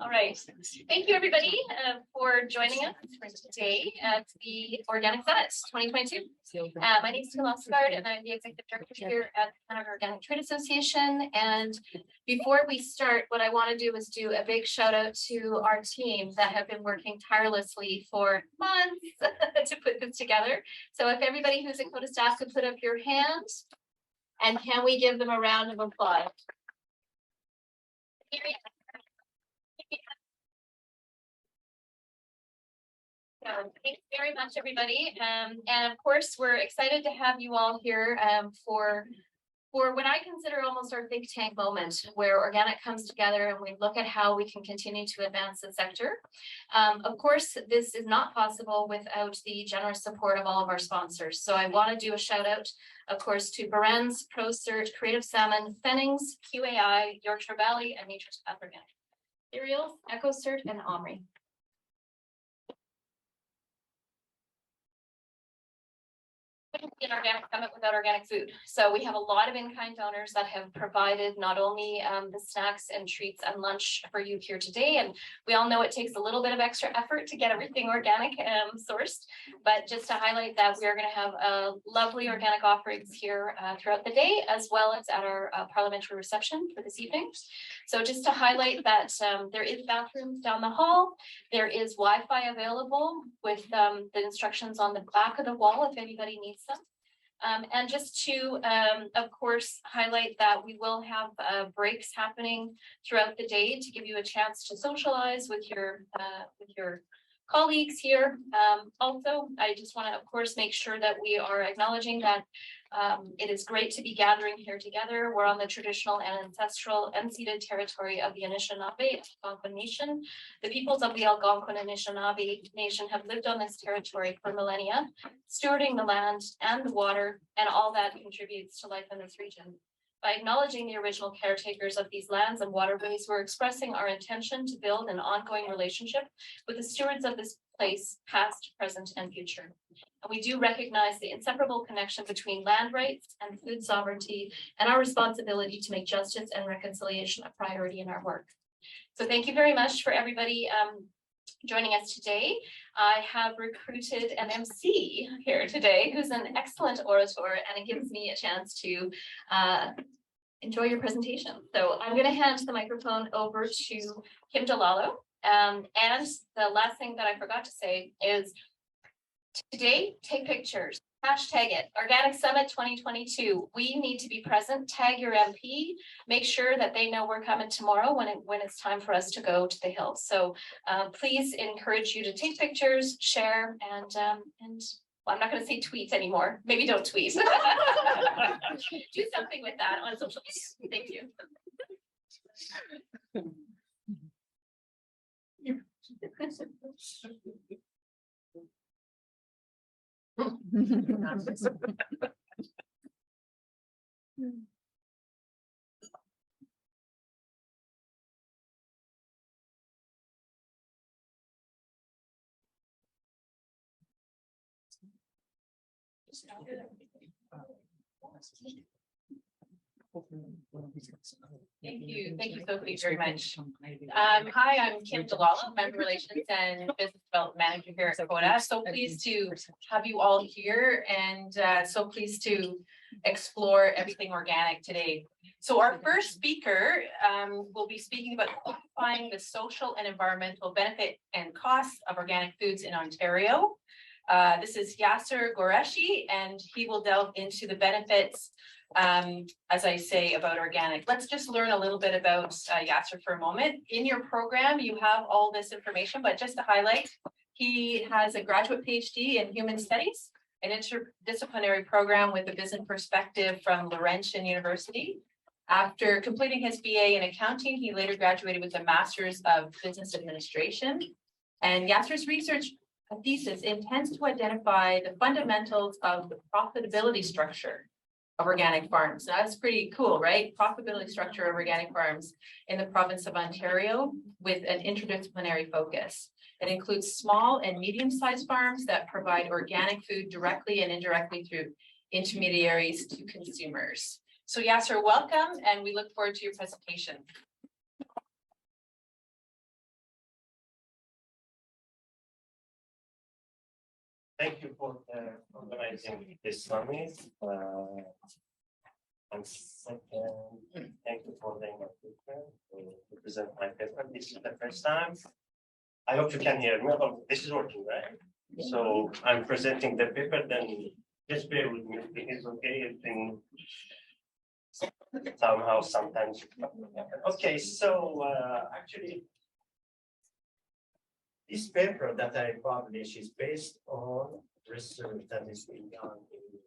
All right. Thank you, everybody, for joining us for today at the Organic Summit 2022. My name is Tina Osgard, and I'm the Executive Director here at the Canada Organic Trade Association. And before we start, what I want to do is do a big shout out to our team that have been working tirelessly for months to put this together. So if everybody who's a CODA staff could put up your hand, and can we give them a round of applause? Thanks very much, everybody. And of course, we're excited to have you all here for what I consider almost our think tank moment, where organic comes together and we look at how we can continue to advance the sector. Of course, this is not possible without the generous support of all of our sponsors. So I want to do a shout out, of course, to Beren's, ProCert, Creative Salmon, Fennings, QAI, Yorkshire Valley, and Nature's Path Organic, Cereals, EcoCert, and Omri. An organic summit without organic food. So we have a lot of in-kind donors that have provided not only the snacks and treats and lunch for you here today, and we all know it takes a little bit of extra effort to get everything organic sourced, but just to highlight that we are going to have lovely organic offerings here throughout the day, as well as at our parliamentary reception for this evening. So just to highlight that there is bathrooms down the hall, there is Wi-Fi available with the instructions on the back of the wall if anybody needs them. And just to, of course, highlight that we will have breaks happening throughout the day to give you a chance to socialize with your colleagues here. Also, I just want to, of course, make sure that we are acknowledging that it is great to be gathering here together. We're on the traditional and ancestral unceded territory of the Anishinaabe Algonquin Nation. The peoples of the Algonquin Anishinaabe Nation have lived on this territory for millennia, stewarding the land and the water and all that contributes to life in this region. By acknowledging the original caretakers of these lands and waterways, we're expressing our intention to build an ongoing relationship with the stewards of this place, past, present, and future. And we do recognize the inseparable connection between land rights and food sovereignty and our responsibility to make justice and reconciliation a priority in our work. So thank you very much for everybody joining us today. I have recruited an MC here today who's an excellent orator, and it gives me a chance to enjoy your presentation. So I'm going to hand the microphone over to Kim Jalalo. And the last thing that I forgot to say is today, take pictures. Hashtag it, Organic Summit 2022. We need to be present. Tag your MP. Make sure that they know we're coming tomorrow when it's time for us to go to the Hill. So please encourage you to take pictures, share, and well, I'm not going to say tweets anymore. Maybe don't tweet. Do something with that on social media. Thank you. Thank you, Sophie, very much. Hi, I'm Kim Jalalo, Member Relations and Business Development Manager here at CODA. So pleased to have you all here, and so pleased to explore everything organic today. So our first speaker will be speaking about quantifying the social and environmental benefit and costs of organic foods in Ontario. This is Yasser Qureshi, and he will delve into the benefits, as I say, about organic. Let's just learn a little bit about Yasser for a moment. In your program, you have all this information, but just to highlight, he has a graduate PhD in Human Studies, an interdisciplinary program with a business perspective from Laurentian University. After completing his BA in accounting, he later graduated with a Master's of Business Administration. And Yasser's research thesis intends to identify the fundamentals of the profitability structure of organic farms. Now, that's pretty cool, right? Profitability structure of organic farms in the province of Ontario with an interdisciplinary focus. It includes small and medium-sized farms that provide organic food directly and indirectly through intermediaries to consumers. So Yasser, welcome, and we look forward to your presentation. Thank you for organizing this summit. And second, thank you for the invitation to present my paper. This is the first time. I hope you can hear me. Oh, this is working, right? So I'm presenting the paper, then just bear with me. It is okay if in somehow sometimes. Okay, so actually, this paper that I publish is based on research that is being done in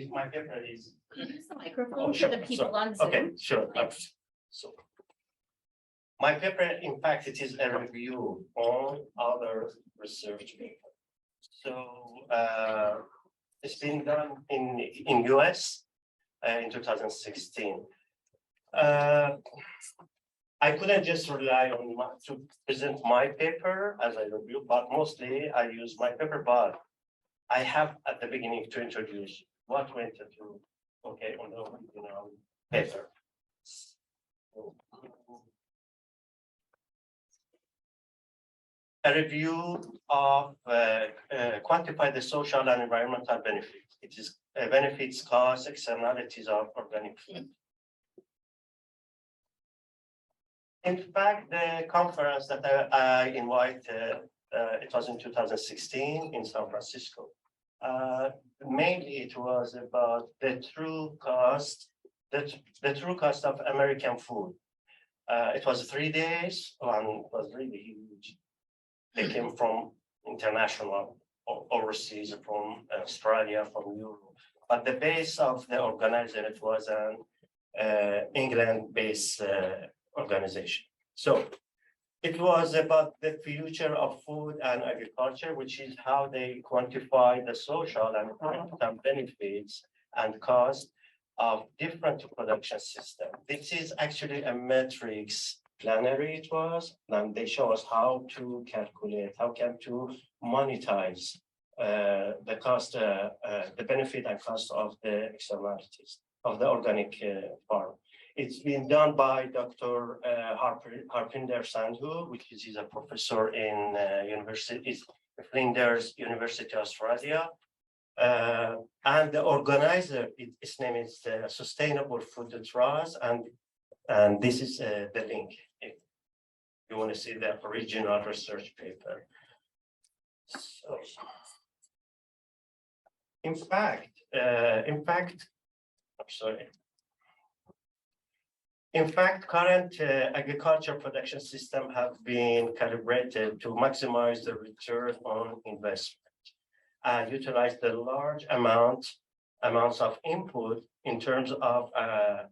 this. My paper is. Use the microphone Oh, for sure, the people sorry. on Zoom. Okay, sure. So my paper, in fact, it is a review on other research paper. So it's been done in US in 2016. I couldn't just rely on to present my paper as a review, but mostly I use my paper, but I have at the beginning to introduce what went into, okay, on the original paper. A review of quantify the social and environmental benefits. It is benefits, costs, externalities of organic food. In fact, the conference that I invited, it was in 2016 in San Francisco. Mainly it was about the true cost, the true cost of American food. It was 3 days, and it was really huge. They came from international, overseas, from Australia, from Europe. But the base of the organizer, it was an England-based organization. So it was about the future of food and agriculture, which is how they quantify the social and environmental benefits and cost of different production systems. This is actually a metrics plenary it was, and they show us how to calculate, how can to monetize the cost, the benefit and cost of the externalities of the organic farm. It's been done by Dr. Harpinder Sandhu, which is a professor in Flinders University, Australia. And the organizer, its name is Sustainable Food Trust, and this is the link if you want to see the original research paper. So, in fact, I'm sorry. In fact, current agriculture production system have been calibrated to maximize the return on investment and utilize the large amounts of input in terms of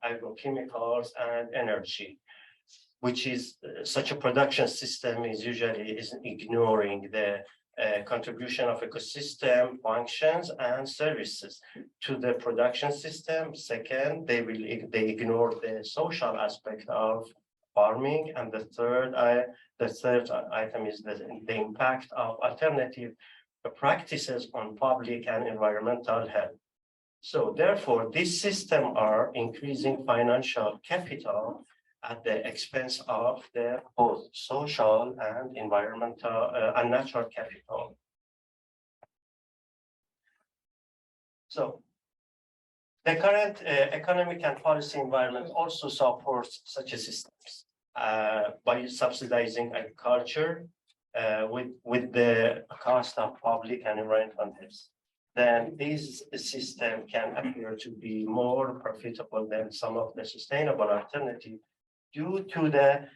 agrochemicals and energy, which is such a production system is usually ignoring the contribution of ecosystem functions and services to the production system. Second, they ignore the social aspect of farming, and the third item is the impact of alternative practices on public and environmental health. So therefore, this system are increasing financial capital at the expense of the both social and environmental and natural capital. So the current economic and policy environment also supports such a systems by subsidizing agriculture with the cost of public and environmental health. Then this system can appear to be more profitable than some of the sustainable alternatives due to the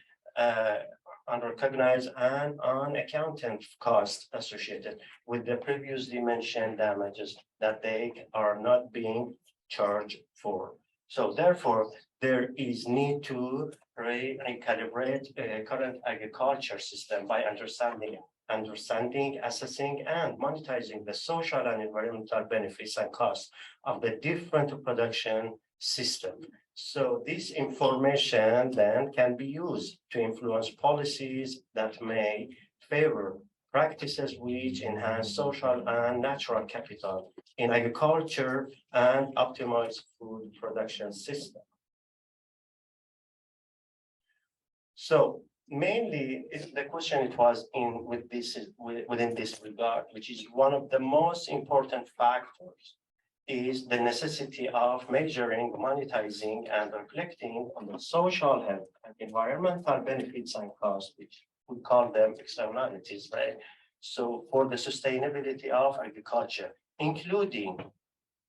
unrecognized and unaccounted costs associated with the previously mentioned damages that they are not being charged for. So therefore, there is need to recalibrate current agriculture system by understanding, assessing, and monetizing the social and environmental benefits and costs of the different production system. So this information then can be used to influence policies that may favor practices which enhance social and natural capital in agriculture and optimize food production system. So mainly, the question it was in with this within this regard, which is one of the most important factors, is the necessity of measuring, monetizing, and reflecting on the social health and environmental benefits and costs, which we call them externalities, right? So for the sustainability of agriculture, including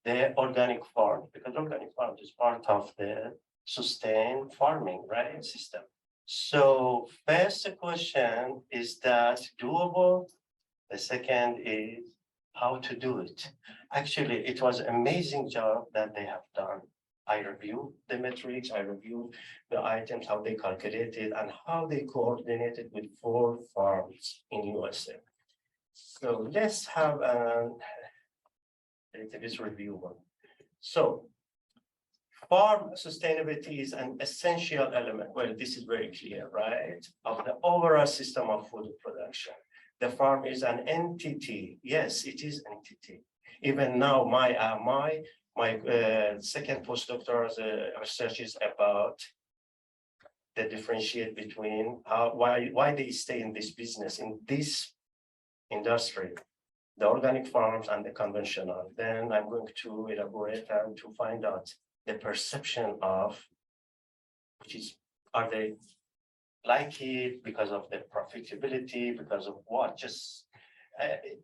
the organic farm, because organic farm is part of the sustained farming, right, system. So first question, is that doable? The second is how to do it. Actually, it was an amazing job that they have done. I reviewed the metrics, I reviewed the items, how they calculated and how they coordinated with 4 farms in USA. So let's have a little bit review one. So farm sustainability is an essential element. Well, this is very clear, right? Of the overall system of food production. The farm is an entity. Yes, it is an entity. Even now, my second postdoctoral research is about the differentiate between why they stay in this business, in this industry, the organic farms and the conventional. Then I'm going to elaborate and to find out the perception of, which is, are they like it because of the profitability, because of what? Just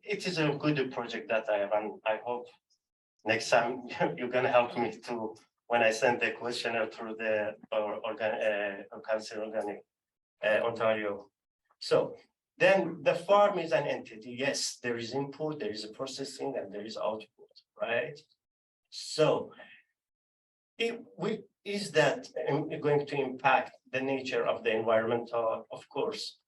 it is a good project that I have, and I hope next time you're gonna help me to, when I send the questionnaire through the Council Organic Ontario. So then the farm is an entity. Yes, there is input, there is a processing, and there is output, right? So is that going to impact the nature of the environmental? Of course,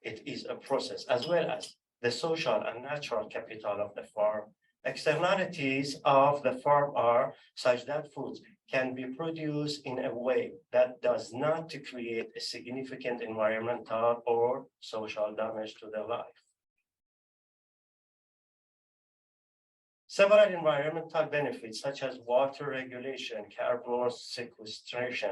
it is a process, as well as the social and natural capital of the farm. Externalities of the farm are such that foods can be produced in a way that does not create a significant environmental or social damage to the life. Several environmental benefits such as water regulation, carbon sequestration,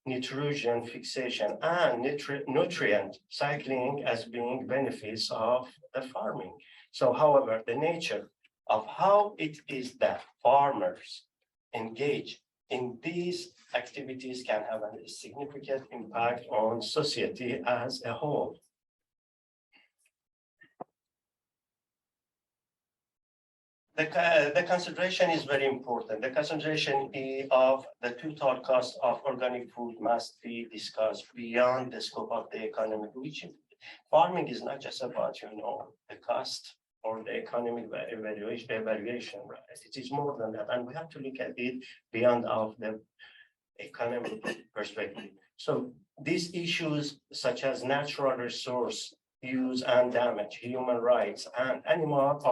nitrogen fixation, and nutrient cycling as being benefits of the farming. So, however, the nature of how it is that farmers engage in these activities can have a significant impact on society as a whole. The consideration is very important. The consideration of the total cost of organic food must be discussed beyond the scope of the economic region. Farming is not just about, the cost or the economic evaluation, right? It is more than that, and we have to look at it beyond of the economic perspective. So these issues such as natural resource use and damage, human rights, and animals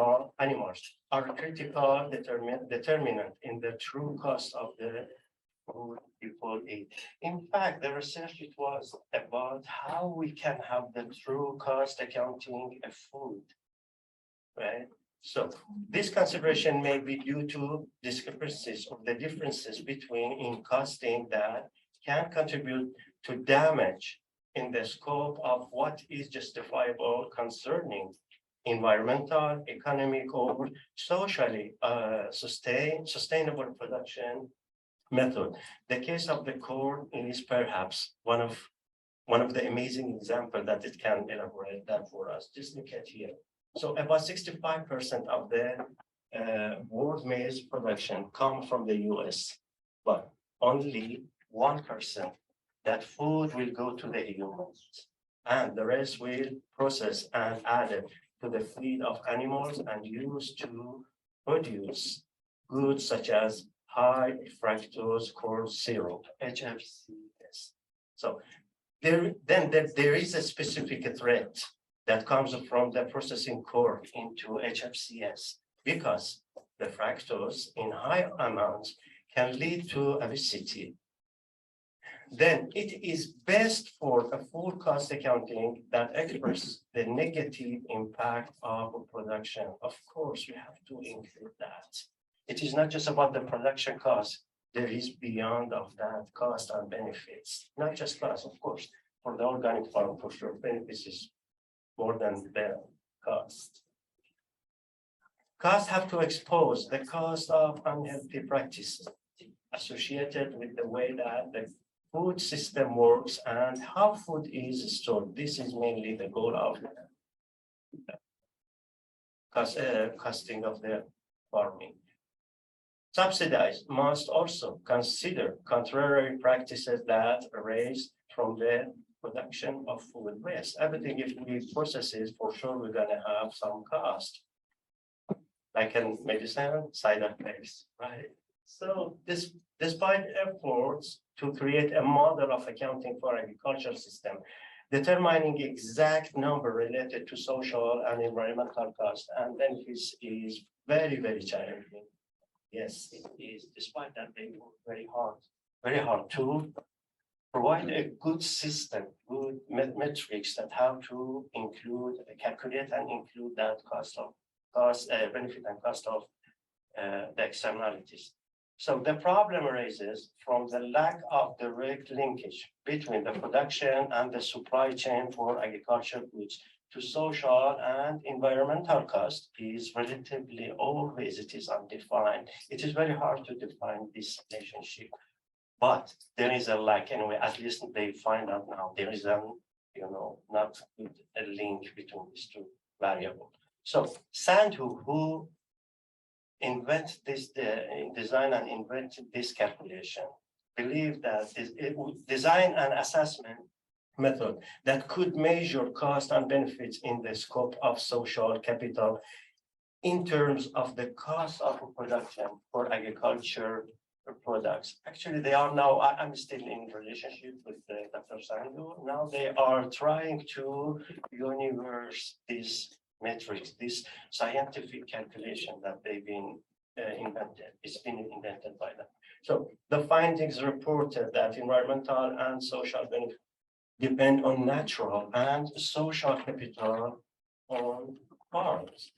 are critical determinant in the true cost of the food people eat. In fact, the research, it was about how we can have the true cost accounting of food, right? So this consideration may be due to discrepancies or the differences in costing that can contribute to damage in the scope of what is justifiable concerning environmental, economic, or socially sustainable production method. The case of the corn is perhaps one of the amazing examples that it can elaborate that for us. Just look at here. So about 65% of the world maize production come from the US, but only 1% that food will go to the humans, and the rest will process and added to the feed of animals and used to produce goods such as high fructose corn syrup, HFCS. So there is a specific threat that comes from the processing corn into HFCS, because the fructose in high amounts can lead to obesity. Then it is best for a full cost accounting that expresses the negative impact of production. Of course, we have to include that. It is not just about the production cost. There is beyond of that cost and benefits, not just cost, of course. for the organic farm, for sure, benefits is more than the cost. Costs have to expose the cost of unhealthy practices associated with the way that the food system works and how food is stored. This is mainly the goal of the costing of the farming. Subsidize must also consider contrary practices that arise from the production of food waste. Everything, if we process it, for sure, we're gonna have some cost. Like in medicine, side effects, right? So despite efforts to create a model of accounting for agricultural system, determining exact number related to social and environmental costs and benefits is very, very challenging. Yes, it is, despite that they work very hard to provide a good system, good metrics that have to include, calculate and include that benefit and cost of the externalities. So the problem arises from the lack of direct linkage between the production and the supply chain for agricultural goods to social and environmental cost is relatively always, it is undefined. It is very hard to define this relationship, but there is a lack anyway, at least they find out now, there is a, not a link between these two variables. So Sandhu, who invented this design and invented this calculation, believed that it would design an assessment method that could measure cost and benefits in the scope of social capital in terms of the cost of production for agriculture products. Actually, they are now, I'm still in relationship with Dr. Sandhu. Now they are trying to universe these metrics, this scientific calculation that they've been invented. It's been invented by them. So the findings reported that environmental and social benefits depend on natural and social capital on farms.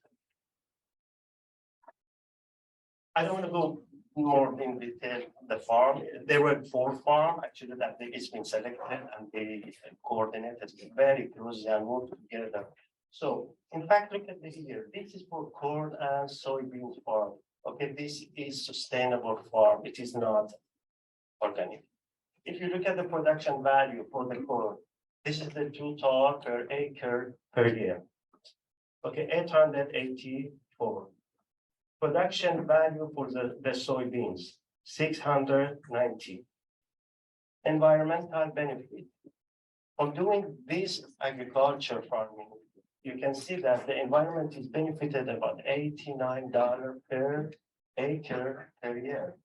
I don't want to go more in detail the farm. There were 4 farms actually that it's been selected and they coordinated very closely and worked together. So in fact, look at this here. This is for corn and soybean farm. Okay, this is sustainable farm. It is not organic. If you look at the production value for the corn, this is the total per acre per year. Okay, 884. Production value for the soybeans, 690. Environmental benefit. From doing this agriculture farming, you can see that the environment is benefited about $89 per acre per year.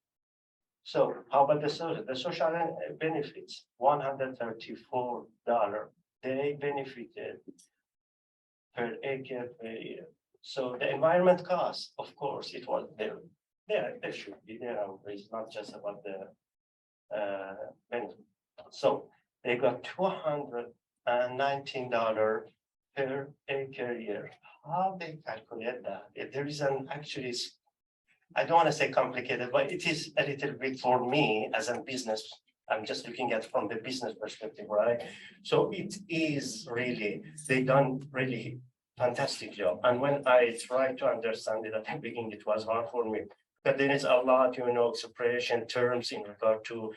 So how about the social? The social benefits, $134. They benefited per acre per year. So the environment cost, of course, it was there. There should be there. It's not just about the benefit. So they got $219 per acre year. How they calculate that? There is an actually, I don't want to say complicated, but it is a little bit for me as a business. I'm just looking at from the business perspective, right? So it is really, they done really fantastic job. And when I tried to understand it at the beginning, it was hard for me. But there is a lot, expression terms in regard to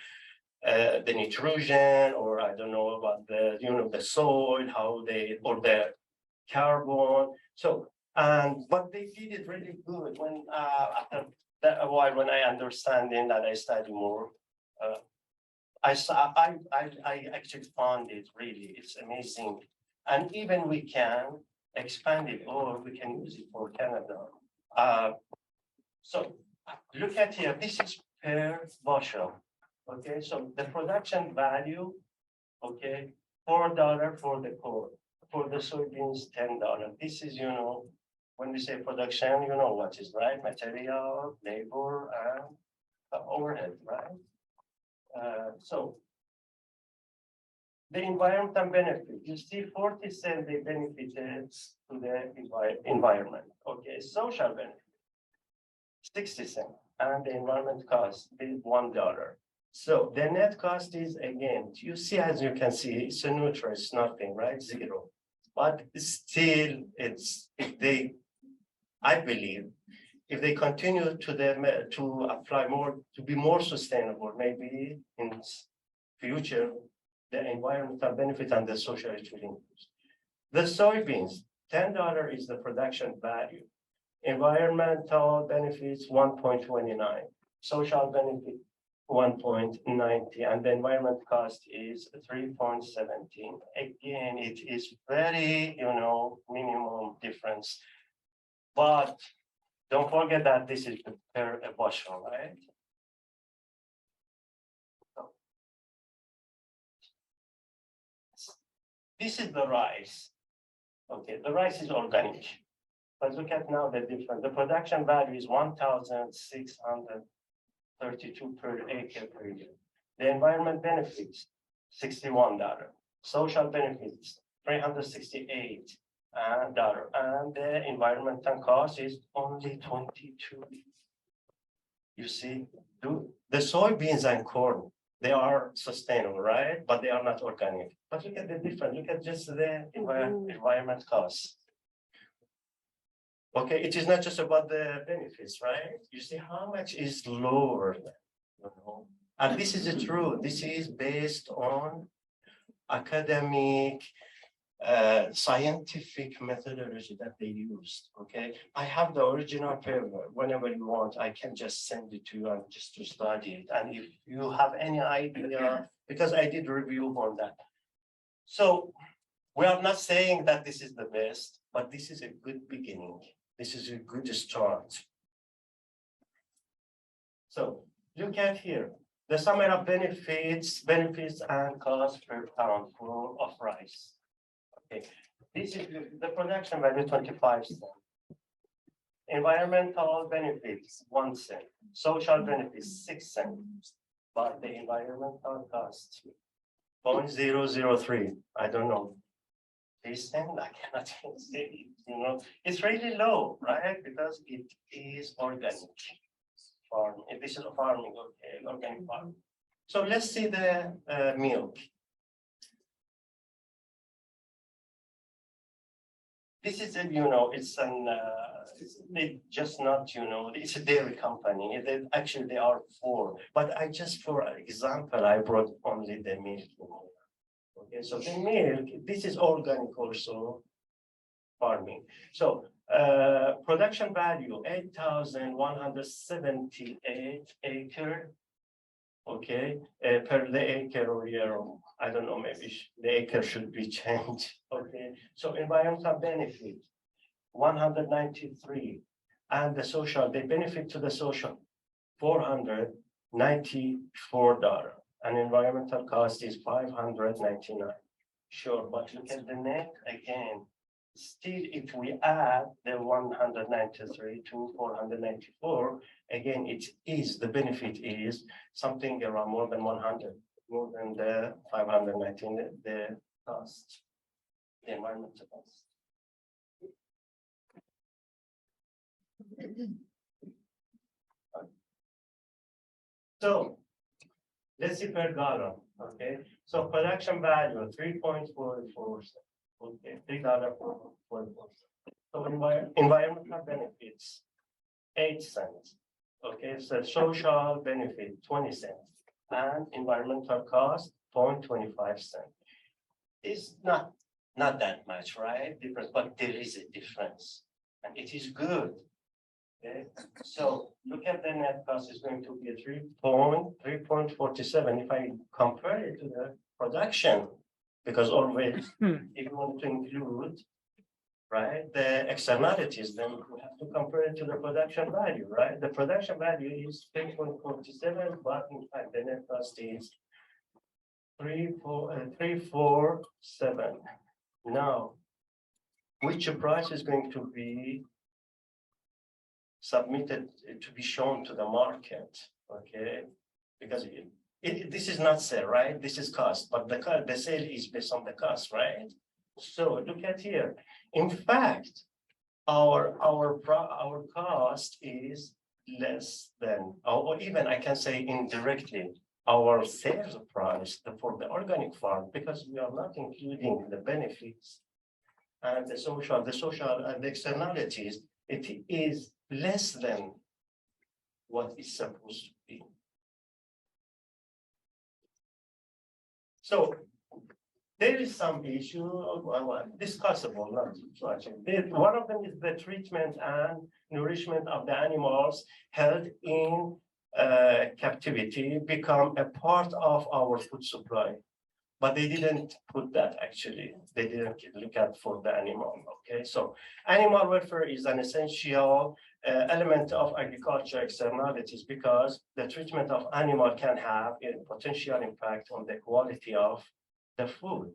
the nitrogen, or I don't know about the, the soil, how they, or the carbon. So, but they did it really good when after a while, when I understand it and I study more, I actually found it really, it's amazing. And even we can expand it, or we can use it for Canada. So look at here, this is per bushel. Okay, so the production value, okay, $4 for the corn, for the soybeans, $10. This is, when we say production, what is, right? Material, labor, and overhead, right? So the environmental benefit, you see 40 cents they benefited to the environment. Okay, social benefit, 60 cents, and the environment cost is $1. So the net cost is, again, you see, as you can see, it's a neutral, it's nothing, right? Zero. But still, if they, I believe, if they continue to apply more, to be more sustainable, maybe in future, the environmental benefit and the social it will increase. The soybeans, $10 is the production value. Environmental benefits, 1.29. Social benefit, 1.90, and the environment cost is 3.17. Again, it is very, minimum difference. But don't forget that this is per bushel, right? This is the rice. Okay, the rice is organic. But look at now the difference. The production value is 1,632 per acre per year. The environment benefits, $61. Social benefits, $368. And the environmental cost is only 22. You see, the soybeans and corn, they are sustainable, right? But they are not organic. But look at the difference. Look at just the environment costs. Okay, it is not just about the benefits, right? You see how much is lower, and this is the truth. This is based on academic, scientific methodology that they used. Okay, I have the original paper. Whenever you want, I can just send it to you and just to study it. And if you have any idea, because I did review on that. So we are not saying that this is the best, but this is a good beginning. This is a good start. So look at here. The summary of benefits and cost per pound of rice. Okay, this is the production value, 25 cents. Environmental benefits, 1 cent. Social benefits, 6 cents. But the environmental cost, 0.003. I don't know. This thing I cannot say, it's really low, right? Because it is organic farming. This is a farming, okay, organic farming. So let's see the milk. This is they just not, it's a dairy company. Actually, they are 4. But I just, for example, I brought only the milk. Okay, so the milk, this is organic also farming. So production value, 8,178 acre. Okay, per the acre or year, I don't know, maybe the acre should be changed. Okay, so environmental benefit, 193, and the social, the benefit to the social, $494, and environmental cost is $599. Sure, but look at the net again. Still, if we add the 193 to 494, again, the benefit is something around more than 100, more than the 519, the cost, the environmental cost. So let's see per gallon, okay? So production value, 3.44. Okay, $3.44. So environmental benefits, 8 cents. Okay, so social benefit, 20 cents. And environmental cost, 0.25 cents. It's not that much, right? Difference, but there is a difference. And it is good. Okay, so look at the net cost is going to be 3.47 if I compare it to the production. Because always, if you want to include, right, the externalities, then you have to compare it to the production value, right? The production value is 3.47, but in fact, the net cost is 347. Now, which price is going to be submitted to be shown to the market? Okay, because this is not sale, right? This is cost, but the sale is based on the cost, right? So look at here. In fact, our cost is less than, or even I can say indirectly, our sales price for the organic farm, because we are not including the benefits and the social and the externalities, it is less than what is supposed to be. So there is some issue, discussable, not actually. One of them is the treatment and nourishment of the animals held in captivity become a part of our food supply. But they didn't put that actually. They didn't look at for the animal. Okay, so animal welfare is an essential element of agriculture externalities because the treatment of animal can have a potential impact on the quality of the food.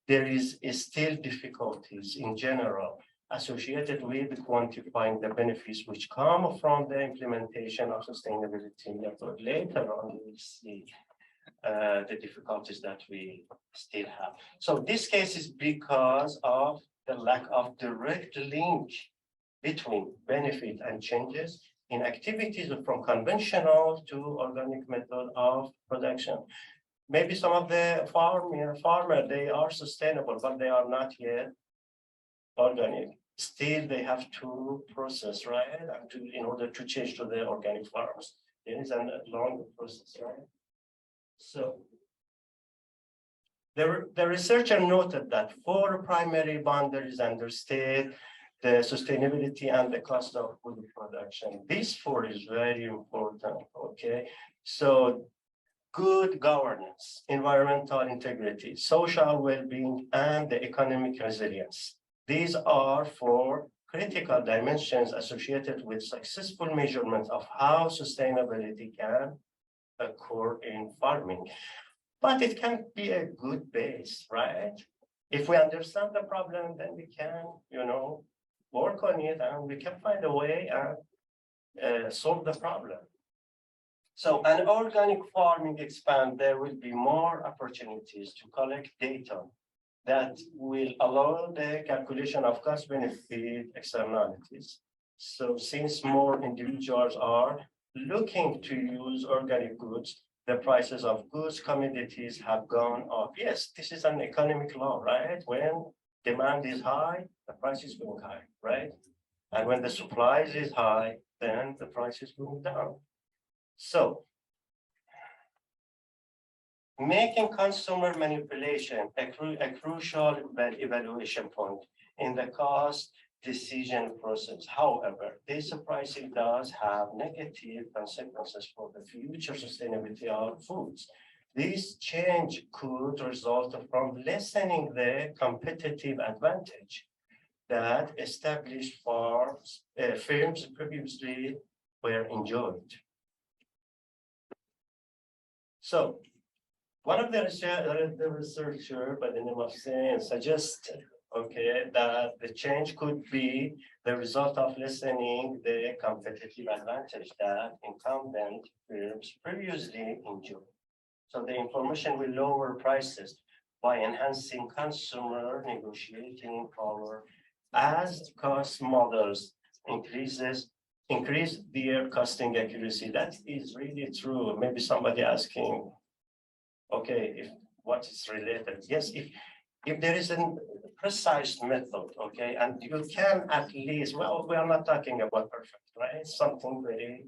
There is still difficulties in general associated with quantifying the benefits which come from the implementation of sustainability method. Later on, we'll see the difficulties that we still have. So this case is because of the lack of direct link between benefit and changes in activities from conventional to organic method of production. Maybe some of the farmer, they are sustainable, but they are not yet organic. Still, they have to process, right? And in order to change to the organic farms. There is a long process, right? So the researcher noted that 4 primary boundaries understate the sustainability and the cost of food production. These 4 is very important, okay? So good governance, environmental integrity, social well-being, and the economic resilience. These are 4 critical dimensions associated with successful measurement of how sustainability can occur in farming. But it can be a good base, right? If we understand the problem, then we can, work on it and we can find a way and solve the problem. So an organic farming expand, there will be more opportunities to collect data that will allow the calculation of cost benefit externalities. So since more individuals are looking to use organic goods, the prices of goods, commodities have gone up. Yes, this is an economic law, right? When demand is high, the price is going high, right? And when the supply is high, then the price is going down. So making consumer manipulation a crucial evaluation point in the cost decision process. However, this pricing does have negative consequences for the future sustainability of foods. This change could result from lessening the competitive advantage that established firms previously were enjoyed. So, one of the researcher by the name of Sen suggested, that the change could be the result of lessening the competitive advantage that incumbent firms previously enjoyed. So the information will lower prices by enhancing consumer negotiating power as cost models increase their costing accuracy. That is really true. Maybe somebody asking, if what is related? Yes, if there is a precise method, and you can at least, well, we are not talking about perfect, right? Something very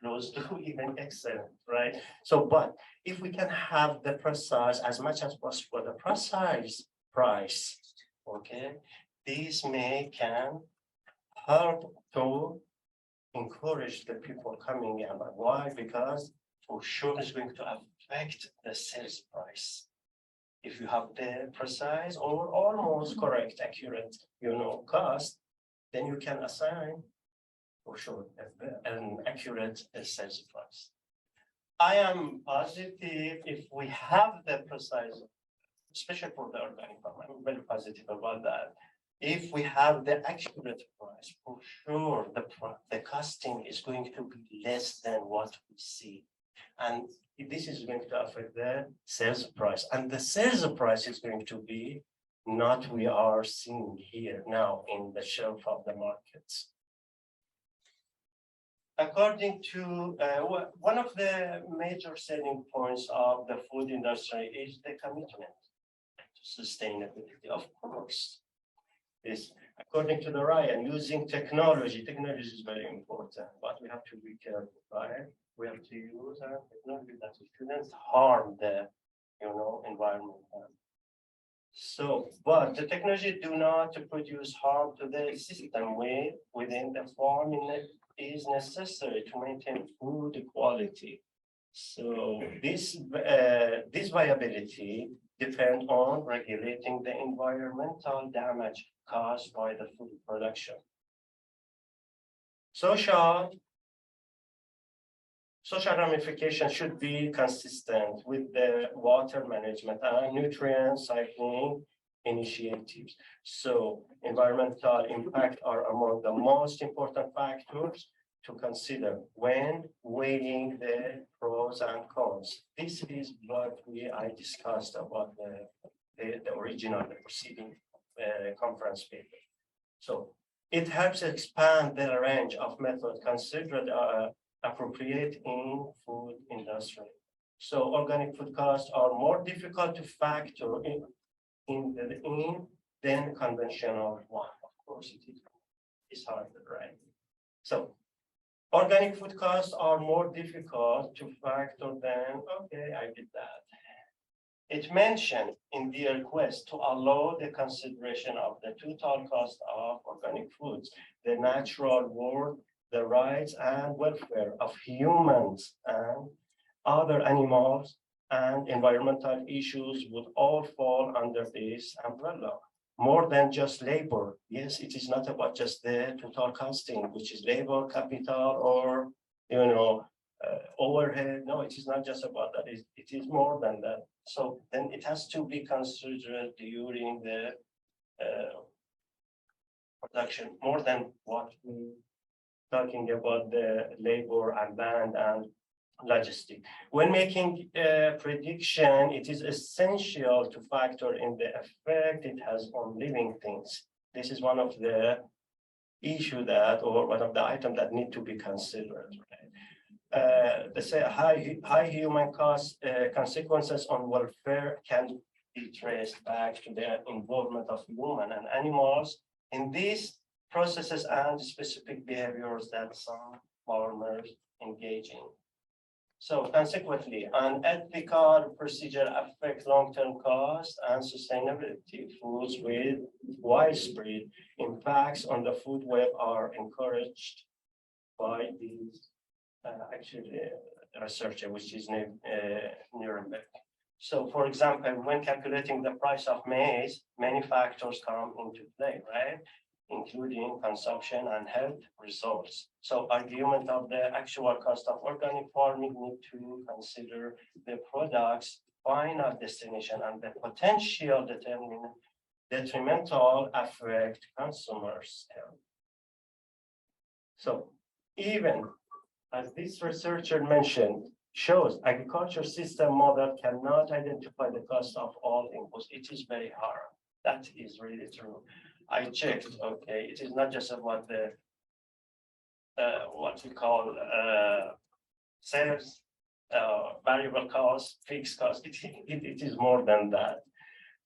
close to even excellent, right? So, but if we can have the precise as much as possible, the precise price, this can help to encourage the people coming in. Why? Because for sure it's going to affect the sales price. If you have the precise or almost correct, accurate, cost, then you can assign for sure an accurate sales price. I am positive if we have the precise, especially for the organic farm, I'm very positive about that. If we have the accurate price, for sure the costing is going to be less than what we see. And this is going to affect the sales price. And the sales price is going to be not we are seeing here now in the shelf of the markets. according to one of the major selling points of the food industry is the commitment to sustainability. Of course, this according to the Ryan, using technology. Technology is very important, but we have to be careful, right? We have to use technology that shouldn't harm the environment. So, but the technology do not produce harm to the system within the farm is necessary to maintain food quality. So this viability depend on regulating the environmental damage caused by the food production. Social ramifications should be consistent with the water management and nutrient cycling initiatives. So environmental impact are among the most important factors to consider when weighing the pros and cons. This is what I discussed about the original, the preceding conference paper. So it helps expand the range of methods considered appropriate in food industry. So organic food costs are more difficult to factor in than conventional one. Of course, it's harder, right? So organic food costs are more difficult to factor than, okay, I did that. It mentioned in the request to allow the consideration of the total cost of organic foods, the natural world, the rights and welfare of humans and other animals and environmental issues would all fall under this umbrella. More than just labor. Yes, it is not about just the total costing, which is labor, capital, or overhead. No, it is not just about that. It is more than that. So then it has to be considered during the production, more than what we talking about the labor and land and logistics. When making a prediction, it is essential to factor in the effect it has on living things. This is one of the issue that, or one of the items that need to be considered. Right? They say high human cost consequences on welfare can be traced back to the involvement of human and animals in these processes and specific behaviors that some farmers engage in. So consequently, unethical procedure affects long-term cost and sustainability. Foods with widespread impacts on the food web are encouraged by these researcher, which is named Nuremberg. So for example, when calculating the price of maize, many factors come into play, right? Including consumption and health results. So argument of the actual cost of organic farming need to consider the product's final destination and the potential detrimental affect consumers' health. So even as this researcher mentioned, shows agriculture system model cannot identify the cost of all inputs. It is very hard. That is really true. I checked, okay, it is not just about the, what we call sales, variable cost, fixed cost, it is more than that.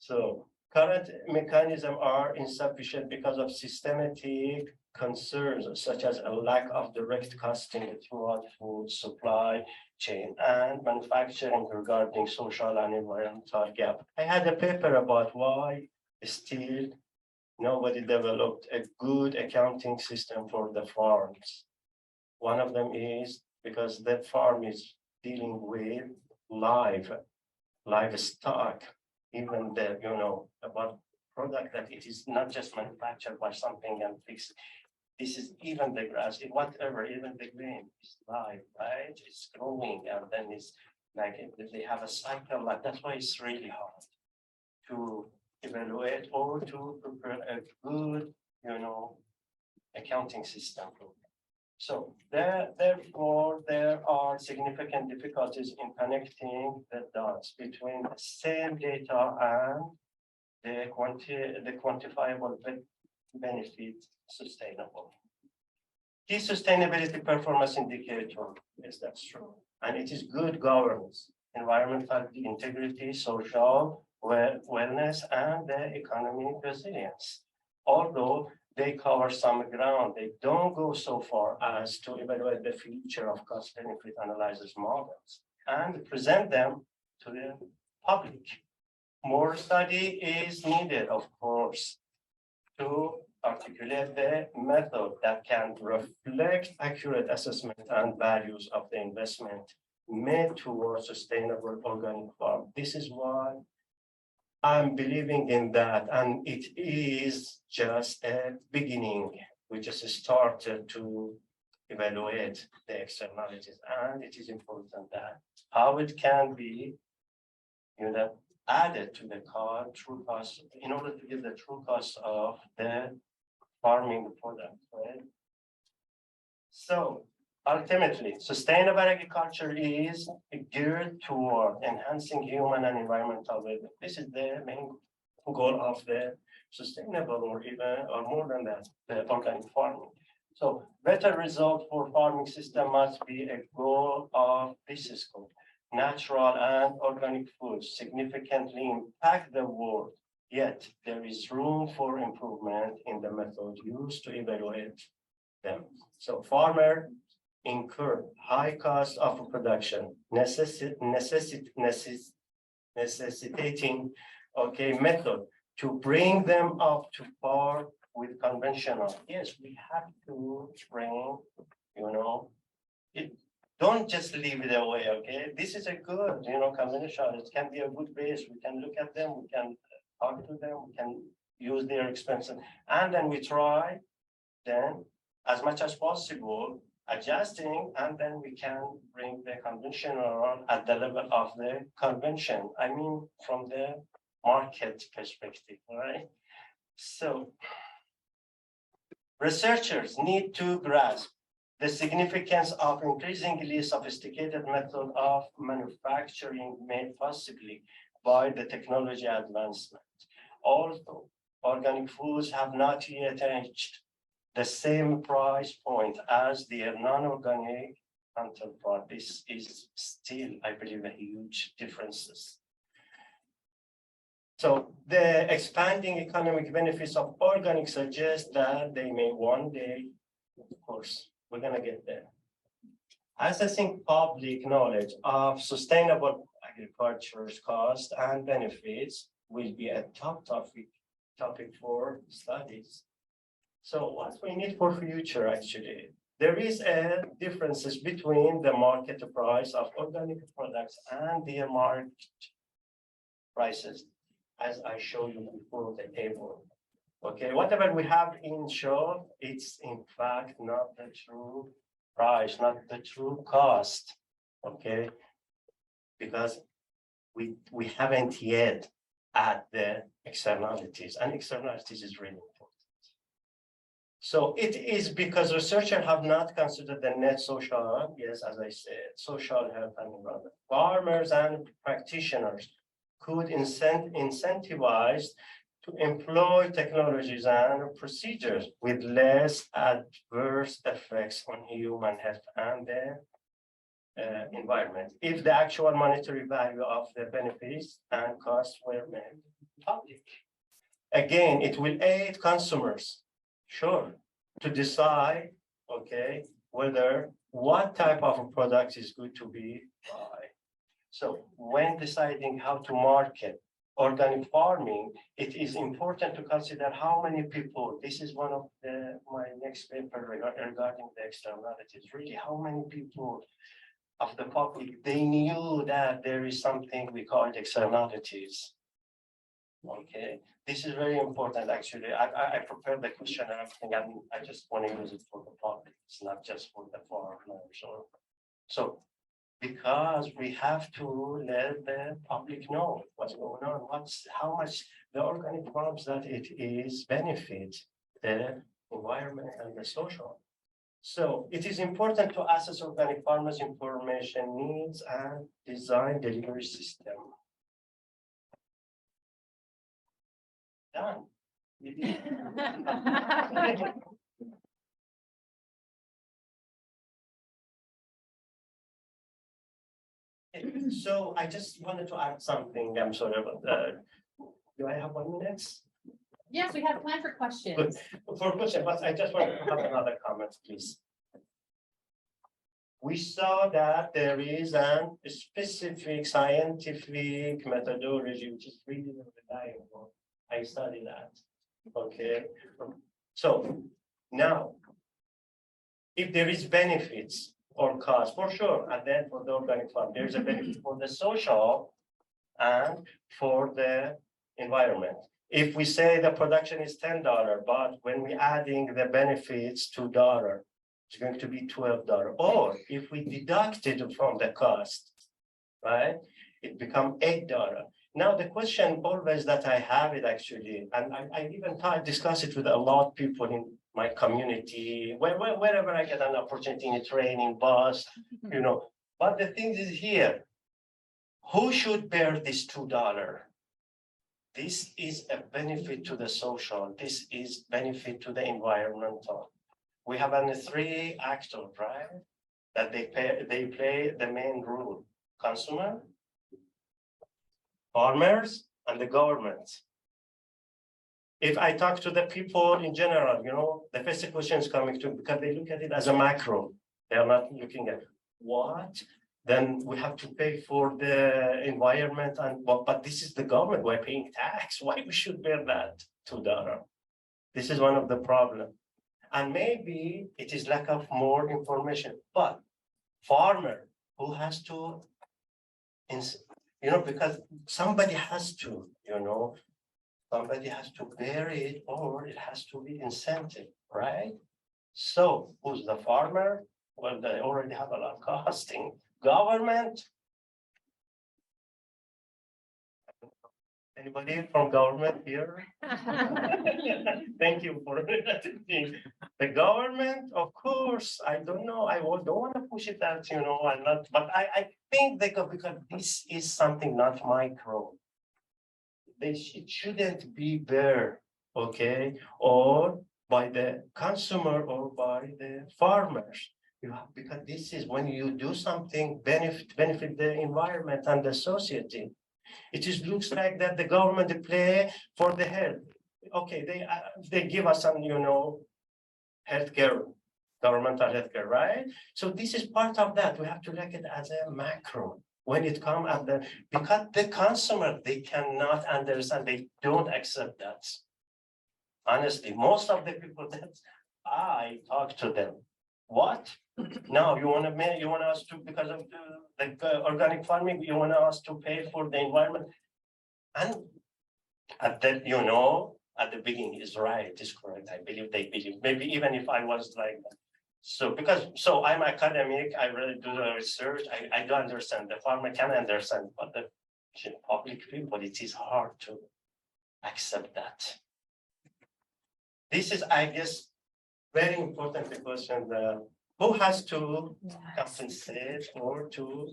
So current mechanisms are insufficient because of systematic concerns such as a lack of direct costing throughout food supply chain and manufacturing regarding social and environmental gap. I had a paper about why still nobody developed a good accounting system for the farms. One of them is because the farm is dealing with livestock, even the, about product that it is not just manufactured by something and fixed. This is even the grass, whatever, even the grain is live, right? It's growing and then it's like they have a cycle. Like that's why it's really hard to evaluate or to prepare a good, accounting system. So therefore, there are significant difficulties in connecting the dots between the same data and the quantifiable benefit sustainable. Key sustainability performance indicator, yes, that's true. And it is good governance, environmental integrity, social wellness, and the economic resilience. Although they cover some ground, they don't go so far as to evaluate the future of cost benefit analysis models and present them to the public. More study is needed, of course, to articulate the method that can reflect accurate assessment and values of the investment made towards sustainable organic farm. This is why I'm believing in that, and it is just a beginning. We just started to evaluate the externalities, and it is important that how it can be, added to the true cost in order to give the true cost of the farming product, right? So ultimately, sustainable agriculture is geared toward enhancing human and environmental well-being. This is the main goal of the sustainable, or even or more than that, the organic farming. So better result for farming system must be a goal of this scope. Natural and organic foods significantly impact the world, yet there is room for improvement in the method used to evaluate them. So farmer incur high cost of production, necessitating method to bring them up to par with conventional. Yes, we have to bring, it. Don't just leave it away, okay? This is a good, conventional. It can be a good base. We can look at them, we can talk to them, we can use their expenses, and then we try then as much as possible adjusting, and then we can bring the conventional at the level of the convention. I mean, from the market perspective, right? So researchers need to grasp the significance of increasingly sophisticated method of manufacturing made possibly by the technology advancement. Although organic foods have not yet reached the same price point as their non-organic counterpart, this is still, I believe, a huge differences. So the expanding economic benefits of organic suggest that they may one day, of course, we're going to get there. Assessing public knowledge of sustainable agriculture's cost and benefits will be a top topic for studies. So what we need for future, actually, there is a differences between the market price of organic products and their market prices, as I showed you before the table. Okay, whatever we have in show, it's in fact not the true price, not the true cost. Okay, because we haven't yet add the externalities, and externalities is really important. So it is because researchers have not considered the net social, yes, as I said, social health and environment. Farmers and practitioners could incentivize to employ technologies and procedures with less adverse effects on human health and the environment if the actual monetary value of the benefits and costs were made public. Again, it will aid consumers, sure, to decide, okay, whether what type of a product is good to be buy. So when deciding how to market organic farming, it is important to consider how many people, this is one of my next paper regarding the externalities, really how many people of the public, they knew that there is something we call externalities. Okay, this is very important actually. I prepared the question and everything, and I just want to use it for the public. It's not just for the farmers. So because we have to let the public know what's going on, how much the organic farms that it is benefit the environment and the social. So it is important to assess organic farmers' information needs and design delivery system. Done. So I just wanted to add something. I'm sorry about that. Do I have 1 minute? Yes, we have time for questions. Good. For question, but I just want to have another comment, please. We saw that there is a specific scientific methodology which is really reliable. I studied that. Okay. So now, if there is benefits or cost, for sure, and then for the organic farm, there is a benefit for the social and for the environment. If we say the production is $10, but when we adding the benefits $2, it's going to be $12. Or if we deduct it from the cost, right, it become $8. Now, the question always that I have it actually, and I even discuss it with a lot of people in my community, wherever I get an opportunity in a training, bus, you know. But the thing is here, who should bear this $2? This is a benefit to the social. This is benefit to the environmental. We have only 3 actors, right? That they play the main role: consumer, farmers, and the government. If I talk to the people in general, you know, the first question is coming to, because they look at it as a macro. They are not looking at what, then we have to pay for the environment, and but this is the government, we're paying tax. Why we should bear that $2? This is one of the problems. And maybe it is lack of more information, but farmer who has to, you know, because somebody has to, you know, somebody has to bear it, or it has to be incentive, right? So who's the farmer? Well, they already have a lot of costing. Government. Anybody from government here? Thank you for the government, of course. I don't know. I don't want to push it out, you know, I'm not, but I think they go, because this is something not micro. It shouldn't be there, okay, or by the consumer or by the farmers. You have, because this is when you do something benefit the environment and the society. It is looks like that the government play for the health. Okay, they give us some, you know, healthcare, governmental healthcare, right? So this is part of that. We have to look at it as a macro. When it comes at the, because the consumer, they cannot understand, they don't accept that. Honestly, most of the people that I talk to them, what? Now you want us to, because of the organic farming, you want us to pay for the environment. And at that, you know, at the beginning is right, is correct. I believe they believe, maybe even if I was like, so I'm academic, I really do the research, I do understand, the farmer can understand, but the public people, it is hard to accept that. This is, I guess, very important question. Who has to compensate or to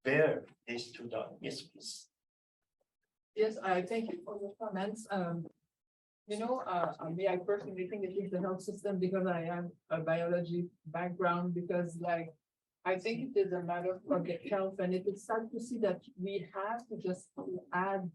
bear these $2? Yes, please. Yes, I thank you for your comments. You know, I personally think it is the health system, because I am a biology background, because like, I think it is a matter of public health, and it is sad to see that we have to just add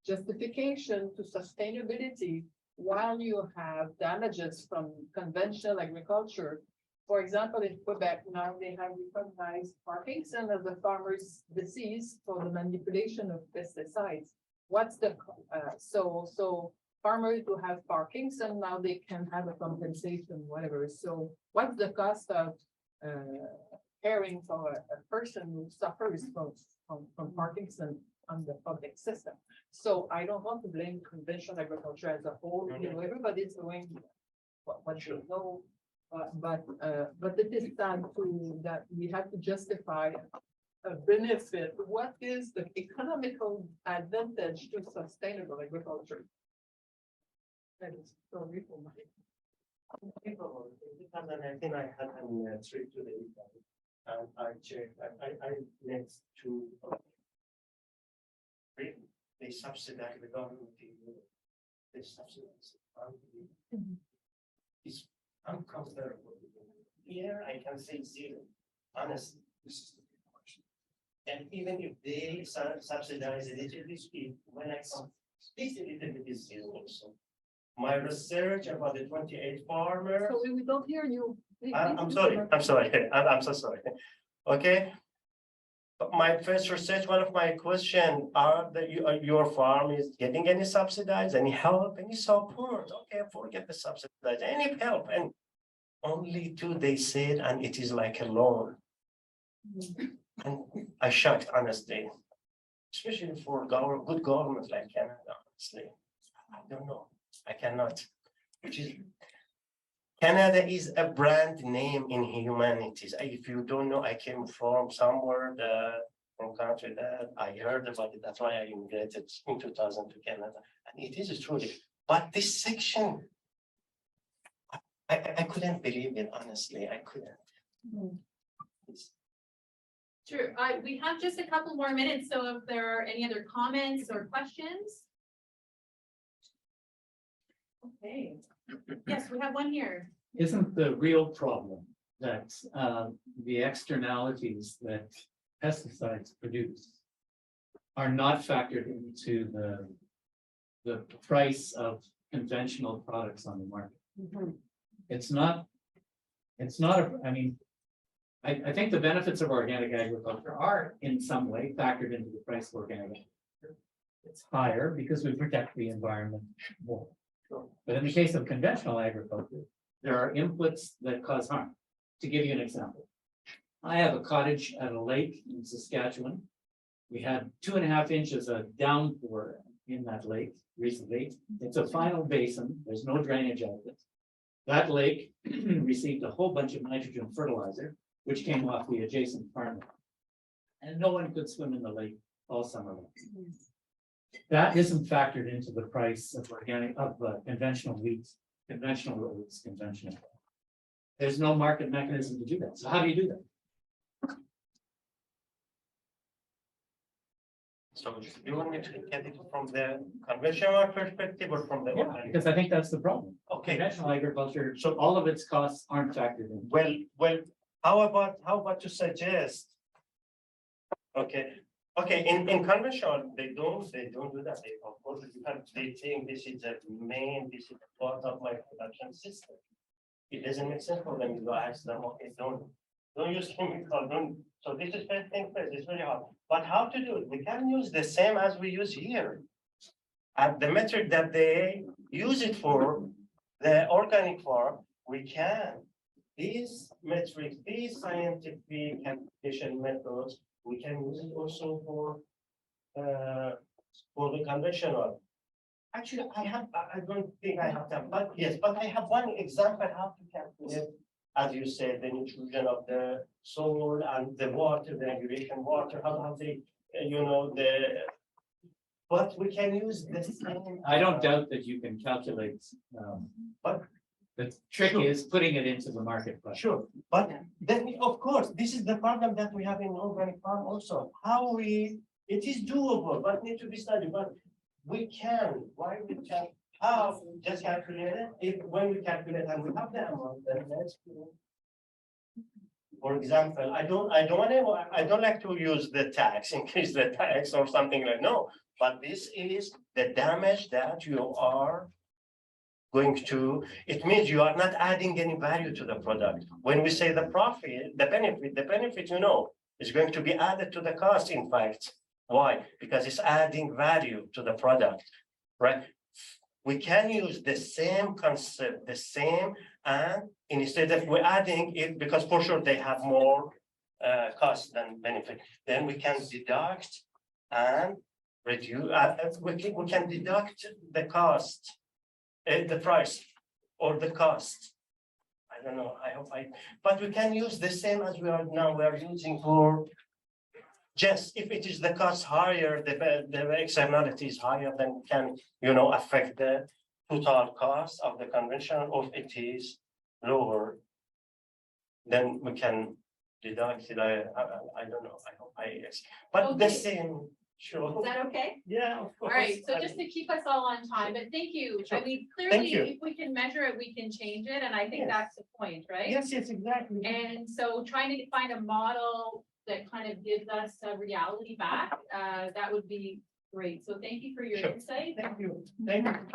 justification to sustainability while you have damages from conventional agriculture. For example, in Quebec, now they have recognized Parkinson as a farmer's disease for the manipulation of pesticides. What's the, so farmers who have Parkinson, now they can have a compensation, whatever. So what's the cost of caring for a person who suffers from Parkinson on the public system? So I don't want to blame conventional agriculture as a whole, you know, everybody's doing what they know. But it is sad too that we have to justify a benefit. What is the economical advantage to sustainable agriculture? That is so little money. In 2019, I had a trip to the Italy, and I checked. I next to they subsidize the government. They subsidize. It's uncomfortable. Here I can say zero. Honestly, this is the big question. And even if they subsidize it, it is, when I come, this a little bit is zero also. My research about the 28 farmers. So we don't hear you. I'm sorry, I'm so sorry. Okay. But my first research, one of my question, your farm is getting any subsidies, any help, any support? Okay, forget the subsidies, any help, and only two they said, and it is like a loan. And I shocked, honestly, especially for good government like Canada, honestly. I don't know, I cannot, which is Canada is a brand name in humanities. If you don't know, I came from somewhere from country that I heard about it. That's why I immigrated in 2000 to Canada. And it is truly, but this section, I couldn't believe it, honestly, I couldn't. Sure, we have just a couple more minutes, so if there are any other comments or questions? Okay, yes, we have one here. Isn't the real problem that the externalities that pesticides produce are not factored into the price of conventional products on the market? It's not, I mean, I think the benefits of organic agriculture are in some way factored into the price of organic agriculture. It's higher because we protect the environment more. But in the case of conventional agriculture, there are inputs that cause harm. To give you an example, I have a cottage at a lake in Saskatchewan. We had 2.5 inches of downpour in that lake recently. It's a final basin. There's no drainage outlet. That lake received a whole bunch of nitrogen fertilizer, which came off the adjacent farmland. And no one could swim in the lake all summer long. That isn't factored into the price of conventional wheat, conventional oats, conventional. There's no market mechanism to do that. So how do you do that? So do you want me to get it from the conventional perspective or from the? Yeah, because I think that's the problem. Okay, Conventional agriculture, so all of its costs aren't factored in. well, how about to suggest? Okay, in conventional, they don't do that. They, of course, they think this is this is part of my production system. It doesn't make sense for them to ask them, okay, don't use chemical, don't. So this is first thing first, it's very hard. But how to do it? We can use the same as we use here. And the method that they use it for the organic farm, we can. These metrics, these scientific application methods, we can use it also for the conventional. Actually, I don't think I have that, but yes, but I have one example how to calculate, as you said, the nutrition of the soil and the water, the irrigation water, how they, but we can use this. I don't doubt that you can calculate. But the trick is putting it into the market price. Sure, but then, of course, this is the problem that we have in organic farm also. It is doable, but need to be studied, but we can, why we can, how, just calculate it, when we calculate and we have the amount, then let's do. For example, I don't like to use the tax, increase the tax or something like, no, but this is the damage that you are going to, it means you are not adding any value to the product. When we say the profit, the benefit, is going to be added to the cost, in fact. Why? Because it's adding value to the product, right? We can use the same concept, and instead of we're adding it, because for sure they have more cost than benefit, then we can deduct and reduce, we can deduct the cost, the price or the cost. I don't know, but we can use the same as we are using for just if it is the cost higher, the externality is higher, then can, affect the total cost of the conventional, or if it is lower, then we can deduct it. I don't know, but the Okay. same, sure. Is that okay? Yeah, of All course. right, so just to keep us all on time, but thank you. Sure. I mean, Thank clearly, you. if we can measure it, we can change it, and I think Yes. that's the point, right? Yes, exactly. And so trying to find a model that kind of gives us a reality back, that would be great. So thank you for your Sure. insight. Thank you. Thank you.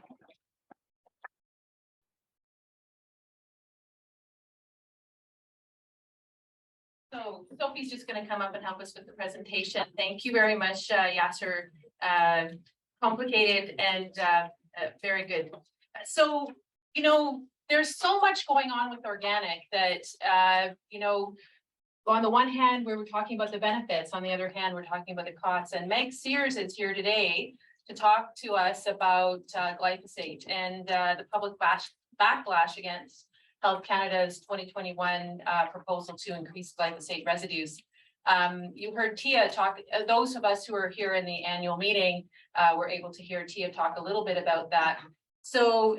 So Sophie's just gonna come up and help us with the presentation. Thank you very much, Yasser. Complicated and very good. So, you know, there's so much going on with organic that, you know, on the one hand, we were talking about the benefits, on the other hand, we're talking about the costs. And Meg Sears is here today to talk to us about glyphosate and the public backlash against Health Canada's 2021 proposal to increase glyphosate residues. You heard Tia talk, those of us who are here in the annual meeting were able to hear Tia talk a little bit about that. So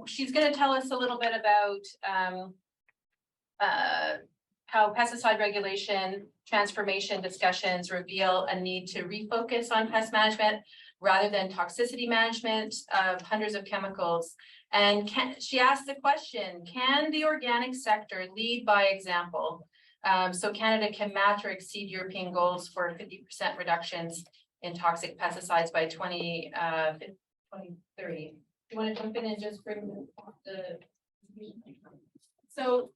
she's going to tell us a little bit about how pesticide regulation transformation discussions reveal a need to refocus on pest management rather than toxicity management of hundreds of chemicals. And she asked the question, can the organic sector lead by example? So Canada can match or exceed European goals for 50% reductions in toxic pesticides by 2030. Do you want to jump in and just bring the so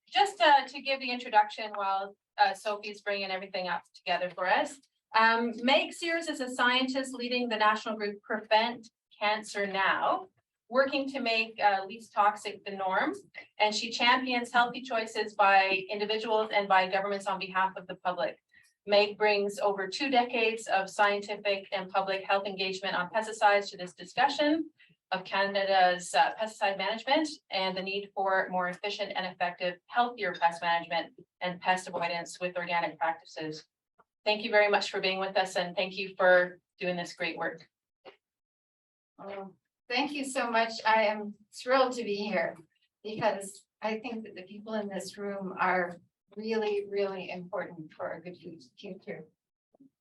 just to give the introduction while Sophie's bringing everything up together for us. Meg Sears is a scientist leading the national group Prevent Cancer Now, working to make least toxic the norm. And she champions healthy choices by individuals and by governments on behalf of the public. Meg brings over 2 decades of scientific and public health engagement on pesticides to this discussion of Canada's pesticide management and the need for more efficient and effective, healthier pest management and pest avoidance with organic practices. Thank you very much for being with us and thank you for doing this great work. Thank you so much. I am thrilled to be here because I think that the people in this room are really, really important for a good future.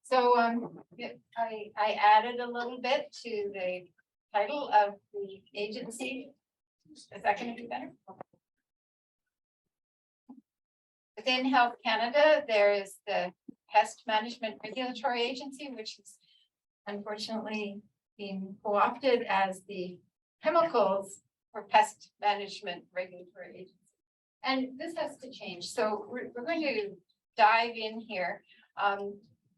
So I added a little bit to the title of the agency. Is that going to be better? Within Health Canada, there is the Pest Management Regulatory Agency, which is unfortunately being co-opted as the Chemicals for Pest Management Regulatory Agency. And this has to change. So we're going to dive in here.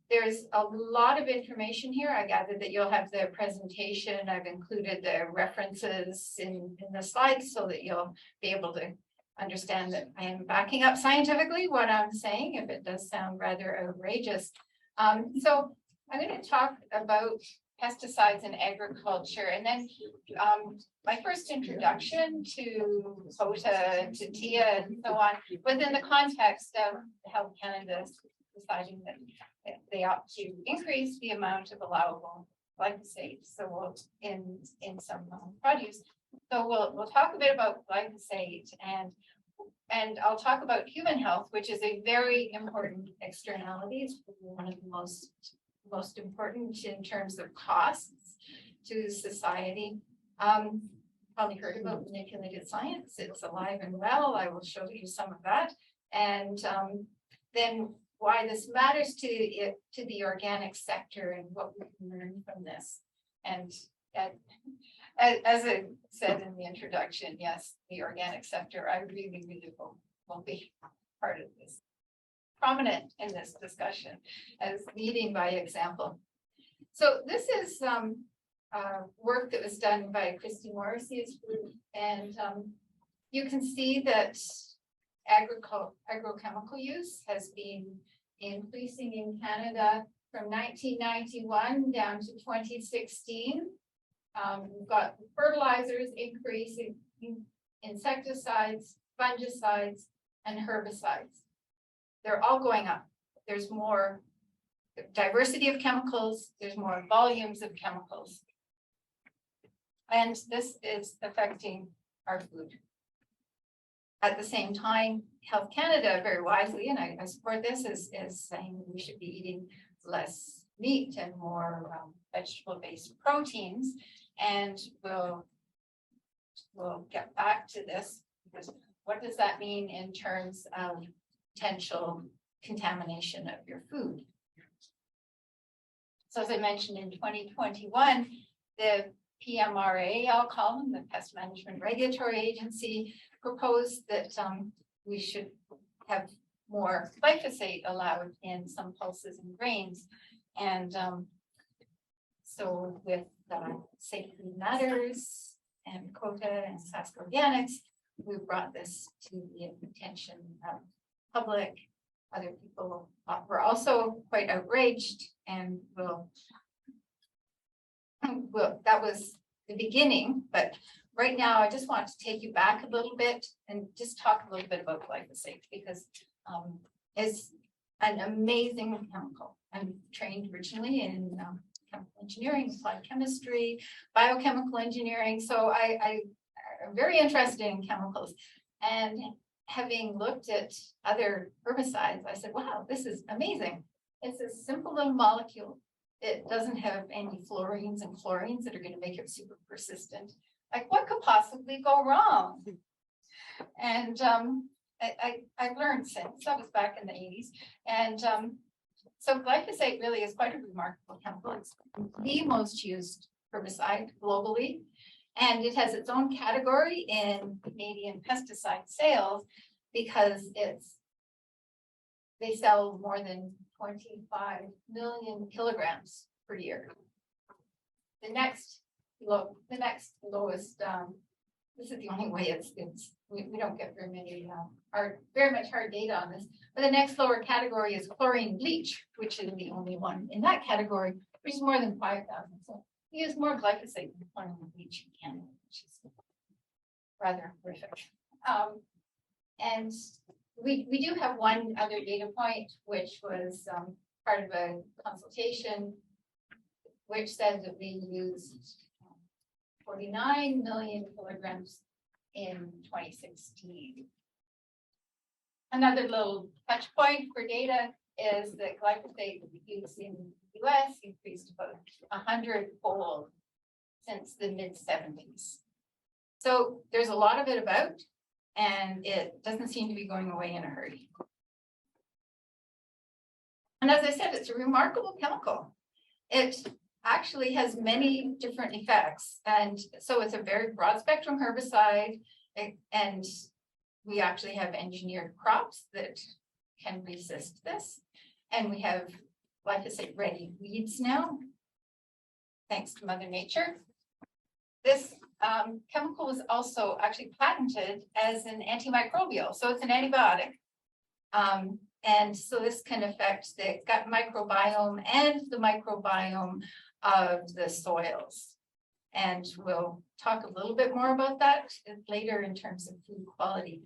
There's a lot of information here. I gather that you'll have the presentation. I've included the references in the slides so that you'll be able to understand that I am backing up scientifically what I'm saying, if it does sound rather outrageous. So I'm going to talk about pesticides in agriculture, and then my first introduction to HOTA, to TIA, and so on, within the context of Health Canada deciding that they ought to increase the amount of allowable glyphosate. So we'll in some produce. So we'll talk a bit about glyphosate and I'll talk about human health, which is a very important externality. It's one of the most important in terms of costs to society. Probably heard about manipulated science. It's alive and well. I will show you some of that. And then why this matters to the organic sector and what we can learn from this. And as I said in the introduction, yes, the organic sector, I really, really will be part of this. Prominent in this discussion as leading by example. So this is work that was done by Christy Morrissey's group, and you can see that agrochemical use has been increasing in Canada from 1991 down to 2016. We've got fertilizers increasing, insecticides, fungicides, and herbicides. They're all going up. There's more diversity of chemicals. There's more volumes of chemicals. And this is affecting our food. At the same time, Health Canada very wisely, and I support this, is saying we should be eating less meat and more vegetable-based proteins. And we'll get back to this because what does that mean in terms of potential contamination of your food? So as I mentioned, in 2021, the PMRA, I'll call them, the Pest Management Regulatory Agency, proposed that we should have more glyphosate allowed in some pulses and grains. And so with Safety Matters and COTA and Sasko Organics, we brought this to the attention of public. Other people were also quite outraged and well, that was the beginning, but right now I just want to take you back a little bit and just talk a little bit about glyphosate because it's an amazing chemical. I'm trained originally in chemical engineering, applied chemistry, biochemical engineering, so I'm very interested in chemicals. And having looked at other herbicides, I said, wow, this is amazing. It's a simple little molecule. It doesn't have any fluorines and chlorines that are going to make it super persistent. Like, what could possibly go wrong? And I've learned since. That was back in the 80s. And so glyphosate really is quite a remarkable chemical. It's the most used herbicide globally. And it has its own category in Canadian pesticide sales because they sell more than 25 million kilograms per year. The next lowest, this is the only way we don't get very many very much hard data on this, but the next lower category is chlorine bleach, which is the only one in that category, which is more than 5,000. So we use more glyphosate than chlorine bleach in Canada, which is rather horrific. And we do have one other data point, which was part of a consultation, which said that we used 49 million kilograms in 2016. Another little touch point for data is that glyphosate use in the US increased about 100-fold since the mid-70s. So there's a lot of it about, and it doesn't seem to be going away in a hurry. And as I said, it's a remarkable chemical. It actually has many different effects. And so it's a very broad spectrum herbicide. And we actually have engineered crops that can resist this. And we have glyphosate ready weeds now, thanks to Mother Nature. This chemical was also actually patented as an antimicrobial. So it's an antibiotic. And so this can affect the gut microbiome and the microbiome of the soils. And we'll talk a little bit more about that later in terms of food quality.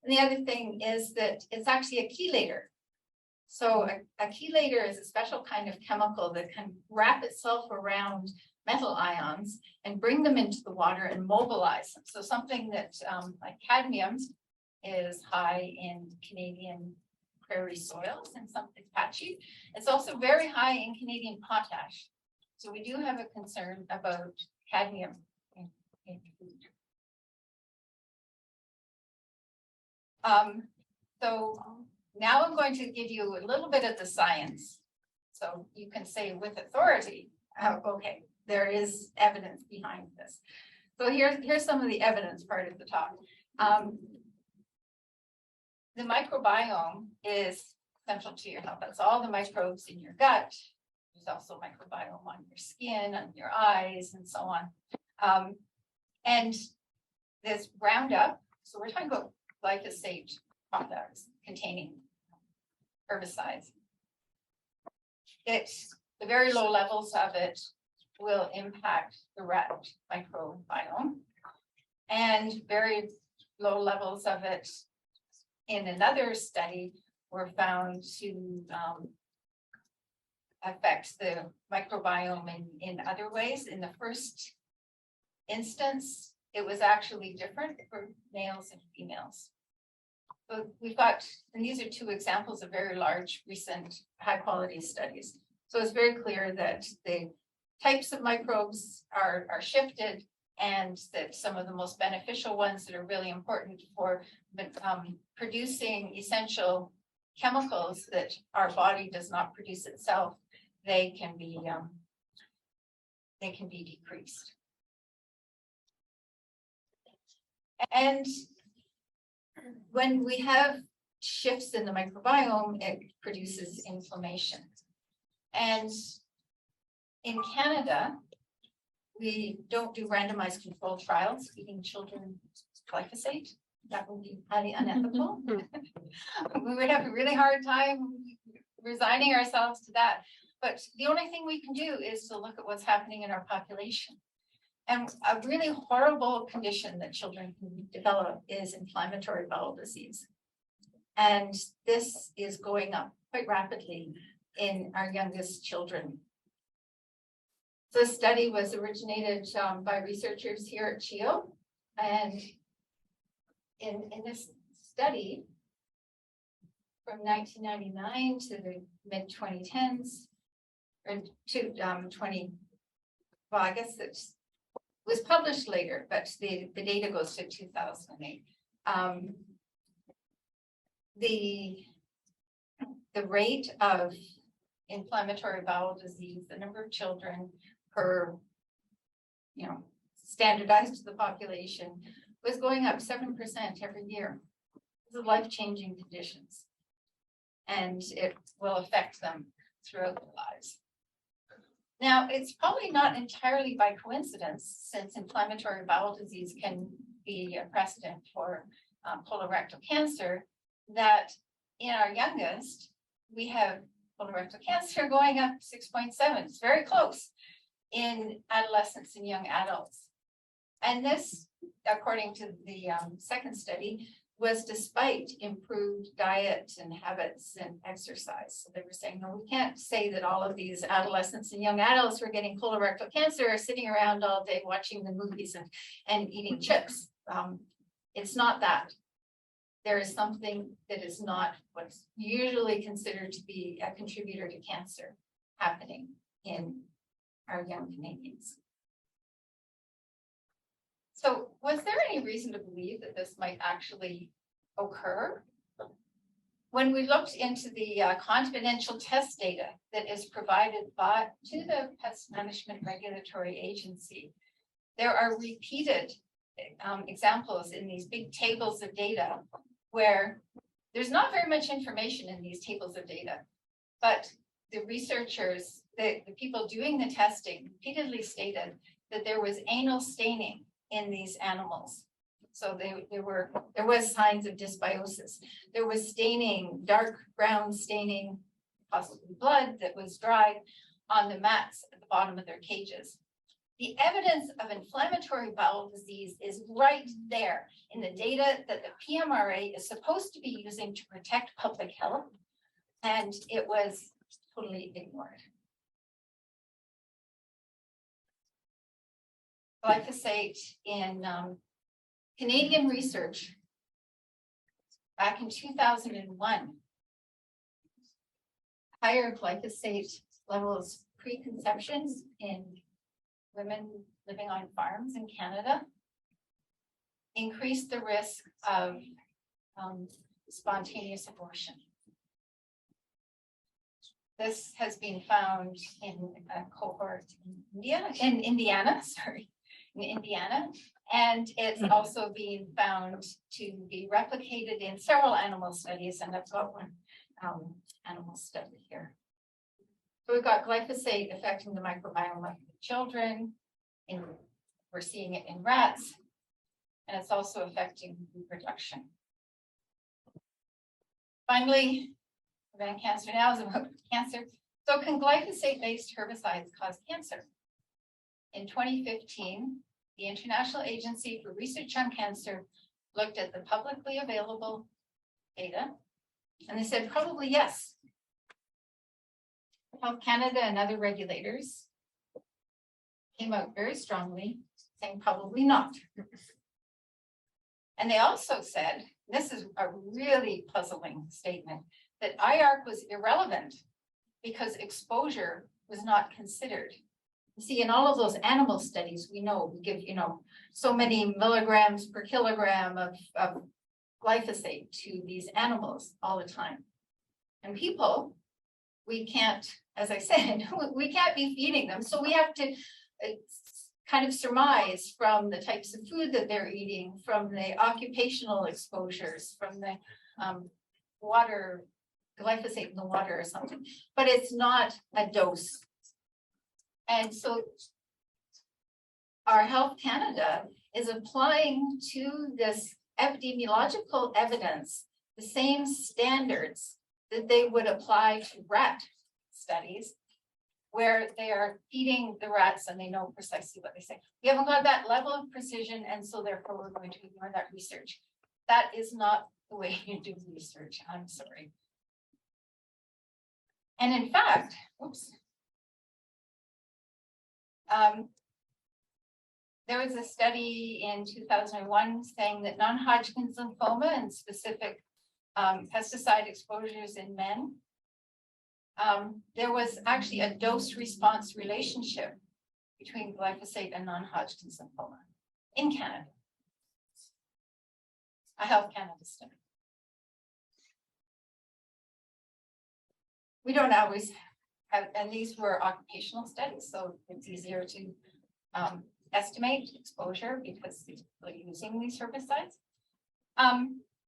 And the other thing is that it's actually a chelator. So a chelator is a special kind of chemical that can wrap itself around metal ions and bring them into the water and mobilize them. So something that like cadmium is high in Canadian prairie soils and something patchy. It's also very high in Canadian potash. So we do have a concern about cadmium in food. So now I'm going to give you a little bit of the science. So you can say with authority, okay, there is evidence behind this. So here's some of the evidence part of the talk. The microbiome is central to your health. That's all the microbes in your gut. There's also microbiome on your skin, on your eyes, and so on. And this Roundup, so we're talking about glyphosate products containing herbicides. The very low levels of it will impact the rat microbiome, and very low levels of it in another study were found to affect the microbiome in other ways. In the first instance, it was actually different for males and females. So we've got, and these are two examples of very large, recent, high quality studies. So it's very clear that the types of microbes are shifted and that some of the most beneficial ones that are really important for producing essential chemicals that our body does not produce itself, they can be decreased. And when we have shifts in the microbiome, it produces inflammation. And in Canada, we don't do randomized controlled trials feeding children glyphosate. That would be highly unethical. We would have a really hard time resigning ourselves to that. But the only thing we can do is to look at what's happening in our population. And a really horrible condition that children can develop is inflammatory bowel disease. And this is going up quite rapidly in our youngest children. The study was originated by researchers here at CHEO. And in this study, from 1999 to the mid 2010s, or to 20, well, I guess it was published later, but the data goes to 2008. The rate of inflammatory bowel disease, the number of children per, standardized to the population, was going up 7% every year. These are life-changing conditions, and it will affect them throughout their lives. Now, it's probably not entirely by coincidence, since inflammatory bowel disease can be a precedent for colorectal cancer, that in our youngest, we have colorectal cancer going up 6.7. It's very close in adolescents and young adults. And this, according to the second study, was despite improved diet and habits and exercise. So they were saying, no, we can't say that all of these adolescents and young adults who are getting colorectal cancer are sitting around all day watching the movies and eating chips. It's not that. There is something that is not what's usually considered to be a contributor to cancer happening in our young Canadians. So was there any reason to believe that this might actually occur? When we looked into the confidential test data that is provided to the Pest Management Regulatory Agency, there are repeated examples in these big tables of data where there's not very much information in these tables of data, but the researchers, the people doing the testing repeatedly stated that there was anal staining in these animals. So there was signs of dysbiosis. There was staining, dark brown staining, possibly blood that was dried on the mats at the bottom of their cages. The evidence of inflammatory bowel disease is right there in the data that the PMRA is supposed to be using to protect public health, and it was totally ignored. Glyphosate in Canadian research back in 2001, higher glyphosate levels preconception in women living on farms in Canada increased the risk of spontaneous abortion. This has been found in a cohort in Indiana, and it's also being found to be replicated in several animal studies, and I've got one animal study here. So we've got glyphosate affecting the microbiome of children, and we're seeing it in rats, and it's also affecting reproduction. Finally, prevent cancer now is about cancer. So can glyphosate-based herbicides cause cancer? In 2015, the International Agency for Research on Cancer looked at the publicly available data, and they said probably yes. Health Canada and other regulators came out very strongly saying probably not. And they also said, this is a really puzzling statement, that IARC was irrelevant because exposure was not considered. See, in all of those animal studies, we know, we give, so many milligrams per kilogram of glyphosate to these animals all the time. And people, we can't, as I said, we can't be feeding them, so we have to kind of surmise from the types of food that they're eating, from the occupational exposures, from the water, glyphosate in the water or something, but it's not a dose. And so our Health Canada is applying to this epidemiological evidence the same standards that they would apply to rat studies, where they are feeding the rats and they know precisely what they say. We haven't got that level of precision, and so therefore we're going to ignore that research. That is not the way you do research, I'm sorry. And in fact, oops. There was a study in 2001 saying that non-Hodgkin's lymphoma and specific pesticide exposures in men, there was actually a dose-response relationship between glyphosate and non-Hodgkin's lymphoma in Canada. A Health Canada study. We don't always have, and these were occupational studies, so it's easier to estimate exposure because they're using these herbicides.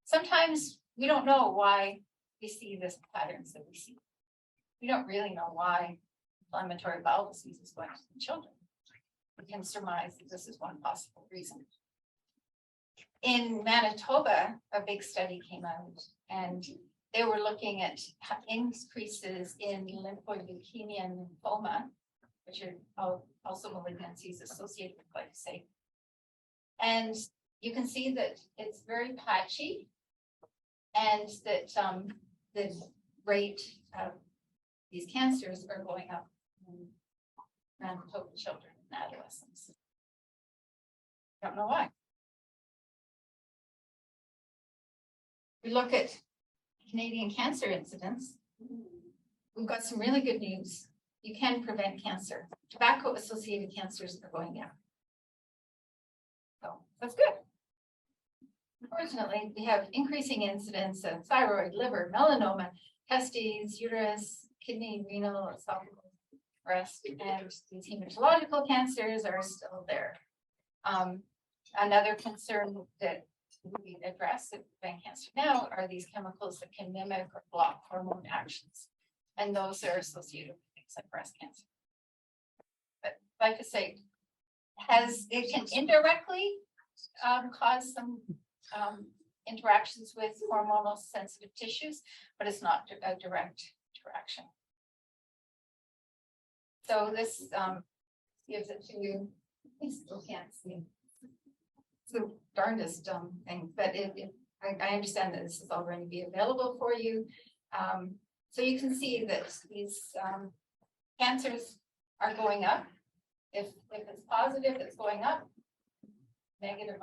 Sometimes we don't know why we see these patterns that we see. We don't really know why inflammatory bowel disease is going on in children. We can surmise that this is one possible reason. In Manitoba, a big study came out, and they were looking at increases in lympholeukemia and lymphoma, which are also malignancies associated with glyphosate. And you can see that it's very patchy, and that the rate of these cancers are going up in Manitoba children and adolescents. Don't know why. We look at Canadian cancer incidence. We've got some really good news. You can prevent cancer. Tobacco-associated cancers are going down. So that's good. Unfortunately, we have increasing incidence of thyroid, liver, melanoma, testes, uterus, kidney, renal, esophageal, breast, and these hematological cancers are still there. Another concern that we address in prevent cancer now are these chemicals that can mimic or block hormone actions, and those are associated with things like breast cancer. But glyphosate can indirectly cause some interactions with hormonal sensitive tissues, but it's not a direct interaction. So this gives it to you. You still can't see. It's the darndest thing, but I understand that this is all going to be available for you. So you can see that these cancers are going up. If it's positive, it's going up. Negative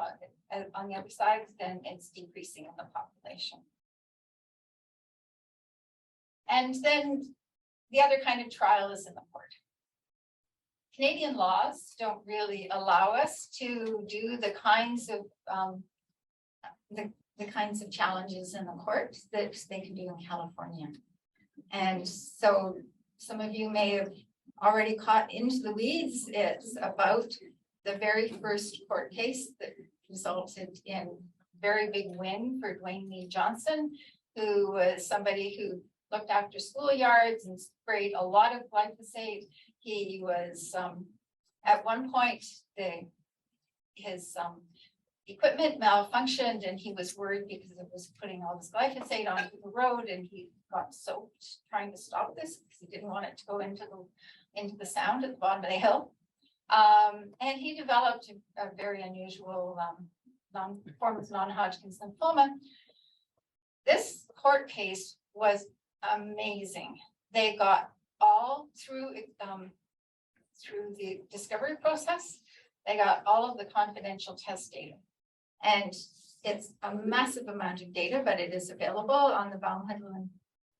on the other side, then it's decreasing in the population. And then the other kind of trial is in the court. Canadian laws don't really allow us to do the kinds of the kinds of challenges in the court that they can do in California. And so some of you may have already caught into the weeds. It's about the very first court case that resulted in a very big win for Dwayne Lee Johnson, who was somebody who looked after schoolyards and sprayed a lot of glyphosate. He was at one point his equipment malfunctioned, and he was worried because it was putting all this glyphosate onto the road, and he got soaked trying to stop this because he didn't want it to go into the sound at the bottom of the hill. And he developed a very unusual form of non-Hodgkin's lymphoma. This court case was amazing. They got all through the discovery process. They got all of the confidential test data, and it's a massive amount of data, but it is available on the Baumhundlen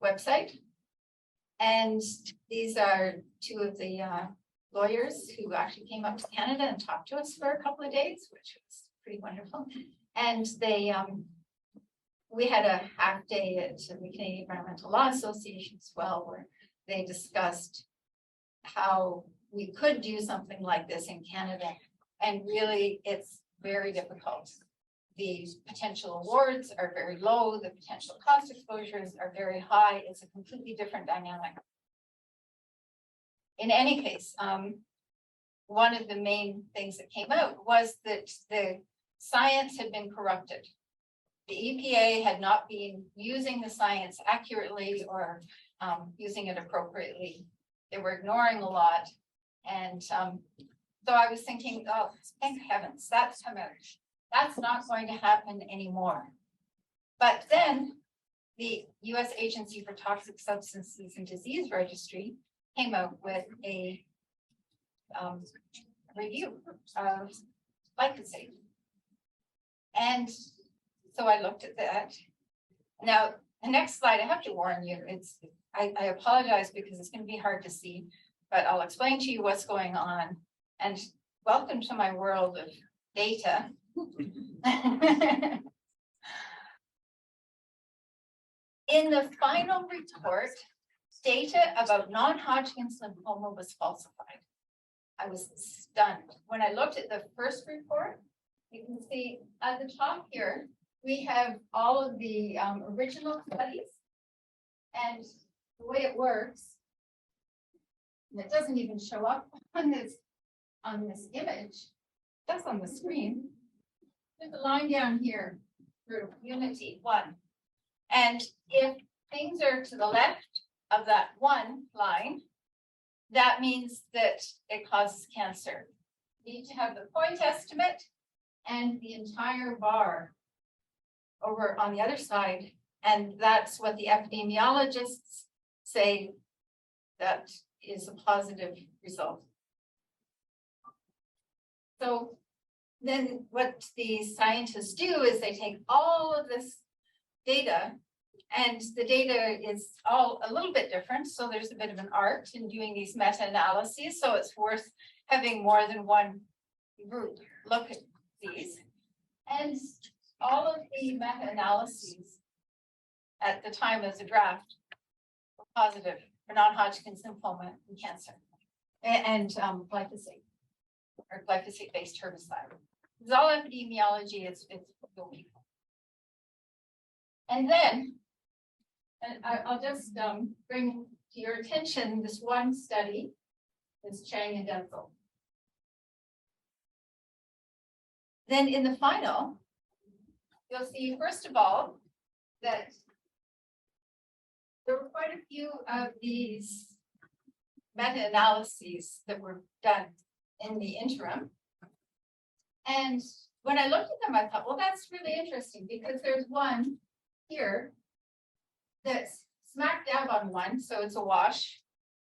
website. And these are two of the lawyers who actually came up to Canada and talked to us for a couple of days, which was pretty wonderful. And they, we had a half day at the Canadian Environmental Law Association as well, where they discussed how we could do something like this in Canada. And really, it's very difficult. The potential awards are very low, the potential cost exposures are very high. It's a completely different dynamic. In any case, one of the main things that came out was that the science had been corrupted. The EPA had not been using the science accurately or using it appropriately. They were ignoring a lot. And so I was thinking, oh, thank heavens, that's come out. That's not going to happen anymore. But then the US Agency for Toxic Substances and Disease Registry came out with a review of glyphosate. And so I looked at that. Now, the next slide, I have to warn you, I apologize because it's going to be hard to see, but I'll explain to you what's going on. And welcome to my world of data. In the final report, data about non-Hodgkin's lymphoma was falsified. I was stunned. When I looked at the first report, you can see at the top here, we have all of the original studies. And the way it works, and it doesn't even show up on this image, that's on the screen. There's a line down here for Unity 1. And if things are to the left of that one line, that means that it causes cancer. You need to have the point estimate and the entire bar over on the other side. And that's what the epidemiologists say that is a positive result. So then what the scientists do is they take all of this data, and the data is all a little bit different. So there's a bit of an art in doing these meta-analyses. So it's worth having more than one group look at these. And all of the meta-analyses at the time of the draft were positive for non-Hodgkin's lymphoma and cancer and glyphosate or glyphosate-based herbicide. It's all epidemiology, it's real people. And then, and I'll just bring to your attention this one study, this Chang and Denzel. Then in the final, you'll see, first of all, that there were quite a few of these meta-analyses that were done in the interim. And when I looked at them, I thought, well, that's really interesting because there's one here that's smack dab on one, so it's a wash,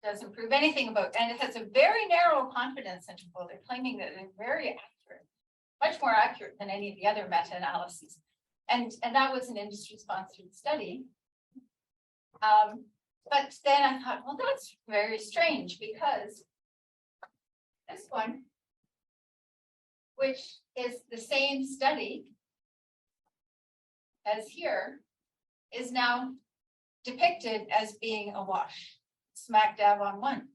doesn't prove anything about, and it has a very narrow confidence interval. They're claiming that they're very accurate, much more accurate than any of the other meta-analyses. And that was an industry-sponsored study. But then I thought, well, that's very strange because this one, which is the same study as here, is now depicted as being a wash, smack dab on one.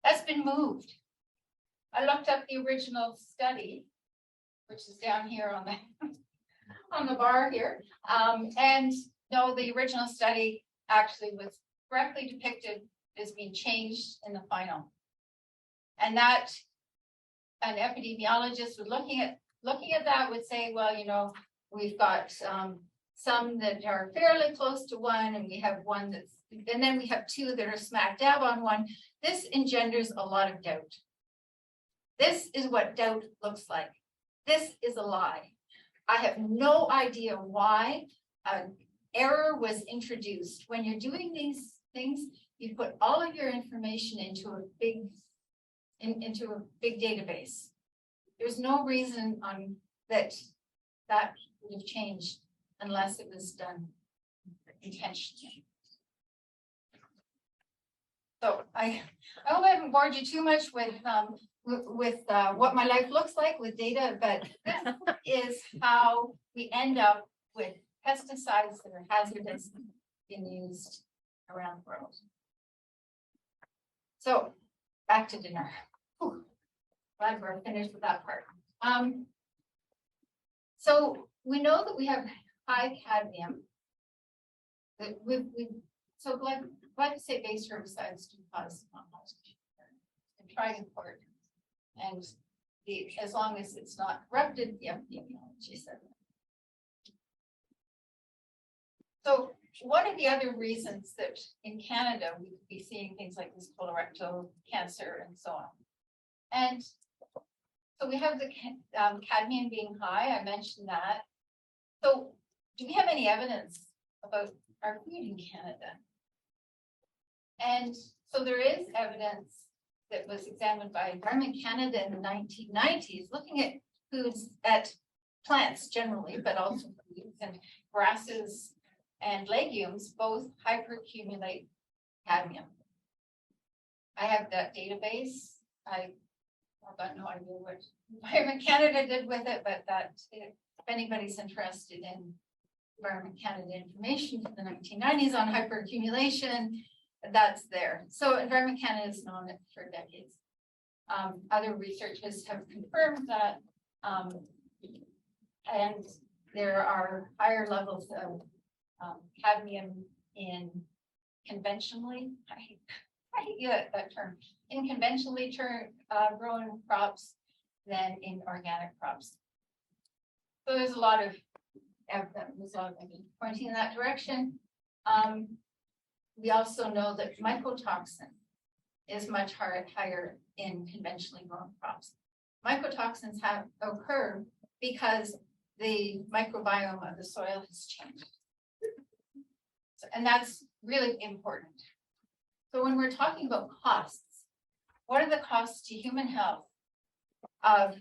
That's been moved. I looked up the original study, which is down here on the on the bar here, and no, the original study actually was correctly depicted as being changed in the final, and that an epidemiologist would looking at that would say, well, you know, we've got some that are fairly close to one, and we have one that's, and then we have two that are smack dab on one. This engenders a lot of doubt. This is what doubt looks like. This is a lie. I have no idea why an error was introduced. When you're doing these things, you put all of your information into a big database. There's no reason that would have changed unless it was done intentionally. So I hope I haven't bored you too much with what my life looks like with data, but this is how we end up with pesticides that are hazardous being used around the world. So back to dinner. Whew. Glad we're finished with that part. So we know that we have high cadmium. That so glyphosate-based herbicides do cause compost and trigon-port. And as long as it's not corrupted, the epidemiology said. So what are the other reasons that in Canada we could be seeing things like this colorectal cancer and so on? And so we have the cadmium being high, I mentioned that. So do we have any evidence about our food in Canada? And so there is evidence that was examined by Environment Canada in the 1990s, looking at foods, at plants generally, but also foods and grasses and legumes, both hyperaccumulate cadmium. I have that database. I've got no idea what Environment Canada did with it, but if anybody's interested in Environment Canada information from the 1990s on hyperaccumulation, that's there. So Environment Canada has known it for decades. Other researchers have confirmed that, and there are higher levels of cadmium in conventionally, I hate that term, in conventionally grown crops than in organic crops. So there's a lot of evidence pointing in that direction. We also know that mycotoxin is much higher in conventionally grown crops. Mycotoxins occur because the microbiome of the soil has changed. And that's really important. So when we're talking about costs, what are the costs to human health of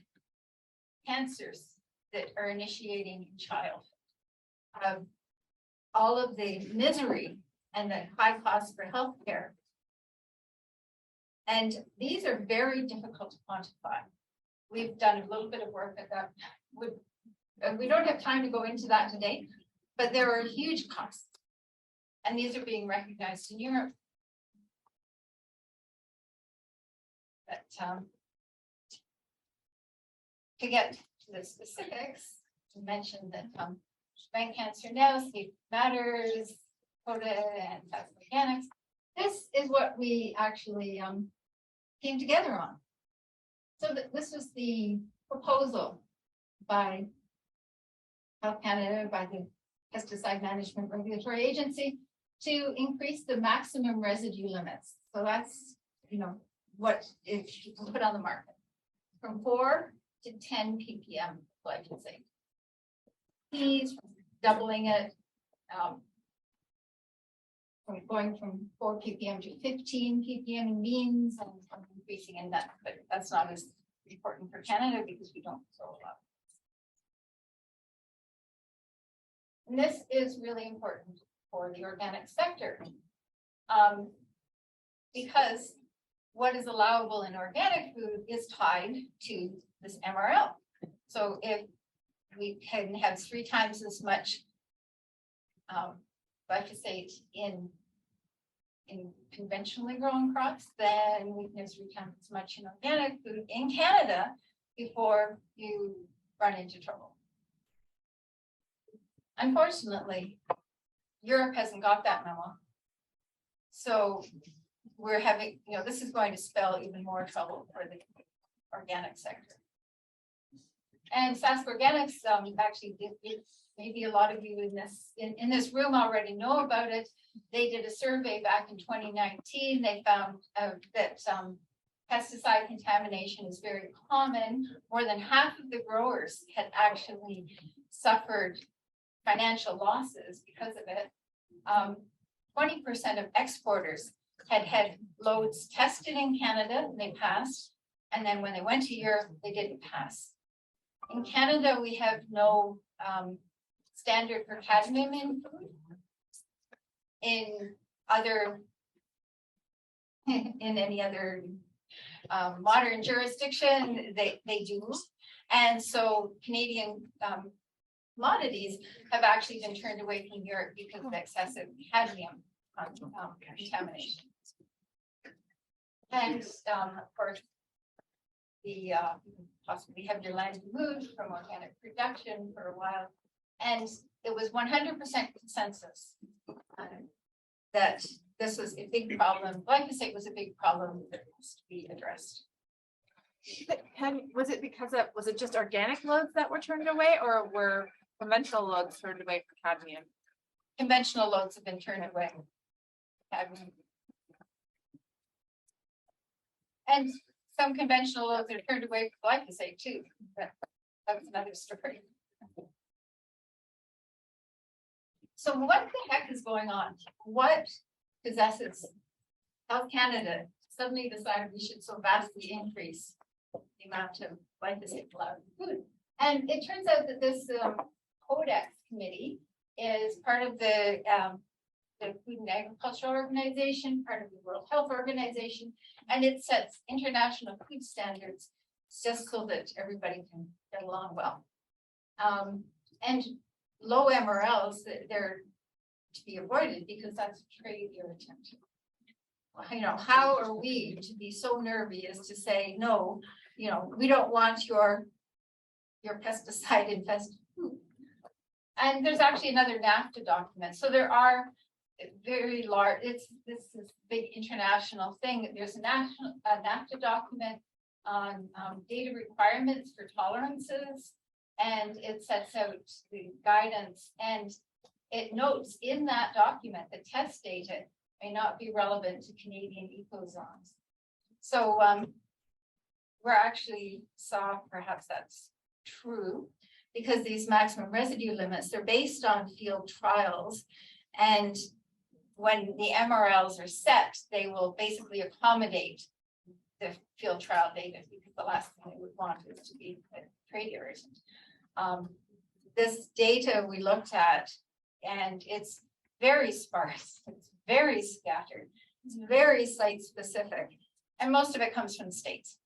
cancers that are initiating in childhood? Of all of the misery and the high costs for healthcare. And these are very difficult to quantify. We've done a little bit of work at that. We don't have time to go into that today, but there are huge costs. And these are being recognized in Europe. But to get to the specifics, to mention that Bank Cancer Now, Sleep Matters, CODA, and Fast Organics, this is what we actually came together on. So this was the proposal by Health Canada, by the Pesticide Management Regulatory Agency, to increase the maximum residue limits. So that's, what is put on the market from 4 to 10 ppm glyphosate. He's doubling it, going from 4 ppm to 15 ppm in beans and increasing in that, but that's not as important for Canada because we don't sow a lot. And this is really important for the organic sector, because what is allowable in organic food is tied to this MRL. So if we can have 3 times as much glyphosate in conventionally grown crops, then we can have 3 times as much in organic food in Canada before you run into trouble. Unfortunately, Europe hasn't got that memo. So we're having, this is going to spell even more trouble for the organic sector. And Sask Organics actually did, maybe a lot of you in this room already know about it. They did a survey back in 2019. They found that pesticide contamination is very common. More than half of the growers had actually suffered financial losses because of it. 20% of exporters had loads tested in Canada, and they passed. And then when they went to Europe, they didn't pass. In Canada, we have no standard for cadmium in food. In other in any other modern jurisdiction, they do. And so Canadian commodities have actually been turned away from Europe because of excessive cadmium contamination. And of course, the possibly have your land removed from organic production for a while. And it was 100% consensus that this was a big problem. Glyphosate was a big problem that has to be addressed. Was it just organic loads that were turned away, or were conventional loads turned away for cadmium? Conventional loads have been turned away. Cadmium. And some conventional loads are turned away for glyphosate too, but that's another story. So what the heck is going on? What possesses Health Canada suddenly decided we should so vastly increase the amount of glyphosate allowed in food? And it turns out that this Codex committee is part of the Food and Agricultural Organization, part of the World Health Organization, and it sets international food standards just so that everybody can get along well. And low MRLs, they're to be avoided because that's a trade irritant. You know, how are we to be so nervy as to say, no, you know, we don't want your pesticide infested food. And there's actually another NAFTA document. So there are very large, this is big international thing. There's a NAFTA document on data requirements for tolerances, and it sets out the guidance, and it notes in that document that test data may not be relevant to Canadian ecozones. So we're actually saw perhaps that's true, because these maximum residue limits, they're based on field trials, and when the MRLs are set, they will basically accommodate the field trial data, because the last thing they would want is to be a trade irritant. This data we looked at, and it's very sparse, it's very scattered, it's very site specific, and most of it comes from the states.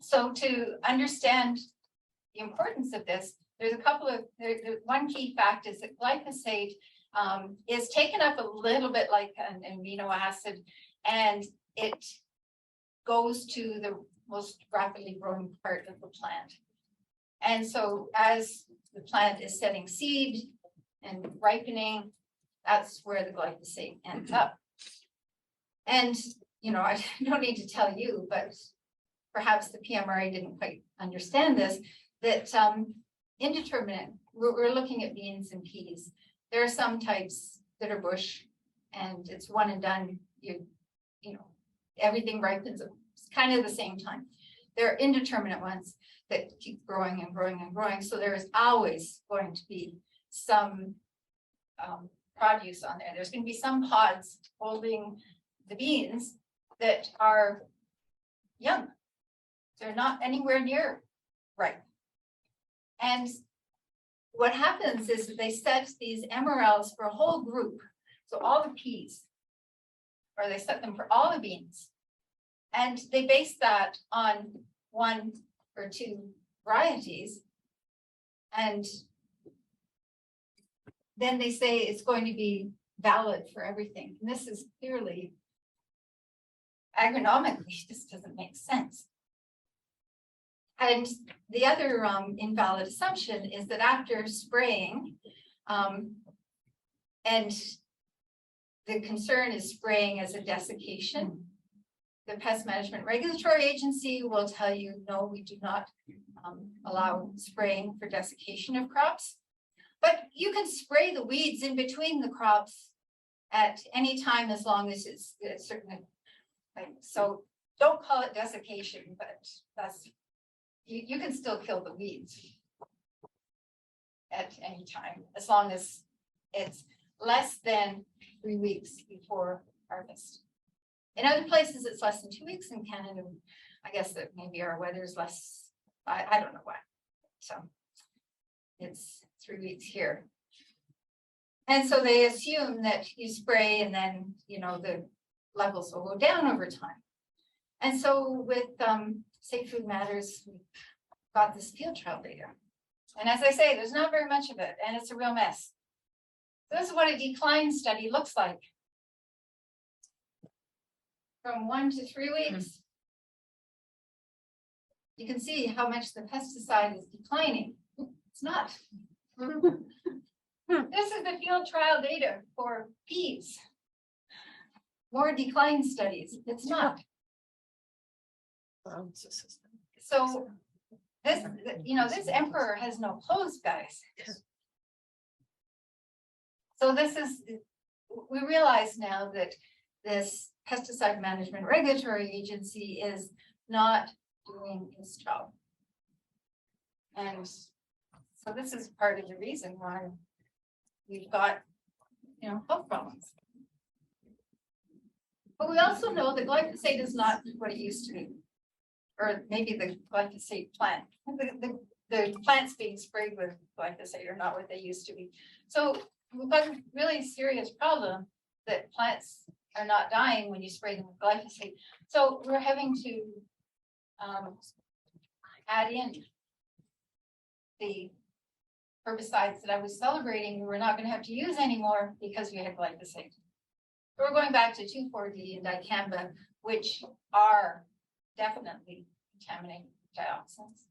So to understand the importance of this, there's a couple of, one key fact is that glyphosate is taken up a little bit like an amino acid, and it goes to the most rapidly growing part of the plant. And so as the plant is setting seed and ripening, that's where the glyphosate ends up. And, you know, I don't need to tell you, but perhaps the PMRA didn't quite understand this, that indeterminate, we're looking at beans and peas. There are some types that are bush and it's one and done. You know, everything ripens at kind of the same time. There are indeterminate ones that keep growing and growing and growing. So there is always going to be some produce on there. There's going to be some pods holding the beans that are young. They're not anywhere near ripe. And what happens is that they set these MRLs for a whole group. So all the peas, or they set them for all the beans. And they base that on 1 or 2 varieties. And then they say it's going to be valid for everything. And this is clearly, agronomically, this doesn't make sense. And the other invalid assumption is that after spraying, and the concern is spraying as a desiccation, the Pest Management Regulatory Agency will tell you, no, we do not allow spraying for desiccation of crops. But you can spray the weeds in between the crops at any time as long as it's a certain, like, so don't call it desiccation, but that's, you can still kill the weeds at any time, as long as it's less than 3 weeks before harvest. In other places, it's less than 2 weeks. In Canada, I guess that maybe our weather is less, I don't know why. So it's 3 weeks here. And so they assume that you spray and then, you know, the levels will go down over time. And so with Safe Food Matters, we got this field trial data. And as I say, there's not very much of it, and it's a real mess. So this is what a decline study looks like. From 1 to 3 weeks. You can see how much the pesticide is declining. It's not. This is the field trial data for peas. More decline studies. It's not. So this, you know, this emperor has no clothes, guys. So this is, we realize now that this pesticide management regulatory agency is not doing its job. And so this is part of the reason why we've got, you know, health problems. But we also know that glyphosate is not what it used to be. Or maybe the glyphosate plant. The plants being sprayed with glyphosate are not what they used to be. So we've got a really serious problem that plants are not dying when you spray them with glyphosate. So we're having to add in the herbicides that I was celebrating, we're not going to have to use anymore because we had glyphosate. We're going back to 2,4-D and dicamba, which are definitely contaminating dioxins.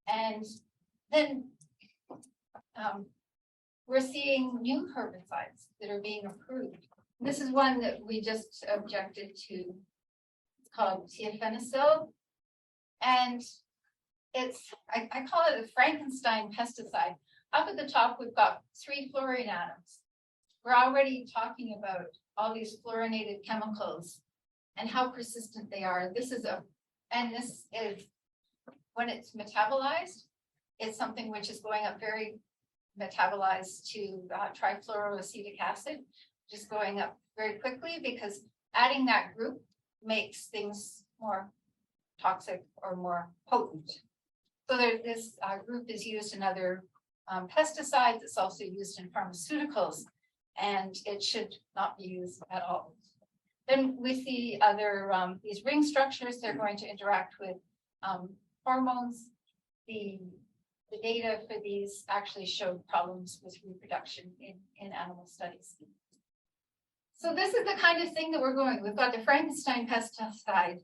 And then we're seeing new herbicides that are being approved. This is one that we just objected to. It's called tiafenicil. And it's, I call it a Frankenstein pesticide. Up at the top, we've got 3 fluorine atoms. We're already talking about all these fluorinated chemicals and how persistent they are. This is when it's metabolized, it's something which is going up very metabolized to trifluoroacetic acid, just going up very quickly because adding that group makes things more toxic or more potent. So this group is used in other pesticides. It's also used in pharmaceuticals, and it should not be used at all. Then we see other, these ring structures, they're going to interact with hormones. The data for these actually showed problems with reproduction in animal studies. So this is the kind of thing that we're going. We've got the Frankenstein pesticide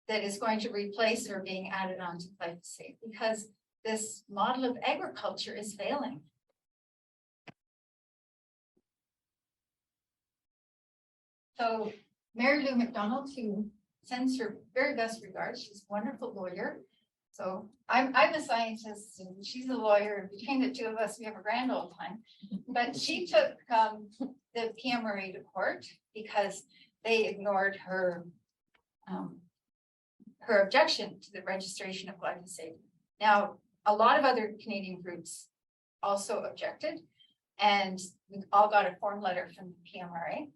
that is going to replace or being added on to glyphosate because this model of agriculture is failing. So Mary Lou McDonald, who sends her very best regards, she's a wonderful lawyer. So I'm a scientist and she's a lawyer. Between the two of us, we have a grand old time. But she took the PMRA to court because they ignored her her objection to the registration of glyphosate. Now, a lot of other Canadian groups also objected, and we all got a form letter from the PMRA.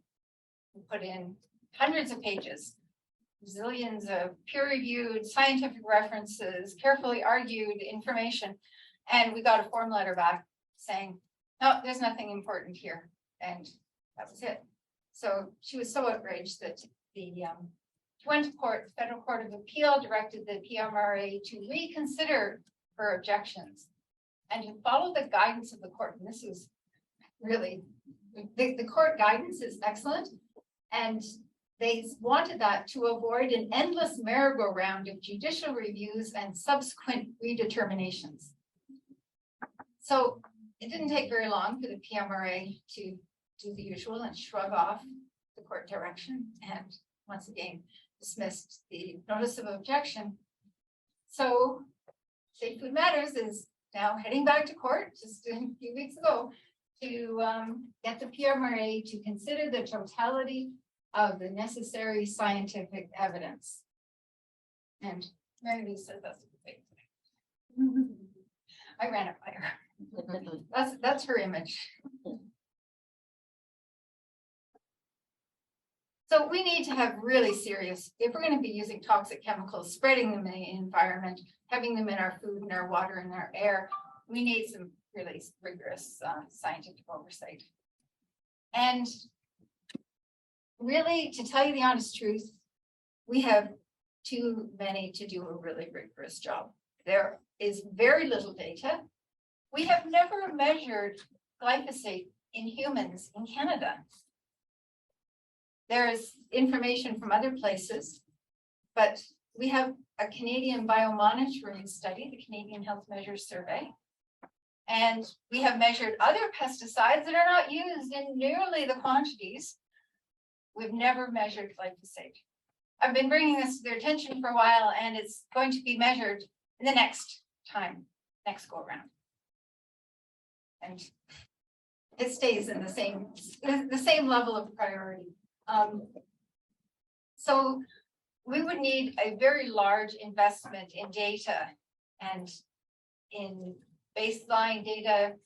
We put in hundreds of pages, zillions of peer-reviewed scientific references, carefully argued information, and we got a form letter back saying, no, there's nothing important here, and that was it. So she was so outraged that the went to court, the Federal Court of Appeal directed the PMRA to reconsider her objections and to follow the guidance of the court. And this is really, the court guidance is excellent. And they wanted that to avoid an endless merry-go-round of judicial reviews and subsequent redeterminations. So it didn't take very long for the PMRA to do the usual and shrug off the court direction and once again dismissed the notice of objection. So Safe Food Matters is now heading back to court just a few weeks ago to get the PMRA to consider the totality of the necessary scientific evidence. And Mary Lou said that's a good thing. I ran it by her. That's her image. So we need to have really serious, if we're going to be using toxic chemicals, spreading them in the environment, having them in our food and our water and our air, we need some really rigorous scientific oversight. And really, to tell you the honest truth, we have too many to do a really rigorous job. There is very little data. We have never measured glyphosate in humans in Canada. There is information from other places, but we have a Canadian biomonitoring study, the Canadian Health Measures Survey. And we have measured other pesticides that are not used in nearly the quantities. We've never measured glyphosate. I've been bringing this to their attention for a while, and it's going to be measured in the next go around. And it stays in the same level of priority. So we would need a very large investment in data and in baseline data,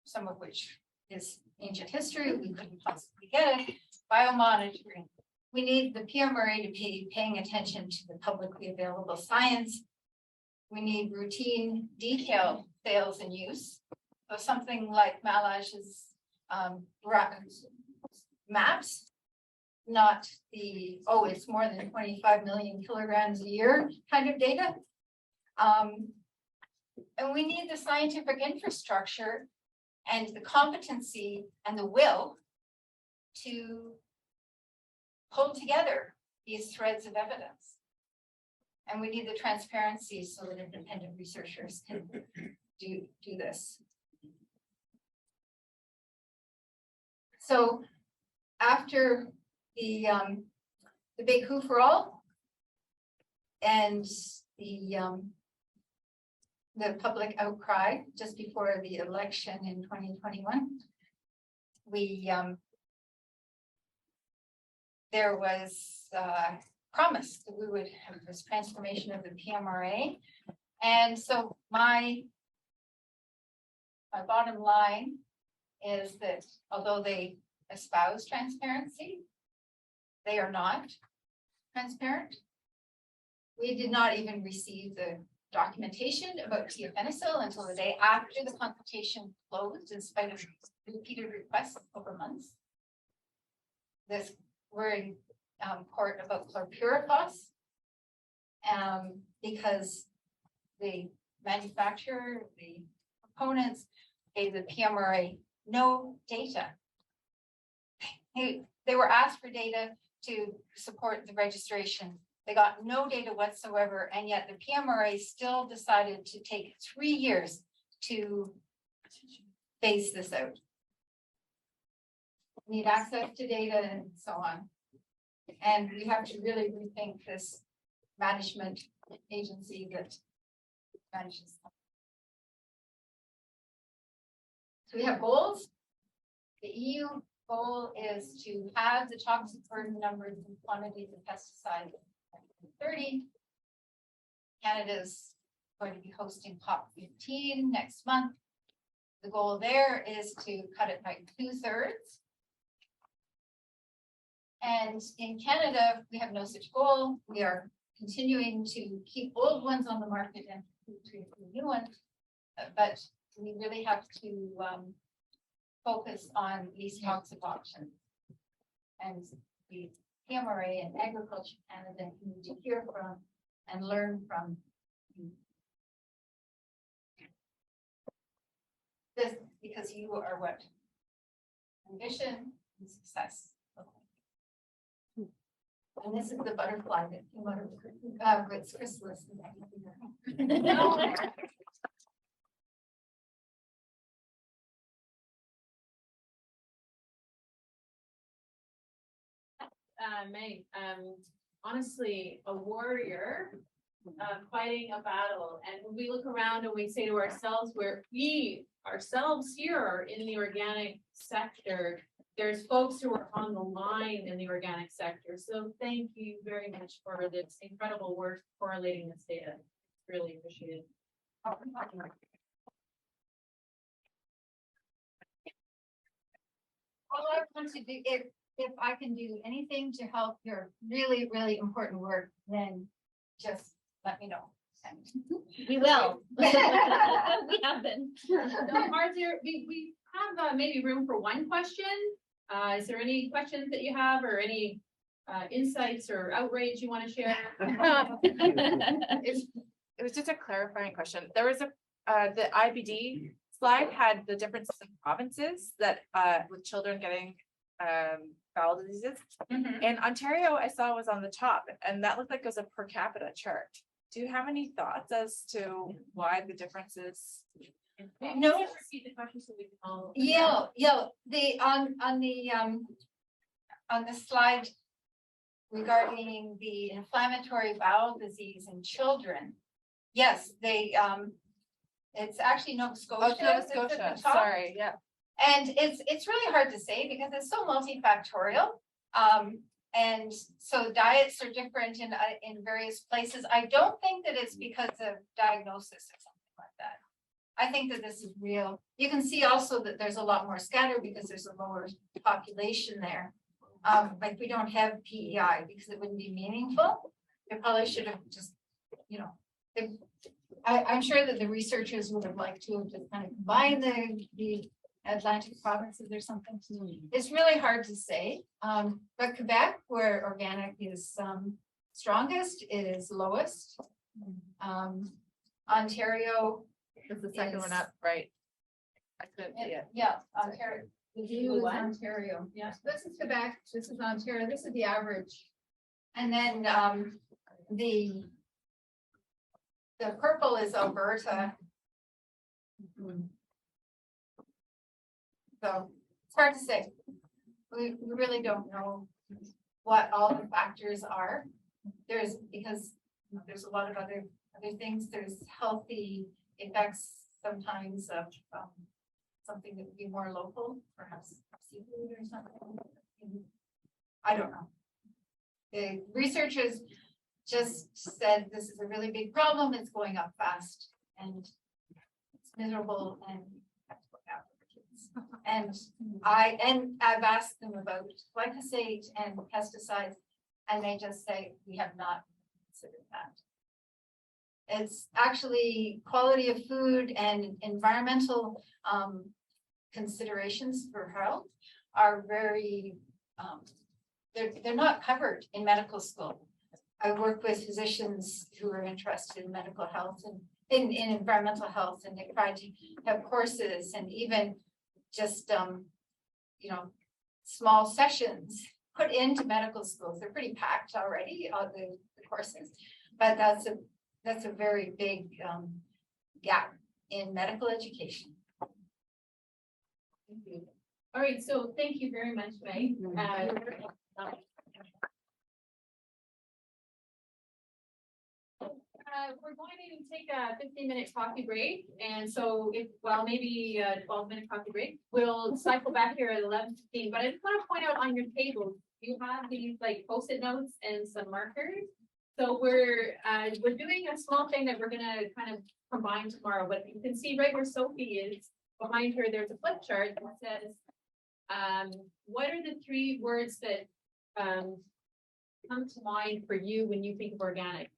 some of which is ancient history, we couldn't possibly get it, biomonitoring. We need the PMRA to be paying attention to the publicly available science. We need routine detailed sales and use. So something like Malash's maps, not the, oh, it's more than 25 million kilograms a year kind of data. And we need the scientific infrastructure and the competency and the will to pull together these threads of evidence. And we need the transparency so that independent researchers can do this. So after the big who for all and the public outcry just before the election in 2021, there was promise that we would have this transformation of the PMRA. And so my bottom line is that although they espouse transparency, they are not transparent. We did not even receive the documentation about tiafenacil until the day after the consultation closed, in spite of repeated requests over months. We're in court about chlorpyrifos, because the manufacturer, the proponents gave the PMRA no data. They were asked for data to support the registration. They got no data whatsoever, and yet the PMRA still decided to take 3 years to phase this out. Need access to data and so on. And we have to really rethink this management agency that manages. So we have goals. The EU goal is to have the toxic burden numbers and quantities of pesticides by 2030. Canada's going to be hosting COP15 next month. The goal there is to cut it by 2/3. And in Canada, we have no such goal. We are continuing to keep old ones on the market and to new ones, but we really have to focus on least toxic options. And the PMRA and Agriculture Canada need to hear from and learn from this, because you are what ambition and success. And this is the butterfly that came out of its chrysalis. Meg, honestly, a warrior fighting a battle. And when we look around and we say to ourselves, where we ourselves here are in the organic sector, there's folks who are on the line in the organic sector. So thank you very much for this incredible work correlating this data. Really appreciate it. All I want to do, if I can do anything to help your really, really important work, then just let me know. We will. We have been. So are there, we have maybe room for one question. Is there any questions that you have or any insights or outrage you want to share? It was just a clarifying question. There was the IBD slide had the differences in provinces that, with children getting, bowel diseases. Mhm. And Ontario, I saw was on the top, and that looked like it was a per capita chart. Do you have any thoughts as to why the differences? No, repeat the question so we can all. Yeah, on the slide regarding the inflammatory bowel disease in children. Yes, it's actually Nova Scotia. Oh, Nova that's at the Scotia, top. sorry, yeah. And it's really hard to say because it's so multifactorial. And so diets are different in various places. I don't think that it's because of diagnosis or something like that. I think that this is real. You can see also that there's a lot more scatter because there's a lower population there. Like we don't have PEI because it wouldn't be meaningful. It probably should have just, you know, I'm sure that the researchers would have liked to have just kind of combined the Atlantic provinces or something. It's really hard to say. But Quebec, where organic is strongest, is lowest. Ontario. It's the second one is- up, right? I couldn't see it. Yeah, Ontario. The view is What? Ontario. Yeah. This is Quebec, this is Ontario, this is the average. And then the purple is Alberta. So it's hard to say. We really don't know what all the factors are. Because there's a lot of other things. There's healthy effects sometimes of something that would be more local, perhaps seafood or something. I don't know. The researchers just said this is a really big problem. It's going up fast and it's miserable and we have to look out for the kids. And I've asked them about glyphosate and pesticides, and they just say we have not considered that. It's actually quality of food and environmental considerations for health are very, they're not covered in medical school. I work with physicians who are interested in medical health and in environmental health, and they try to have courses and even just, you know, small sessions put into medical schools. They're pretty packed already, the courses, but that's a very big gap in medical education. Thank you. All right, so thank you very much, Meg. We're going to take a 15-minute coffee break, and so maybe a 12-minute coffee break. We'll cycle back here at 11:15. But I just want to point out on your table, you have these like Post-it notes and some markers. So we're doing a small thing that we're gonna kind of combine tomorrow. But you can see right where Sophie is behind her. There's a flip chart that says, what are the 3 words that come to mind for you when you think of organic?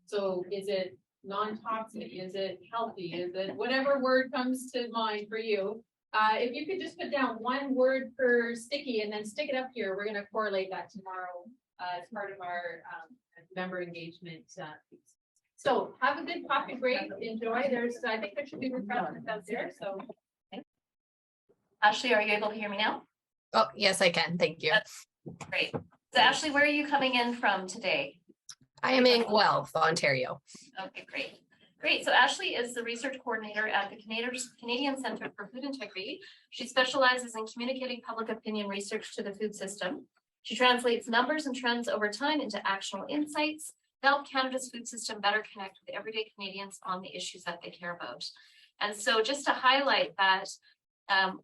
So is it non-toxic? Is it healthy? Is it whatever word comes to mind for you? If you could just put down 1 word per sticky and then stick it up here, we're going to correlate that tomorrow as part of our member engagement. So have a good coffee break. Enjoy. I think there should be refreshments out there. So Ashley, are you able to hear me now? Oh, yes, I can. Thank you. Great. So Ashley, where are you coming in from today? I am in Guelph, Ontario. Okay, great. Great. So Ashley is the research coordinator at the Canadian Centre for Food Integrity. She specializes in communicating public opinion research to the food system. She translates numbers and trends over time into actionable insights to help Canada's food system better connect with everyday Canadians on the issues that they care about. And so just to highlight that,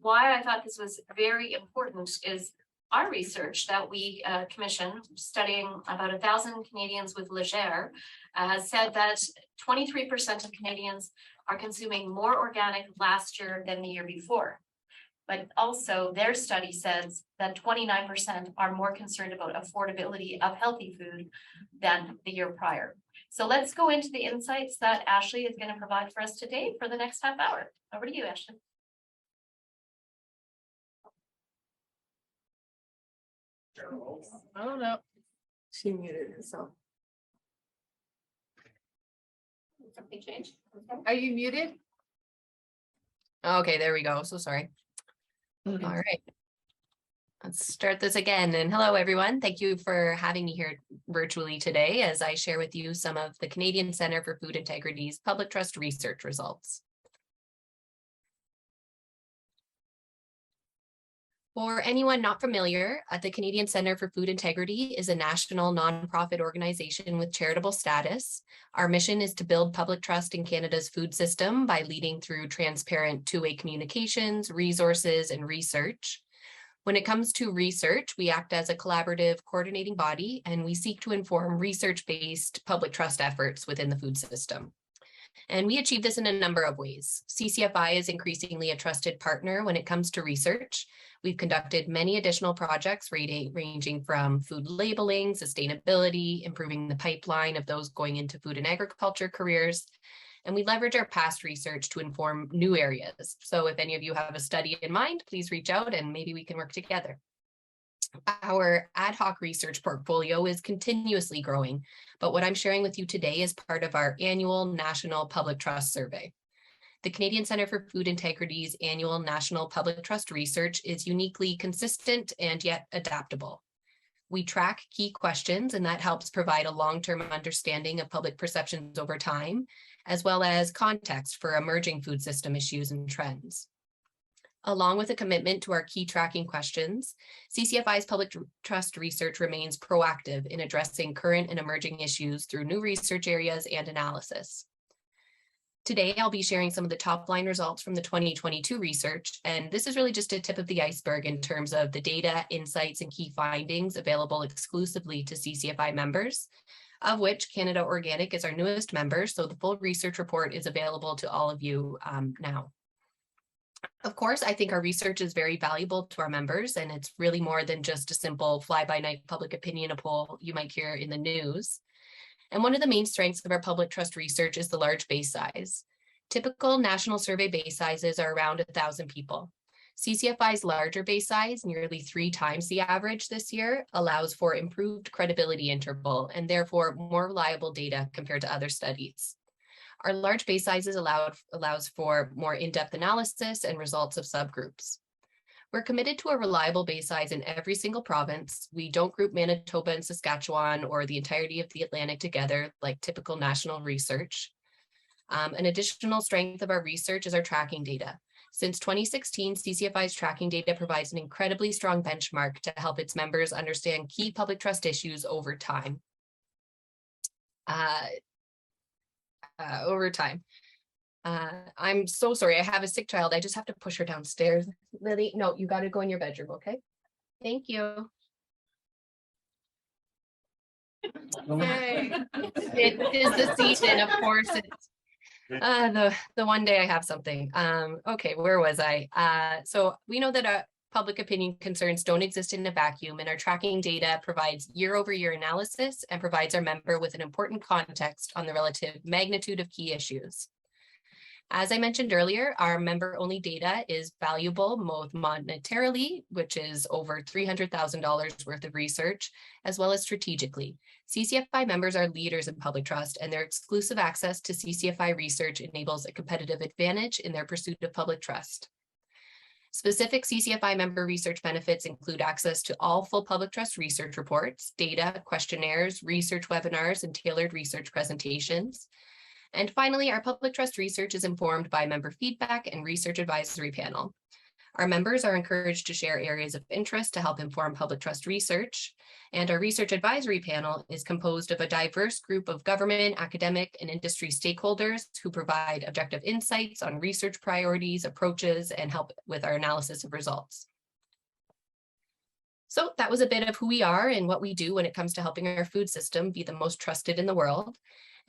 why I thought this was very important is our research that we commissioned, studying about 1,000 Canadians with Legere, has said that 23% of Canadians are consuming more organic last year than the year before. But also their study says that 29% are more concerned about affordability of healthy food than the year prior. So let's go into the insights that Ashley is going to provide for us today for the next half hour. Over to you, Ashley. I don't know. She muted herself. Something changed? Are you muted? Okay, there we go. So sorry. All right. Let's start this again. And hello, everyone. Thank you for having me here virtually today as I share with you some of the Canadian Centre for Food Integrity's public trust research results. For anyone not familiar, the Canadian Centre for Food Integrity is a national nonprofit organization with charitable status. Our mission is to build public trust in Canada's food system by leading through transparent two-way communications, resources, and research. When it comes to research, we act as a collaborative coordinating body, and we seek to inform research-based public trust efforts within the food system. And we achieve this in a number of ways. CCFI is increasingly a trusted partner when it comes to research. We've conducted many additional projects ranging from food labeling, sustainability, improving the pipeline of those going into food and agriculture careers. And we leverage our past research to inform new areas. So if any of you have a study in mind, please reach out and maybe we can work together. Our ad hoc research portfolio is continuously growing, but what I'm sharing with you today is part of our annual National Public Trust Survey. The Canadian Centre for Food Integrity's annual National Public Trust Research is uniquely consistent and yet adaptable. We track key questions, and that helps provide a long-term understanding of public perceptions over time, as well as context for emerging food system issues and trends. Along with a commitment to our key tracking questions, CCFI's public trust research remains proactive in addressing current and emerging issues through new research areas and analysis. Today, I'll be sharing some of the top line results from the 2022 research, and this is really just a tip of the iceberg in terms of the data, insights, and key findings available exclusively to CCFI members, of which Canada Organic is our newest member, so the full research report is available to all of you now. Of course, I think our research is very valuable to our members, and it's really more than just a simple fly-by-night public opinion poll you might hear in the news. And one of the main strengths of our public trust research is the large base size. Typical national survey base sizes are around 1,000 people. CCFI's larger base size, nearly 3 times the average this year, allows for improved credibility interval and therefore more reliable data compared to other studies. Our large base sizes allows for more in-depth analysis and results of subgroups. We're committed to a reliable base size in every single province. We don't group Manitoba and Saskatchewan or the entirety of the Atlantic together like typical national research. An additional strength of our research is our tracking data. Since 2016, CCFI's tracking data provides an incredibly strong benchmark to help its members understand key public trust issues over time. I'm so sorry. I have a sick child. I just have to push her downstairs. Lily, no, you got to go in your bedroom, okay? Thank you. Yay. It is the season, of course. It's the one day I have something. Okay, where was I? So we know that public opinion concerns don't exist in a vacuum, and our tracking data provides year-over-year analysis and provides our member with an important context on the relative magnitude of key issues. As I mentioned earlier, our member-only data is valuable both monetarily, which is over $300,000 worth of research, as well as strategically. CCFI members are leaders in public trust, and their exclusive access to CCFI research enables a competitive advantage in their pursuit of public trust. Specific CCFI member research benefits include access to all full public trust research reports, data, questionnaires, research webinars, and tailored research presentations. And finally, our public trust research is informed by member feedback and research advisory panel. Our members are encouraged to share areas of interest to help inform public trust research. And our research advisory panel is composed of a diverse group of government, academic, and industry stakeholders who provide objective insights on research priorities, approaches, and help with our analysis of results. So that was a bit of who we are and what we do when it comes to helping our food system be the most trusted in the world.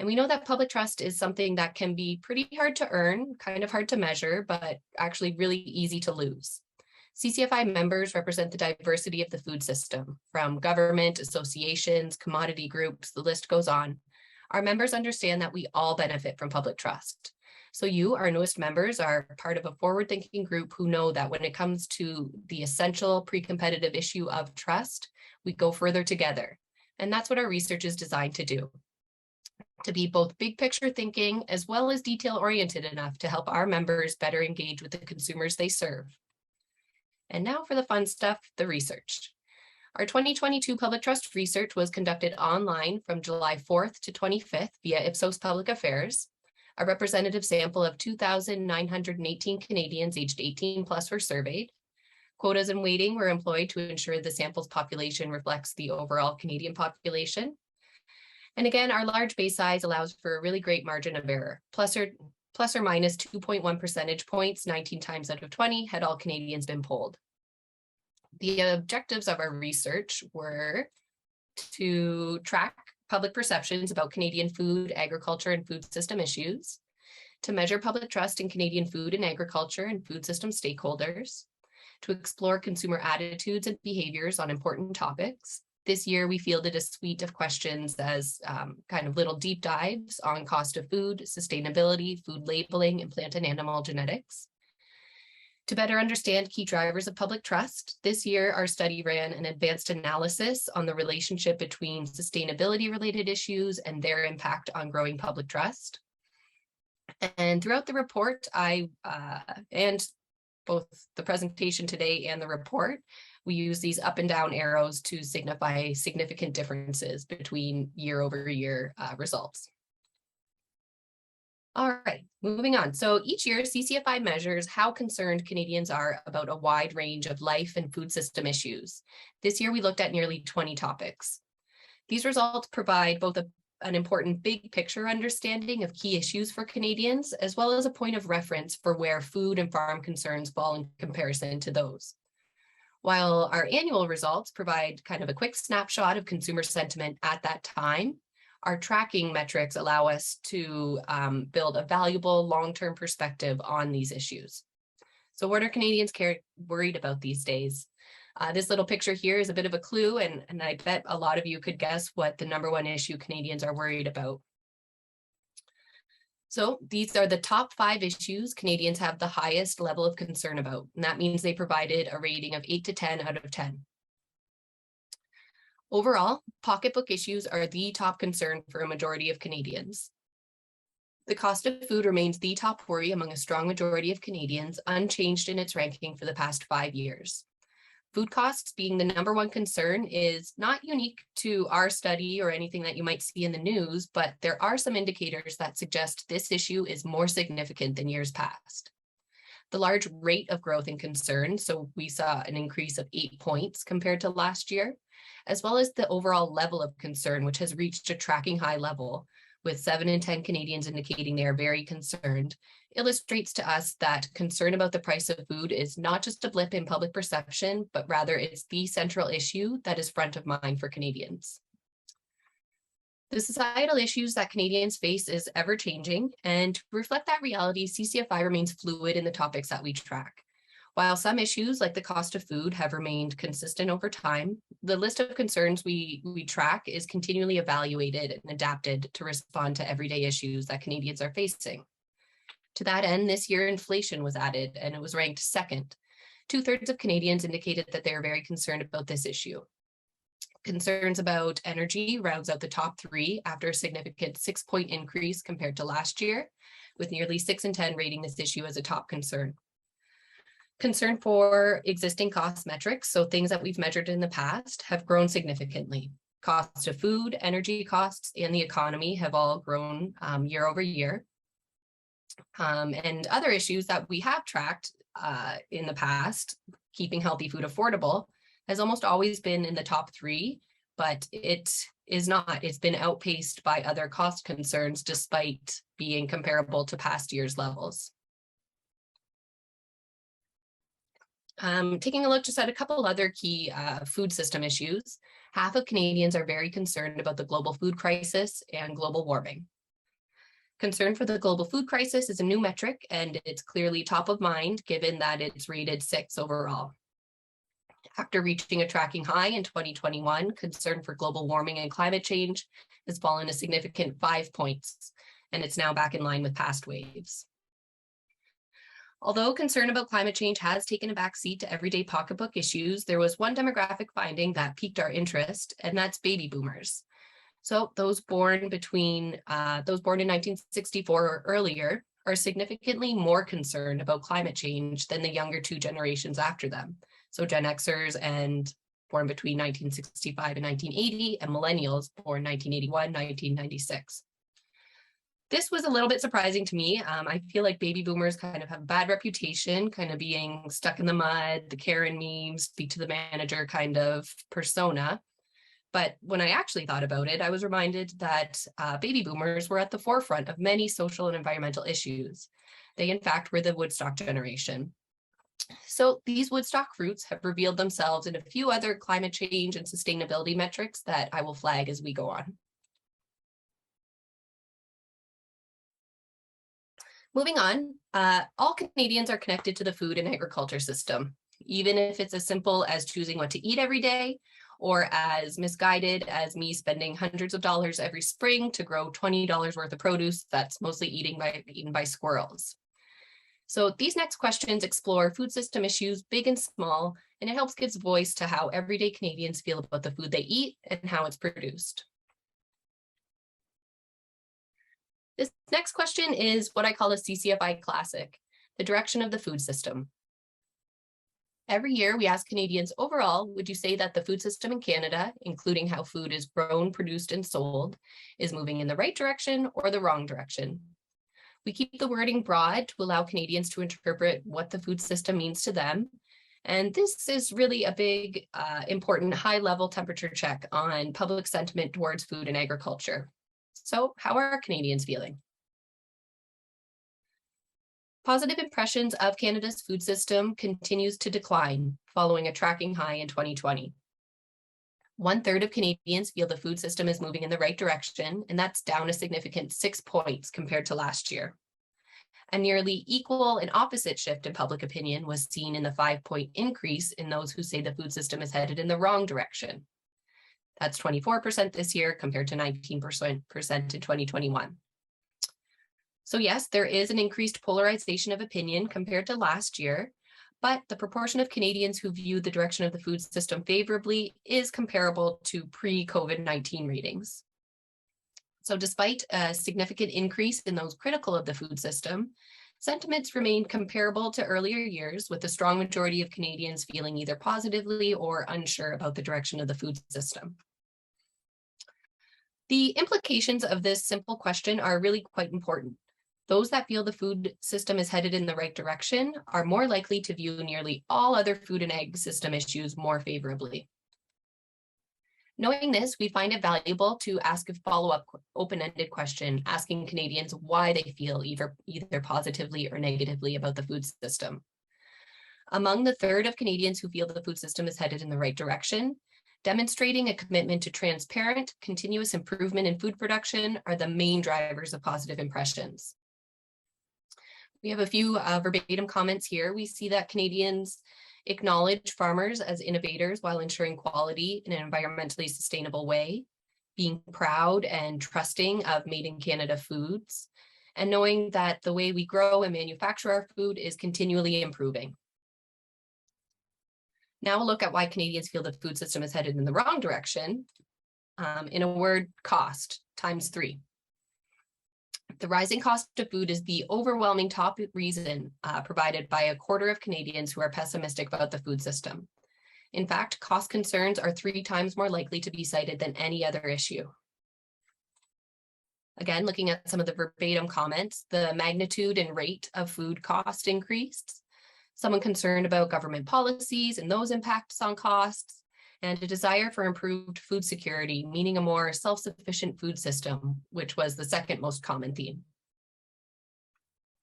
And we know that public trust is something that can be pretty hard to earn, kind of hard to measure, but actually really easy to lose. CCFI members represent the diversity of the food system, from government, associations, commodity groups, the list goes on. Our members understand that we all benefit from public trust. So you, our newest members, are part of a forward-thinking group who know that when it comes to the essential pre-competitive issue of trust, We go further together. And that's what our research is designed to do. To be both big picture thinking as well as detail oriented enough to help our members better engage with the consumers they serve. And now for the fun stuff, the research. Our 2022 Public Trust research was conducted online from July 4th to 25th via Ipsos Public Affairs. A representative sample of 2,918 Canadians aged 18 plus were surveyed. Quotas and weighting were employed to ensure the sample's population reflects the overall Canadian population. And again, our large base size allows for a really great margin of error. Plus or minus 2.1 percentage points, 19 times out of 20 had all Canadians been polled. The objectives of our research were to track public perceptions about Canadian food, agriculture, and food system issues, to measure public trust in Canadian food and agriculture and food system stakeholders, to explore consumer attitudes and behaviors on important topics. This year, we fielded a suite of questions as kind of little deep dives on cost of food, sustainability, food labeling, and plant and animal genetics. To better understand key drivers of public trust, this year our study ran an advanced analysis on the relationship between sustainability-related issues and their impact on growing public trust. And throughout the report, and both the presentation today and the report, we use these up and down arrows to signify significant differences between year-over-year results. All right, moving on. So each year, CCFI measures how concerned Canadians are about a wide range of life and food system issues. This year, we looked at nearly 20 topics. These results provide both an important big picture understanding of key issues for Canadians, as well as a point of reference for where food and farm concerns fall in comparison to those. While our annual results provide kind of a quick snapshot of consumer sentiment at that time, our tracking metrics allow us to build a valuable long-term perspective on these issues. So what are Canadians worried about these days? This little picture here is a bit of a clue, and I bet a lot of you could guess what the #1 issue Canadians are worried about. So these are the top 5 issues Canadians have the highest level of concern about, and that means they provided a rating of 8 to 10 out of 10. Overall, pocketbook issues are the top concern for a majority of Canadians. The cost of food remains the top worry among a strong majority of Canadians, unchanged in its ranking for the past 5 years. Food costs being the #1 concern is not unique to our study or anything that you might see in the news, but there are some indicators that suggest this issue is more significant than years past. The large rate of growth in concern, so we saw an increase of 8 points compared to last year, as well as the overall level of concern, which has reached a tracking high level, with 7 in 10 Canadians indicating they are very concerned, illustrates to us that concern about the price of food is not just a blip in public perception, but rather it's the central issue that is front of mind for Canadians. The societal issues that Canadians face is ever changing, and to reflect that reality, CCFI remains fluid in the topics that we track. While some issues like the cost of food have remained consistent over time, the list of concerns we track is continually evaluated and adapted to respond to everyday issues that Canadians are facing. To that end, this year inflation was added and it was ranked 2nd. 2/3 of Canadians indicated that they are very concerned about this issue. Concerns about energy rounds out the top 3 after a significant 6-point increase compared to last year, with nearly 6 in 10 rating this issue as a top concern. Concern for existing cost metrics, so things that we've measured in the past, have grown significantly. Cost of food, energy costs, and the economy have all grown year over year. And other issues that we have tracked in the past, keeping healthy food affordable, has almost always been in the top 3, but it is not. It's been outpaced by other cost concerns despite being comparable to past year's levels. Taking a look just at a couple other key food system issues, half of Canadians are very concerned about the global food crisis and global warming. Concern for the global food crisis is a new metric, and it's clearly top of mind given that it's rated 6 overall. After reaching a tracking high in 2021, concern for global warming and climate change has fallen a significant 5 points, and it's now back in line with past waves. Although concern about climate change has taken a backseat to everyday pocketbook issues, there was one demographic finding that piqued our interest, and that's baby boomers. So those born in 1964 or earlier are significantly more concerned about climate change than the younger two generations after them. So Gen Xers and born between 1965 and 1980, and millennials born 1981, 1996. This was a little bit surprising to me. I feel like baby boomers kind of have a bad reputation, kind of being stuck in the mud, the Karen memes, speak to the manager kind of persona. But when I actually thought about it, I was reminded that baby boomers were at the forefront of many social and environmental issues. They, in fact, were the Woodstock generation. So these Woodstock roots have revealed themselves in a few other climate change and sustainability metrics that I will flag as we go on. Moving on, all Canadians are connected to the food and agriculture system, even if it's as simple as choosing what to eat every day, or as misguided as me spending hundreds of dollars every spring to grow $20 worth of produce that's mostly eaten by squirrels. So these next questions explore food system issues, big and small, and it helps give voice to how everyday Canadians feel about the food they eat and how it's produced. This next question is what I call a CCFI classic, the direction of the food system. Every year we ask Canadians overall, would you say that the food system in Canada, including how food is grown, produced, and sold, is moving in the right direction or the wrong direction? We keep the wording broad to allow Canadians to interpret what the food system means to them. And this is really a big, important high-level temperature check on public sentiment towards food and agriculture. So how are Canadians feeling? Positive impressions of Canada's food system continues to decline following a tracking high in 2020. 1/3 of Canadians feel the food system is moving in the right direction, and that's down a significant 6 points compared to last year. A nearly equal and opposite shift in public opinion was seen in the 5-point increase in those who say the food system is headed in the wrong direction. That's 24% this year compared to 19% in 2021. So yes, there is an increased polarization of opinion compared to last year, but the proportion of Canadians who view the direction of the food system favorably is comparable to pre-COVID-19 readings. So despite a significant increase in those critical of the food system, sentiments remain comparable to earlier years, with a strong majority of Canadians feeling either positively or unsure about the direction of the food system. The implications of this simple question are really quite important. Those that feel the food system is headed in the right direction are more likely to view nearly all other food and ag system issues more favorably. Knowing this, we find it valuable to ask a follow-up open-ended question, asking Canadians why they feel either positively or negatively about the food system. Among the 1/3 of Canadians who feel the food system is headed in the right direction, demonstrating a commitment to transparent, continuous improvement in food production are the main drivers of positive impressions. We have a few verbatim comments here. We see that Canadians acknowledge farmers as innovators while ensuring quality in an environmentally sustainable way, being proud and trusting of made in Canada foods, and knowing that the way we grow and manufacture our food is continually improving. Now we'll look at why Canadians feel the food system is headed in the wrong direction. In a word, cost ×3. The rising cost of food is the overwhelming top reason provided by 1/4 of Canadians who are pessimistic about the food system. In fact, cost concerns are 3 times more likely to be cited than any other issue. Again, looking at some of the verbatim comments, the magnitude and rate of food cost increased, someone concerned about government policies and those impacts on costs, and a desire for improved food security, meaning a more self-sufficient food system, which was the second most common theme.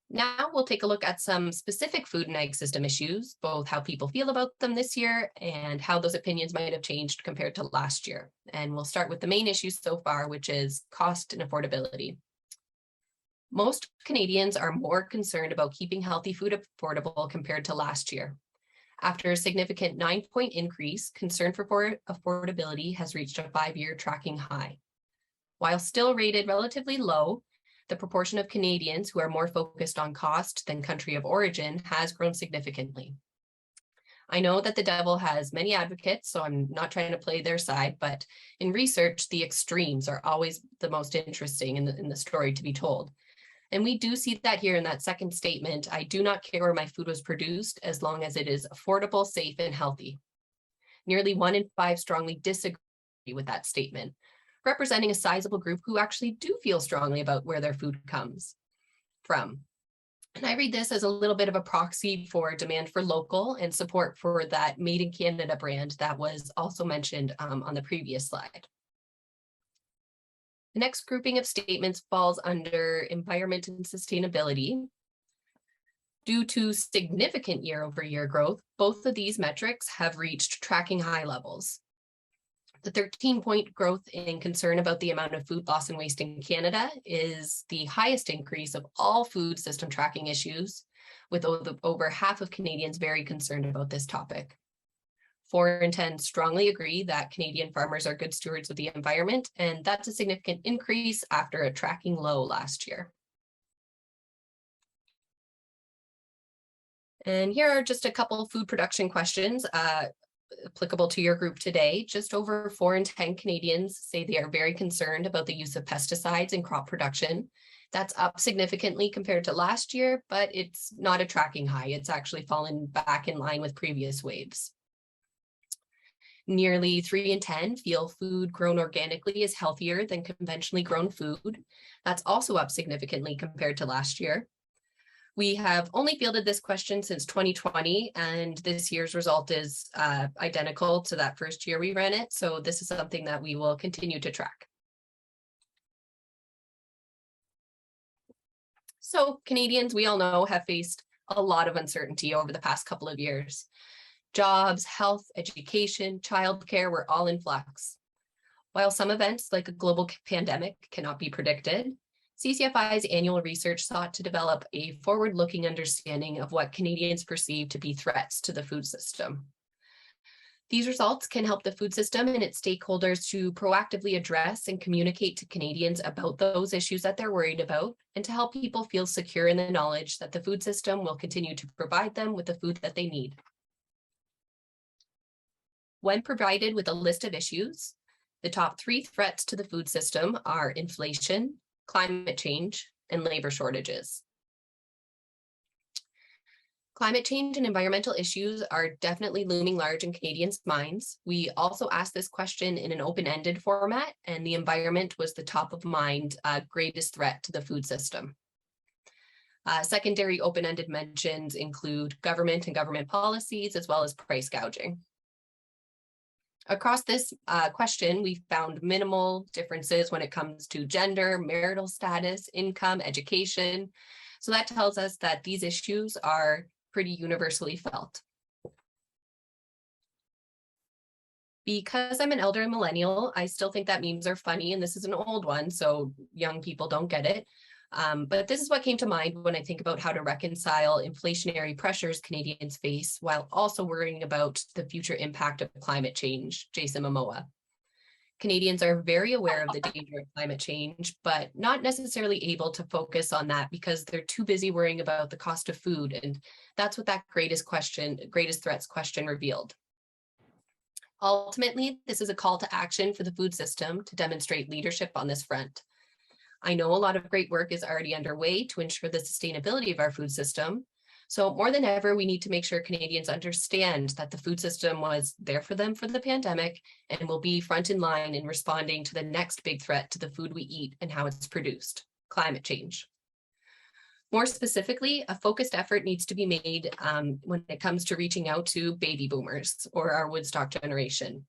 Now we'll take a look at some specific food and ag system issues, both how people feel about them this year and how those opinions might have changed compared to last year. And we'll start with the main issues so far, which is cost and affordability. Most Canadians are more concerned about keeping healthy food affordable compared to last year. After a significant 9-point increase, concern for affordability has reached a 5-year tracking high. While still rated relatively low, the proportion of Canadians who are more focused on cost than country of origin has grown significantly. I know that the devil has many advocates, so I'm not trying to play their side, but in research, the extremes are always the most interesting in the story to be told. And we do see that here in that second statement. I do not care where my food was produced as long as it is affordable, safe, and healthy. Nearly 1 in 5 strongly disagree with that statement, representing a sizable group who actually do feel strongly about where their food comes from. And I read this as a little bit of a proxy for demand for local and support for that Made in Canada brand that was also mentioned on the previous slide. The next grouping of statements falls under environment and sustainability. Due to significant year-over-year growth, both of these metrics have reached tracking high levels. The 13-point growth in concern about the amount of food loss and waste in Canada is the highest increase of all food system tracking issues, with over half of Canadians very concerned about this topic. 4 in 10 strongly agree that Canadian farmers are good stewards of the environment, and that's a significant increase after a tracking low last year. And here are just a couple food production questions applicable to your group today. Just over 4 in 10 Canadians say they are very concerned about the use of pesticides in crop production. That's up significantly compared to last year, but it's not a tracking high. It's actually fallen back in line with previous waves. Nearly 3 in 10 feel food grown organically is healthier than conventionally grown food. That's also up significantly compared to last year. We have only fielded this question since 2020, and this year's result is identical to that first year we ran it. So this is something that we will continue to track. So Canadians, we all know, have faced a lot of uncertainty over the past couple of years. Jobs, health, education, childcare were all in flux. While some events like a global pandemic cannot be predicted, CCFI's annual research sought to develop a forward-looking understanding of what Canadians perceive to be threats to the food system. These results can help the food system and its stakeholders to proactively address and communicate to Canadians about those issues that they're worried about, and to help people feel secure in the knowledge that the food system will continue to provide them with the food that they need. When provided with a list of issues, the top 3 threats to the food system are inflation, climate change, and labor shortages. Climate change and environmental issues are definitely looming large in Canadians' minds. We also asked this question in an open-ended format, and the environment was the top of mind greatest threat to the food system. Secondary open-ended mentions include government and government policies, as well as price gouging. Across this question, we found minimal differences when it comes to gender, marital status, income, education. So that tells us that these issues are pretty universally felt. Because I'm an elder and millennial, I still think that memes are funny, and this is an old one, so young people don't get it. But this is what came to mind when I think about how to reconcile inflationary pressures Canadians face while also worrying about the future impact of climate change. Jason Momoa. Canadians are very aware of the danger of climate change, but not necessarily able to focus on that because they're too busy worrying about the cost of food. And that's what that greatest threats question revealed. Ultimately, this is a call to action for the food system to demonstrate leadership on this front. I know a lot of great work is already underway to ensure the sustainability of our food system. So more than ever, we need to make sure Canadians understand that the food system was there for them for the pandemic and will be front in line in responding to the next big threat to the food we eat and how it's produced, climate change. More specifically, a focused effort needs to be made when it comes to reaching out to baby boomers or our Woodstock generation.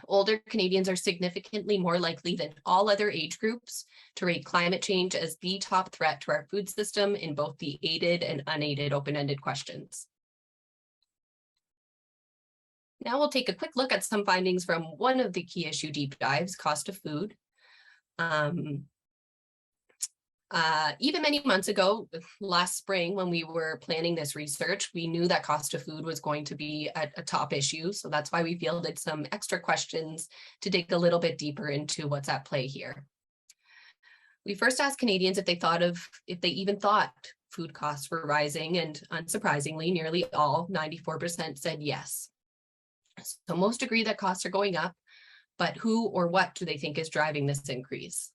Older Canadians are significantly more likely than all other age groups to rate climate change as the top threat to our food system in both the aided and unaided open-ended questions. Now we'll take a quick look at some findings from one of the key issue deep dives, cost of food. Even many months ago, last spring, when we were planning this research, we knew that cost of food was going to be a top issue. So that's why we fielded some extra questions to dig a little bit deeper into what's at play here. We first asked Canadians if they even thought food costs were rising, and unsurprisingly, nearly all, 94% said yes. So most agree that costs are going up, but who or what do they think is driving this increase?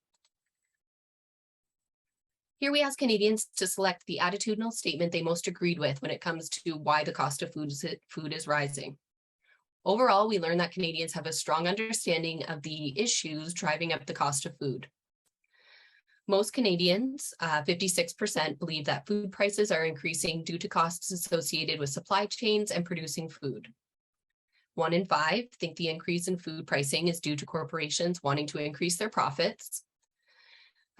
Here we ask Canadians to select the attitudinal statement they most agreed with when it comes to why the cost of food is rising. Overall, we learned that Canadians have a strong understanding of the issues driving up the cost of food. Most Canadians, 56%, believe that food prices are increasing due to costs associated with supply chains and producing food. 1 in 5 think the increase in food pricing is due to corporations wanting to increase their profits.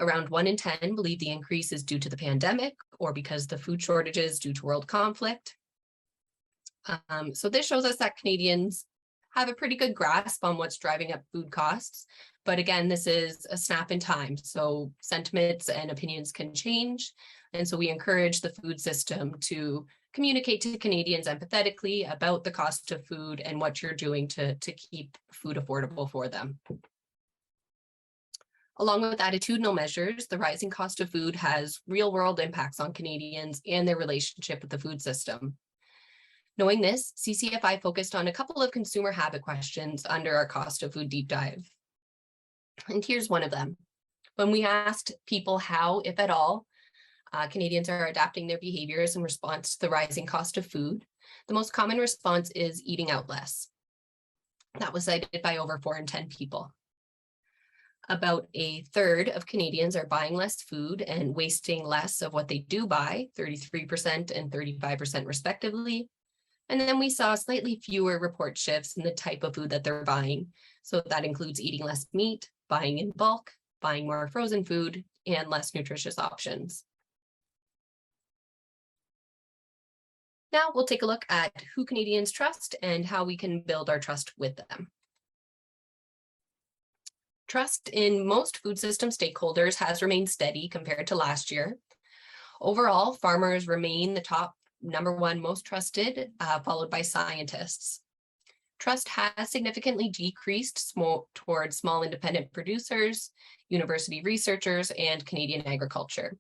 Around 1 in 10 believe the increase is due to the pandemic or because the food shortages due to world conflict. So this shows us that Canadians have a pretty good grasp on what's driving up food costs. But again, this is a snap in time, so sentiments and opinions can change. And so we encourage the food system to communicate to Canadians empathetically about the cost of food and what you're doing to keep food affordable for them. Along with attitudinal measures, the rising cost of food has real-world impacts on Canadians and their relationship with the food system. Knowing this, CCFI focused on a couple of consumer habit questions under our cost of food deep dive. And here's one of them. When we asked people how, if at all, Canadians are adapting their behaviors in response to the rising cost of food, the most common response is eating out less. That was cited by over 4 in 10 people. About a third of Canadians are buying less food and wasting less of what they do buy, 33% and 35% respectively. And then we saw slightly fewer report shifts in the type of food that they're buying. So that includes eating less meat, buying in bulk, buying more frozen food, and less nutritious options. Now we'll take a look at who Canadians trust and how we can build our trust with them. Trust in most food system stakeholders has remained steady compared to last year. Overall, farmers remain the top #1 most trusted, followed by scientists. Trust has significantly decreased towards small independent producers, university researchers, and Canadian agriculture.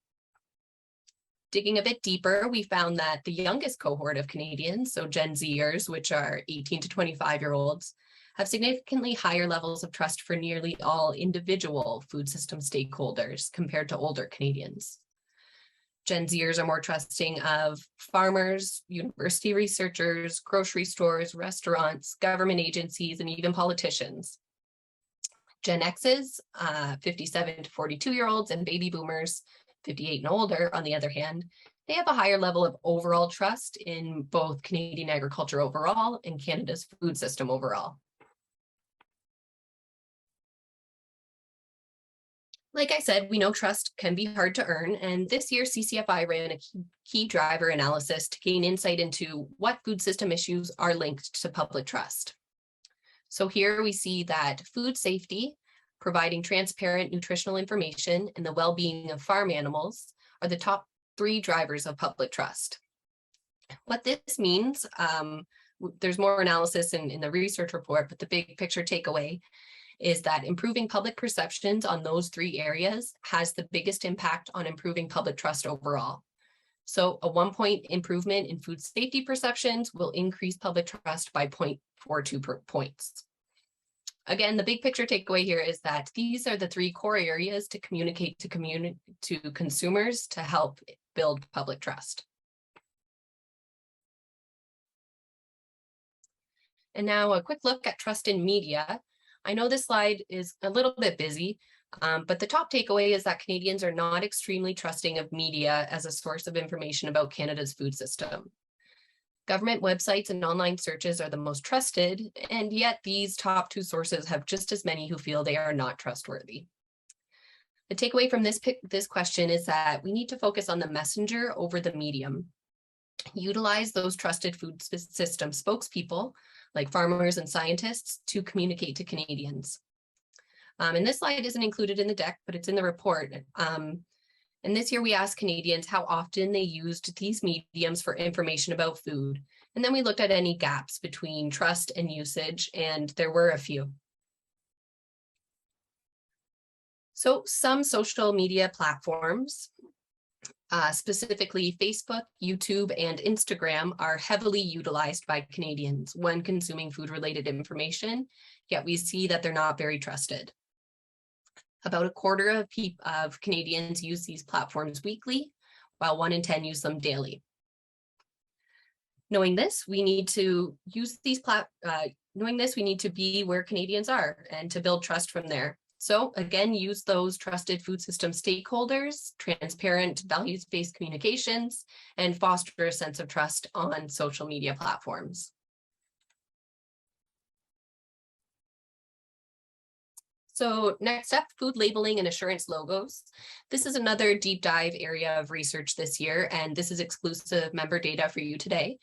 Digging a bit deeper, we found that the youngest cohort of Canadians, so Gen Zers, which are 18 to 25-year-olds, have significantly higher levels of trust for nearly all individual food system stakeholders compared to older Canadians. Gen Zers are more trusting of farmers, university researchers, grocery stores, restaurants, government agencies, and even politicians. Gen X's, 57 to 42-year-olds, and baby boomers, 58 and older, on the other hand, they have a higher level of overall trust in both Canadian agriculture overall and Canada's food system overall. Like I said, we know trust can be hard to earn, and this year CCFI ran a key driver analysis to gain insight into what food system issues are linked to public trust. So here we see that food safety, providing transparent nutritional information, and the well-being of farm animals are the top 3 drivers of public trust. What this means, there's more analysis in the research report, but the big picture takeaway is that improving public perceptions on those 3 areas has the biggest impact on improving public trust overall. So a 1-point improvement in food safety perceptions will increase public trust by 0.42 points. Again, the big picture takeaway here is that these are the 3 core areas to communicate to consumers to help build public trust. And now a quick look at trust in media. I know this slide is a little bit busy, but the top takeaway is that Canadians are not extremely trusting of media as a source of information about Canada's food system. Government websites and online searches are the most trusted, and yet these top 2 sources have just as many who feel they are not trustworthy. The takeaway from this question is that we need to focus on the messenger over the medium. Utilize those trusted food system spokespeople like farmers and scientists to communicate to Canadians. And this slide isn't included in the deck, but it's in the report. And this year we asked Canadians how often they used these mediums for information about food. And then we looked at any gaps between trust and usage, and there were a few. So some social media platforms, specifically Facebook, YouTube, and Instagram, are heavily utilized by Canadians when consuming food-related information, yet we see that they're not very trusted. About a quarter of Canadians use these platforms weekly, while 1 in 10 use them daily. Knowing this, we need to be where Canadians are and to build trust from there. So again, use those trusted food system stakeholders, transparent values-based communications, and foster a sense of trust on social media platforms. So next up, food labeling and assurance logos. This is another deep dive area of research this year, and this is exclusive member data for you today.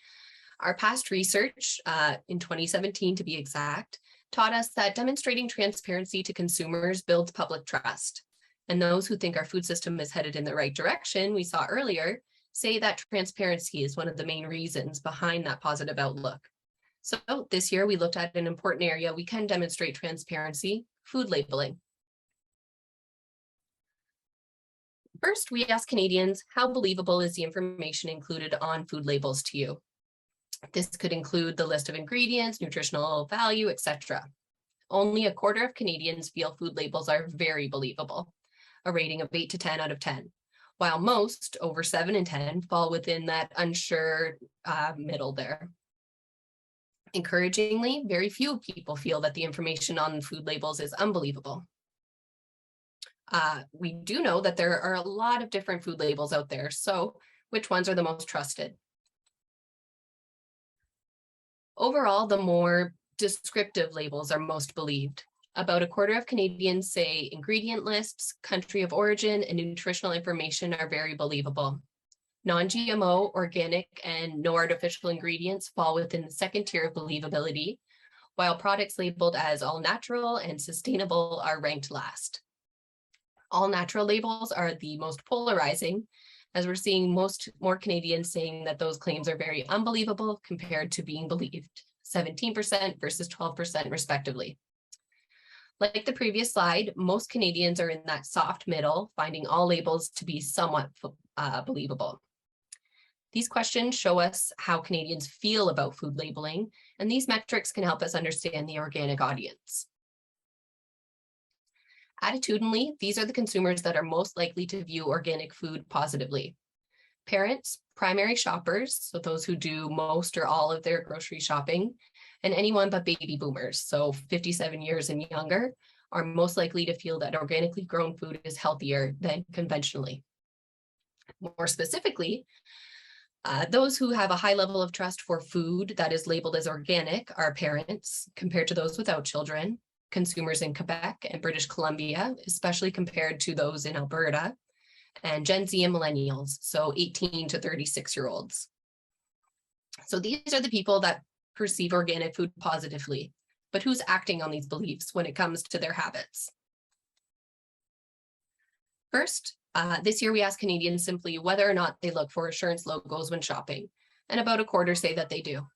Our past research in 2017, to be exact, taught us that demonstrating transparency to consumers builds public trust. And those who think our food system is headed in the right direction, we saw earlier, say that transparency is one of the main reasons behind that positive outlook. So this year we looked at an important area we can demonstrate transparency: food labeling. First, we asked Canadians, how believable is the information included on food labels to you? This could include the list of ingredients, nutritional value, etc. Only a quarter of Canadians feel food labels are very believable, a rating of 8 to 10 out of 10, while most, over 7 in 10, fall within that unsure middle there. Encouragingly, very few people feel that the information on food labels is unbelievable. We do know that there are a lot of different food labels out there, so which ones are the most trusted? Overall, the more descriptive labels are most believed. About a quarter of Canadians say ingredient lists, country of origin, and nutritional information are very believable. Non-GMO, organic, and no artificial ingredients fall within the second tier of believability, while products labeled as all natural and sustainable are ranked last. All natural labels are the most polarizing, as we're seeing more Canadians saying that those claims are very unbelievable compared to being believed, 17% versus 12% respectively. Like the previous slide, most Canadians are in that soft middle, finding all labels to be somewhat believable. These questions show us how Canadians feel about food labeling, and these metrics can help us understand the organic audience. Attitudinally, these are the consumers that are most likely to view organic food positively. Parents, primary shoppers, so those who do most or all of their grocery shopping, and anyone but baby boomers, so 57 years and younger, are most likely to feel that organically grown food is healthier than conventionally. More specifically, those who have a high level of trust for food that is labeled as organic are parents compared to those without children, consumers in Quebec and British Columbia, especially compared to those in Alberta, and Gen Z and millennials, so 18 to 36-year-olds. So these are the people that perceive organic food positively, but who's acting on these beliefs when it comes to their habits? First, this year we asked Canadians simply whether or not they look for assurance logos when shopping, and about a quarter say that they do.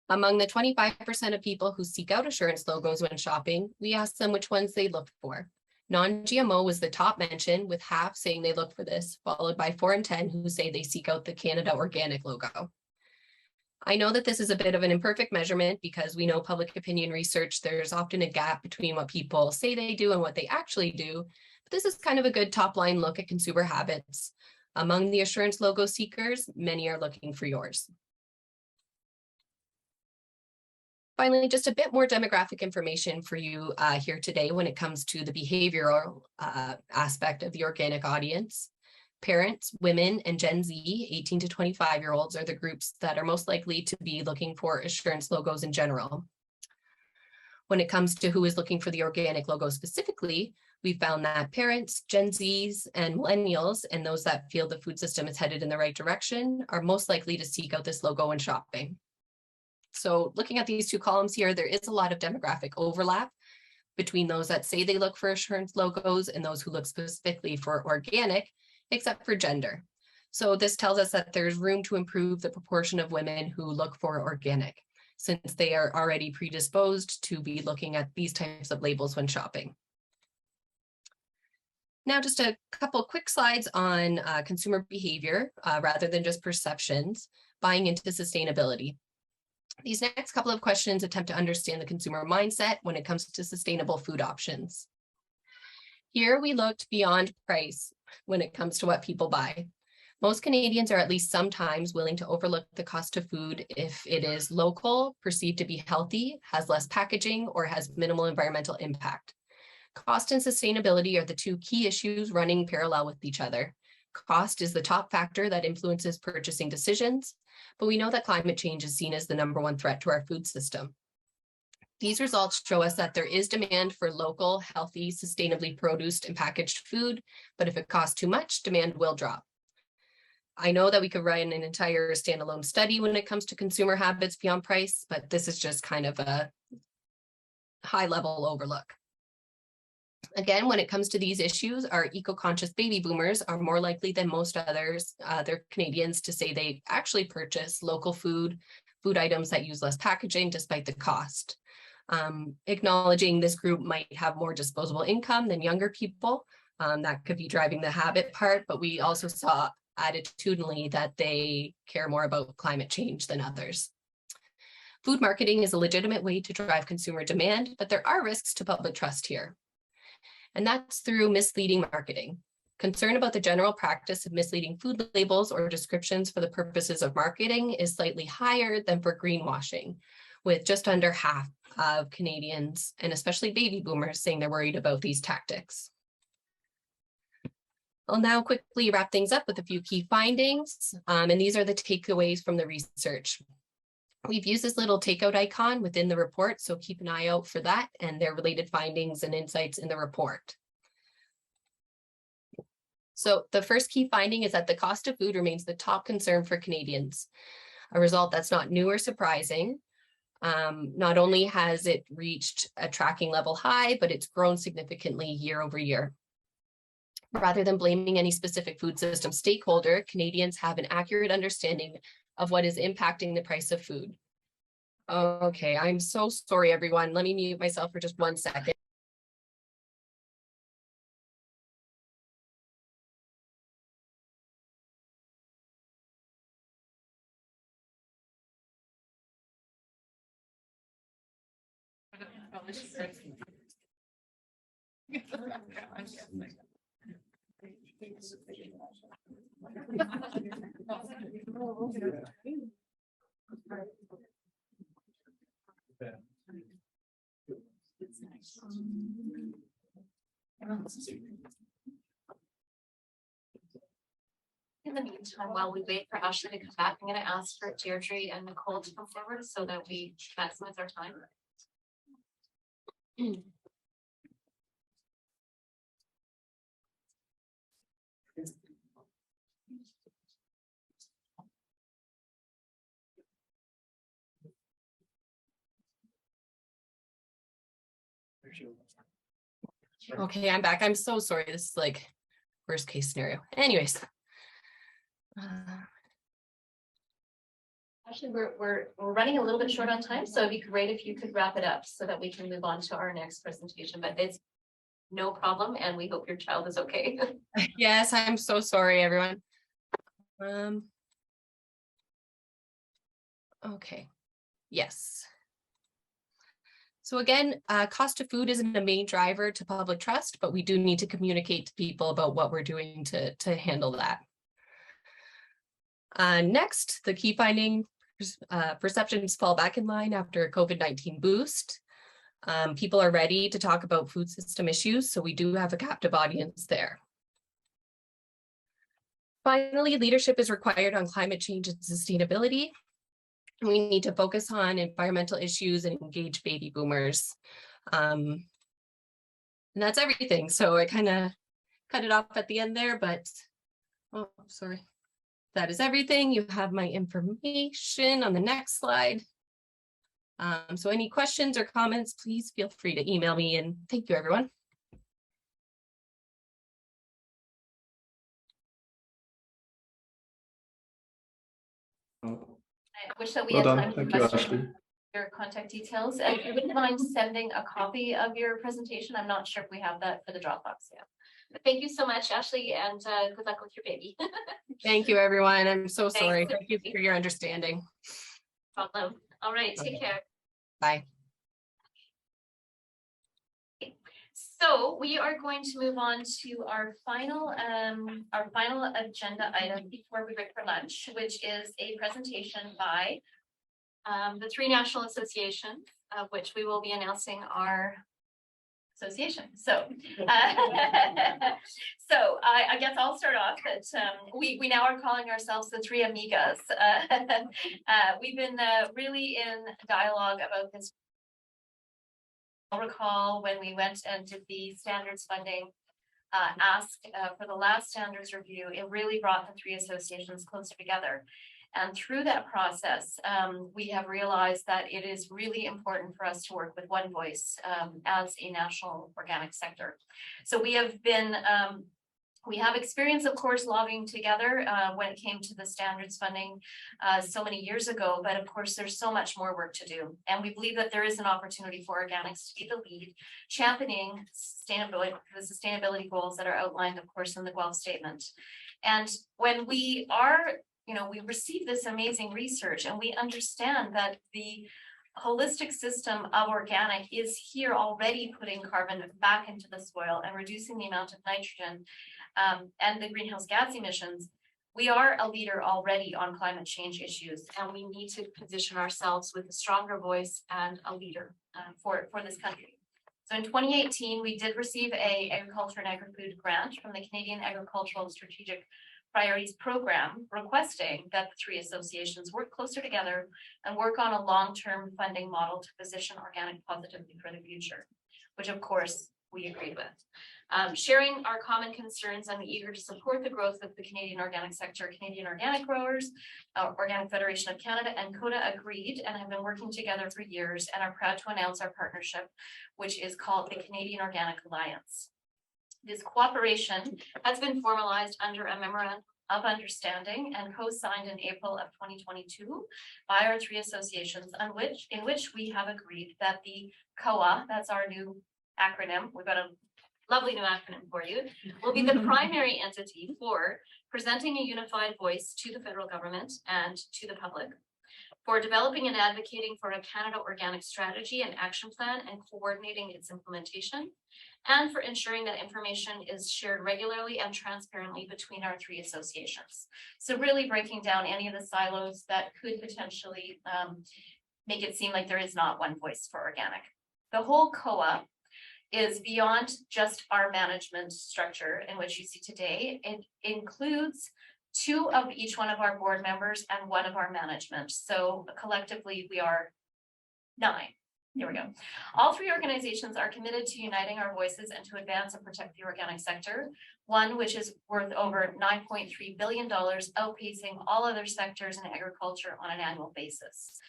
Among the 25% of people who seek out assurance logos when shopping, we asked them which ones they looked for. Non-GMO was the top mention, with half saying they look for this, followed by 4 in 10 who say they seek out the Canada Organic logo. I know that this is a bit of an imperfect measurement because we know public opinion research, there's often a gap between what people say they do and what they actually do. But this is kind of a good top line look at consumer habits. Among the assurance logo seekers, many are looking for yours. Finally, just a bit more demographic information for you here today when it comes to the behavioral aspect of the organic audience. Parents, women, and Gen Z, 18 to 25-year-olds, are the groups that are most likely to be looking for assurance logos in general. When it comes to who is looking for the organic logo specifically, we found that parents, Gen Zs, and millennials, and those that feel the food system is headed in the right direction, are most likely to seek out this logo when shopping. So looking at these two columns here, there is a lot of demographic overlap between those that say they look for assurance logos and those who look specifically for organic, except for gender. So this tells us that there's room to improve the proportion of women who look for organic. since they are already predisposed to be looking at these types of labels when shopping. Now, just a couple quick slides on consumer behavior rather than just perceptions, buying into sustainability. These next couple of questions attempt to understand the consumer mindset when it comes to sustainable food options. Here we looked beyond price when it comes to what people buy. Most Canadians are at least sometimes willing to overlook the cost of food if it is local, perceived to be healthy, has less packaging, or has minimal environmental impact. Cost and sustainability are the two key issues running parallel with each other. Cost is the top factor that influences purchasing decisions, but we know that climate change is seen as the #1 threat to our food system. These results show us that there is demand for local, healthy, sustainably produced and packaged food, but if it costs too much, demand will drop. I know that we could run an entire standalone study when it comes to consumer habits beyond price, but this is just kind of a high-level overlook. Again, when it comes to these issues, our eco-conscious baby boomers are more likely than most others, other Canadians, to say they actually purchase local food items that use less packaging despite the cost. Acknowledging this group might have more disposable income than younger people. That could be driving the habit part, but we also saw attitudinally that they care more about climate change than others. Food marketing is a legitimate way to drive consumer demand, but there are risks to public trust here. And that's through misleading marketing. Concern about the general practice of misleading food labels or descriptions for the purposes of marketing is slightly higher than for greenwashing, with just under half of Canadians, and especially baby boomers, saying they're worried about these tactics. I'll now quickly wrap things up with a few key findings, and these are the takeaways from the research. We've used this little takeout icon within the report, so keep an eye out for that and their related findings and insights in the report. So the first key finding is that the cost of food remains the top concern for Canadians, a result that's not new or surprising. Not only has it reached a tracking level high, but it's grown significantly year over year. Rather than blaming any specific food system stakeholder, Canadians have an accurate understanding of what is impacting the price of food. Okay, I'm so sorry, everyone. Let me mute myself for just 1 second. In the meantime, while we wait for Ashley to come back, I'm gonna ask for Deirdre and Nicole to come forward so that we maximize our time. Okay, I'm back. I'm so sorry. This is like worst case scenario. Anyways. Actually, we're running a little bit short on time, so it'd be great if you could wrap it up so that we can move on to our next presentation, but it's no problem, and we hope your child is okay. Yes, I'm so sorry, everyone. Okay, yes. So again, cost of food isn't a main driver to public trust, but we do need to communicate to people about what we're doing to handle that. Next, the key finding, perceptions fall back in line after a COVID-19 boost. People are ready to talk about food system issues, so we do have a captive audience there. Finally, leadership is required on climate change and sustainability. We need to focus on environmental issues and engage baby boomers. And that's everything. So I kind of cut it off at the end there, but, oh, sorry. That is everything. You have my information on the next slide. So any questions or comments, please feel free to email me, and thank you, everyone. I wish that we Well had done. time for Thank you, questions. Ashley. your contact details, and if you wouldn't mind sending a copy of your presentation. I'm not sure if we have that for the Dropbox yet. But thank you so much, Ashley, and good luck with your baby. Thank you, everyone. I'm so Thanks. sorry. Thank you for your understanding. Problem. All right, take care. Bye. So we are going to move on to our final agenda item before we break for lunch, which is a presentation by the three national associations, of which we will be announcing our association. So, I guess I'll start off that we now are calling ourselves the Three Amigas. We've been really in dialogue about this. I'll recall when we went and did the standards funding ask for the last standards review, it really brought the three associations closer together. And through that process, we have realized that it is really important for us to work with one voice as a national organic sector. So we have been, we have experience, of course, lobbying together when it came to the standards funding so many years ago, but of course, there's so much more work to do. And we believe that there is an opportunity for organics to be the lead, championing the sustainability goals that are outlined, of course, in the Guelph Statement. And when we are, we receive this amazing research and we understand that the holistic system of organic is here already putting carbon back into the soil and reducing the amount of nitrogen and the greenhouse gas emissions. We are a leader already on climate change issues, and we need to position ourselves with a stronger voice and a leader for this country. So in 2018, we did receive a agriculture and agri-food grant from the Canadian Agricultural Strategic Priorities Program, requesting that the three associations work closer together and work on a long-term funding model to position organic positively for the future, which of course we agreed with. Sharing our common concerns, I'm eager to support the growth of the Canadian organic sector. Canadian Organic Growers, Organic Federation of Canada, and CODA agreed and have been working together for years and are proud to announce our partnership, which is called the Canadian Organic Alliance. This cooperation has been formalized under a memorandum of understanding and co-signed in April of 2022 by our three associations, in which we have agreed that the COA, that's our new acronym, we've got a lovely new acronym for you, will be the primary entity for presenting a unified voice to the federal government and to the public, for developing and advocating for a Canada Organic Strategy and Action Plan and coordinating its implementation, and for ensuring that information is shared regularly and transparently between our three associations. So really breaking down any of the silos that could potentially make it seem like there is not one voice for organic. The whole COA is beyond just our management structure in which you see today. It includes 2 of each one of our board members and 1 of our management. So collectively, we are 9. Here we go. All 3 organizations are committed to uniting our voices and to advance and protect the organic sector, one which is worth over $9.3 billion, outpacing all other sectors in agriculture on an annual basis.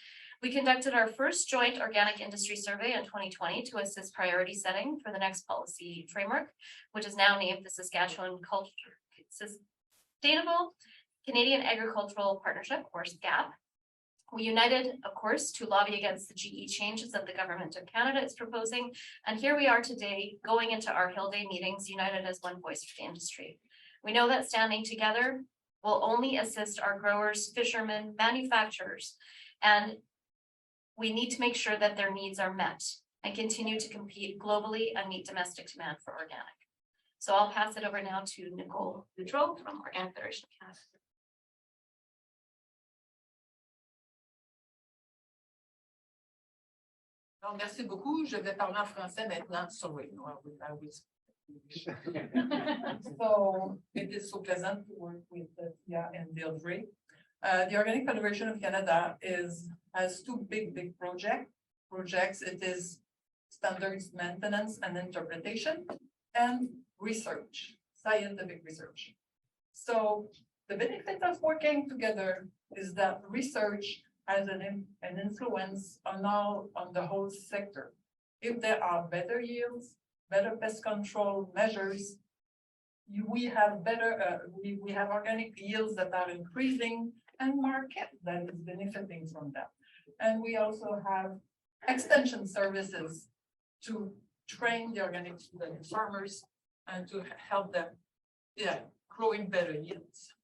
We conducted our first joint organic industry survey in 2020 to assist priority setting for the next policy framework, which is now named the Saskatchewan Sustainable Canadian Agricultural Partnership, or SCAP. We united, of course, to lobby against the GE changes that the Government of Canada is proposing. And here we are today, going into our Hill Day meetings, united as one voice for the industry. We know that standing together will only assist our growers, fishermen, manufacturers, and we need to make sure that their needs are met and continue to compete globally and meet domestic demand for organic. So I'll pass it over now to Nicole Boudreau from Organic Federation of Canada. Donc, merci beaucoup. Je vais parler en français maintenant. Sorry, no, I was. So it is so pleasant to work with Tia and Deirdre. The Organic Federation of Canada has 2 big projects. It is standards maintenance and interpretation and research, scientific research. So the benefit of working together is that research has an influence on the whole sector. If there are better yields, better pest control measures, we have better we have organic yields that are increasing and market that is benefiting from that. And we also have extension services to train the organic farmers and to help them, growing better yields.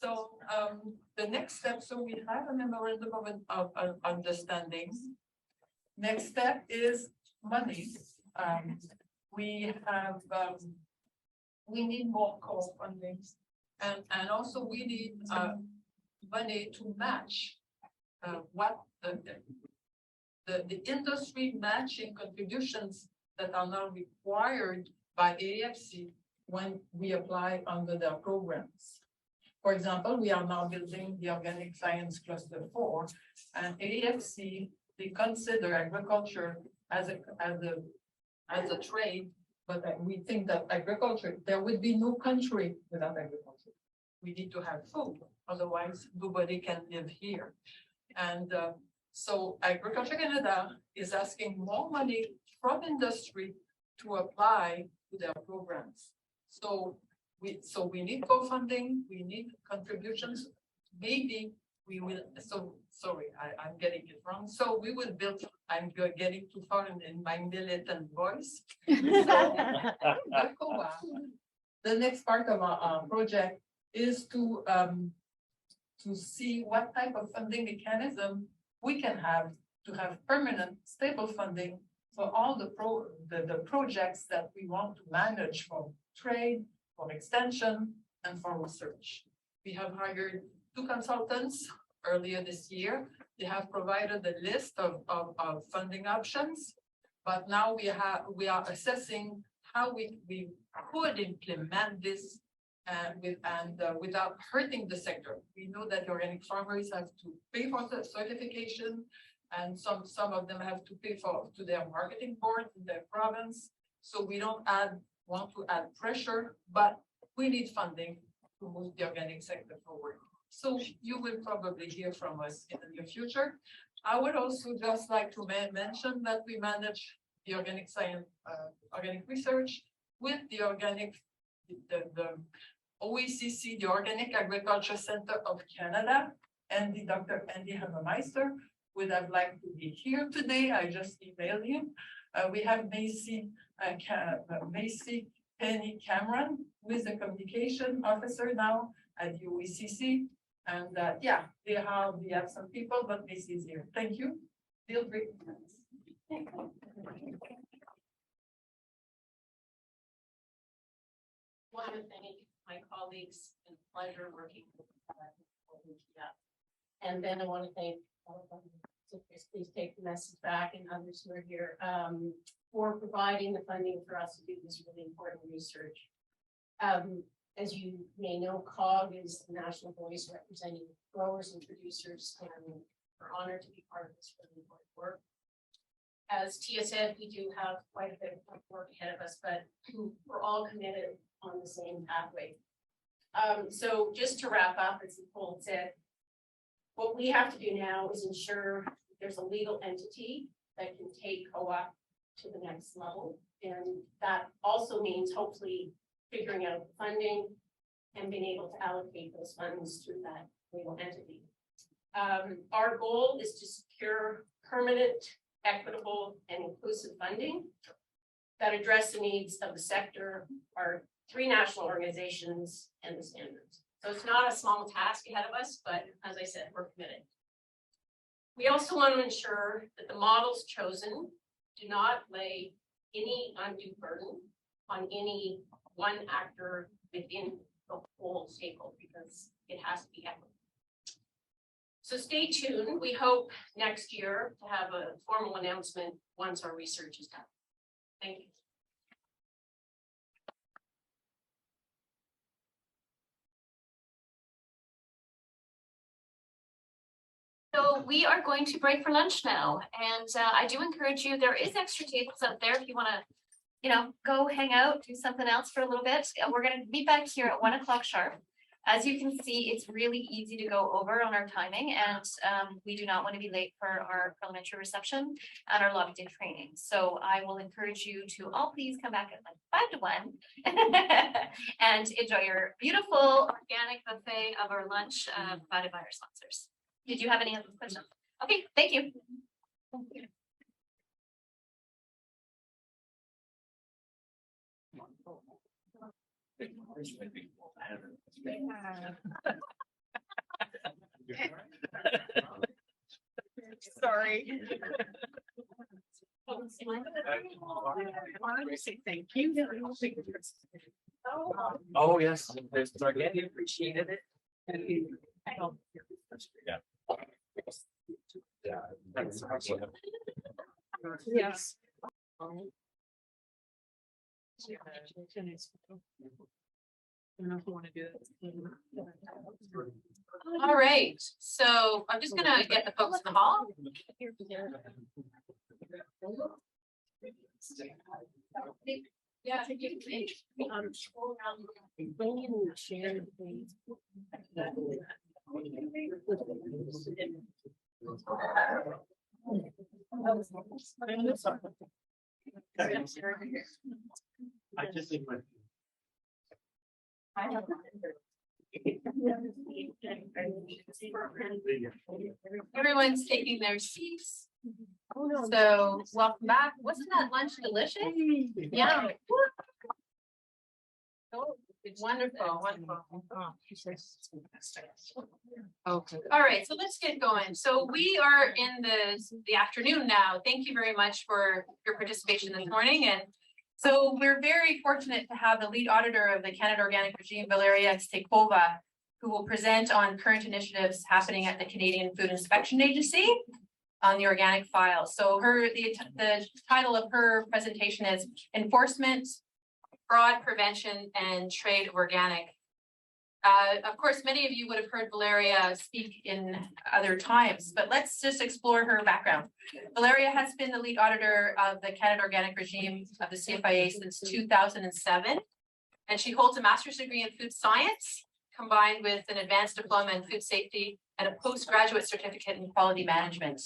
So the next step, so we have a memorandum of understanding. Next step is money. We have, we need more co-funding, and also we need money to match what the industry matching contributions that are now required by AFC when we apply under their programs. For example, we are now building the Organic Science Cluster 4, and AFC, they consider agriculture as a trade, but we think that agriculture, there would be no country without agriculture. We need to have food, otherwise nobody can live here. And so Agriculture Canada is asking more money from industry to apply to their programs. So we need co-funding, we need contributions. Maybe we will, so sorry, I'm getting it wrong. So we will build, I'm getting too far in my militant voice. So the next part of our project is to see what type of funding mechanism we can have to have permanent, stable funding for all the projects that we want to manage for trade, for extension, and for research. We have hired 2 consultants earlier this year. They have provided a list of funding options, but now we are assessing how we could implement this without hurting the sector. We know that organic farmers have to pay for the certification, and some of them have to pay to their marketing board in their province. So we don't want to add pressure, but we need funding to move the organic sector forward. So you will probably hear from us in the near future. I would also just like to mention that we manage the organic science, organic research with the OECC, the Organic Agriculture Center of Canada, and the Dr. Andy Hammermeister would have liked to be here today. I just emailed him. We have Macy Penny Cameron, who is the communication officer now at the OECC. And we have some people, but Macy is here. Thank you. Feel free. Want to thank my colleagues and pleasure working with and then I want to thank all of them. So please take the message back and others who are here for providing the funding for us to do this really important research. As you may know, COG is the national voice representing growers and producers, and we're honored to be part of this really important work. As Tia said, we do have quite a bit of work ahead of us, but we're all committed on the same pathway. So just to wrap up, as Nicole said, what we have to do now is ensure there's a legal entity that can take co-op to the next level. And that also means hopefully figuring out funding and being able to allocate those funds through that legal entity. Our goal is to secure permanent, equitable, and inclusive funding that address the needs of the sector, our 3 national organizations, and the standards. So it's not a small task ahead of us, but as I said, we're committed. We also want to ensure that the models chosen do not lay any undue burden on any one actor within the whole stakeholder, because it has to be equitable. So stay tuned. We hope next year to have a formal announcement once our research is done. Thank you. So we are going to break for lunch now, and I do encourage you, there is extra tables up there if you want to, go hang out, do something else for a little bit. We're going to meet back here at 1 o'clock sharp. As you can see, it's really easy to go over on our timing, and we do not want to be late for our parliamentary reception and our lobby day training. So I will encourage you to all please come back at like 5 to 1 and enjoy your beautiful organic buffet of our lunch provided by our sponsors. Did you have any other questions? Okay, thank you. Sorry. Thank you. Oh, yes, there's organic, appreciated it. Yeah. Yes. I don't know if you want to do that. All right, so I'm just gonna get the folks in the hall. Yeah. Bring in the chair, please. I just think. Everyone's taking their seats. So welcome back. Wasn't that lunch delicious? Yeah. Oh, it's wonderful, wonderful. Okay. All right, so let's get going. So we are in the afternoon now. Thank you very much for your participation this morning. And so we're very fortunate to have the lead auditor of the Canada Organic Regime, Valeria Stekova, who will present on current initiatives happening at the Canadian Food Inspection Agency on the organic file. So the title of her presentation is Enforcement, Fraud Prevention, and Trade of Organic. Of course, many of you would have heard Valeria speak in other times, but let's just explore her background. Valeria has been the lead auditor of the Canada Organic Regime of the CFIA since 2007, and she holds a master's degree in food science combined with an advanced diploma in food safety and a postgraduate certificate in quality management.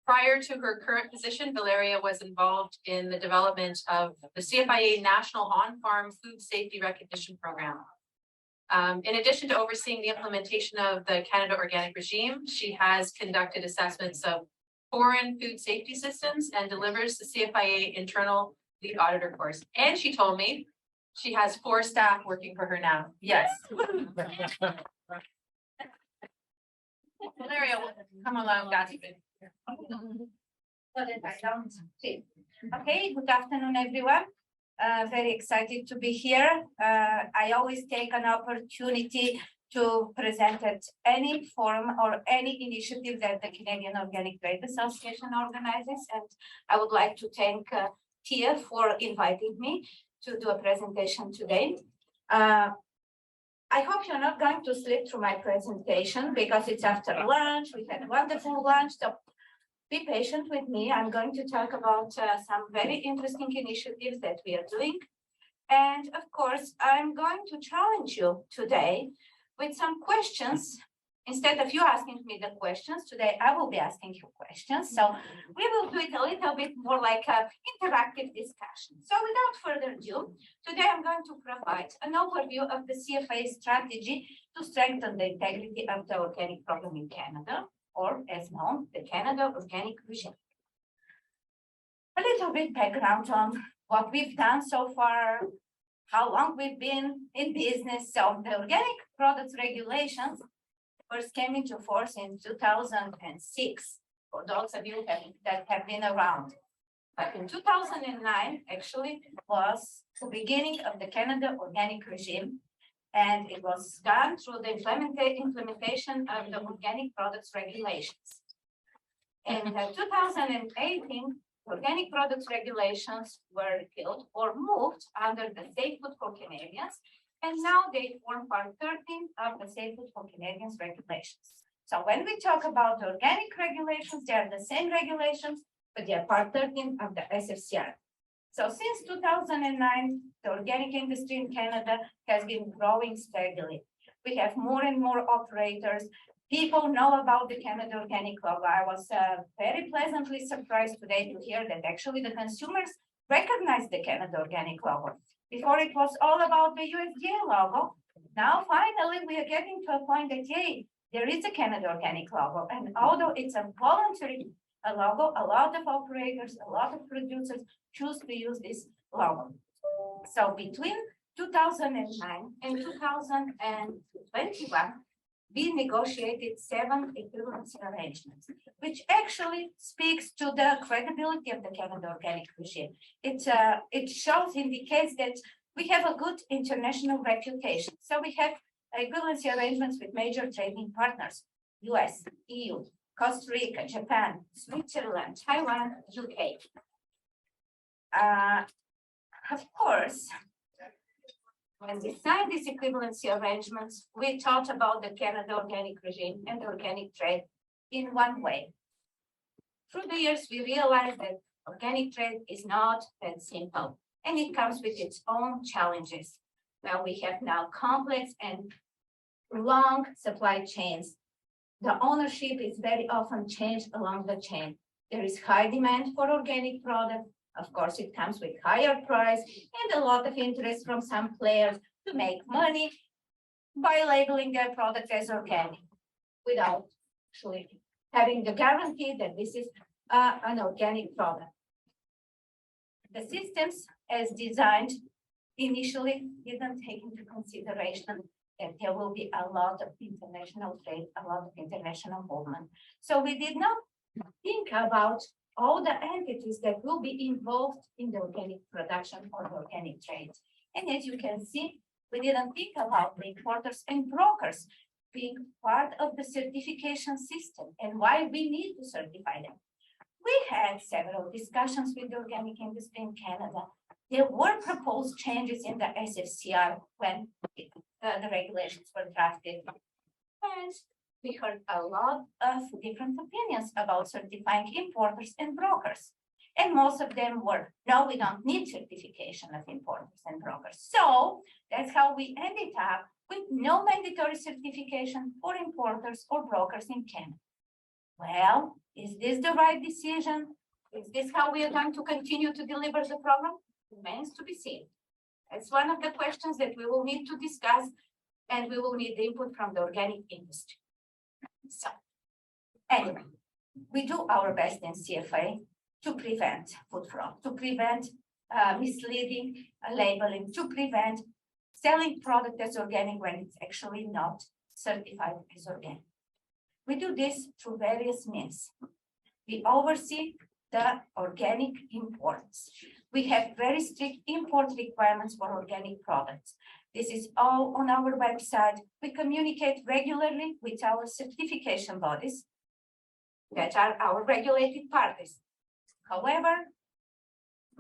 Prior to her current position, Valeria was involved in the development of the CFIA National On-Farm Food Safety Recognition Program. In addition to overseeing the implementation of the Canada Organic Regime, she has conducted assessments of foreign food safety systems and delivers the CFIA internal lead auditor course. And she told me she has 4 staff working for her now. Yes. Valeria, come along, Godspeed. So that I don't see. Okay, good afternoon, everyone. Very excited to be here. I always take an opportunity to present at any forum or any initiative that the Canadian Organic Trade Association organizes. And I would like to thank Tia for inviting me to do a presentation today. I hope you're not going to slip through my presentation because it's after lunch. We had a wonderful lunch. So be patient with me. I'm going to talk about some very interesting initiatives that we are doing. And of course, I'm going to challenge you today with some questions. Instead of you asking me the questions, today I will be asking you questions. So we will do it a little bit more like an interactive discussion. So without further ado, today I'm going to provide an overview of the CFIA strategy to strengthen the integrity of the organic program in Canada, or as known, the Canada Organic Regime. A little bit background on what we've done so far, how long we've been in business. So the organic products regulations first came into force in 2006, for those of you that have been around. But in 2009, actually, was the beginning of the Canada Organic Regime, and it was done through the implementation of the organic products regulations. In 2018, organic products regulations were repealed or moved under the Safe Food for Canadians, and now they form part 13 of the Safe Food for Canadians regulations. So when we talk about the organic regulations, they are the same regulations, but they are part 13 of the SFCR. So since 2009, the organic industry in Canada has been growing steadily. We have more and more operators. People know about the Canada Organic logo. I was very pleasantly surprised today to hear that actually the consumers recognize the Canada Organic logo. Before it was all about the USDA logo. Now finally we are getting to a point that, hey, there is a Canada Organic logo, and although it's a voluntary logo, a lot of operators, a lot of producers choose to use this logo. So between 2009 and 2021, we negotiated 7 equivalency arrangements, which actually speaks to the credibility of the Canada Organic regime. It shows, indicates that we have a good international reputation. So we have equivalency arrangements with major trading partners: US, EU, Costa Rica, Japan, Switzerland, Taiwan, UK. Of course, when we signed these equivalency arrangements, we thought about the Canada Organic regime and organic trade in one way. Through the years, we realized that organic trade is not that simple, and it comes with its own challenges. Well, we have now complex and long supply chains. The ownership is very often changed along the chain. There is high demand for organic products. Of course, it comes with higher price and a lot of interest from some players to make money by labeling their product as organic without actually having the guarantee that this is an organic product. The systems as designed initially didn't take into consideration that there will be a lot of international trade, a lot of international movement. So we did not think about all the entities that will be involved in the organic production or the organic trade. And as you can see, we didn't think about the importers and brokers being part of the certification system and why we need to certify them. We had several discussions with the organic industry in Canada. There were proposed changes in the SFCR when the regulations were drafted. And we heard a lot of different opinions about certifying importers and brokers. And most of them were, no, we don't need certification of importers and brokers. So that's how we ended up with no mandatory certification for importers or brokers in Canada. Well, is this the right decision? Is this how we are going to continue to deliver the program? Remains to be seen. It's one of the questions that we will need to discuss, and we will need the input from the organic industry. So, anyway, we do our best in CFA to prevent food fraud, to prevent misleading labeling, to prevent selling product as organic when it's actually not certified as organic. We do this through various means. We oversee the organic imports. We have very strict import requirements for organic products. This is all on our website. We communicate regularly with our certification bodies that are our regulated parties. However,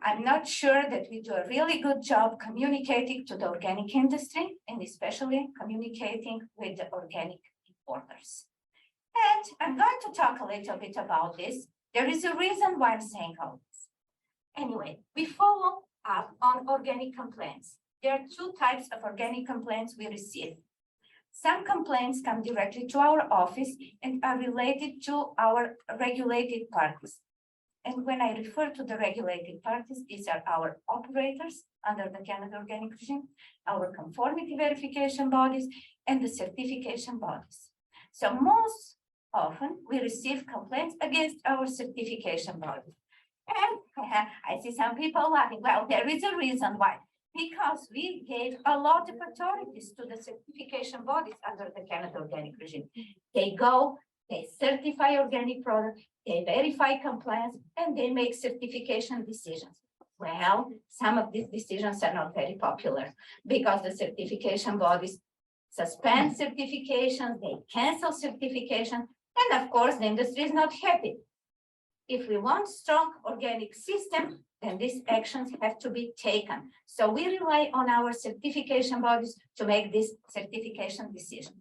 I'm not sure that we do a really good job communicating to the organic industry and especially communicating with the organic importers. And I'm going to talk a little bit about this. There is a reason why I'm saying all this. Anyway, we follow up on organic complaints. There are 2 types of organic complaints we receive. Some complaints come directly to our office and are related to our regulated parties. And when I refer to the regulated parties, these are our operators under the Canada Organic regime, our conformity verification bodies, and the certification bodies. So most often we receive complaints against our certification bodies. And I see some people laughing. Well, there is a reason why. Because we gave a lot of authorities to the certification bodies under the Canada Organic regime. They go, they certify organic products, they verify compliance, and they make certification decisions. Well, some of these decisions are not very popular because the certification bodies suspend certification, they cancel certification, and of course, the industry is not happy. If we want strong organic system, then these actions have to be taken. So we rely on our certification bodies to make these certification decisions.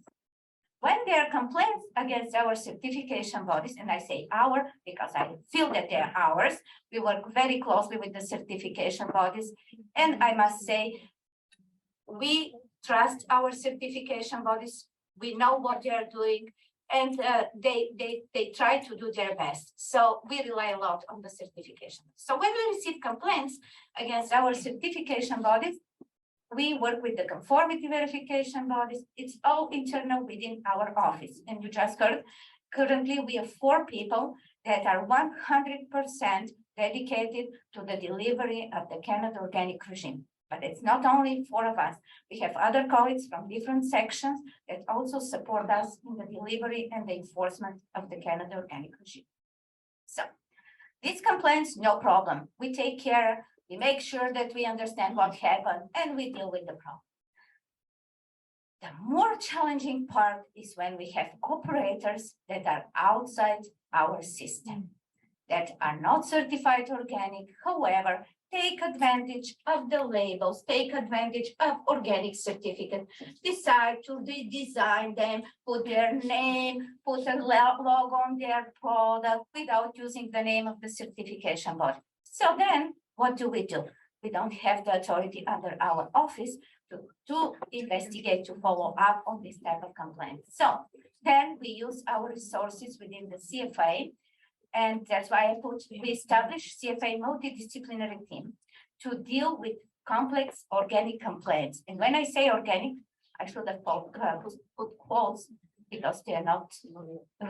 When there are complaints against our certification bodies, and I say our because I feel that they're ours, we work very closely with the certification bodies. And I must say, we trust our certification bodies. We know what they're doing. And they try to do their best. So we rely a lot on the certification. So when we receive complaints against our certification bodies, we work with the conformity verification bodies. It's all internal within our office. And you just heard, currently we have 4 people that are 100% dedicated to the delivery of the Canada Organic regime. But it's not only 4 of us. We have other colleagues from different sections that also support us in the delivery and the enforcement of the Canada Organic regime. So these complaints, no problem. We take care, we make sure that we understand what happened and we deal with the problem. The more challenging part is when we have operators that are outside our system, that are not certified organic, however, take advantage of the labels, take advantage of organic certificate, decide to redesign them, put their name, put a logo on their product without using the name of the certification body. So then what do? We don't have the authority under our office to investigate, to follow up on this type of complaints. So then we use our resources within the CFA. And that's why we established CFA multidisciplinary team to deal with complex organic complaints. And when I say organic, I should have put quotes because they are not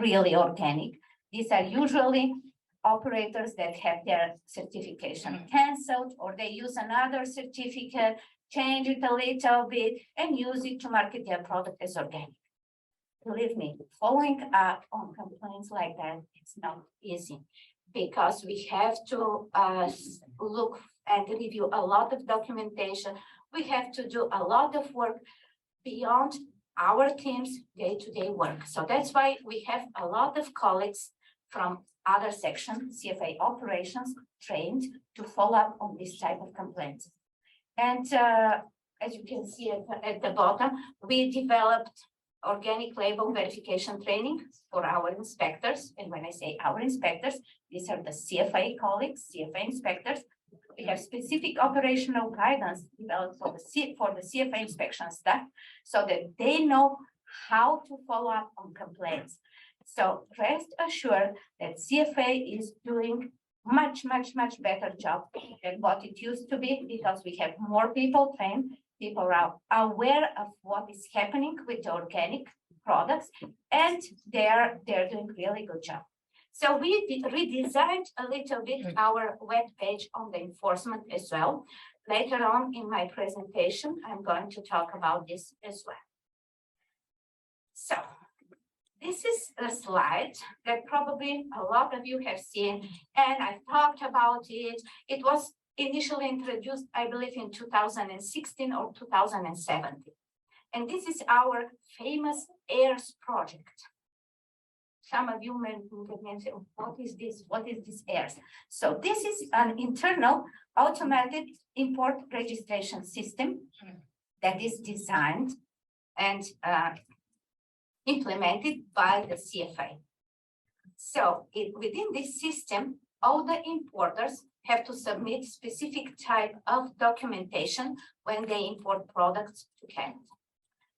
really organic. These are usually operators that have their certification canceled, or they use another certificate, change it a little bit, and use it to market their product as organic. Believe me, following up on complaints like that, it's not easy because we have to look and review a lot of documentation. We have to do a lot of work beyond our team's day-to-day work. So that's why we have a lot of colleagues from other sections, CFA operations, trained to follow up on this type of complaints. And as you can see at the bottom, we developed organic label verification training for our inspectors. And when I say our inspectors, these are the CFA colleagues, CFA inspectors. We have specific operational guidance developed for the CFA inspection staff so that they know how to follow up on complaints. So rest assured that CFA is doing much better job than what it used to be because we have more people trained. People are aware of what is happening with the organic products, and they're doing really good job. So we redesigned a little bit our web page on the enforcement as well. Later on in my presentation, I'm going to talk about this as well. So this is a slide that probably a lot of you have seen, and I've talked about it. It was initially introduced, I believe, in 2016 or 2017. And this is our famous AIRS project. Some of you may say, what is this? What is this AIRS? So this is an internal automated import registration system that is designed and implemented by the CFA. So within this system, all the importers have to submit specific type of documentation when they import products to Canada.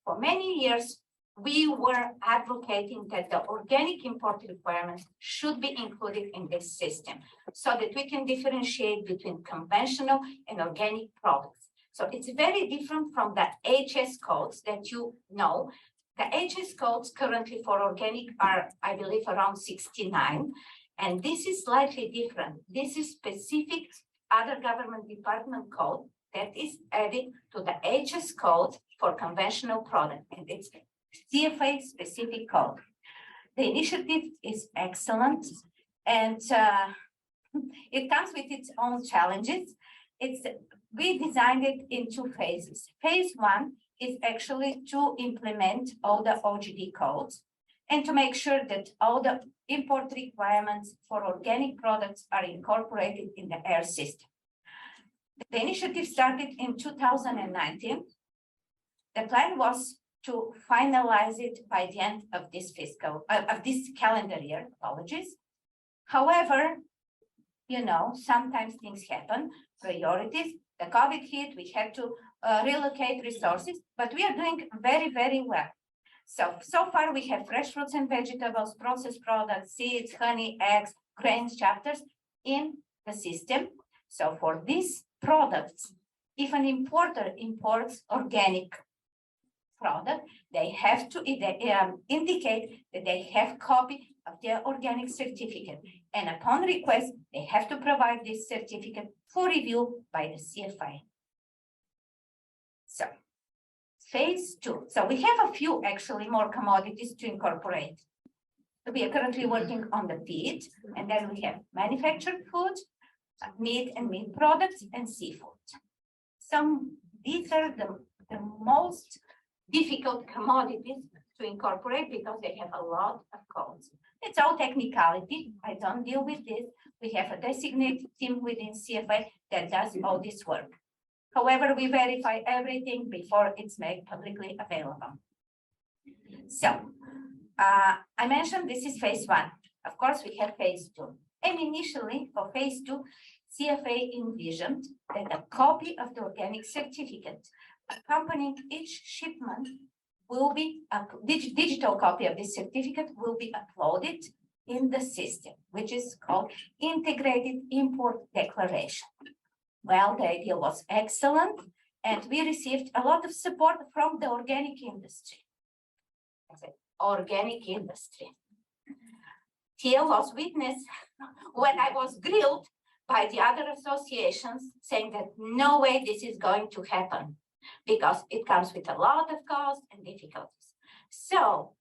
For many years, we were advocating that the organic import requirements should be included in this system so that we can differentiate between conventional and organic products. So it's very different from the HS codes that you know. The HS codes currently for organic are, I believe, around 69. And this is slightly different. This is specific other government department code that is added to the HS code for conventional product. And it's CFA specific code. The initiative is excellent and it comes with its own challenges. We designed it in 2 phases. Phase 1 is actually to implement all the OGD codes and to make sure that all the import requirements for organic products are incorporated in the AIRS system. The initiative started in 2019. The plan was to finalize it by the end of this calendar year, apologies. However, you know, sometimes things happen, priorities, the COVID hit, we had to relocate resources, but we are doing very well. So far we have fresh fruits and vegetables, processed products, seeds, honey, eggs, grains, chapters in the system. So for these products, if an importer imports organic product, they have to indicate that they have copy of their organic certificate. And upon request, they have to provide this certificate for review by the CFI. So phase 2. So we have a few actually more commodities to incorporate. We are currently working on the feed, and then we have manufactured food, meat and meat products, and seafood. These are the most difficult commodities to incorporate because they have a lot of codes. It's all technicality. I don't deal with this. We have a designated team within CFA that does all this work. However, we verify everything before it's made publicly available. So I mentioned this is phase 1. Of course, we have phase 2. And initially for phase 2, CFA envisioned that a copy of the organic certificate accompanying each shipment will be a digital copy of this certificate will be uploaded in the system, which is called Integrated Import Declaration. Well, the idea was excellent, and we received a lot of support from the organic industry. I said, organic industry. Here was witness when I was grilled by the other associations saying that no way this is going to happen because it comes with a lot of cost and difficulties. So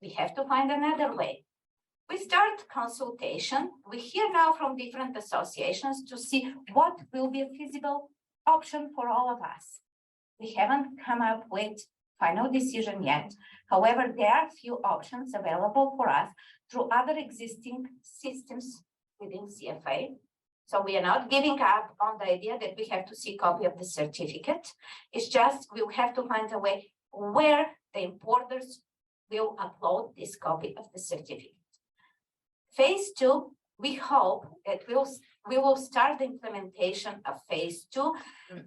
we have to find another way. We start consultation. We hear now from different associations to see what will be a feasible option for all of us. We haven't come up with final decision yet. However, there are few options available for us through other existing systems within CFA. So we are not giving up on the idea that we have to see a copy of the certificate. It's just we'll have to find a way where the importers will upload this copy of the certificate. Phase 2, we hope that we will start the implementation of phase 2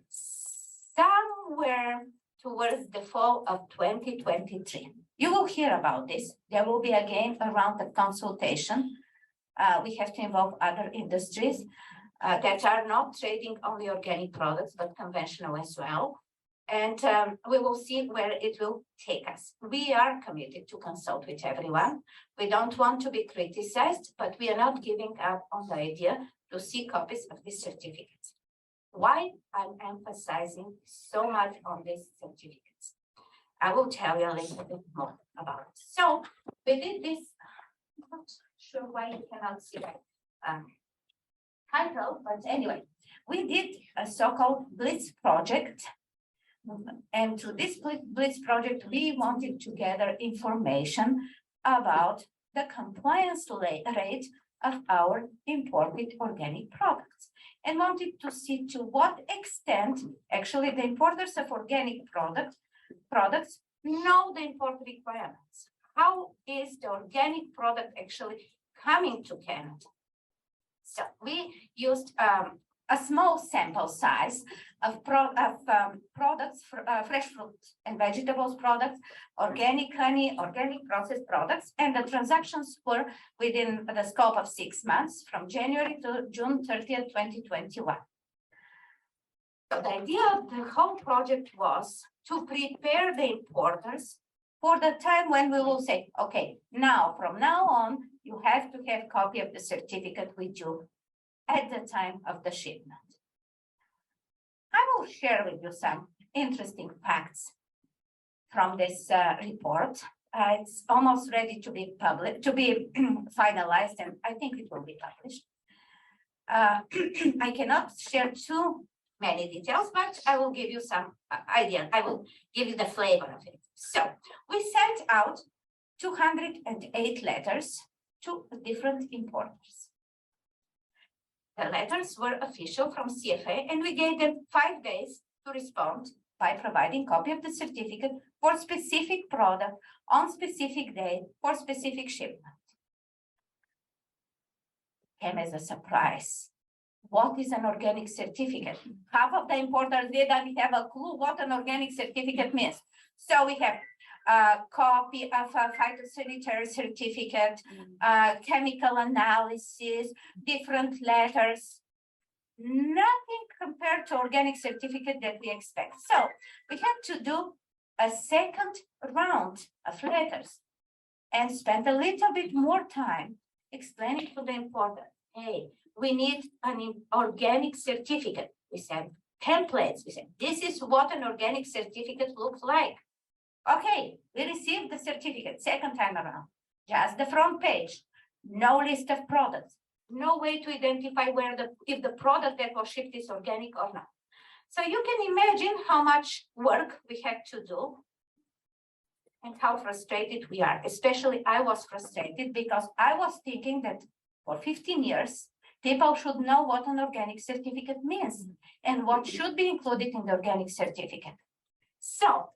somewhere towards the fall of 2023. You will hear about this. There will be again a round of consultation. We have to involve other industries that are not trading only organic products, but conventional as well. And we will see where it will take us. We are committed to consult with everyone. We don't want to be criticized, but we are not giving up on the idea to see copies of these certificates. Why I'm emphasizing so much on these certificates? I will tell you a little bit more about it. So we did this, I'm not sure why you cannot see that title, but anyway, we did a so-called Blitz project. And through this Blitz project, we wanted to gather information about the compliance rate of our imported organic products and wanted to see to what extent actually the importers of organic products know the import requirements. How is the organic product actually coming to Canada? So we used a small sample size of products, fresh fruits and vegetables products, organic honey, organic processed products, and the transactions were within the scope of 6 months from January to June 30th, 2021. So the idea of the whole project was to prepare the importers for the time when we will say, okay, now from now on, you have to have a copy of the certificate with you at the time of the shipment. I will share with you some interesting facts from this report. It's almost ready to be published, to be finalized, and I think it will be published. I cannot share too many details, but I will give you some idea. I will give you the flavor of it. So we sent out 208 letters to different importers. The letters were official from CFA, and we gave them 5 days to respond by providing copy of the certificate for specific product on specific day for specific shipment. Came as a surprise. What is an organic certificate? Half of the importers didn't have a clue what an organic certificate means. So we have a copy of a phytosanitary certificate, chemical analysis, different letters. nothing compared to organic certificate that we expect. So we had to do a second round of letters and spend a little bit more time explaining to the importer, hey, we need an organic certificate. We said templates. We said, this is what an organic certificate looks like. Okay, we received the certificate second time around, just the front page, no list of products, no way to identify if the product that was shipped is organic or not. So you can imagine how much work we had to do and how frustrated we are. Especially I was frustrated because I was thinking that for 15 years, people should know what an organic certificate means and what should be included in the organic certificate. So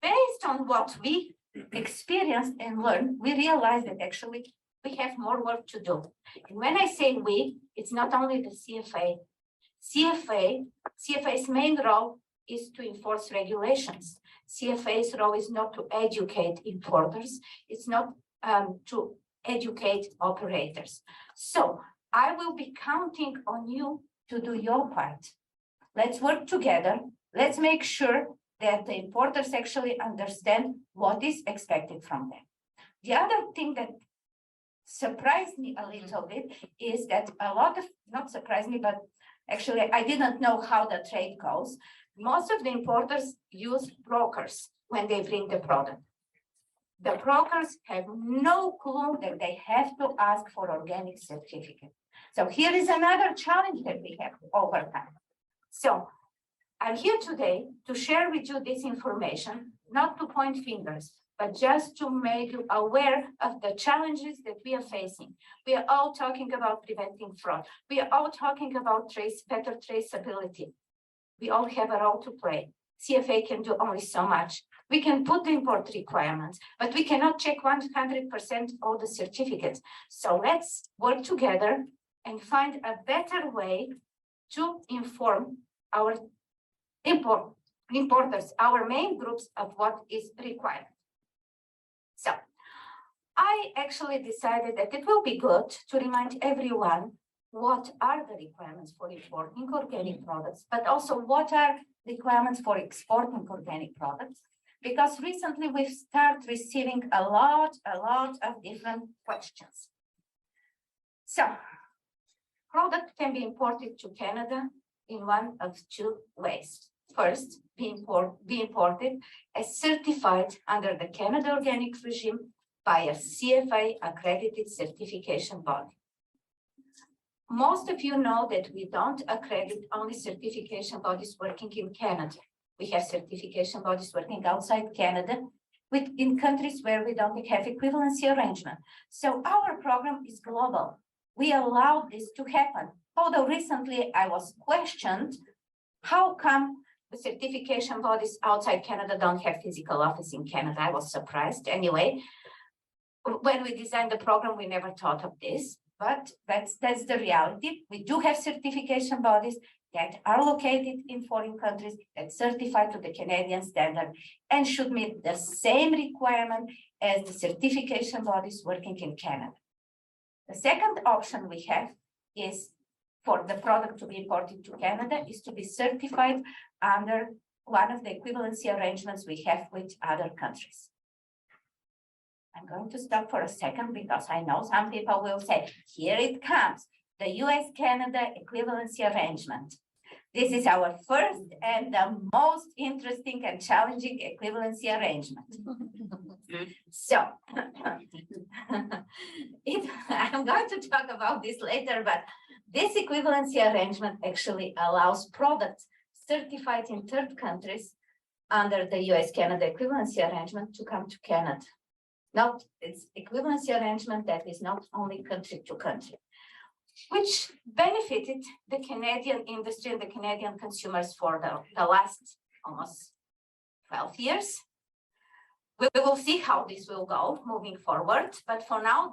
based on what we experienced and learned, we realized that actually we have more work to do. And when I say we, it's not only the CFA. CFA's main role is to enforce regulations. CFA's role is not to educate importers. It's not to educate operators. So I will be counting on you to do your part. Let's work together. Let's make sure that the importers actually understand what is expected from them. The other thing that surprised me a little bit is that not surprised me, but actually I didn't know how the trade goes. Most of the importers use brokers when they bring the product. The brokers have no clue that they have to ask for organic certificate. So here is another challenge that we have to overcome. So I'm here today to share with you this information, not to point fingers, but just to make you aware of the challenges that we are facing. We are all talking about preventing fraud. We are all talking about better traceability. We all have a role to play. CFA can do only so much. We can put the import requirements, but we cannot check 100% all the certificates. So let's work together and find a better way to inform our importers, our main groups, of what is required. So I actually decided that it will be good to remind everyone what are the requirements for importing organic products, but also what are requirements for exporting organic products, because recently we've started receiving a lot of different questions. So product can be imported to Canada in one of two ways. First, be imported as certified under the Canada Organic regime by a CFA accredited certification body. Most of you know that we don't accredit only certification bodies working in Canada. We have certification bodies working outside Canada in countries where we don't have equivalency arrangement. So our program is global. We allow this to happen. Although recently I was questioned, how come the certification bodies outside Canada don't have physical office in Canada? I was surprised. Anyway, when we designed the program, we never thought of this, but that's the reality. We do have certification bodies that are located in foreign countries that certify to the Canadian standard and should meet the same requirement as the certification bodies working in Canada. The second option we have is for the product to be imported to Canada is to be certified under one of the equivalency arrangements we have with other countries. I'm going to stop for a second because I know some people will say, here it comes, the US-Canada equivalency arrangement. This is our first and the most interesting and challenging equivalency arrangement. So, I'm going to talk about this later, but this equivalency arrangement actually allows products certified in third countries under the US-Canada equivalency arrangement to come to Canada. Now, it's equivalency arrangement that is not only country to country, which benefited the Canadian industry and the Canadian consumers for the last almost 12 years. We will see how this will go moving forward, but for now,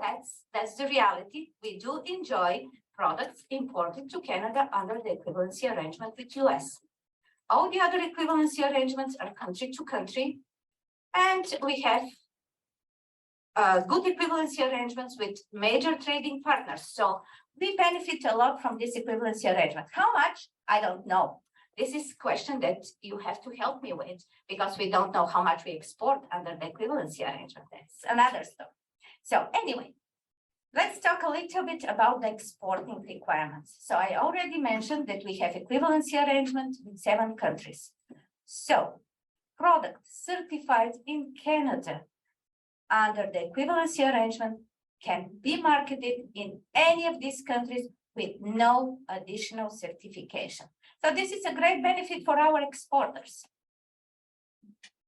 that's the reality. We do enjoy products imported to Canada under the equivalency arrangement with US. All the other equivalency arrangements are country to country, and we have good equivalency arrangements with major trading partners. So we benefit a lot from this equivalency arrangement. How much? I don't know. This is a question that you have to help me with because we don't know how much we export under the equivalency arrangement. That's another story. So anyway, let's talk a little bit about the exporting requirements. So I already mentioned that we have equivalency arrangement with 7 countries. So products certified in Canada under the equivalency arrangement can be marketed in any of these countries with no additional certification. So this is a great benefit for our exporters.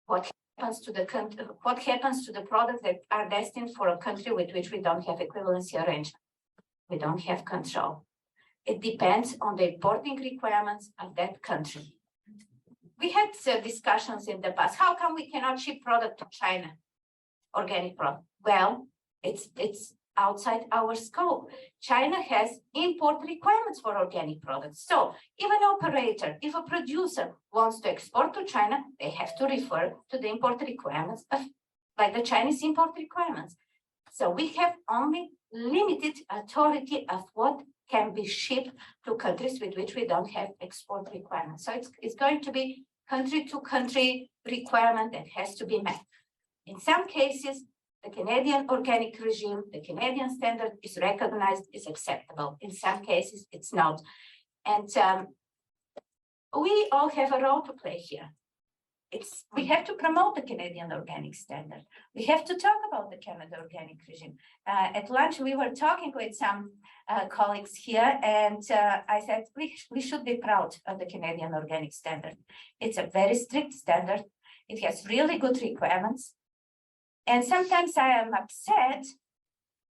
What happens to the country? What happens to the products that are destined for a country with which we don't have equivalency arrangement? We don't have control. It depends on the importing requirements of that country. We had discussions in the past. How come we cannot ship product to China? Organic product. Well, it's outside our scope. China has import requirements for organic products. So if an operator, if a producer wants to export to China, they have to refer to the import requirements of like the Chinese import requirements. So we have only limited authority of what can be shipped to countries with which we don't have export requirements. So it's going to be country to country requirement that has to be met. In some cases, the Canadian organic regime, the Canadian standard is recognized, is acceptable. In some cases, it's not. And we all have a role to play here. We have to promote the Canadian organic standard. We have to talk about the Canada organic regime. At lunch, we were talking with some colleagues here, and I said, we should be proud of the Canadian organic standard. It's a very strict standard. It has really good requirements. And sometimes I am upset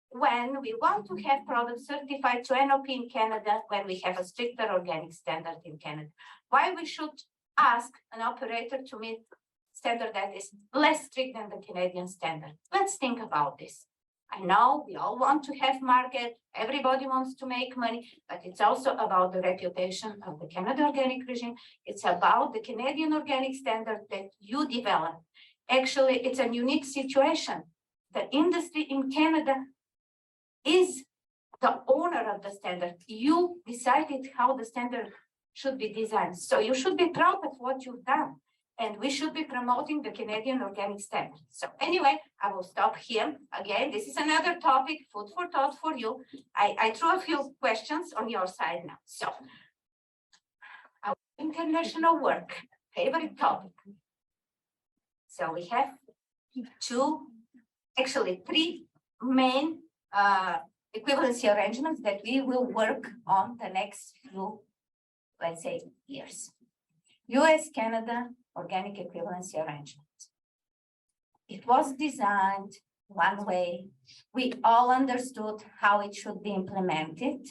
when we want to have products certified to NOP in Canada when we have a stricter organic standard in Canada. Why we should ask an operator to meet standard that is less strict than the Canadian standard? Let's think about this. I know we all want to have market, everybody wants to make money, but it's also about the reputation of the Canada organic regime. It's about the Canadian organic standard that you develop. Actually, it's a unique situation. The industry in Canada is the owner of the standard. You decided how the standard should be designed. So you should be proud of what you've done. And we should be promoting the Canadian organic standard. So anyway, I will stop here. Again, this is another topic, food for thought for you. I threw a few questions on your side now. So our international work, favorite topic. So we have three main equivalency arrangements that we will work on the next few, let's say, years. US-Canada organic equivalency arrangement. It was designed one way. We all understood how it should be implemented.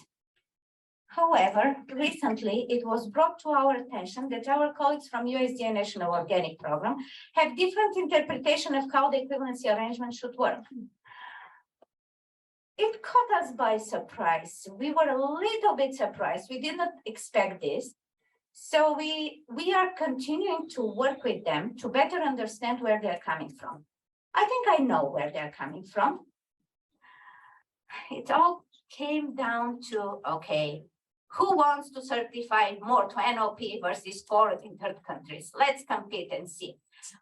However, recently it was brought to our attention that our colleagues from USDA National Organic Program have different interpretation of how the equivalency arrangement should work. It caught us by surprise. We were a little bit surprised. We did not expect this. So we are continuing to work with them to better understand where they're coming from. I think I know where they're coming from. It all came down to, okay, who wants to certify more to NOP versus 4 in third countries? Let's compete and see.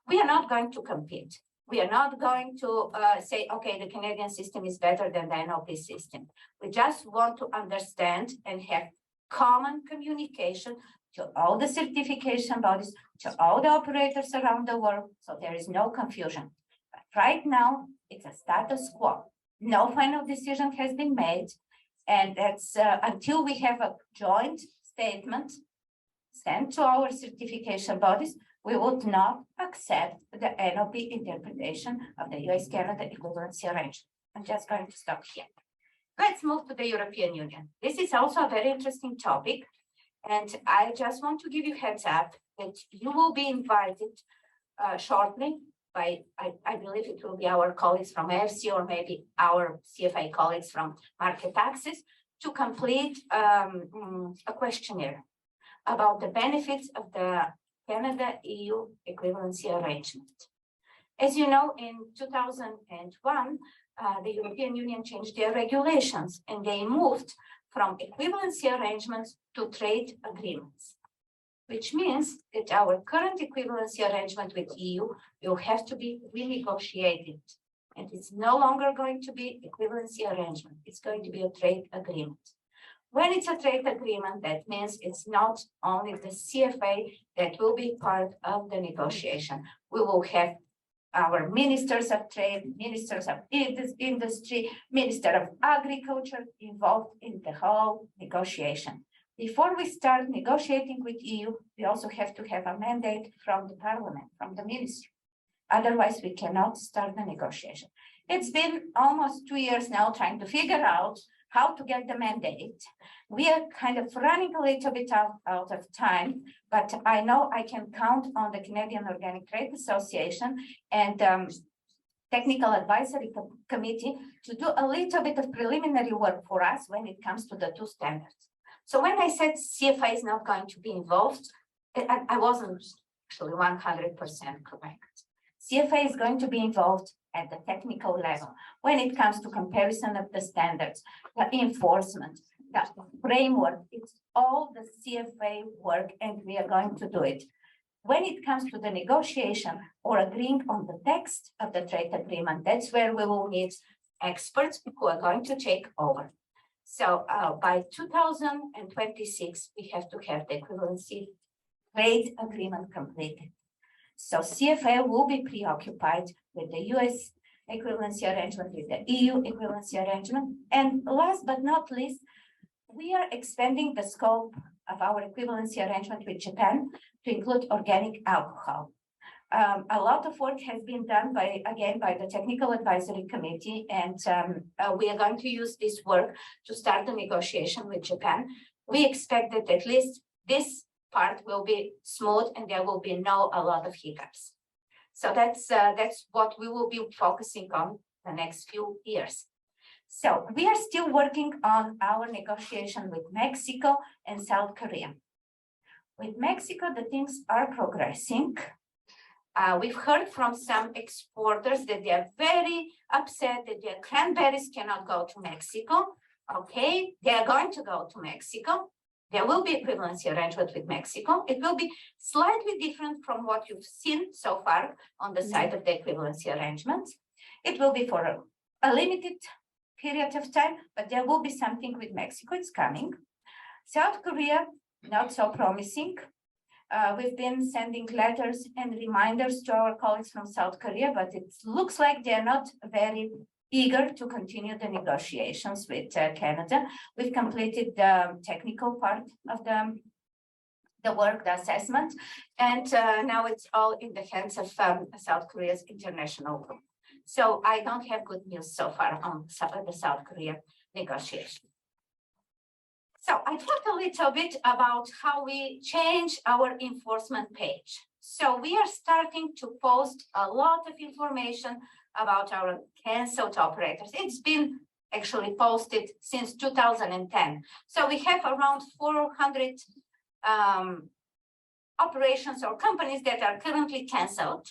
We are not going to compete. We are not going to say, okay, the Canadian system is better than the NOP system. We just want to understand and have common communication to all the certification bodies, to all the operators around the world, so there is no confusion. But right now, it's a status quo. No final decision has been made. And that's until we have a joint statement sent to our certification bodies, we would not accept the NOP interpretation of the US-Canada equivalency arrangement. I'm just going to stop here. Let's move to the European Union. This is also a very interesting topic. And I just want to give you heads up that you will be invited shortly by, I believe it will be our colleagues from AFC or maybe our CFA colleagues from Market Access to complete a questionnaire about the benefits of the Canada-EU equivalency arrangement. As you know, in 2001, the European Union changed their regulations and they moved from equivalency arrangements to trade agreements, which means that our current equivalency arrangement with EU will have to be renegotiated. And it's no longer going to be equivalency arrangement. It's going to be a trade agreement. When it's a trade agreement, that means it's not only the CFA that will be part of the negotiation. We will have our ministers of trade, ministers of industry, minister of agriculture involved in the whole negotiation. Before we start negotiating with EU, we also have to have a mandate from the parliament, from the ministry. Otherwise, we cannot start the negotiation. It's been almost 2 years now trying to figure out how to get the mandate. We are kind of running a little bit out of time, but I know I can count on the Canadian Organic Trade Association and Technical Advisory Committee to do a little bit of preliminary work for us when it comes to the two standards. So when I said CFA is not going to be involved, I wasn't actually 100% correct. CFA is going to be involved at the technical level when it comes to comparison of the standards, the enforcement, the framework. It's all the CFA work and we are going to do it. When it comes to the negotiation or agreeing on the text of the trade agreement, that's where we will need experts who are going to take over. So by 2026, we have to have the equivalency trade agreement completed. So CFA will be preoccupied with the US equivalency arrangement, with the EU equivalency arrangement. And last but not least, we are expanding the scope of our equivalency arrangement with Japan to include organic alcohol. A lot of work has been done by the Technical Advisory Committee, and we are going to use this work to start the negotiation with Japan. We expect that at least this part will be smooth and there will be a lot of hiccups. So that's what we will be focusing on the next few years. So we are still working on our negotiation with Mexico and South Korea. With Mexico, the things are progressing. We've heard from some exporters that they are very upset that their cranberries cannot go to Mexico. Okay, they are going to go to Mexico. There will be equivalency arrangement with Mexico. It will be slightly different from what you've seen so far on the side of the equivalency arrangements. It will be for a limited period of time, but there will be something with Mexico. It's coming. South Korea, not so promising. We've been sending letters and reminders to our colleagues from South Korea, but it looks like they're not very eager to continue the negotiations with Canada. We've completed the technical part of the work, the assessment, and now it's all in the hands of South Korea's international group. So I don't have good news so far on the South Korea negotiation. So I talked a little bit about how we change our enforcement page. So we are starting to post a lot of information about our canceled operators. It's been actually posted since 2010. So we have around 400 operations or companies that are currently canceled.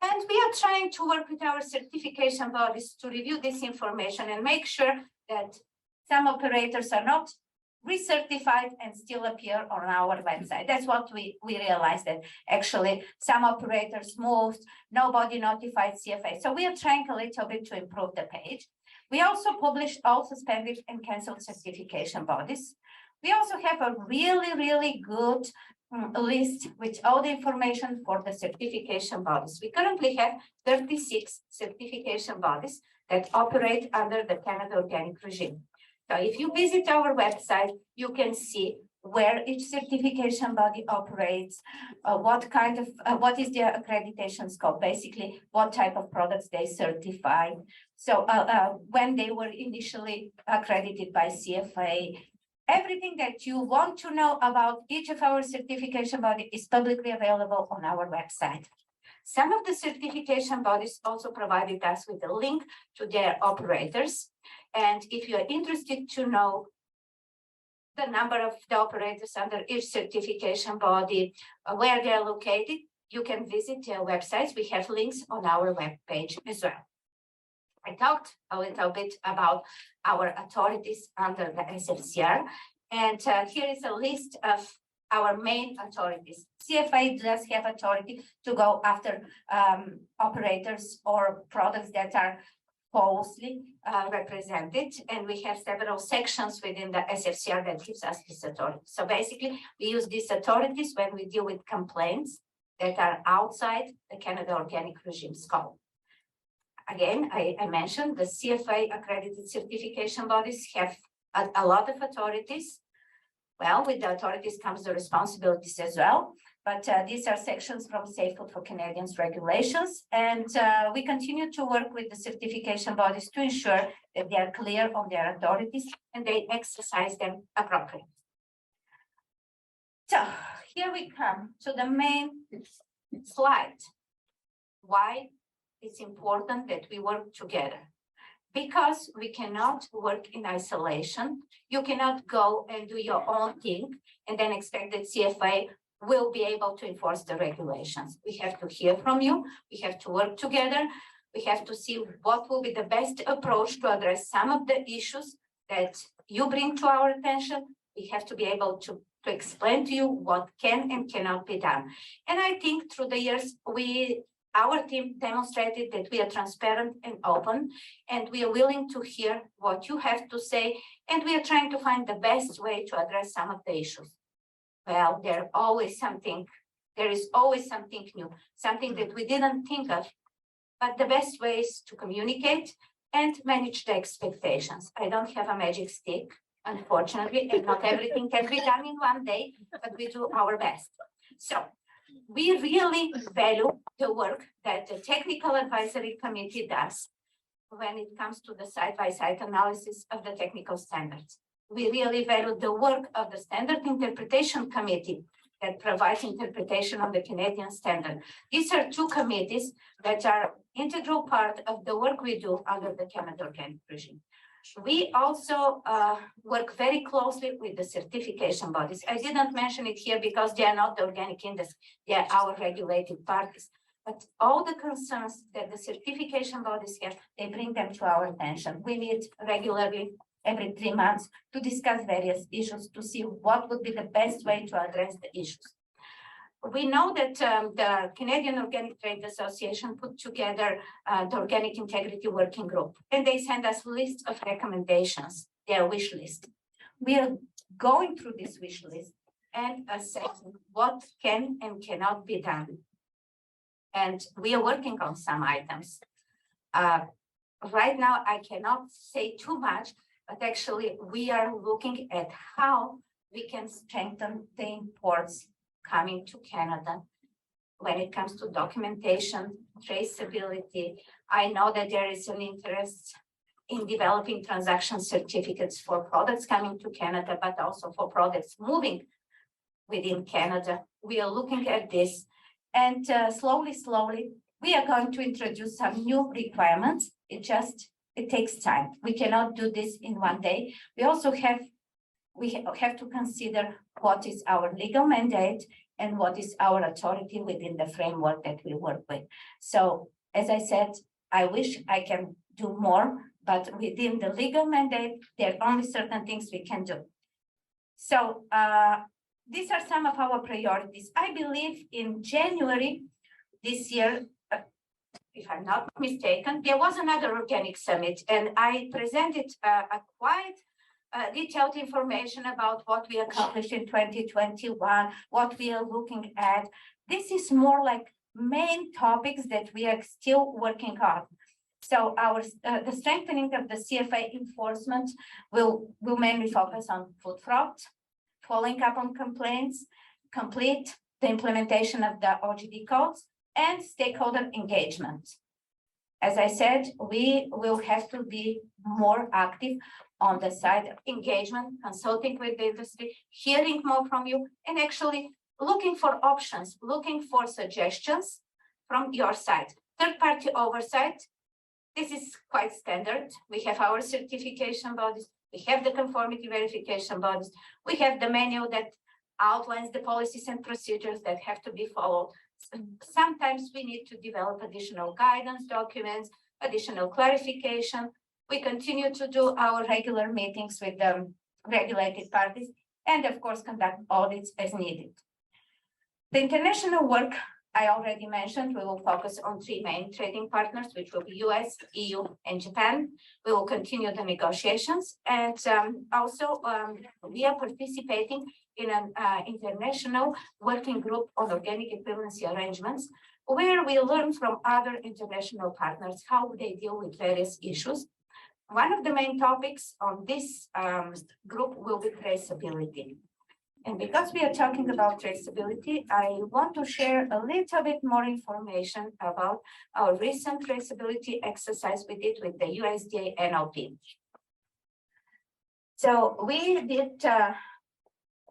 And we are trying to work with our certification bodies to review this information and make sure that some operators are not recertified and still appear on our website. That's what we realized, that actually some operators moved, nobody notified CFA. So we are trying a little bit to improve the page. We also published all suspended and canceled certification bodies. We also have a really good list with all the information for the certification bodies. We currently have 36 certification bodies that operate under the Canada Organic regime. So if you visit our website, you can see where each certification body operates, what is their accreditation scope, basically what type of products they certify. So when they were initially accredited by CFA, everything that you want to know about each of our certification bodies is publicly available on our website. Some of the certification bodies also provided us with a link to their operators. And if you are interested to know the number of the operators under each certification body, where they are located, you can visit their websites. We have links on our webpage as well. I talked a little bit about our authorities under the SFCR. And here is a list of our main authorities. CFA does have authority to go after operators or products that are falsely represented. And we have several sections within the SFCR that gives us this authority. So basically, we use these authorities when we deal with complaints that are outside the Canada Organic Regime scope. Again, I mentioned the CFA accredited certification bodies have a lot of authorities. Well, with the authorities comes the responsibilities as well. But these are sections from Safe Food for Canadians regulations. And we continue to work with the certification bodies to ensure that they are clear on their authorities and they exercise them appropriately. So here we come to the main slide. Why it's important that we work together. Because we cannot work in isolation. You cannot go and do your own thing and then expect that CFA will be able to enforce the regulations. We have to hear from you. We have to work together. We have to see what will be the best approach to address some of the issues that you bring to our attention. We have to be able to explain to you what can and cannot be done. And I think through the years, our team demonstrated that we are transparent and open, and we are willing to hear what you have to say, and we are trying to find the best way to address some of the issues. Well, there is always something new, something that we didn't think of, but the best way is to communicate and manage the expectations. I don't have a magic stick, unfortunately, and not everything can be done in one day, but we do our best. So we really value the work that the Technical Advisory Committee does when it comes to the side-by-side analysis of the technical standards. We really value the work of the Standard Interpretation Committee that provides interpretation of the Canadian standard. These are two committees that are integral part of the work we do under the Canada Organic Regime. We also work very closely with the certification bodies. I didn't mention it here because they are not the organic industry, they are our regulated parties. But all the concerns that the certification bodies have, they bring them to our attention. We meet regularly every 3 months to discuss various issues to see what would be the best way to address the issues. We know that the Canadian Organic Trade Association put together the Organic Integrity Working Group, and they send us lists of recommendations, their wish list. We are going through this wish list and assessing what can and cannot be done. And we are working on some items. Right now, I cannot say too much, but actually we are looking at how we can strengthen the imports coming to Canada when it comes to documentation, traceability. I know that there is an interest in developing transaction certificates for products coming to Canada, but also for products moving within Canada. We are looking at this, and slowly, we are going to introduce some new requirements. It takes time. We cannot do this in one day. We also have to consider what is our legal mandate and what is our authority within the framework that we work with. So, as I said, I wish I can do more, but within the legal mandate, there are only certain things we can do. So, these are some of our priorities. I believe in January this year, if I'm not mistaken, there was another organic summit, and I presented a quite detailed information about what we accomplished in 2021, what we are looking at. This is more like main topics that we are still working on. So the strengthening of the CFA enforcement will mainly focus on food fraud, following up on complaints, complete the implementation of the OGD codes, and stakeholder engagement. As I said, we will have to be more active on the side of engagement, consulting with the industry, hearing more from you, and actually looking for options, looking for suggestions from your side. Third-party oversight, this is quite standard. We have our certification bodies, we have the conformity verification bodies, we have the manual that outlines the policies and procedures that have to be followed. Sometimes we need to develop additional guidance documents, additional clarification. We continue to do our regular meetings with the regulated parties and of course conduct audits as needed. The international work I already mentioned, we will focus on 3 main trading partners, which will be US, EU, and Japan. We will continue the negotiations and also we are participating in an international working group on organic equivalency arrangements, where we learn from other international partners how they deal with various issues. One of the main topics on this group will be traceability. And because we are talking about traceability, I want to share a little bit more information about our recent traceability exercise we did with the USDA NLP. So we did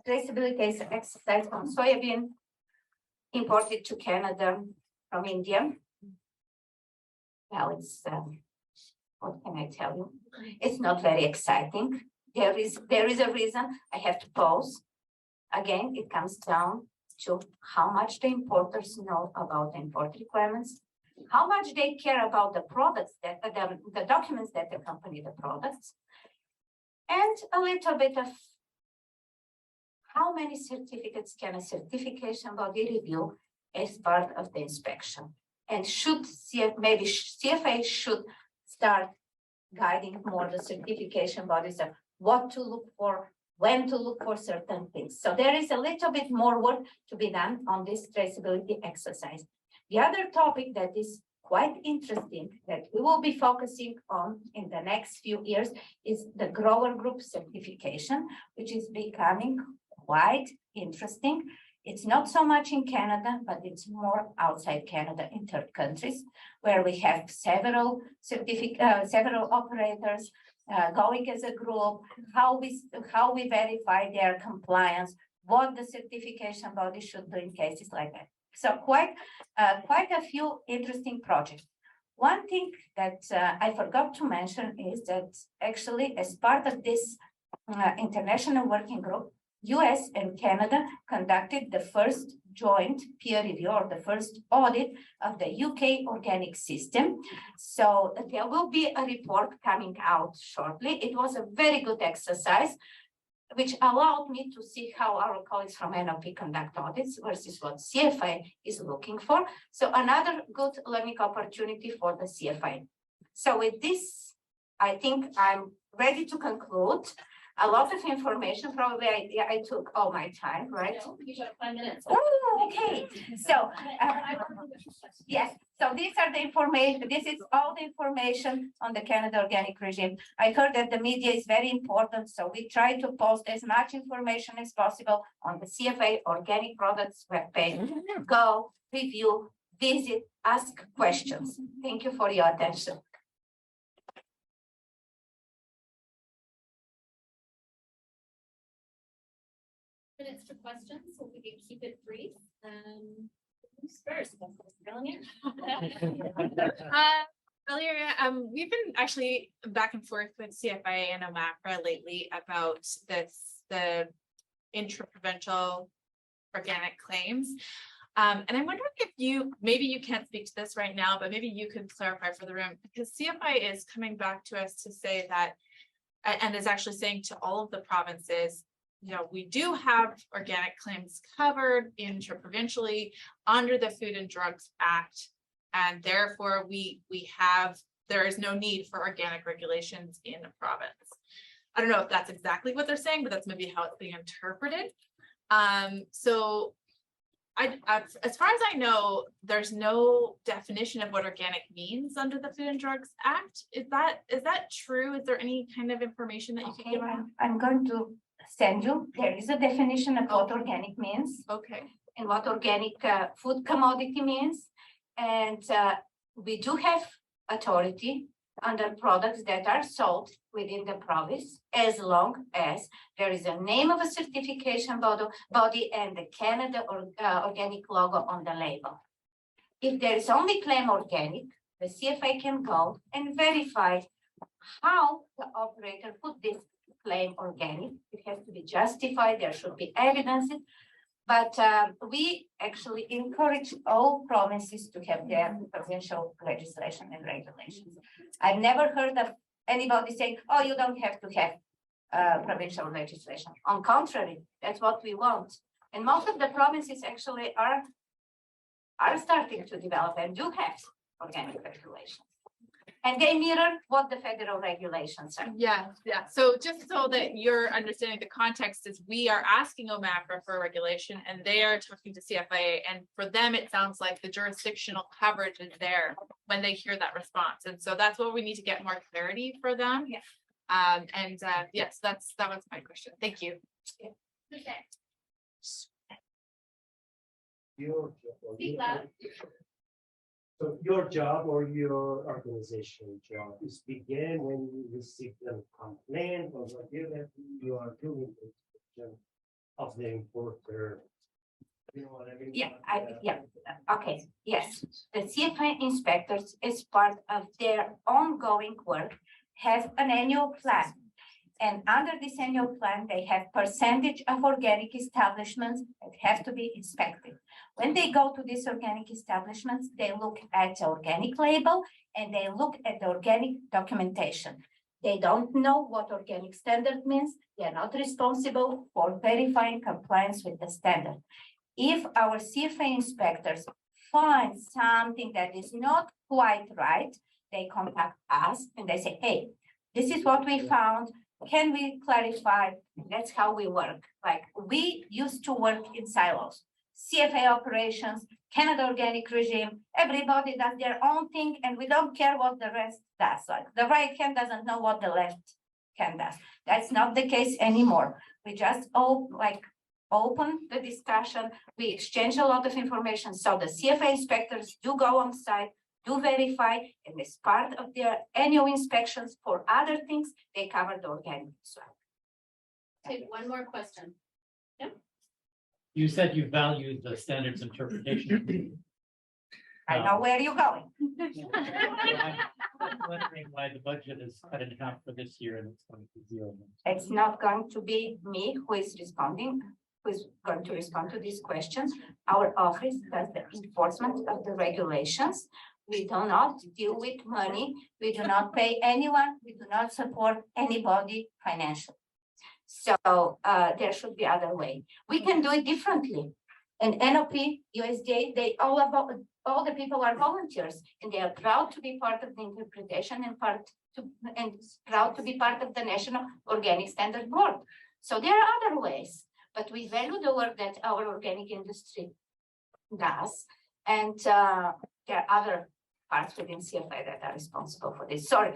traceability exercise on soybean imported to Canada from India. Well, it's what can I tell you? It's not very exciting. There is a reason I have to pause. Again, it comes down to how much the importers know about the import requirements, how much they care about the products that the documents that accompany the products, and a little bit of how many certificates can a certification body review as part of the inspection. And maybe CFA should start guiding more the certification bodies of what to look for, when to look for certain things. So there is a little bit more work to be done on this traceability exercise. The other topic that is quite interesting that we will be focusing on in the next few years is the grower group certification, which is becoming quite interesting. It's not so much in Canada, but it's more outside Canada in third countries, where we have several operators going as a group, how we verify their compliance, what the certification body should do in cases like that. So quite a few interesting projects. One thing that I forgot to mention is that actually as part of this international working group, US and Canada conducted the first joint peer review or the first audit of the UK organic system. So there will be a report coming out shortly. It was a very good exercise, which allowed me to see how our colleagues from NLP conduct audits versus what CFA is looking for. So another good learning opportunity for the CFA. So with this, I think I'm ready to conclude. A lot of information, probably I took all my time, right? No, you got 5 minutes. Oh, okay. So, yes, so these are the information, this is all the information on the Canada organic regime. I heard that the media is very important, so we try to post as much information as possible on the CFA organic products webpage. Go, review, visit, ask questions. Thank you for your attention. Minutes for questions, so we can keep it brief. Who's first? Melanie? Valeria, we've been actually back and forth with CFA and OMAPRA lately about the intraprovincial organic claims. And I'm wondering if maybe you can't speak to this right now, but maybe you could clarify for the room, because CFA is coming back to us to say that, and is actually saying to all of the provinces, we do have organic claims covered intraprovincially under the Food and Drugs Act, and therefore there is no need for organic regulations in the province. I don't know if that's exactly what they're saying, but that's maybe how it's being interpreted. So as far as I know, there's no definition of what organic means under the Food and Drugs Act. Is that true? Is there any kind of information that you can give? I'm going to send you. There is a definition of what organic means. Okay. And what organic food commodity means. And we do have authority under products that are sold within the province, as long as there is a name of a certification body and the Canada organic logo on the label. If there is only claim organic, the CFA can go and verify how the operator put this claim organic. It has to be justified. There should be evidence. But we actually encourage all provinces to have their provincial legislation and regulations. I've never heard of anybody saying, oh, you don't have to have provincial legislation. On contrary, that's what we want. And most of the provinces actually are starting to develop and do have organic regulations. And they mirror what the federal regulations are. Yeah, yeah. So just so that you're understanding the context is we are asking OMAFRA for regulation and they are talking to CFIA. And for them, it sounds like the jurisdictional coverage is there when they hear that response. And so that's what we need to get more clarity for them. Yeah. Yes, that was my question. Thank you. So your job or your organization job is begin when you receive a complaint or whatever you are doing the inspection of the importer. You know what I mean? Yeah, okay, yes. The CFA inspectors, as part of their ongoing work, have an annual plan. And under this annual plan, they have percentage of organic establishments that have to be inspected. When they go to these organic establishments, they look at the organic label and they look at the organic documentation. They don't know what organic standard means. They are not responsible for verifying compliance with the standard. If our CFA inspectors find something that is not quite right, they contact us and they say, hey, this is what we found. Can we clarify? That's how we work. Like we used to work in silos. CFA operations, Canada organic regime, everybody does their own thing and we don't care what the rest does. Like the right hand doesn't know what the left hand does. That's not the case anymore. We just open the discussion. We exchange a lot of information. So the CFA inspectors do go on site, do verify, and as part of their annual inspections for other things, they cover the organic as well. Okay, one more question. You said you value the standards interpretation. I know where you're going. I'm wondering why the budget is cut in half for this year and it's going to be zero. It's not going to be me who is going to respond to these questions. Our office does the enforcement of the regulations. We do not deal with money. We do not pay anyone. We do not support anybody financially. So there should be other way. We can do it differently. And NOP, USDA, all the people are volunteers and they are proud to be part of the interpretation and proud to be part of the National Organic Standard Board. So there are other ways, but we value the work that our organic industry does. And there are other parts within CFA that are responsible for this. Sorry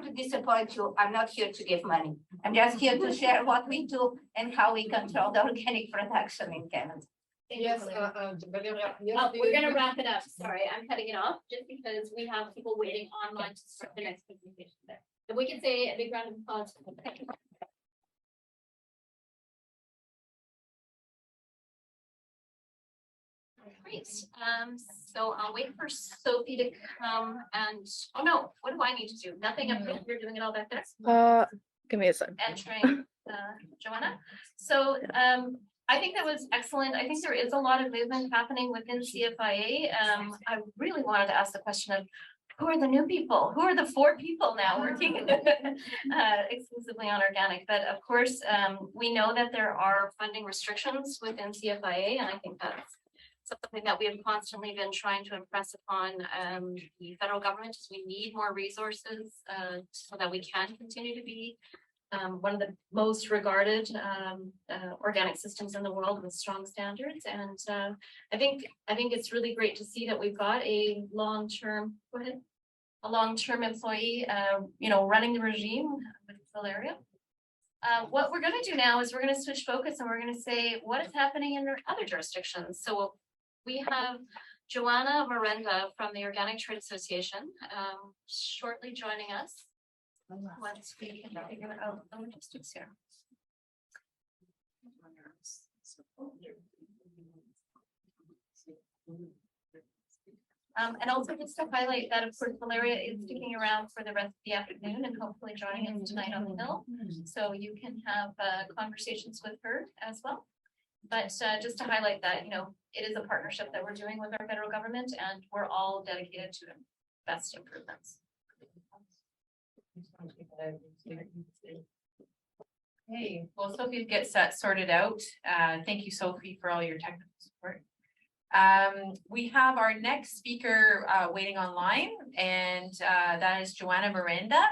to disappoint you. I'm not here to give money. I'm just here to share what we do and how we control the organic production in Canada. Yes, Valeria, yes, Oh, we're gonna wrap it up. Sorry, I'm cutting it off just because we have people waiting online to start the next presentation there. If we can say a big round of applause. Great. So I'll wait for Sophie to come and, oh no, what do I need to do? Nothing, you're doing it all back there? Give me a second. Entering Joanna. So I think that was excellent. I think there is a lot of movement happening within CFIA. I really wanted to ask the question of who are the new people? Who are the 4 people now working exclusively on organic? But of course, we know that there are funding restrictions within CFIA, and I think that's something that we have constantly been trying to impress upon the federal government is we need more resources so that we can continue to be one of the most regarded organic systems in the world with strong standards. And I think it's really great to see that we've got a long-term employee, running the regime with Valeria. What we're going to do now is we're going to switch focus and we're going to say what is happening in other jurisdictions. So we have Joanna Miranda from the Organic Trade Association shortly joining us. Once we can figure out the logistics here. And also just to highlight that, of course, Valeria is sticking around for the rest of the afternoon and hopefully joining us tonight on the Hill. So you can have conversations with her as well. But just to highlight that, you know, it is a partnership that we're doing with our federal government and we're all dedicated to best improvements. Hey, well, Sophie gets that sorted out. Thank you, Sophie, for all your technical support. We have our next speaker waiting online, and that is Joanna Miranda,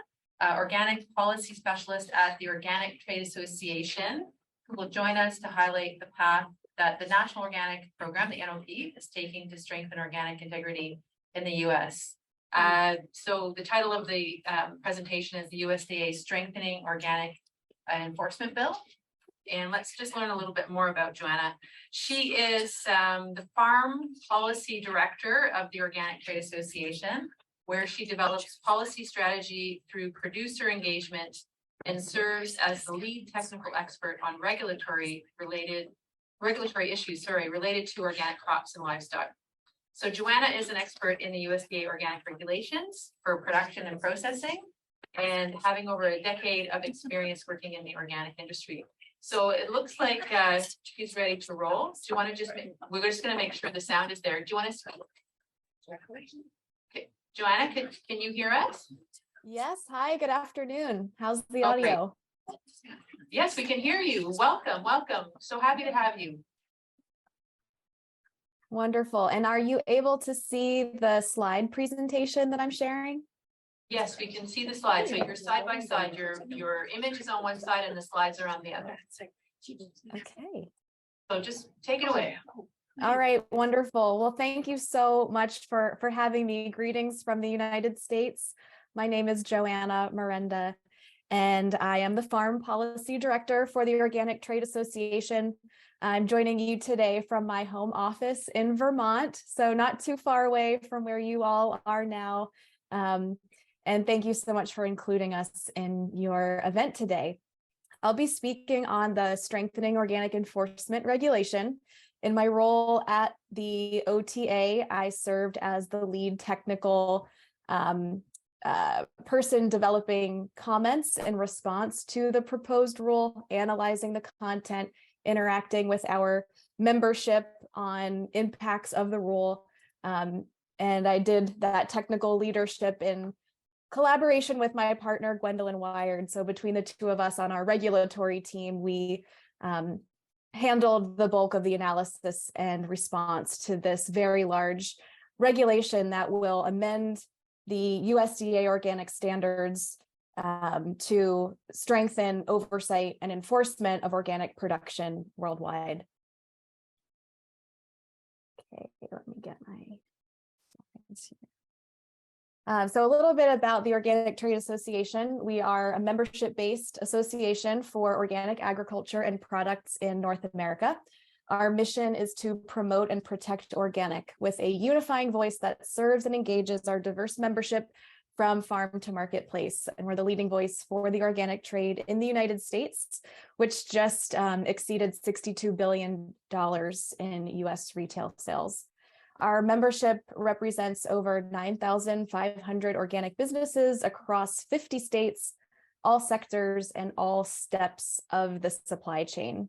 Organic Policy Specialist at the Organic Trade Association, who will join us to highlight the path that the National Organic Program, the NOP, is taking to strengthen organic integrity in the US. So the title of the presentation is the USDA Strengthening Organic Enforcement Bill. And let's just learn a little bit more about Joanna. She is the Farm Policy Director of the Organic Trade Association, where she develops policy strategy through producer engagement and serves as the lead technical expert on regulatory issues related to organic crops and livestock. So Joanna is an expert in the USDA organic regulations for production and processing, and having over a decade of experience working in the organic industry. So it looks like she's ready to roll. Do you want to we're just going to make sure the sound is there. Do you want to speak? Okay. Joanna, can you hear us? Yes. Hi, good afternoon. How's the Oh, great. audio? Yes, we can hear you. Welcome, welcome. So happy to have you. Wonderful. And are you able to see the slide presentation that I'm sharing? Yes, we can see the slides. So you're side by side. Your image is on one side and the slides are on the other. Okay. So just take it away. All right, wonderful. Well, thank you so much for having me. Greetings from the United States. My name is Joanna Miranda, and I am the Farm Policy Director for the Organic Trade Association. I'm joining you today from my home office in Vermont, so not too far away from where you all are now. And thank you so much for including us in your event today. I'll be speaking on the Strengthening Organic Enforcement Regulation. In my role at the OTA, I served as the lead technical person developing comments in response to the proposed rule, analyzing the content, interacting with our membership on impacts of the rule. And I did that technical leadership in collaboration with my partner, Gwendolyn Wired. So between the two of us on our regulatory team, we handled the bulk of the analysis and response to this very large regulation that will amend the USDA organic standards to strengthen oversight and enforcement of organic production worldwide. Okay, let me get my slides here. So a little bit about the Organic Trade Association. We are a membership-based association for organic agriculture and products in North America. Our mission is to promote and protect organic with a unifying voice that serves and engages our diverse membership from farm to marketplace. And we're the leading voice for the organic trade in the United States, which just exceeded $62 billion in US retail sales. Our membership represents over 9,500 organic businesses across 50 states, all sectors and all steps of the supply chain.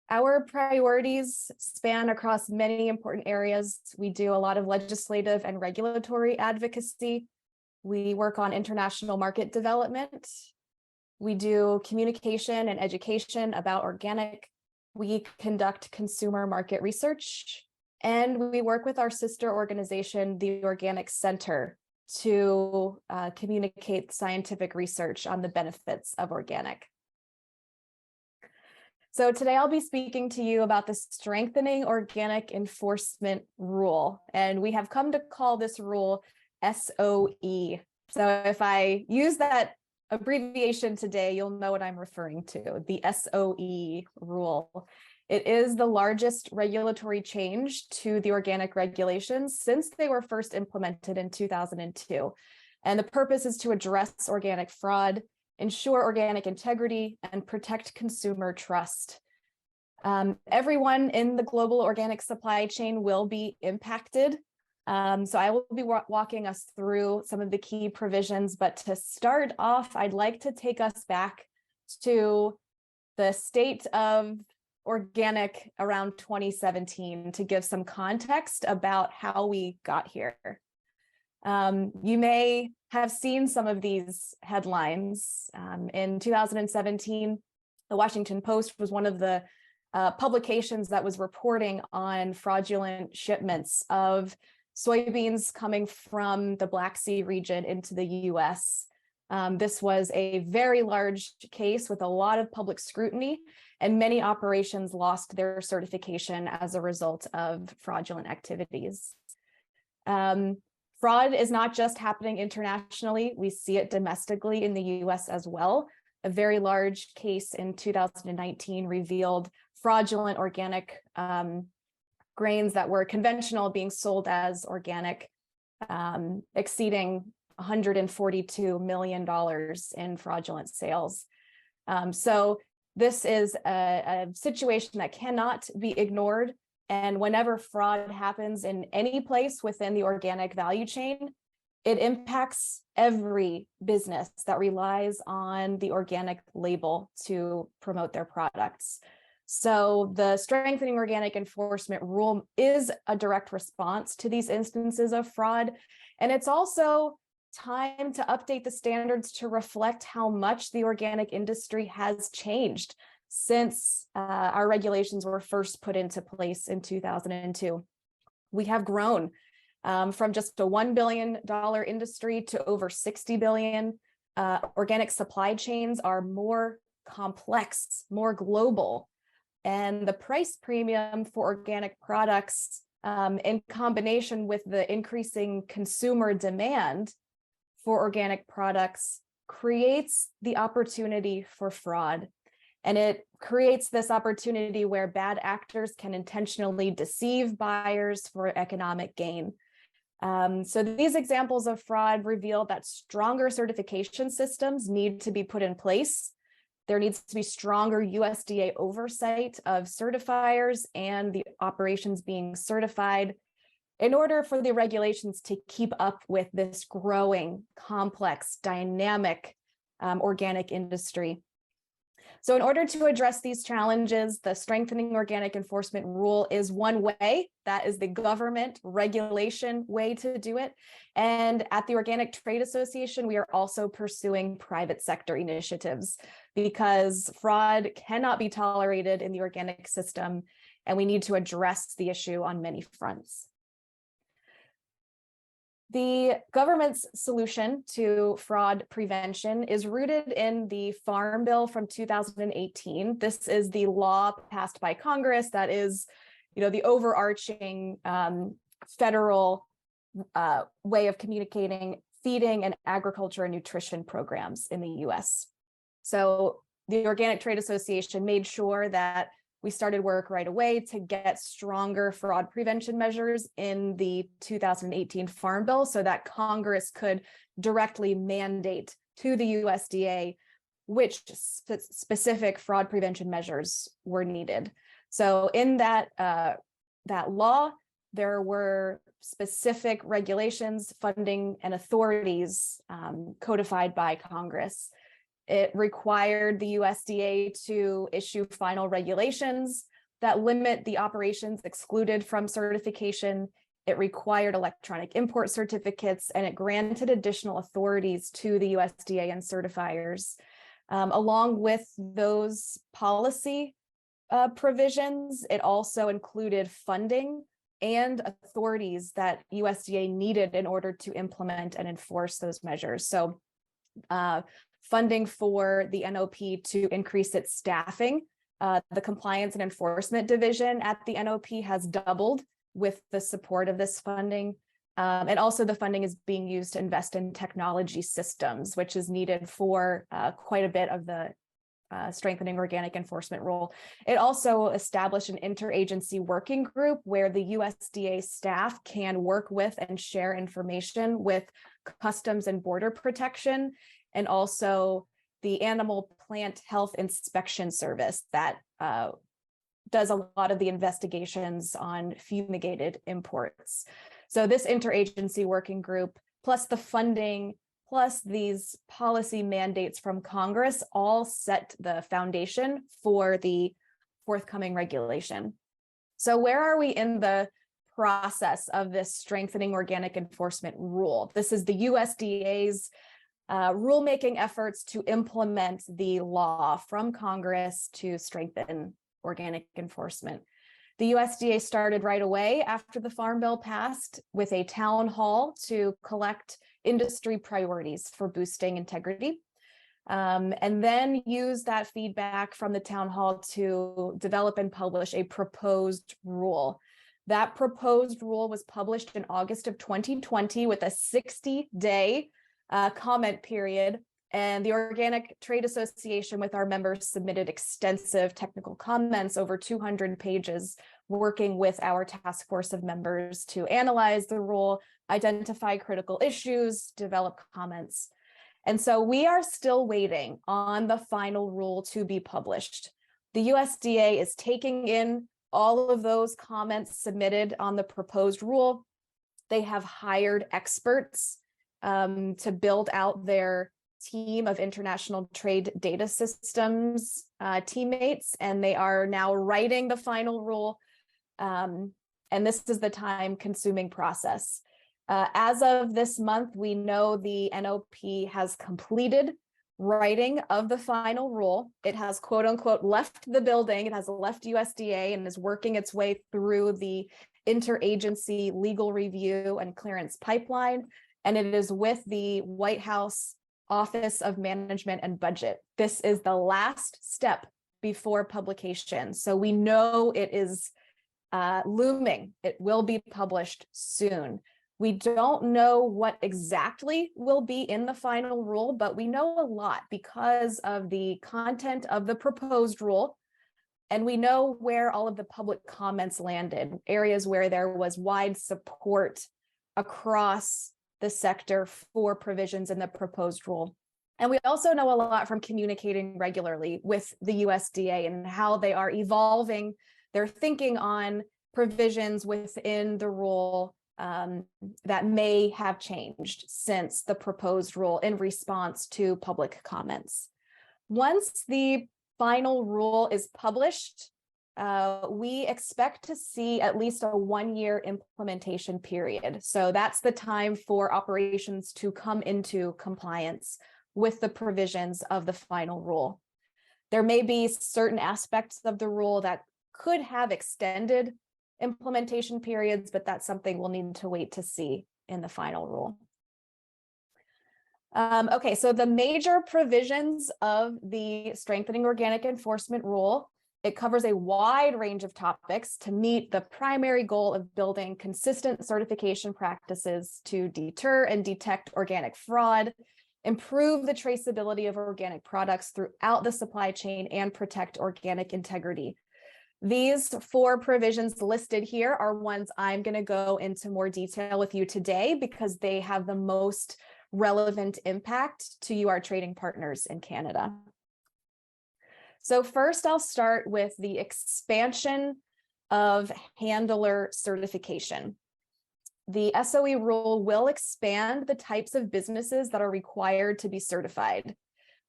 Our priorities span across many important areas. We do a lot of legislative and regulatory advocacy. We work on international market development. We do communication and education about organic. We conduct consumer market research, and we work with our sister organization, the Organic Center, to communicate scientific research on the benefits of organic. So today I'll be speaking to you about the Strengthening Organic Enforcement Rule, and we have come to call this rule SOE. So if I use that abbreviation today, you'll know what I'm referring to, the SOE rule. It is the largest regulatory change to the organic regulations since they were first implemented in 2002. And the purpose is to address organic fraud, ensure organic integrity, and protect consumer trust. Everyone in the global organic supply chain will be impacted. So I will be walking us through some of the key provisions, but to start off, I'd like to take us back to the state of organic around 2017 to give some context about how we got here. You may have seen some of these headlines. In 2017, the Washington Post was one of the publications that was reporting on fraudulent shipments of soybeans coming from the Black Sea region into the US. This was a very large case with a lot of public scrutiny, and many operations lost their certification as a result of fraudulent activities. Fraud is not just happening internationally. We see it domestically in the US as well. A very large case in 2019 revealed fraudulent organic grains that were conventional being sold as organic, exceeding $142 million in fraudulent sales. So this is a situation that cannot be ignored. And whenever fraud happens in any place within the organic value chain, it impacts every business that relies on the organic label to promote their products. So the strengthening organic enforcement rule is a direct response to these instances of fraud. And it's also time to update the standards to reflect how much the organic industry has changed since our regulations were first put into place in 2002. We have grown from just a $1 billion industry to over 60 billion. Organic supply chains are more complex, more global, and the price premium for organic products in combination with the increasing consumer demand for organic products creates the opportunity for fraud. And it creates this opportunity where bad actors can intentionally deceive buyers for economic gain. So these examples of fraud reveal that stronger certification systems need to be put in place. There needs to be stronger USDA oversight of certifiers and the operations being certified in order for the regulations to keep up with this growing, complex, dynamic organic industry. So in order to address these challenges, the strengthening organic enforcement rule is one way. That is the government regulation way to do it. And at the Organic Trade Association, we are also pursuing private sector initiatives because fraud cannot be tolerated in the organic system, and we need to address the issue on many fronts. The government's solution to fraud prevention is rooted in the Farm Bill from 2018. This is the law passed by Congress that is, the overarching federal way of communicating feeding and agriculture and nutrition programs in the US. So the Organic Trade Association made sure that we started work right away to get stronger fraud prevention measures in the 2018 Farm Bill so that Congress could directly mandate to the USDA which specific fraud prevention measures were needed. So in that law, there were specific regulations, funding, and authorities codified by Congress. It required the USDA to issue final regulations that limit the operations excluded from certification. It required electronic import certificates, and it granted additional authorities to the USDA and certifiers. Along with those policy provisions, it also included funding and authorities that USDA needed in order to implement and enforce those measures. So funding for the NOP to increase its staffing. The Compliance and Enforcement Division at the NOP has doubled with the support of this funding. And also the funding is being used to invest in technology systems, which is needed for quite a bit of the strengthening organic enforcement role. It also established an interagency working group where the USDA staff can work with and share information with Customs and Border Protection, and also the Animal Plant Health Inspection Service that does a lot of the investigations on fumigated imports. So this interagency working group, plus the funding plus these policy mandates from Congress all set the foundation for the forthcoming regulation. So where are we in the process of this strengthening organic enforcement rule? This is the USDA's rulemaking efforts to implement the law from Congress to strengthen organic enforcement. The USDA started right away after the Farm Bill passed with a town hall to collect industry priorities for boosting integrity, and then use that feedback from the town hall to develop and publish a proposed rule. That proposed rule was published in August of 2020 with a 60-day comment period, and the Organic Trade Association with our members submitted extensive technical comments, over 200 pages, working with our task force of members to analyze the rule, identify critical issues, develop comments. And so we are still waiting on the final rule to be published. The USDA is taking in all of those comments submitted on the proposed rule. They have hired experts to build out their team of international trade data systems teammates, and they are now writing the final rule. And this is the time-consuming process. As of this month, we know the NOP has completed writing of the final rule. It has, quote unquote, left the building. It has left USDA and is working its way through the interagency legal review and clearance pipeline. And it is with the White House Office of Management and Budget. This is the last step before publication. So we know it is looming. It will be published soon. We don't know what exactly will be in the final rule, but we know a lot because of the content of the proposed rule. And we know where all of the public comments landed, areas where there was wide support across the sector for provisions in the proposed rule. And we also know a lot from communicating regularly with the USDA and how they are evolving their thinking on provisions within the rule that may have changed since the proposed rule in response to public comments. Once the final rule is published, we expect to see at least a 1-year implementation period. So that's the time for operations to come into compliance with the provisions of the final rule. There may be certain aspects of the rule that could have extended implementation periods, but that's something we'll need to wait to see in the final rule. Okay, so the major provisions of the Strengthening Organic Enforcement Rule, it covers a wide range of topics to meet the primary goal of building consistent certification practices to deter and detect organic fraud, improve the traceability of organic products throughout the supply chain, and protect organic integrity. These 4 provisions listed here are ones I'm going to go into more detail with you today because they have the most relevant impact to you, our trading partners in Canada. So first, I'll start with the expansion of handler certification. The SOE rule will expand the types of businesses that are required to be certified.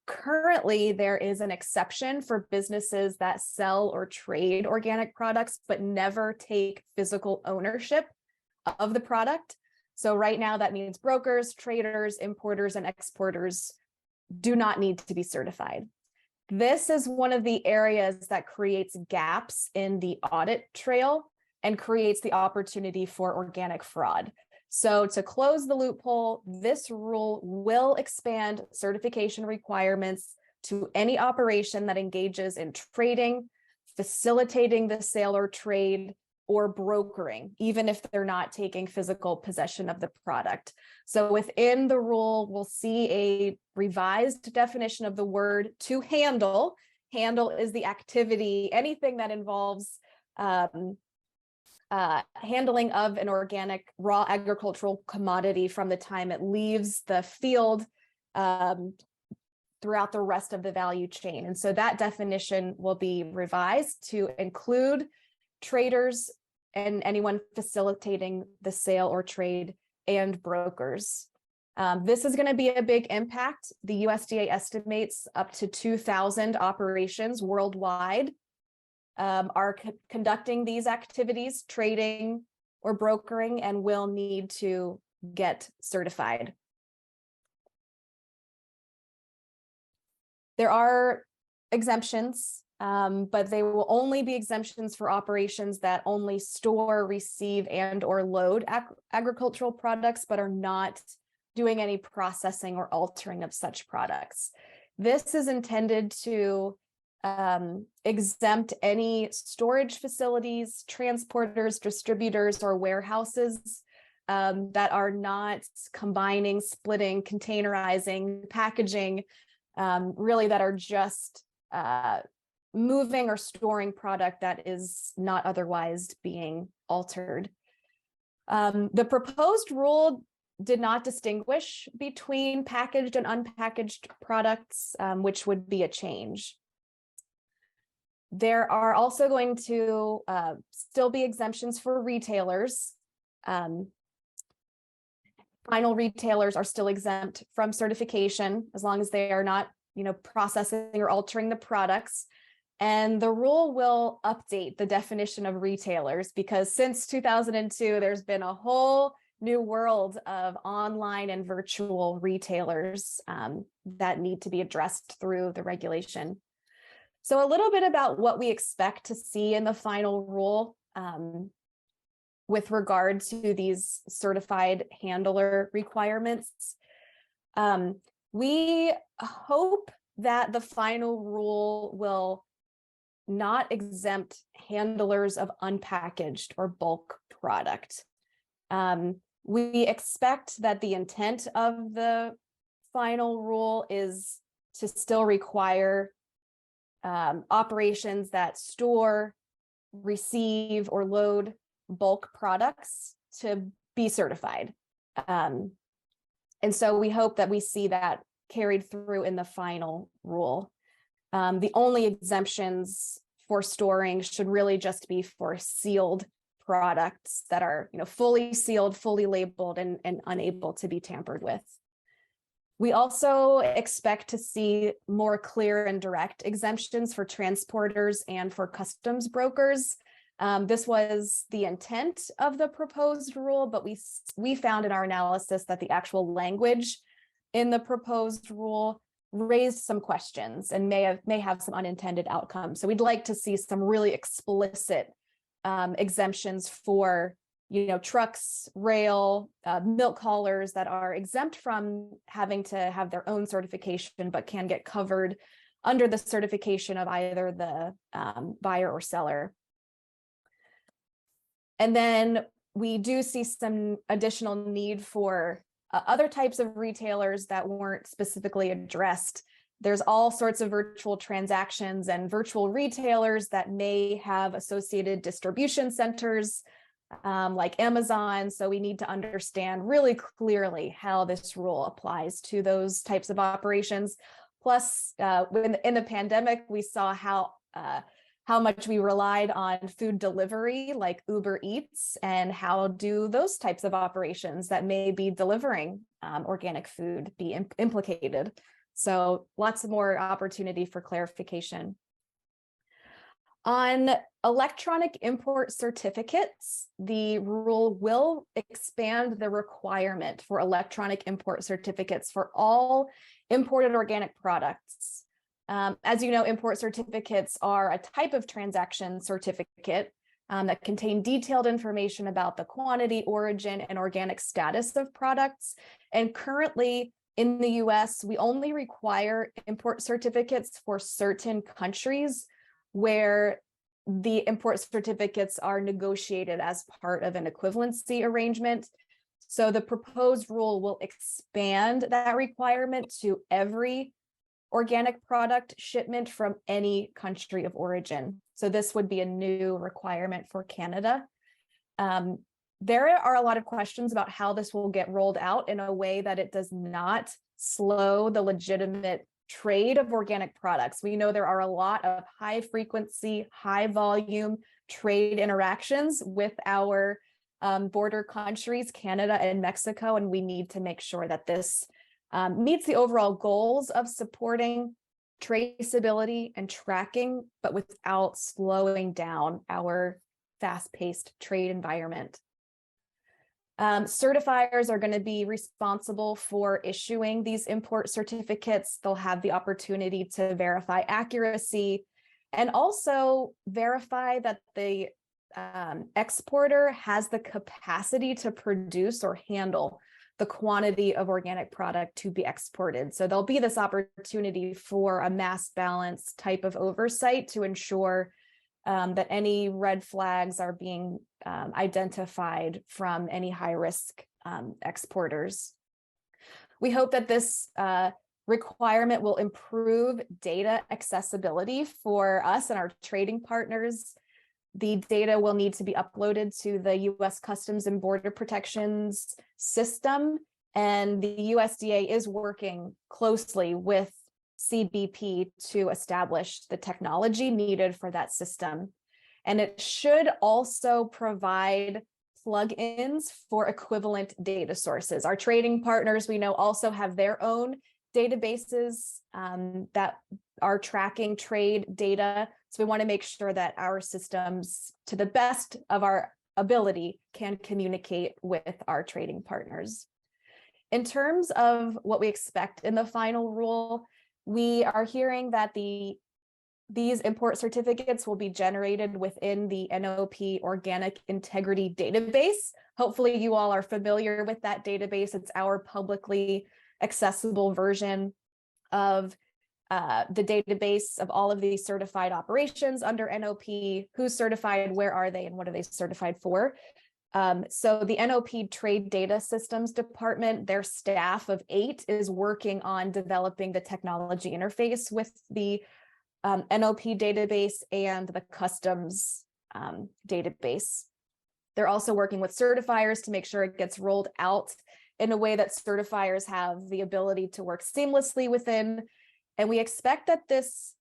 Currently, there is an exception for businesses that sell or trade organic products, but never take physical ownership of the product. So right now, that means brokers, traders, importers, and exporters do not need to be certified. This is one of the areas that creates gaps in the audit trail and creates the opportunity for organic fraud. So to close the loophole, this rule will expand certification requirements to any operation that engages in trading, facilitating the sale or trade, or brokering, even if they're not taking physical possession of the product. So within the rule, we'll see a revised definition of the word to handle. Handle is the activity, anything that involves handling of an organic raw agricultural commodity from the time it leaves the field throughout the rest of the value chain. And so that definition will be revised to include traders and anyone facilitating the sale or trade and brokers. This is going to be a big impact. The USDA estimates up to 2,000 operations worldwide are conducting these activities, trading or brokering, and will need to get certified. There are exemptions, but they will only be exemptions for operations that only store, receive, and or load agricultural products, but are not doing any processing or altering of such products. This is intended to exempt any storage facilities, transporters, distributors, or warehouses that are not combining, splitting, containerizing, packaging, really that are just moving or storing product that is not otherwise being altered. The proposed rule did not distinguish between packaged and unpackaged products, which would be a change. There are also going to still be exemptions for retailers. Final retailers are still exempt from certification as long as they are not, processing or altering the products. And the rule will update the definition of retailers because since 2002, there's been a whole new world of online and virtual retailers that need to be addressed through the regulation. So a little bit about what we expect to see in the final rule with regard to these certified handler requirements. We hope that the final rule will not exempt handlers of unpackaged or bulk product. We expect that the intent of the final rule is to still require operations that store, receive, or load bulk products to be certified. And so we hope that we see that carried through in the final rule. The only exemptions for storing should really just be for sealed products that are, fully sealed, fully labeled, and unable to be tampered with. We also expect to see more clear and direct exemptions for transporters and for customs brokers. This was the intent of the proposed rule, but we found in our analysis that the actual language in the proposed rule raised some questions and may have some unintended outcomes. So we'd like to see some really explicit exemptions for trucks, rail, milk haulers that are exempt from having to have their own certification, but can get covered under the certification of either the buyer or seller. And then we do see some additional need for other types of retailers that weren't specifically addressed. There's all sorts of virtual transactions and virtual retailers that may have associated distribution centers like Amazon. So we need to understand really clearly how this rule applies to those types of operations. Plus, in the pandemic, we saw how much we relied on food delivery like Uber Eats, and how do those types of operations that may be delivering organic food be implicated. So lots of more opportunity for clarification. On electronic import certificates, the rule will expand the requirement for electronic import certificates for all imported organic products. As you know, import certificates are a type of transaction certificate that contain detailed information about the quantity, origin, and organic status of products. And currently in the US, we only require import certificates for certain countries where the import certificates are negotiated as part of an equivalency arrangement. So the proposed rule will expand that requirement to every organic product shipment from any country of origin. So this would be a new requirement for Canada. There are a lot of questions about how this will get rolled out in a way that it does not slow the legitimate trade of organic products. We know there are a lot of high frequency, high volume trade interactions with our border countries, Canada and Mexico, and we need to make sure that this meets the overall goals of supporting traceability and tracking, but without slowing down our fast-paced trade environment. Certifiers are going to be responsible for issuing these import certificates. They'll have the opportunity to verify accuracy and also verify that the exporter has the capacity to produce or handle the quantity of organic product to be exported. So there'll be this opportunity for a mass balance type of oversight to ensure that any red flags are being identified from any high-risk exporters. We hope that this requirement will improve data accessibility for us and our trading partners. The data will need to be uploaded to the U.S. Customs and Border Protections system, and the USDA is working closely with CBP to establish the technology needed for that system. And it should also provide plugins for equivalent data sources. Our trading partners, we know, also have their own databases that are tracking trade data. So we want to make sure that our systems, to the best of our ability, can communicate with our trading partners. In terms of what we expect in the final rule, we are hearing that these import certificates will be generated within the NOP Organic Integrity Database. Hopefully you all are familiar with that database. It's our publicly accessible version of the database of all of these certified operations under NOP, who's certified, where are they, and what are they certified for. So the NOP Trade Data Systems Department, their staff of 8 is working on developing the technology interface with the NOP database and the customs database. They're also working with certifiers to make sure it gets rolled out in a way that certifiers have the ability to work seamlessly within. And we expect that this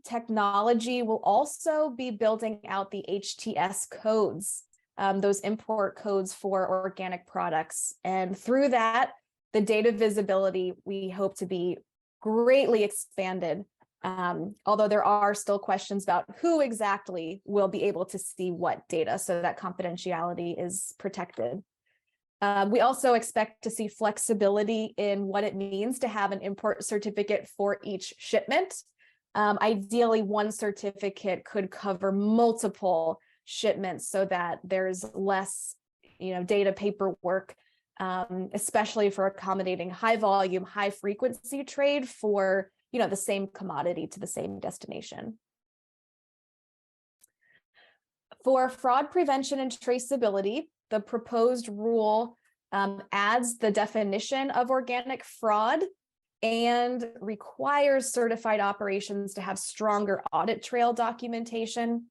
technology will also be building out the HTS codes, those import codes for organic products. And through that, the data visibility, we hope to be greatly expanded. Although there are still questions about who exactly will be able to see what data, so that confidentiality is protected. We also expect to see flexibility in what it means to have an import certificate for each shipment. Ideally, one certificate could cover multiple shipments so that there's less, data paperwork, especially for accommodating high volume, high frequency trade for, the same commodity to the same destination. For fraud prevention and traceability, the proposed rule adds the definition of organic fraud and requires certified operations to have stronger audit trail documentation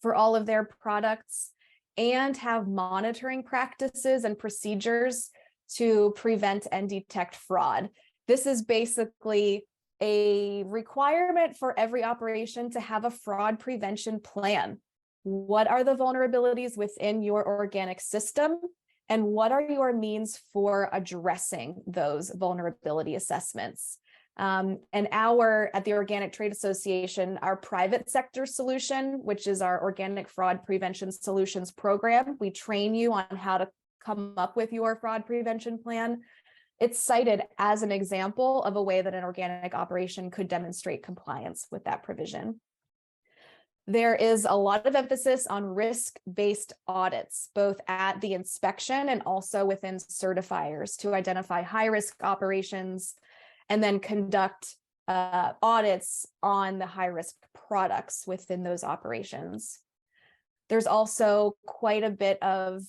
for all of their products and have monitoring practices and procedures to prevent and detect fraud. This is basically a requirement for every operation to have a fraud prevention plan. What are the vulnerabilities within your organic system? And what are your means for addressing those vulnerability assessments? And at the Organic Trade Association, our private sector solution, which is our Organic Fraud Prevention Solutions program, we train you on how to come up with your fraud prevention plan. It's cited as an example of a way that an organic operation could demonstrate compliance with that provision. There is a lot of emphasis on risk-based audits, both at the inspection and also within certifiers, to identify high-risk operations and then conduct audits on the high-risk products within those operations. There's also quite a bit of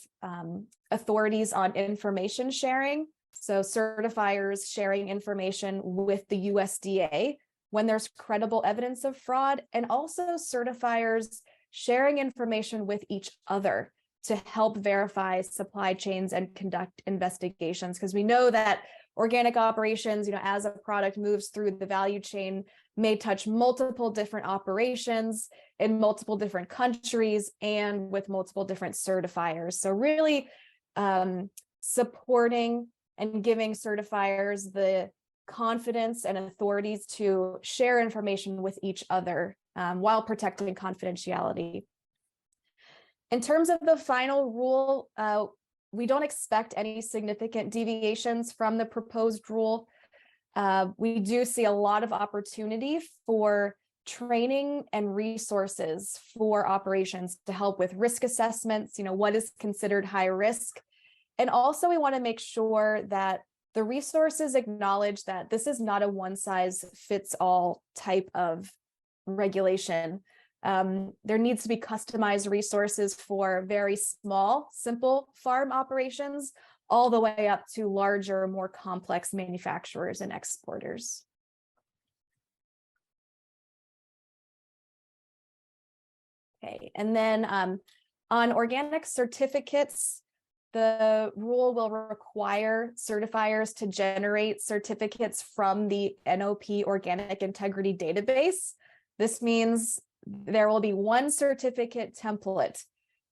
authorities on information sharing. So certifiers sharing information with the USDA when there's credible evidence of fraud, and also certifiers sharing information with each other to help verify supply chains and conduct investigations, because we know that organic operations, as a product moves through the value chain, may touch multiple different operations in multiple different countries and with multiple different certifiers. So really supporting and giving certifiers the confidence and authorities to share information with each other while protecting confidentiality. In terms of the final rule, we don't expect any significant deviations from the proposed rule. We do see a lot of opportunity for training and resources for operations to help with risk assessments, what is considered high risk. And also we want to make sure that the resources acknowledge that this is not a one-size-fits-all type of regulation. There needs to be customized resources for very small, simple farm operations, all the way up to larger, more complex manufacturers and exporters. Okay, and then on organic certificates, the rule will require certifiers to generate certificates from the NOP Organic Integrity Database. This means there will be one certificate template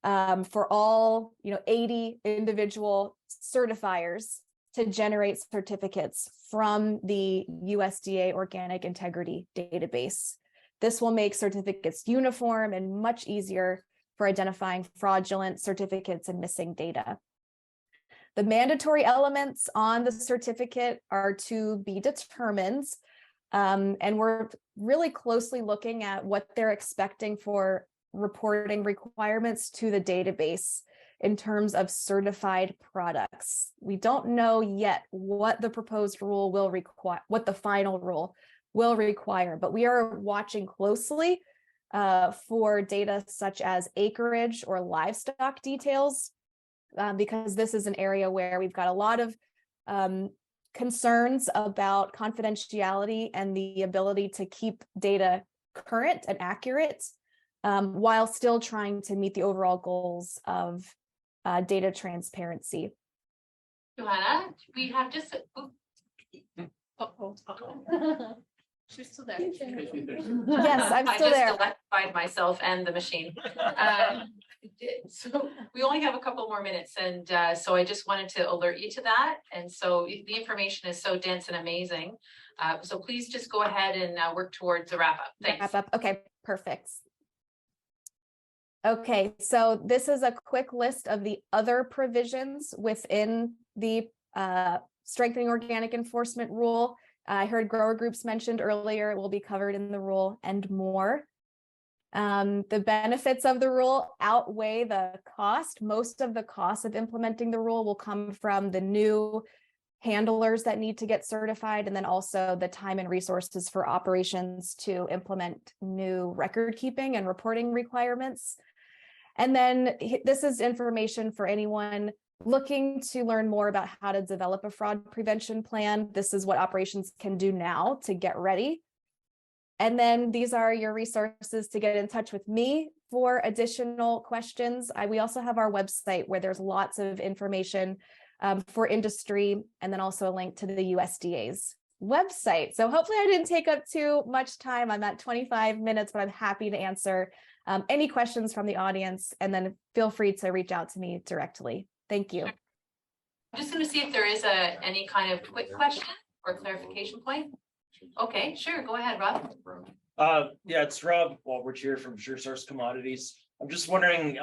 for all 80 individual certifiers to generate certificates from the USDA Organic Integrity Database. This will make certificates uniform and much easier for identifying fraudulent certificates and missing data. The mandatory elements on the certificate are to be determined, and we're really closely looking at what they're expecting for reporting requirements to the database in terms of certified products. We don't know yet what the proposed rule will require, what the final rule will require, but we are watching closely for data such as acreage or livestock details, because this is an area where we've got a lot of concerns about confidentiality and the ability to keep data current and accurate, while still trying to meet the overall goals of data transparency. Johanna, we have just. She's still there. Yes, I'm still there. I just electrified myself and the machine. So we only have a couple more minutes, and so I just wanted to alert you to that. And so the information is so dense and amazing. So please just go ahead and work towards a wrap up. Thanks. Wrap up. Okay, perfect. Okay, so this is a quick list of the other provisions within the strengthening organic enforcement rule. I heard grower groups mentioned earlier. It will be covered in the rule and more. The benefits of the rule outweigh the cost. Most of the cost of implementing the rule will come from the new handlers that need to get certified, and then also the time and resources for operations to implement new record keeping and reporting requirements. And then this is information for anyone looking to learn more about how to develop a fraud prevention plan. This is what operations can do now to get ready. And then these are your resources to get in touch with me for additional questions. We also have our website where there's lots of information for industry, and then also a link to the USDA's website. So hopefully I didn't take up too much time. I'm at 25 minutes, but I'm happy to answer any questions from the audience, and then feel free to reach out to me directly. Thank you. I'm just going to see if there is any kind of quick question or clarification point. Okay, sure. Go ahead, Rob. Yeah, it's Rob Walbridge here from SureSource Commodities. I'm just wondering,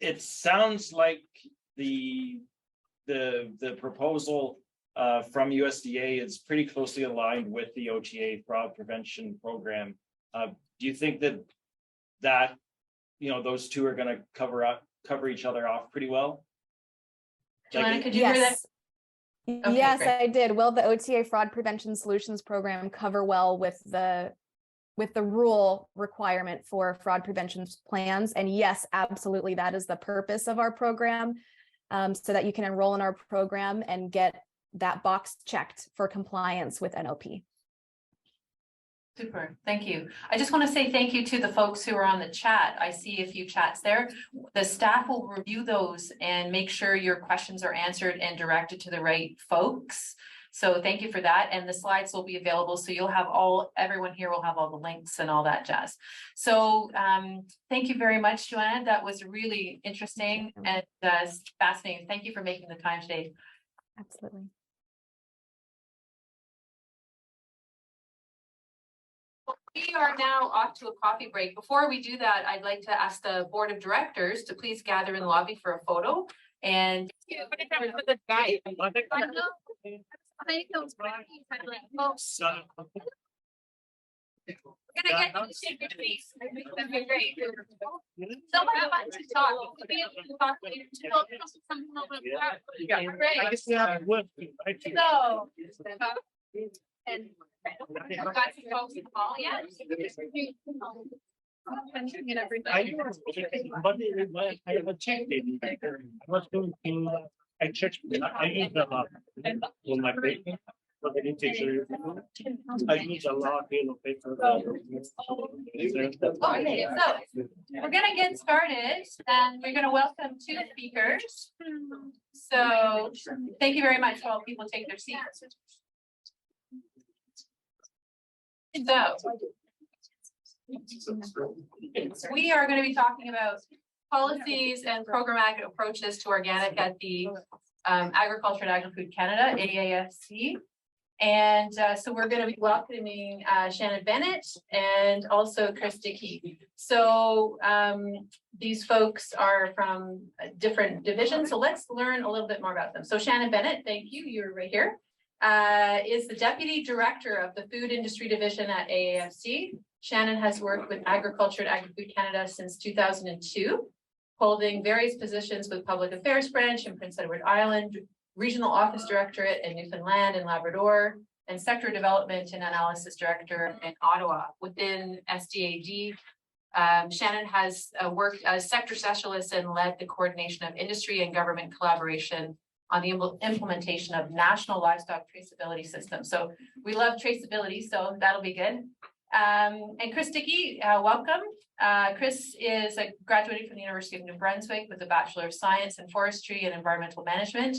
it sounds like the proposal from USDA is pretty closely aligned with the OTA fraud prevention program. Do you think that those two are going to cover each other off pretty well? Joanna, could you hear that? Okay, yes, great. I did. Will the OTA Fraud Prevention Solutions Program cover well with the rule requirement for fraud prevention plans? And yes, absolutely. That is the purpose of our program, so that you can enroll in our program and get that box checked for compliance with NOP. Super, thank you. I just want to say thank you to the folks who are on the chat. I see a few chats there. The staff will review those and make sure your questions are answered and directed to the right folks. So thank you for that. And the slides will be available. So you'll have everyone here will have all the links and all that jazz. So thank you very much, Joanna. That was really interesting and fascinating. Thank you for making the time today. Absolutely. We are now off to a coffee break. Before we do that, I'd like to ask the board of directors to please gather in the lobby for a photo. And Gonna get you to shake your face. That'd be great. So much fun to talk. To be able to talk to you, to build something a little bit more. Yeah, Great. I guess we have work. So. And. Got some folks in the hall yet? I have a check it. I was going to, I checked, I use a lot in my paper. For the literature. I use a lot, paper. Okay, so we're gonna get started and we're gonna welcome two speakers. So thank you very much. While people take their seats. So we are going to be talking about policies and programmatic approaches to organic at the Agriculture and Agri-Food Canada, AAFC. And so we're going to be welcoming Shannon Bennett and also Chris Dickey. So these folks are from different divisions. So let's learn a little bit more about them. So Shannon Bennett, thank you. You're right here. Is the Deputy Director of the Food Industry Division at AAFC. Shannon has worked with Agriculture and Agri-Food Canada since 2002, holding various positions with Public Affairs Branch in Prince Edward Island, Regional Office Directorate in Newfoundland and Labrador, and Sector Development and Analysis Director in Ottawa. Within SDAD, Shannon has worked as sector specialist and led the coordination of industry and government collaboration on the implementation of national livestock traceability system. So we love traceability, so that'll be good. And Chris Dickey, welcome. Chris is graduated from the University of New Brunswick with a Bachelor of Science in Forestry and Environmental Management.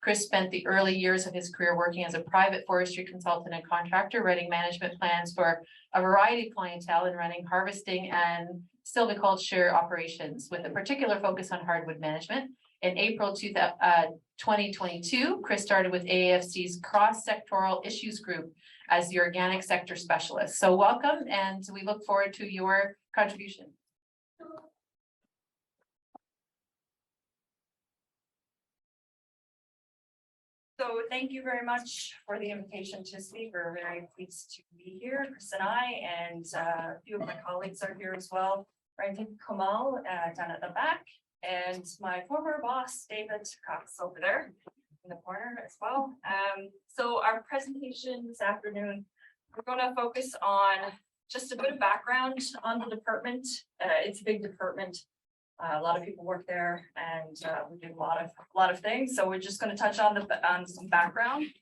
Chris spent the early years of his career working as a private forestry consultant and contractor, writing management plans for a variety of clientele and running harvesting and silviculture operations with a particular focus on hardwood management. In April 2022, Chris started with AAFC's cross-sectoral issues group as the organic sector specialist. So welcome, and we look forward to your contribution. So thank you very much for the invitation to speak. We're very pleased to be here, Chris and I, and a few of my colleagues are here as well. Randy Kamal down at the back, and my former boss, David Cox, over there in the corner as well. So our presentation this afternoon, we're going to focus on just a bit of background on the department. It's a big department. A lot of people work there, and we do a lot of things. So we're just going to touch on some background,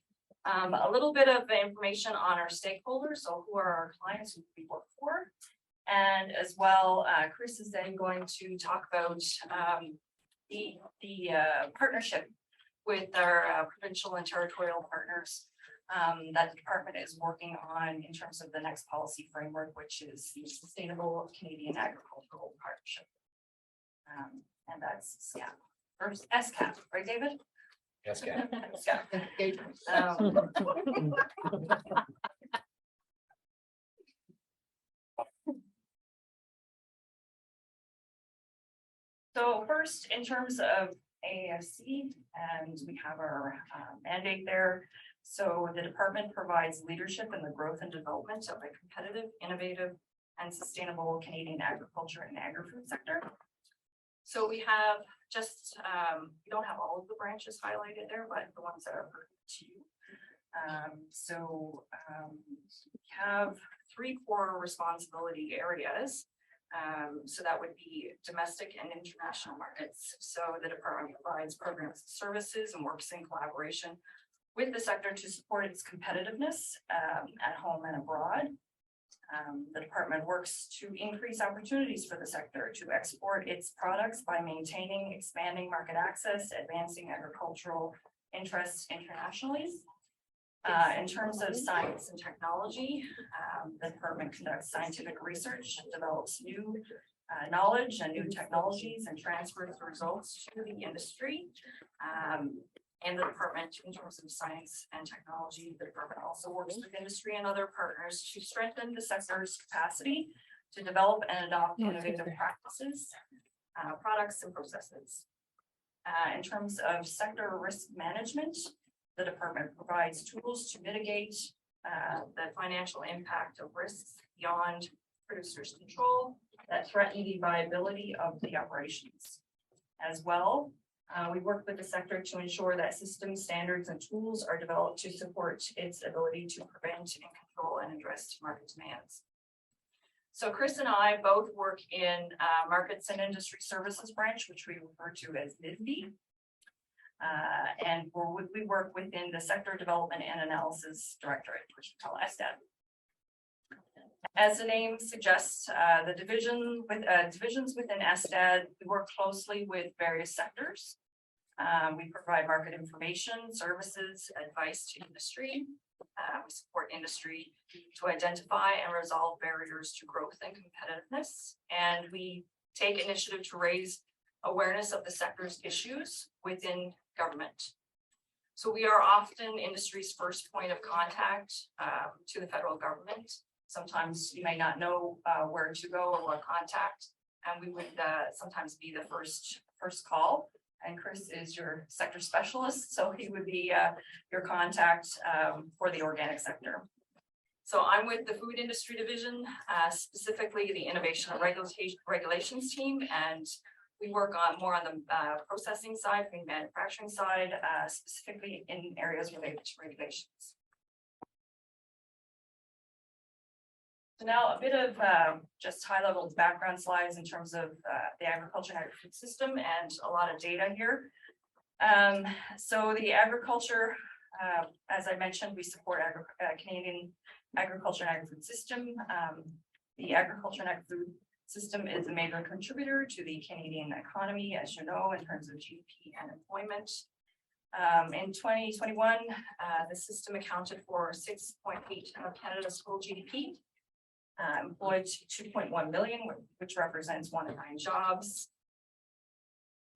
a little bit of information on our stakeholders. So who are our clients who we work for, and as well, Chris is then going to talk about the partnership with our provincial and territorial partners that the department is working on in terms of the next policy framework, which is the Sustainable Canadian Agricultural Partnership. And that's SCAP, or SCAP, right, David? SCAP. So first, in terms of AAFC, and we have our mandate there. So the department provides leadership in the growth and development of a competitive, innovative, and sustainable Canadian agriculture and agri-food sector. So we have just, we don't have all of the branches highlighted there, but the ones that are pertinent to you. We have 3 core responsibility areas. So that would be domestic and international markets. So the department provides programs and services and works in collaboration with the sector to support its competitiveness at home and abroad. The department works to increase opportunities for the sector to export its products by maintaining, expanding market access, advancing agricultural interests internationally. In terms of science and technology, the department conducts scientific research and develops new knowledge and new technologies and transfers the results to the industry. And the department, in terms of science and technology, the department also works with industry and other partners to strengthen the sector's capacity to develop and adopt innovative practices, products and processes. In terms of sector risk management, the department provides tools to mitigate the financial impact of risks beyond producers' control that threaten the viability of the operations. As well, we work with the sector to ensure that systems, standards, and tools are developed to support its ability to prevent and control and address market demands. So Chris and I both work in Markets and Industry Services branch, which we refer to as MIDB. And we work within the Sector Development and Analysis Directorate, which we call SDAD. As the name suggests, the divisions within SDAD, we work closely with various sectors. We provide market information, services, advice to industry. We support industry to identify and resolve barriers to growth and competitiveness. And we take initiative to raise awareness of the sector's issues within government. So we are often industry's first point of contact to the federal government. Sometimes you may not know where to go or what contact, and we would sometimes be the first call. And Chris is your sector specialist, so he would be your contact for the organic sector. So I'm with the food industry division, specifically the innovation and regulations team, and we work on more on the processing side, the manufacturing side, specifically in areas related to regulations. So now a bit of just high-level background slides in terms of the agriculture and agri-food system and a lot of data here. So the agriculture, as I mentioned, we support Canadian agriculture and agri-food system. The agriculture and agri-food system is a major contributor to the Canadian economy, as you know, in terms of GDP and employment. In 2021, the system accounted for 6.8% of Canada's full GDP. Employed 2.1 million, which represents 1 in 9 jobs.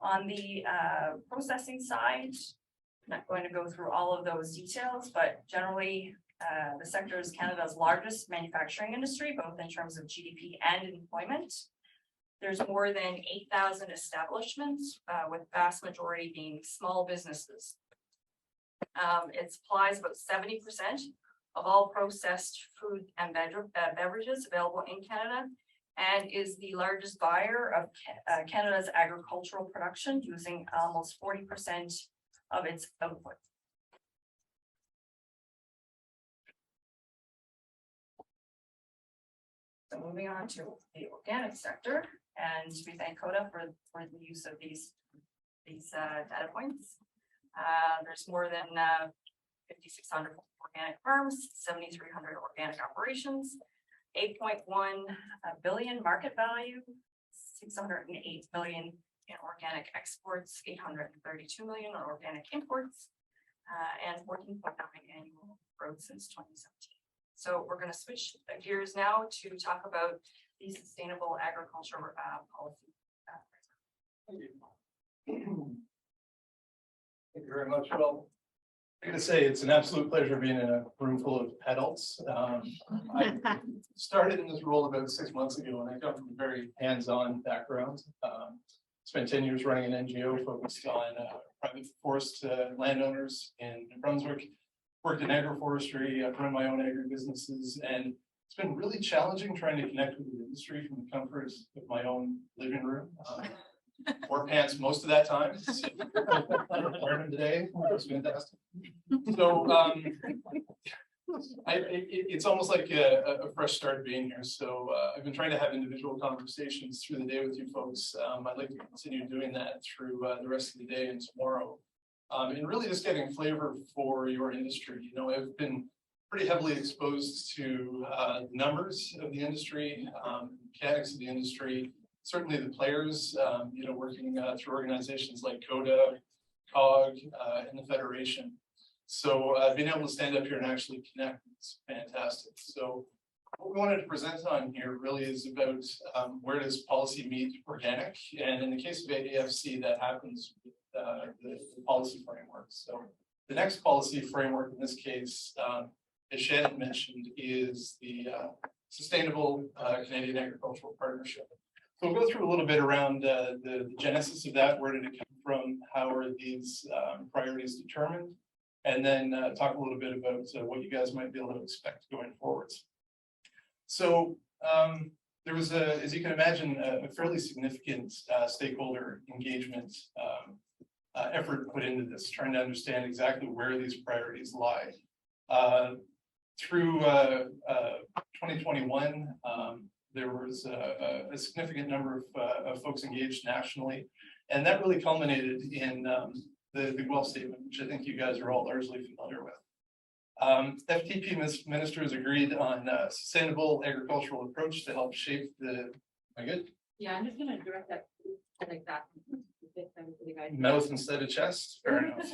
On the processing side, I'm not going to go through all of those details, but generally the sector is Canada's largest manufacturing industry, both in terms of GDP and employment. There's more than 8,000 establishments, with vast majority being small businesses. It supplies about 70% of all processed food and beverages available in Canada, and is the largest buyer of Canada's agricultural production, using almost 40% of its output. So moving on to the organic sector, and we thank CODA for the use of these data points. There's more than 5,600 organic farms, 7,300 organic operations, 8.1 billion market value, 608 million in organic exports, 832 million on organic imports, and 14.9 annual growth since 2017. So we're going to switch gears now to talk about the sustainable agriculture policy. Thank you very much. Well, I'm going to say it's an absolute pleasure being in a room full of adults. I started in this role about 6 months ago, and I come from a very hands-on background. Spent 10 years running an NGO focused on private forest landowners in New Brunswick. Worked in agroforestry. I've run my own agribusinesses, and it's been really challenging trying to connect with the industry from the comforts of my own living room. Wore pants most of that time. Wearing them today. It was fantastic. So it's almost like a fresh start being here. So I've been trying to have individual conversations through the day with you folks. I'd like to continue doing that through the rest of the day and tomorrow. And really just getting a flavor for your industry. You know, I've been pretty heavily exposed to numbers of the industry, mechanics of the industry, certainly the players, you know, working through organizations like CODA, COG, and the Federation. So being able to stand up here and actually connect is fantastic. So what we wanted to present on here really is about where does policy meet organic? And in the case of AFC, that happens with the policy framework. So the next policy framework in this case, as Shannon mentioned, is the Sustainable Canadian Agricultural Partnership. So we'll go through a little bit around the genesis of that. Where did it come from? How are these priorities determined? And then talk a little bit about what you guys might be able to expect going forwards. So there was as you can imagine, a fairly significant stakeholder engagement effort put into this, trying to understand exactly where these priorities lie. Through 2021, there was a significant number of folks engaged nationally, and that really culminated in the Guelph Statement, which I think you guys are all largely familiar with. FTP ministers agreed on a sustainable agricultural approach to help shape the, am I good? Yeah, I'm just gonna direct that like that. Mouth instead of chest? Fair enough.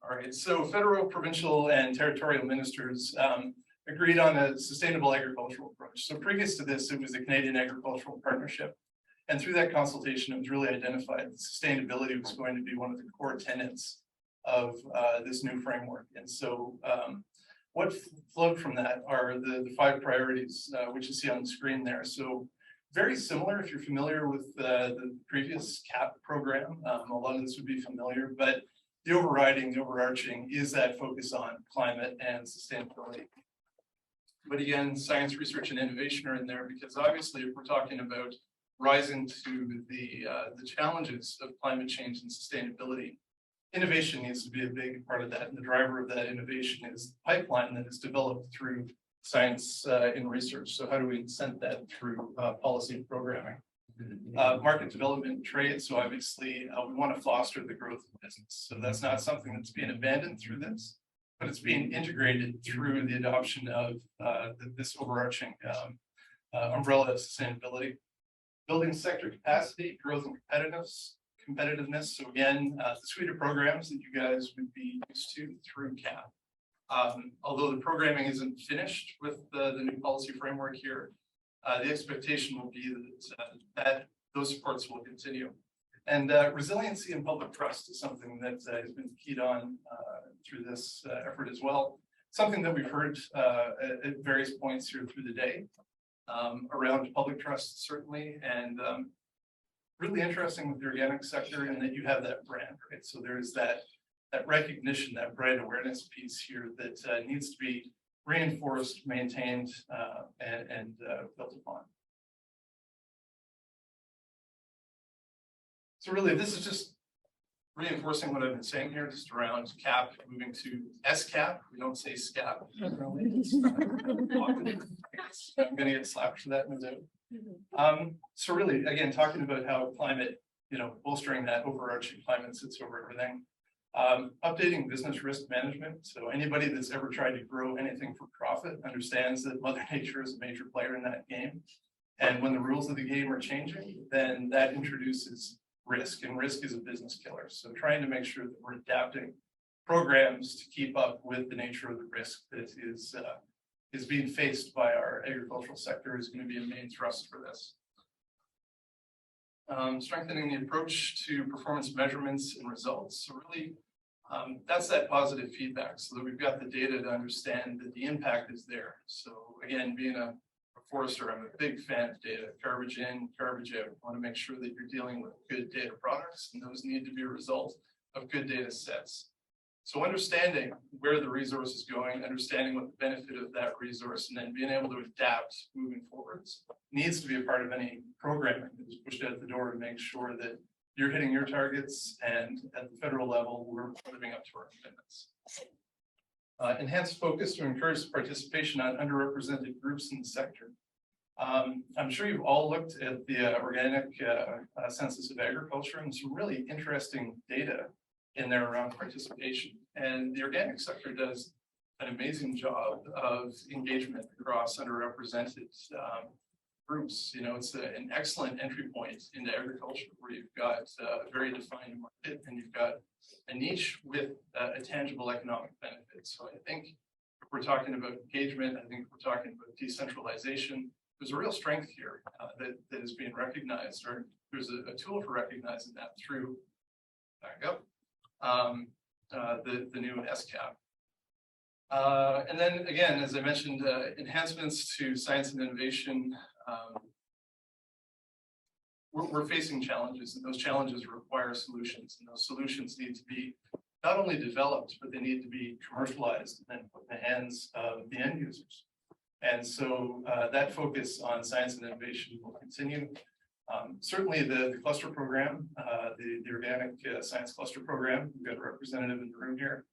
All right, so federal, provincial, and territorial ministers agreed on a sustainable agricultural approach. So previous to this, it was the Canadian Agricultural Partnership. And through that consultation, it was really identified that sustainability was going to be one of the core tenets of this new framework. And so what flowed from that are the 5 priorities, which you see on the screen there. So very similar, if you're familiar with the previous CAP program, a lot of this would be familiar, but the overarching is that focus on climate and sustainability. But again, science, research, and innovation are in there because obviously if we're talking about rising to the challenges of climate change and sustainability, innovation needs to be a big part of that. And the driver of that innovation is the pipeline that is developed through science and research. So how do we incent that through policy and programming? Market development, trade. So obviously we want to foster the growth of business. So that's not something that's being abandoned through this, but it's being integrated through the adoption of this overarching umbrella of sustainability. Building sector capacity, growth, and competitiveness. So again, the suite of programs that you guys would be used to through CAP. Although the programming isn't finished with the new policy framework here, the expectation will be that those supports will continue. And resiliency and public trust is something that has been keyed on through this effort as well. Something that we've heard at various points here through the day around public trust, certainly, and really interesting with the organic sector in that you have that brand, right? So there's that recognition, that brand awareness piece here that needs to be reinforced, maintained, and built upon. So really, this is just reinforcing what I've been saying here, just around CAP moving to SCAP. We don't say SCAP. I'm gonna get slapped for that in a bit. So really, again, talking about how climate, bolstering that overarching climate sits over everything. Updating business risk management. So anybody that's ever tried to grow anything for profit understands that Mother Nature is a major player in that game. And when the rules of the game are changing, then that introduces risk, and risk is a business killer. So trying to make sure that we're adapting programs to keep up with the nature of the risk that is being faced by our agricultural sector is going to be a main thrust for this. Strengthening the approach to performance measurements and results. So really, that's that positive feedback so that we've got the data to understand that the impact is there. So again, being a forester, I'm a big fan of data, garbage in, garbage out. I want to make sure that you're dealing with good data products, and those need to be a result of good data sets. So understanding where the resource is going, understanding what the benefit of that resource, and then being able to adapt moving forwards needs to be a part of any programming that is pushed out the door to make sure that you're hitting your targets, and at the federal level, we're living up to our commitments. Enhanced focus to encourage participation on underrepresented groups in the sector. I'm sure you've all looked at the organic census of agriculture and some really interesting data in there around participation. And the organic sector does an amazing job of engagement across underrepresented groups, it's an excellent entry point into agriculture where you've got a very defined market and you've got a niche with a tangible economic benefit. So I think if we're talking about engagement, I think if we're talking about decentralization, there's a real strength here that is being recognized, or there's a tool for recognizing that through the new SCAP. And then again, as I mentioned, enhancements to science and innovation. We're facing challenges, and those challenges require solutions, and those solutions need to be not only developed, but they need to be commercialized and then put in the hands of the end users. And so that focus on science and innovation will continue. Certainly the cluster program, the organic science cluster program, we've got a representative in the room here.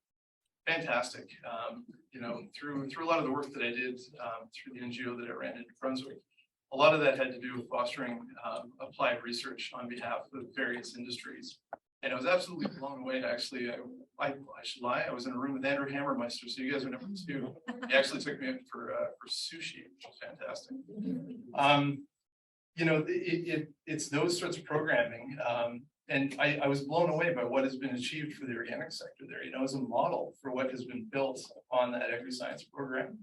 Fantastic. Through a lot of the work that I did through the NGO that I ran in New Brunswick, a lot of that had to do with fostering applied research on behalf of various industries. And I was absolutely blown away. Actually, I should lie. I was in a room with Andrew Hammermeister, so you guys are number two. He actually took me up for sushi, which was fantastic. It's those sorts of programming. And I was blown away by what has been achieved for the organic sector there, as a model for what has been built on that agri-science program.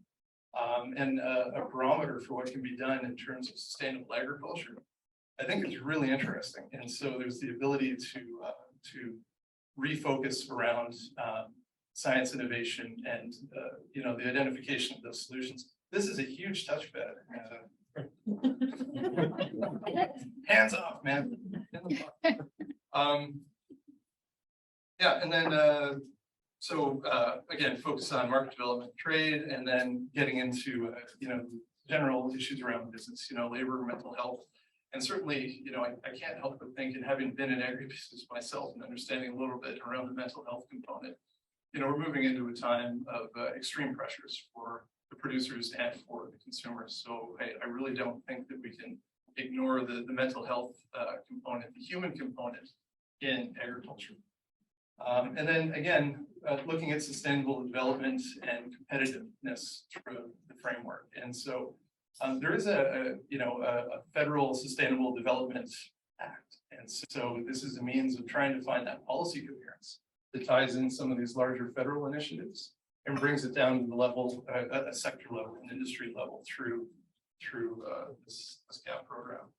And a barometer for what can be done in terms of sustainable agriculture. I think it's really interesting. And so there's the ability to refocus around science innovation and the identification of those solutions. This is a huge touchpad. Hands off, man. And then again, focus on market development, trade, and then getting into general issues around business, labor, mental health. And certainly, I can't help but think, and having been in agribusiness myself and understanding a little bit around the mental health component, we're moving into a time of extreme pressures for the producers and for the consumers. So I really don't think that we can ignore the mental health component, the human component in agriculture. And then again, looking at sustainable development and competitiveness through the framework. And so there is a federal Sustainable Development Act. And so this is a means of trying to find that policy coherence that ties in some of these larger federal initiatives and brings it down to the level, a sector level, an industry level through this CAP program.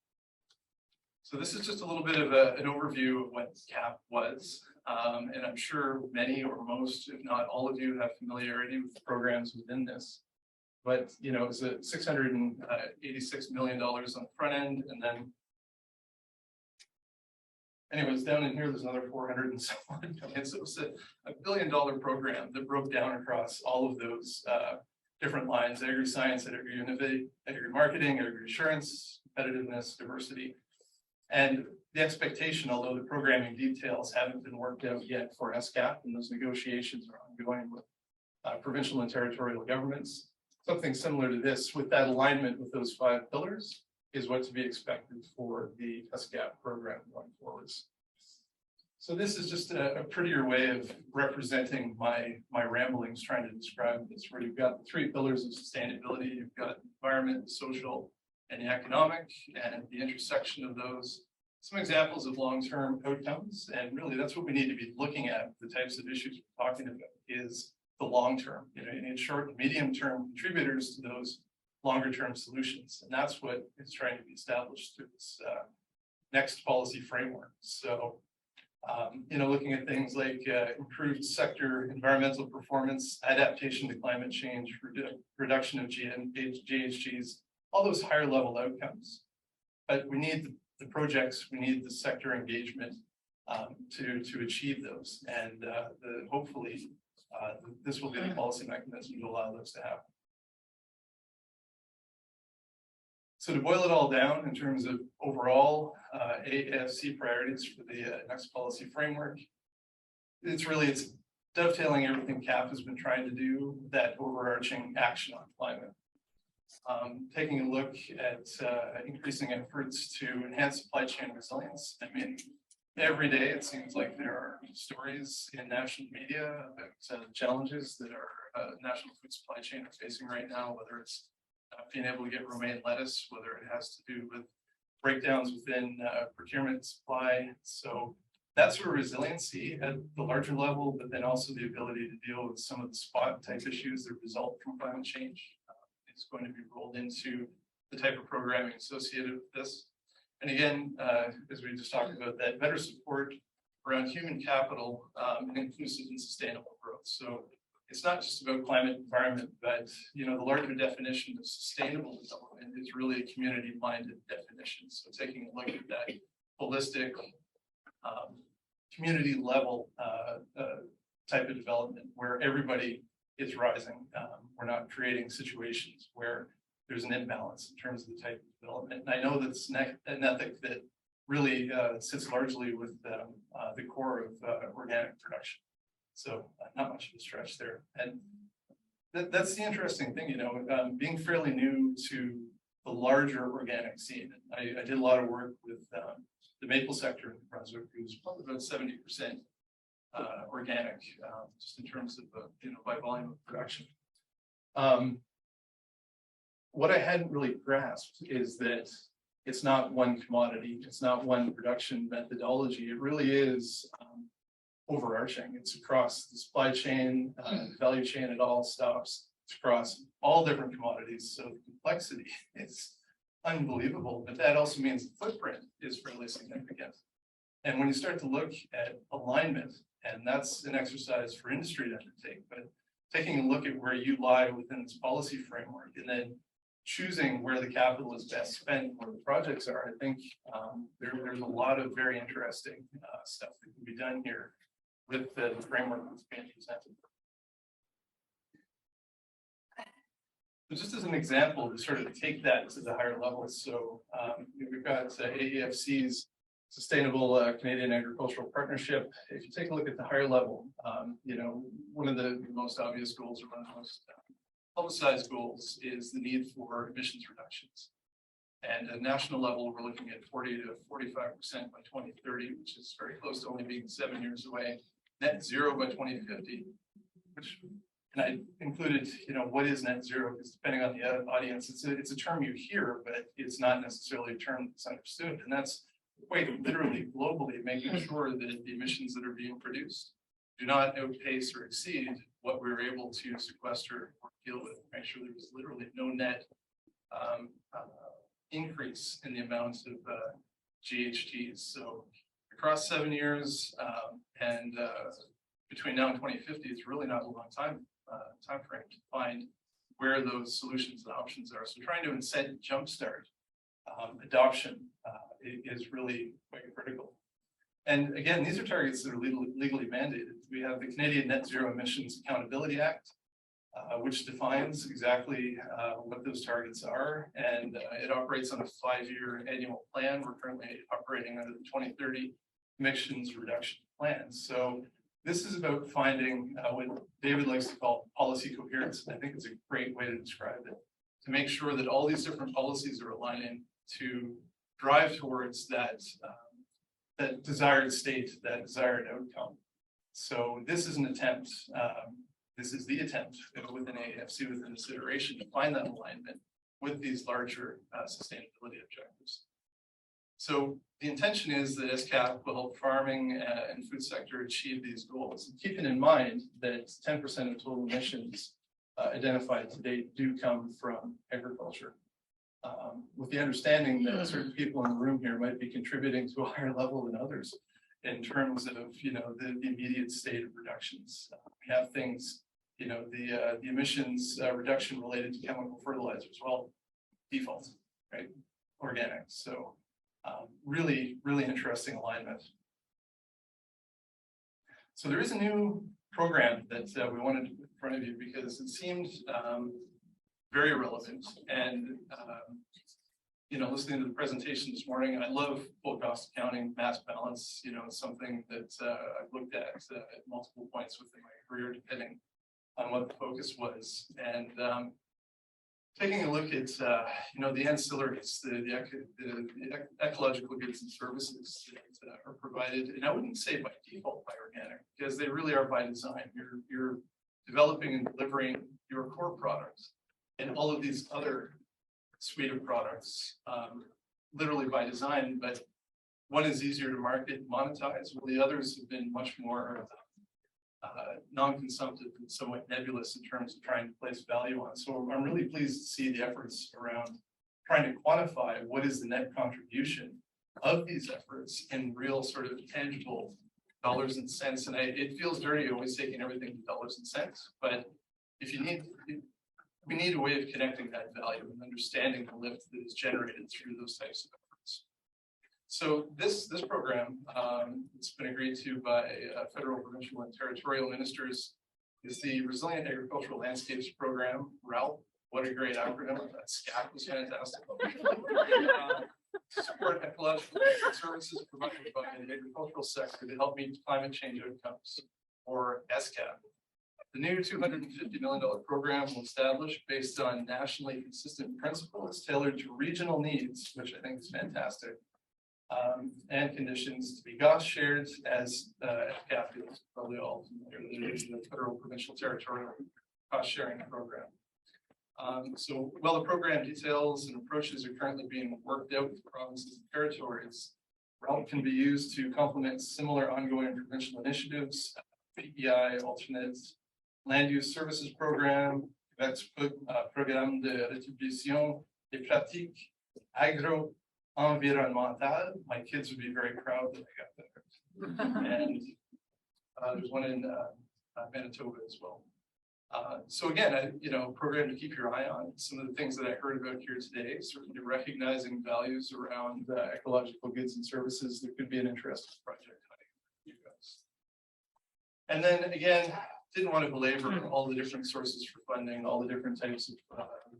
So this is just a little bit of an overview of what CAP was. And I'm sure many or most, if not all of you, have familiarity with the programs within this. But it was a $686 million on the front end, and then anyways, down in here, there's another 400 and so on. So it was a $1 billion program that broke down across all of those different lines: agri-science, agri-innovate, agri-marketing, agri-assurance, competitiveness, diversity. And the expectation, although the programming details haven't been worked out yet for SCAP, and those negotiations are ongoing with provincial and territorial governments, something similar to this, with that alignment with those 5 pillars, is what to be expected for the SCAP program going forwards. So this is just a prettier way of representing my ramblings, trying to describe this, where you've got the 3 pillars of sustainability. You've got environment, social, and the economic, and the intersection of those. Some examples of long-term outcomes, and really that's what we need to be looking at. The types of issues we're talking about is the long term. You need short and medium term contributors to those longer term solutions, and that's what is trying to be established through this next policy framework. So looking at things like improved sector environmental performance, adaptation to climate change, reduction of GHGs, all those higher level outcomes. But we need the projects, we need the sector engagement to achieve those, and hopefully this will be the policy mechanism to allow those to happen. So to boil it all down in terms of overall AFC priorities for the next policy framework, it's dovetailing everything CAP has been trying to do, that overarching action on climate. Taking a look at increasing efforts to enhance supply chain resilience. I mean, every day it seems like there are stories in national media about challenges that our national food supply chain are facing right now, whether it's being able to get romaine lettuce, whether it has to do with breakdowns within procurement supply. So that's where resiliency at the larger level, but then also the ability to deal with some of the spot type issues that result from climate change is going to be rolled into the type of programming associated with this. And again, as we just talked about, that better support around human capital and inclusive and sustainable growth. So it's not just about climate environment, but the larger definition of sustainable development is really a community-minded definition. So taking a look at that holistic, community level type of development where everybody is rising. We're not creating situations where there's an imbalance in terms of the type of development. And I know that's an ethic that really sits largely with the core of organic production. So not much of a stretch there. And that's the interesting thing, being fairly new to the larger organic scene. I did a lot of work with the maple sector in New Brunswick, who's probably about 70% organic, just in terms of by volume of production. What I hadn't really grasped is that it's not one commodity, it's not one production methodology. It really is overarching. It's across the supply chain, the value chain. It all stops. It's across all different commodities. So the complexity is unbelievable, but that also means the footprint is fairly significant. And when you start to look at alignment, and that's an exercise for industry to undertake, but taking a look at where you lie within this policy framework and then choosing where the capital is best spent, where the projects are, I think there's a lot of very interesting stuff that can be done here with the framework that's being presented. So just as an example to sort of take that to the higher levels. So we've got AEFC's Sustainable Canadian Agricultural Partnership. If you take a look at the higher level, one of the most obvious goals or one of the most publicized goals is the need for emissions reductions. And at national level, we're looking at 40 to 45% by 2030, which is very close to only being 7 years away. Net zero by 2050, which, and I included, what is net zero? Because depending on the audience, it's a term you hear, but it's not necessarily a term that's understood. And that's quite literally globally making sure that the emissions that are being produced do not outpace or exceed what we were able to sequester or deal with. Make sure there was literally no net increase in the amounts of GHGs. So across 7 years and between now and 2050, it's really not a long time frame to find where those solutions and options are. So trying to incent jumpstart adoption is really quite critical. And again, these are targets that are legally mandated. We have the Canadian Net Zero Emissions Accountability Act, which defines exactly what those targets are, and it operates on a 5-year annual plan. We're currently operating under the 2030 emissions reduction plan. So this is about finding what David likes to call policy coherence. I think it's a great way to describe it, to make sure that all these different policies are aligning to drive towards that that desired state, that desired outcome. So this is an attempt, this is the attempt within AEFC, within this iteration, to find that alignment with these larger sustainability objectives. So the intention is that SCAP will help farming and food sector achieve these goals. And keeping in mind that 10% of total emissions identified to date do come from agriculture. With the understanding that certain people in the room here might be contributing to a higher level than others in terms of, the immediate state of reductions. We have things, the emissions reduction related to chemical fertilizers, well, default, right? Organic. So really, really interesting alignment. So there is a new program that we wanted to put in front of you because it seemed very relevant. And listening to the presentation this morning, I love full cost accounting, mass balance. It's something that I've looked at multiple points within my career, depending on what the focus was. And taking a look at the ancillaries, the ecological goods and services that are provided, and I wouldn't say by default by organic, because they really are by design. You're developing and delivering your core products, and all of these other suite of products, literally by design, but one is easier to market, monetize, while the others have been much more non-consumptive and somewhat nebulous in terms of trying to place value on. So I'm really pleased to see the efforts around trying to quantify what is the net contribution of these efforts in real sort of tangible dollars and cents. And it feels dirty always taking everything to dollars and cents, but if you need, we need a way of connecting that value and understanding the lift that is generated through those types of efforts. So this program, it's been agreed to by federal, provincial, and territorial ministers, is the Resilient Agricultural Landscapes Program, RALP. What a great acronym! That SCAP was fantastic. Support ecological services provided by the agricultural sector to help meet climate change outcomes, or SCAP. The new $250 million program will establish based on nationally consistent principles tailored to regional needs, which I think is fantastic, and conditions to be cost shared as FCAP is probably all familiar, the federal, provincial, territorial cost sharing program. So while the program details and approaches are currently being worked out with provinces and territories, RALP can be used to complement similar ongoing provincial initiatives, PEI, alternates, land use services program, Quebec's programme de rétribution des pratiques agro-environnementales. My kids would be very proud that I got that. And there's one in Manitoba as well. So again, program to keep your eye on. Some of the things that I heard about here today, certainly recognizing values around ecological goods and services that could be an interesting project for you guys. And then again, didn't want to belabor all the different sources for funding, all the different types of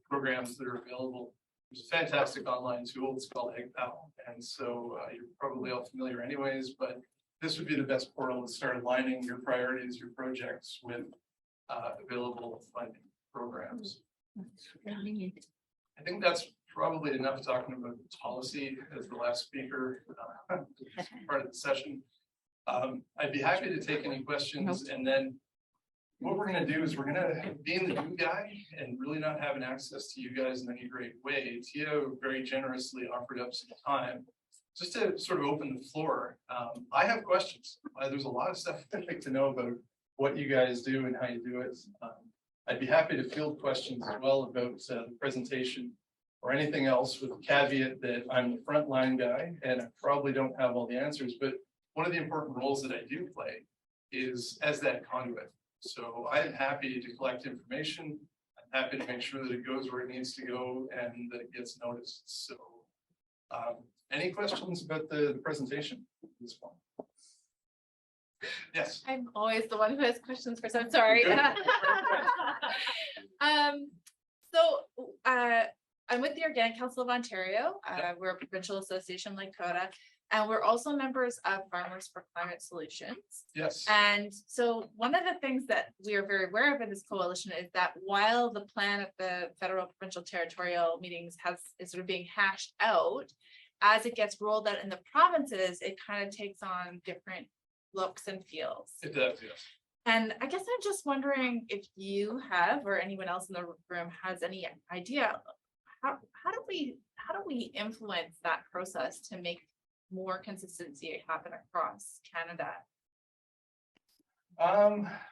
programs that are available. There's a fantastic online tool. It's called AgPal. And so you're probably all familiar anyways, but this would be the best portal to start aligning your priorities, your projects with available funding programs. I think that's probably enough talking about policy as the last speaker part of the session. I'd be happy to take any questions, and then what we're going to do is we're going to, being the new guy and really not having access to you guys in any great way, Tia very generously offered up some time just to sort of open the floor. I have questions. There's a lot of stuff I'd like to know about what you guys do and how you do it. I'd be happy to field questions as well about the presentation or anything else, with the caveat that I'm the frontline guy and I probably don't have all the answers, but one of the important roles that I do play is as that conduit. So I'm happy to collect information. I'm happy to make sure that it goes where it needs to go and that it gets noticed. So any questions about the presentation at this point? Yes. I'm always the one who has questions first. I'm sorry. I'm with the Organic Council of Ontario. We're a provincial association like CODA, and we're also members of Farmers for Climate Solutions. Yes. And so one of the things that we are very aware of in this coalition is that while the plan at the federal, provincial, territorial meetings is sort of being hashed out, as it gets rolled out in the provinces, it kind of takes on different looks and feels. It does, yes. And I guess I'm just wondering if you have, or anyone else in the room has any idea, how do we influence that process to make more consistency happen across Canada?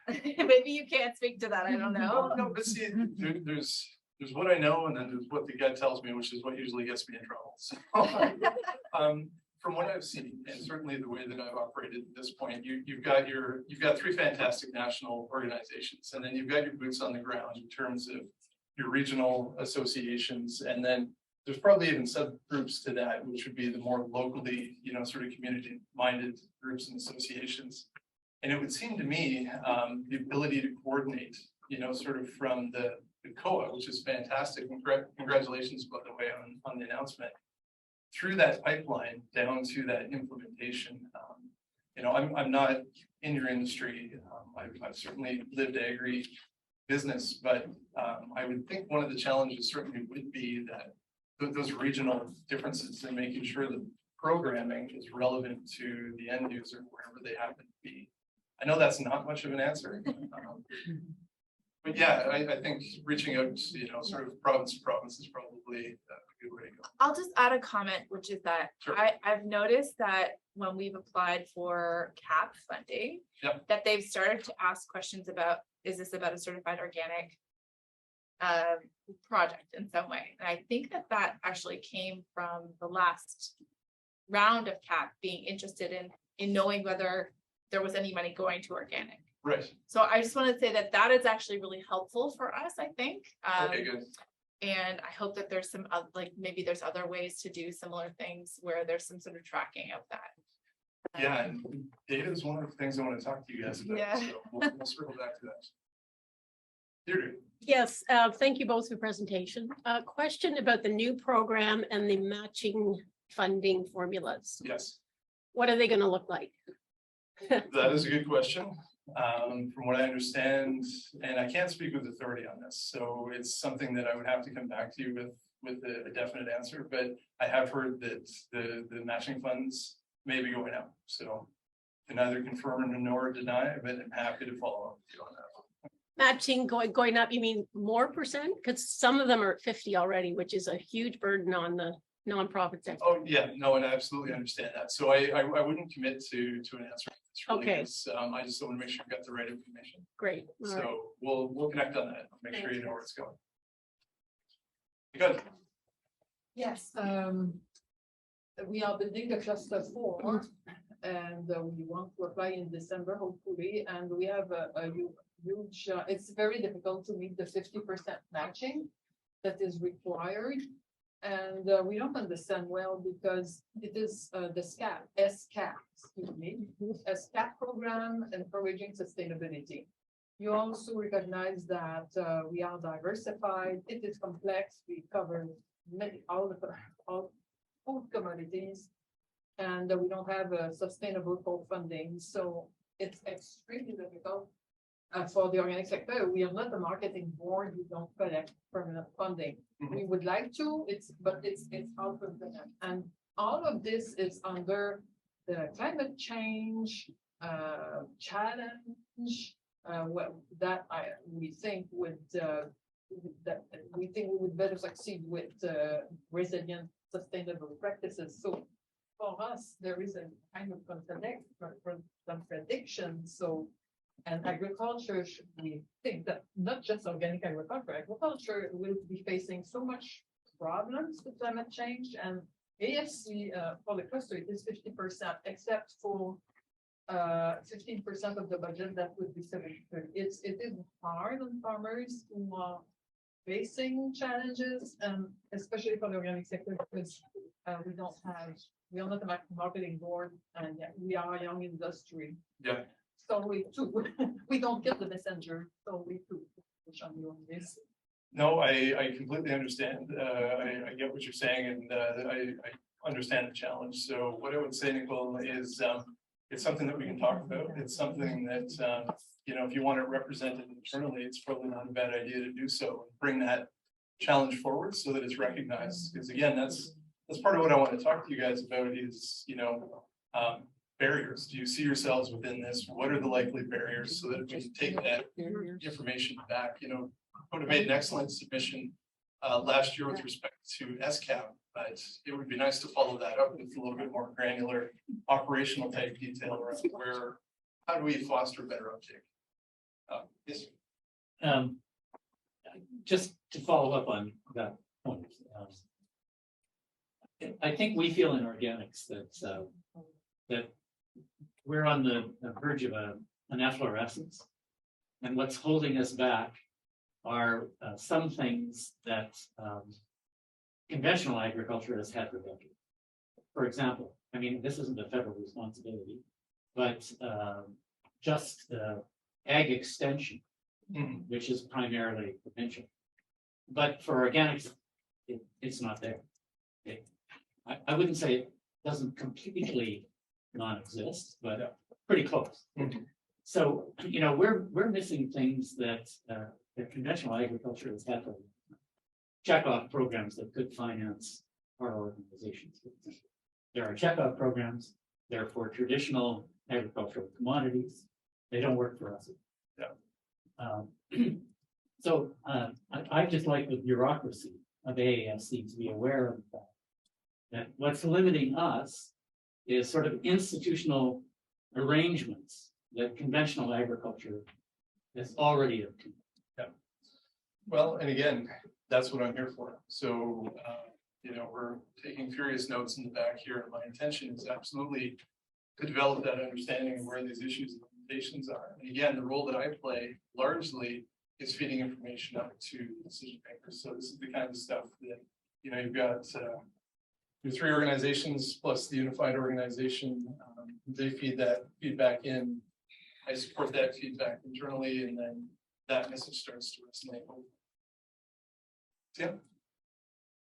Maybe you can't speak to that. I don't know. No, but see, there's what I know, and then there's what the gut tells me, which is what usually gets me in trouble. So, from what I've seen, and certainly the way that I've operated at this point, you've got three fantastic national organizations, and then you've got your boots on the ground in terms of your regional associations, and then there's probably even subgroups to that, which would be the more locally, sort of community-minded groups and associations. And it would seem to me the ability to coordinate, sort of from the COA, which is fantastic. Congratulations, by the way, on the announcement. Through that pipeline down to that implementation. I'm not in your industry. I've certainly lived agri business, but I would think one of the challenges certainly would be that those regional differences in making sure that programming is relevant to the end user wherever they happen to be. I know that's not much of an answer. But yeah, I think reaching out, sort of province to province is probably a good way to go. I'll just add a comment, which is that Sure. I've noticed that when we've applied for CAP funding. Yep. That they've started to ask questions about, is this about a certified organic? Project in some way, and I think that actually came from the last round of CAP being interested in knowing whether there was any money going to organic. Right, So I just want to say that is actually really helpful for us, I think. okay, good. And I hope that there's some, like, maybe there's other ways to do similar things where there's some sort of tracking of that. Yeah, and data is one of the things I want to talk to you guys about, Yeah. so we'll circle back to that. Deirdre. Yes, thank you both for your presentation. Question about the new program and the matching funding formulas. Yes, What are they going to look like? that is a good question. From what I understand, and I can't speak with authority on this, so it's something that I would have to come back to you with a definite answer, but I have heard that the matching funds may be going up, so can neither confirm nor deny, but I'm happy to follow up with you on that. Matching going up, you mean more percent? Because some of them are at 50 already, which is a huge burden on the nonprofit sector. Oh, yeah, no, and I absolutely understand that. So I wouldn't commit to an answer. It's really Okay. because, I just want to make sure you've got the right information. Great. All right. So we'll connect on that. Make sure you know where it's going. Good. Yes, we are building the cluster 4 and we want to apply in December, hopefully, and we have a huge, it's very difficult to meet the 50% matching that is required. And we don't understand well because it is the SCAP, excuse me, a SCAP program encouraging sustainability. You also recognize that we are diversified, it is complex, we cover all food commodities, and we don't have a sustainable co-funding, so it's extremely difficult. For the organic sector, we are not a marketing board, we don't collect permanent funding. We would like to, but it's out of the, and all of this is under the climate change challenge. We think we would better succeed with resilient, sustainable practices. So for us, there is a kind of contradiction. So. And agriculture, we think that not just organic agriculture will be facing so much problems with climate change, and AFC for the cluster it is 50%, except for 15% of the budget that would be 70%. It is hard on farmers who are facing challenges, and especially for the organic sector because we are not a marketing board, and we are a young industry. Yeah. So we don't get the messenger, so we too push on you on this. No, I completely understand. I get what you're saying, and I understand the challenge. So what I would say, Nicole, is it's something that we can talk about. It's something that if you want it represented internally, it's probably not a bad idea to do so. Bring that challenge forward so that it's recognized. Because again, that's part of what I want to talk to you guys about is barriers. Do you see yourselves within this? What are the likely barriers so that we can take that information back? Would have made an excellent submission last year with respect to SCAP, but it would be nice to follow that up with a little bit more granular operational type detail around how do we foster better uptake? Yes. Just to follow up on that point. I think we feel in organics that we're on the verge of an efflorescence, and what's holding us back are some things that conventional agriculture has had to do. For example, I mean, this isn't a federal responsibility, but just ag extension, which is primarily provincial. But for organics, it's not there. I wouldn't say it doesn't completely non-exist, but pretty close. So, we're missing things that conventional agriculture has had to check off programs that could finance our organizations. There are checkoff programs, they're for traditional agricultural commodities. They don't work for us. So I just like the bureaucracy of AAFC to be aware of that. That what's limiting us is sort of institutional arrangements that conventional agriculture is already up to. Well, and again, that's what I'm here for. So, we're taking furious notes in the back here. My intention is absolutely to develop that understanding of where these issues and limitations are. And again, the role that I play largely is feeding information up to decision makers. So this is the kind of stuff that, you've got your three organizations plus the unified organization. They feed that feedback in. I support that feedback internally, and then that message starts to resonate. Yeah.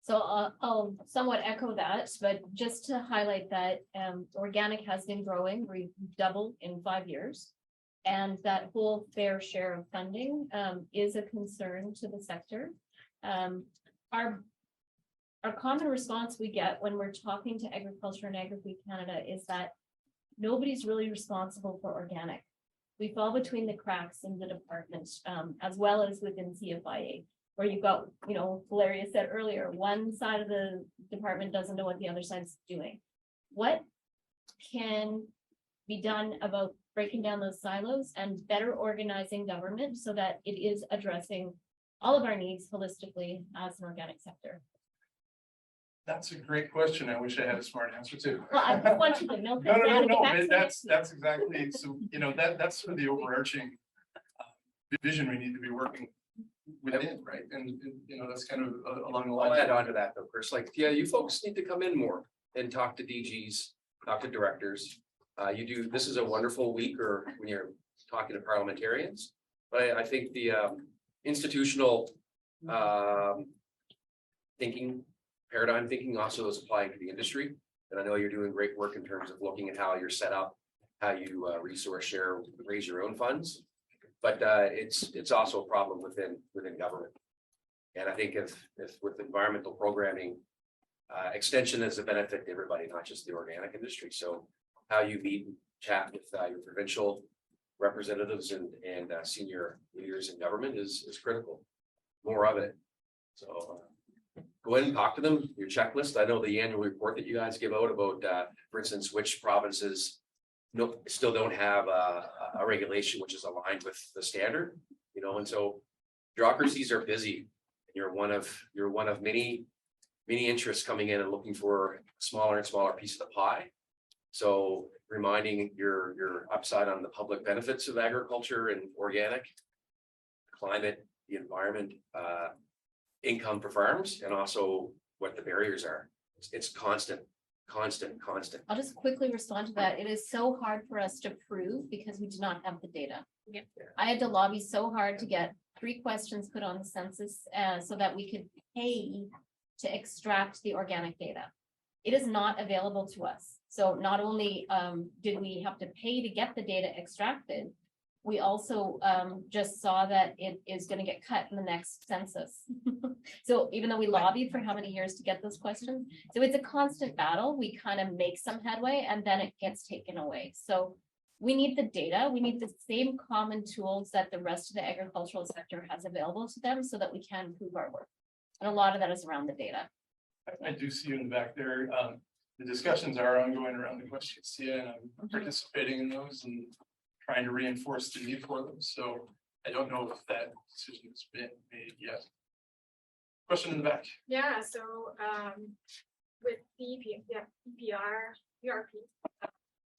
So I'll somewhat echo that, but just to highlight that organic has been growing, we doubled in 5 years. And that whole fair share of funding is a concern to the sector. Our common response we get when we're talking to Agriculture and Agri-Food Canada is that nobody's really responsible for organic. We fall between the cracks in the department, as well as within CFIA, where you've got, Valeria said earlier, one side of the department doesn't know what the other side's doing. What can be done about breaking down those silos and better organizing government so that it is addressing all of our needs holistically as an organic sector? That's a great question. I wish I had a smart answer to. Well, I just want you to milk it No, down. but that's exactly, so, that's sort of the overarching vision we need to be working within, right? And that's kind of along the I'll lines. add on to that though, Chris, you folks need to come in more and talk to DGs, talk to directors. This is a wonderful week or when you're talking to parliamentarians, but I think the institutional paradigm thinking also is applying to the industry. And I know you're doing great work in terms of looking at how you're set up, how you resource share, raise your own funds. But it's also a problem within government. And I think if with environmental programming, extension is a benefit to everybody, not just the organic industry. So how you meet and chat with your provincial representatives and senior leaders in government is critical. More of it. So go ahead and talk to them. Your checklist. I know the annual report that you guys give out about, for instance, which provinces still don't have a regulation which is aligned with the standard. And so bureaucracies are busy. You're one of many interests coming in and looking for a smaller and smaller piece of the pie. So reminding your upside on the public benefits of agriculture and organic, climate, the environment, income for farms, and also what the barriers are. It's constant. I'll just quickly respond to that. It is so hard for us to prove because we do not have the data. Yep. I had to lobby so hard to get 3 questions put on the census so that we could pay to extract the organic data. It is not available to us. So not only did we have to pay to get the data extracted, we also just saw that it is going to get cut in the next census. So even though we lobbied for how many years to get those questions, so it's a constant battle. We kind of make some headway and then it gets taken away. So we need the data. We need the same common tools that the rest of the agricultural sector has available to them so that we can improve our work. And a lot of that is around the data. I do see you in the back there. The discussions are ongoing around the questions, and I'm participating in those and trying to reinforce the need for them. So I don't know if that decision has been made yet. Question in the back. Yeah, so with the ERP,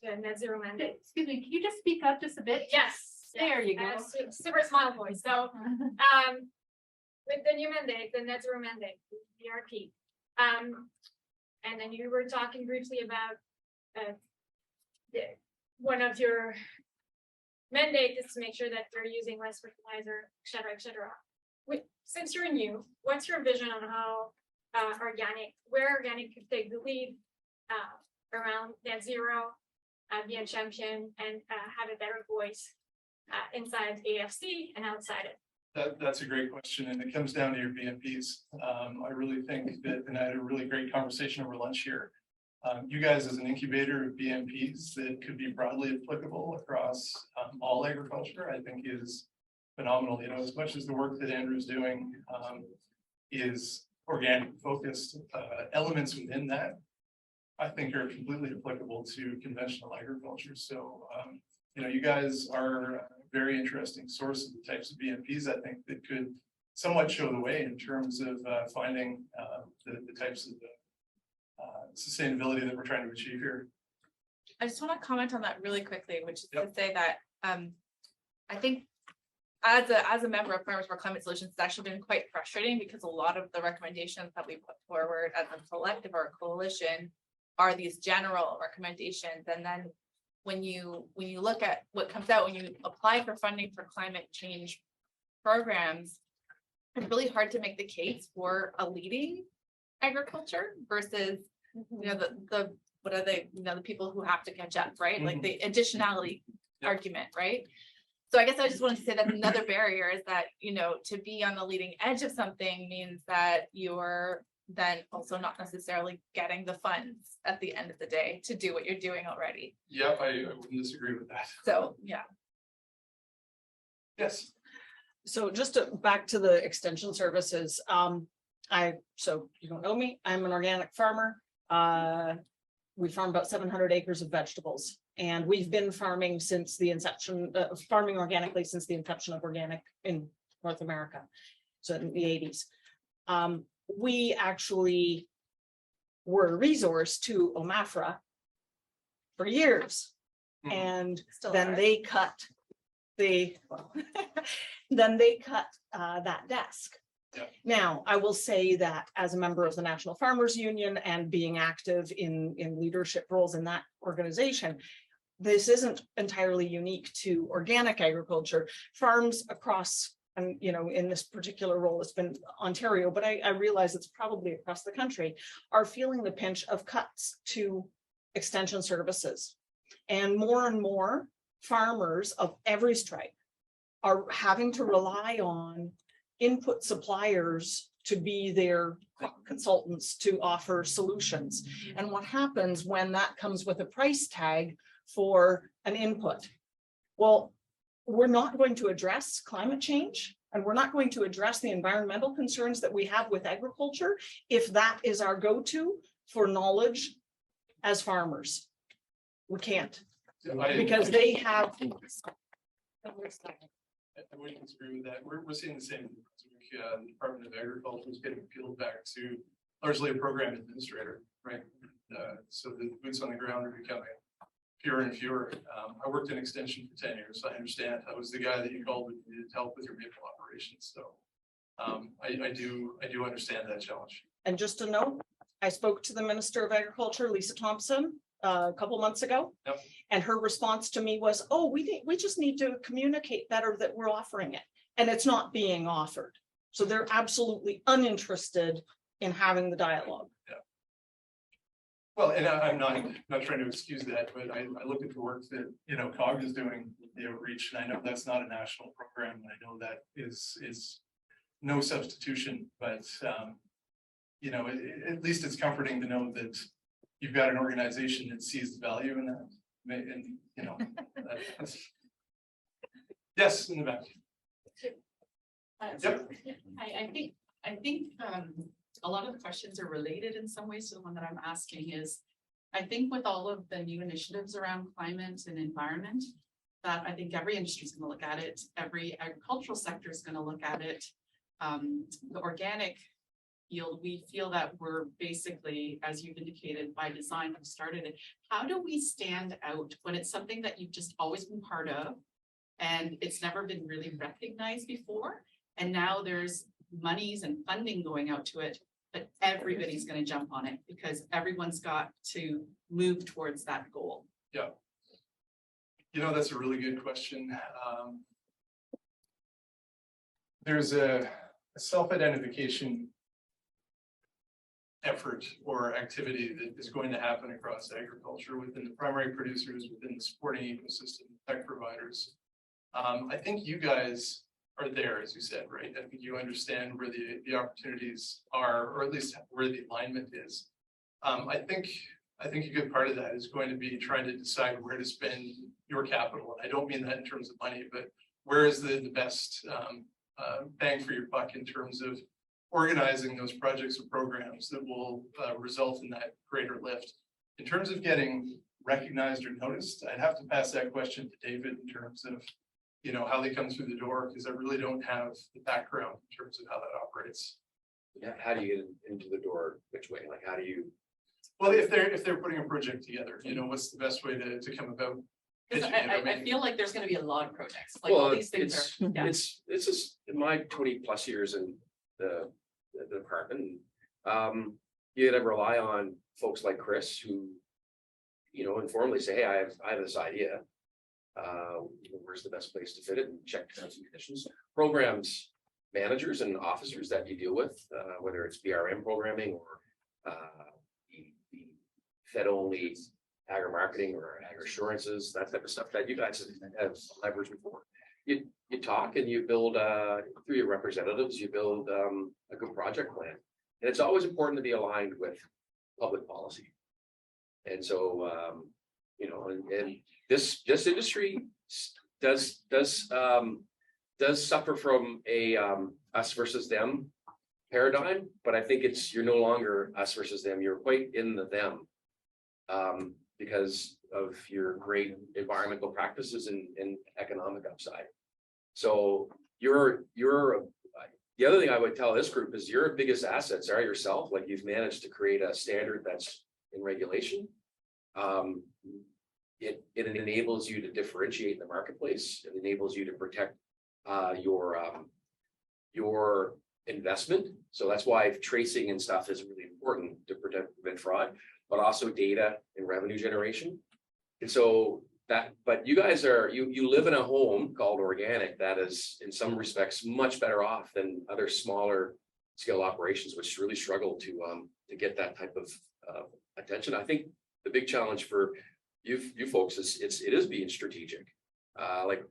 the net zero mandate. Excuse me, can you just speak up just a bit? Yes. There you go. Super small voice. So with the new mandate, the net zero mandate, ERP. And then you were talking briefly about one of your mandate is to make sure that they're using less fertilizer, et cetera, et cetera. Since you're new, what's your vision on how where organic could take the lead around net zero, be a champion and have a better voice inside AFC and outside it? That's a great question, and it comes down to your BMPs. I really think that, and I had a really great conversation over lunch here. You guys as an incubator of BMPs that could be broadly applicable across all agriculture, I think is phenomenal. You know, as much as the work that Andrew's doing is organic focused, elements within that, I think are completely applicable to conventional agriculture. So, you know, you guys are a very interesting source of the types of BMPs, I think, that could somewhat show the way in terms of finding the types of sustainability that we're trying to achieve here. I just want to comment on that really quickly, which is to say that I think as a member of Farmers for Climate Solutions, it's actually been quite frustrating because a lot of the recommendations that we put forward as a collective or a coalition are these general recommendations. And then when you look at what comes out, when you apply for funding for climate change programs, it's really hard to make the case for a leading agriculture versus, you know, the what are they, you know, the people who have to catch up, right? Like the additionality argument, right? So I guess I just wanted to say that another barrier is that, you know, to be on the leading edge of something means that you're then also not necessarily getting the funds at the end of the day to do what you're doing already. Yeah, I wouldn't disagree with that. So, yeah. Yes. So just back to the extension services, so you don't know me, I'm an organic farmer. We farm about 700 acres of vegetables, and we've been farming since the inception, farming organically since the inception of organic in North America. So in the 80s. We actually were a resource to OMAFRA for years. And then they cut that desk. Now, I will say that as a member of the National Farmers Union and being active in leadership roles in that organization, this isn't entirely unique to organic agriculture. Farms across, and you know, in this particular role, it's been Ontario, but I realize it's probably across the country, are feeling the pinch of cuts to extension services. And more farmers of every stripe are having to rely on input suppliers to be their consultants to offer solutions. And what happens when that comes with a price tag for an input? Well, we're not going to address climate change, and we're not going to address the environmental concerns that we have with agriculture if that is our go-to for knowledge as farmers. We can't, because they have. I wouldn't disagree with that. We're seeing the same. The Department of Agriculture is getting peeled back to largely a program administrator, right? So the boots on the ground are becoming fewer and fewer. I worked in extension for 10 years. So I understand. I was the guy that you called when you needed help with your maple operations. So I do understand that challenge. And just to note, I spoke to the Minister of Agriculture, Lisa Thompson, a couple months ago. Yep. And her response to me was, oh, we just need to communicate better that we're offering it. And it's not being offered. So they're absolutely uninterested in having the dialogue. Yeah. Well, and I'm not trying to excuse that, but I look at the work that, you know, COG is doing with the outreach, and I know that's not a national program, and I know that is no substitution, but you know, at least it's comforting to know that you've got an organization that sees the value in that, and you know, yes, in the back. Yep. I think a lot of the questions are related in some ways to the one that I'm asking is, I think with all of the new initiatives around climate and environment, that I think every industry is going to look at it, every agricultural sector is going to look at it. The organic field, we feel that we're basically, as you've indicated, by design, have started it. How do we stand out when it's something that you've just always been part of and it's never been really recognized before? And now there's monies and funding going out to it, but everybody's going to jump on it because everyone's got to move towards that goal. Yeah. You know, that's a really good question. There's a self-identification effort or activity that is going to happen across agriculture within the primary producers, within the supporting ecosystem, tech providers. I think you guys are there, as you said, right? I think you understand where the opportunities are, or at least where the alignment is. I think a good part of that is going to be trying to decide where to spend your capital. And I don't mean that in terms of money, but where is the best bang for your buck in terms of organizing those projects or programs that will result in that greater lift. In terms of getting recognized or noticed, I'd have to pass that question to David in terms of, you know, how they come through the door, because I really don't have the background in terms of how that operates. Yeah, how do you get into the door? Which way? Like, how do you? Well, if they're putting a project together, you know, what's the best way to come about? Because pitching it? I I mean, feel like there's gonna be a lot of projects, like all these things are. Yeah. It's just in my 20+ years in the department. You gotta rely on folks like Chris who, you know, informally say, hey, I have this idea. You know, where's the best place to fit it, and check terms and conditions. Programs managers and officers that you deal with, whether it's BRM programming or the Fed only agri marketing or agri assurances, that type of stuff that you guys have leveraged before. You talk and you build through your representatives, you build a good project plan. And it's always important to be aligned with public policy. And so you know, and this industry does suffer from a us versus them paradigm, but I think you're no longer us versus them, you're quite in the them. Because of your great environmental practices and economic upside. So the other thing I would tell this group is your biggest assets are yourself. Like, you've managed to create a standard that's in regulation. It enables you to differentiate in the marketplace. It enables you to protect your investment. So that's why tracing and stuff is really important to prevent fraud, but also data and revenue generation. And so but you guys you live in a home called organic that is in some respects much better off than other smaller scale operations, which really struggle to get that type of attention. I think the big challenge for you folks is it is being strategic. Like,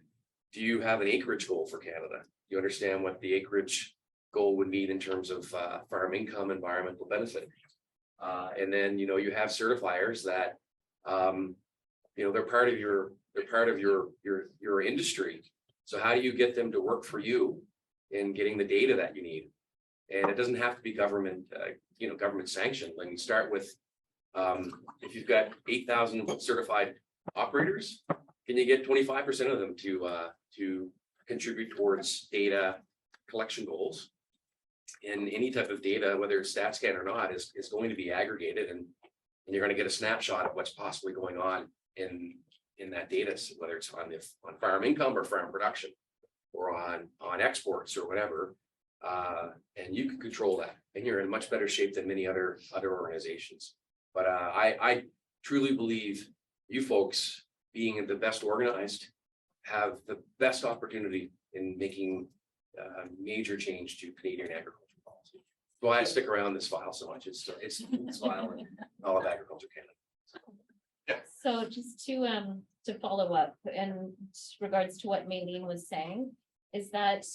do you have an acreage goal for Canada? You understand what the acreage goal would mean in terms of farm income, environmental benefit. And then, you know, you have certifiers that, you know, they're part of your industry. So how do you get them to work for you in getting the data that you need? And it doesn't have to be government, you know, government sanctioned. When you start with, if you've got 8,000 certified operators, can you get 25% of them to contribute towards data collection goals? And any type of data, whether it's StatsCan or not, is going to be aggregated, and you're going to get a snapshot of what's possibly going on in that data, whether it's on farm income or farm production or on exports or whatever. And you can control that, and you're in much better shape than many other organizations. But I truly believe you folks, being the best organized, have the best opportunity in making major change to Canadian agriculture policy. So I stick around this file so much. It's file and all of Agriculture Canada. So just to follow up in regards to what Maylene was saying, is that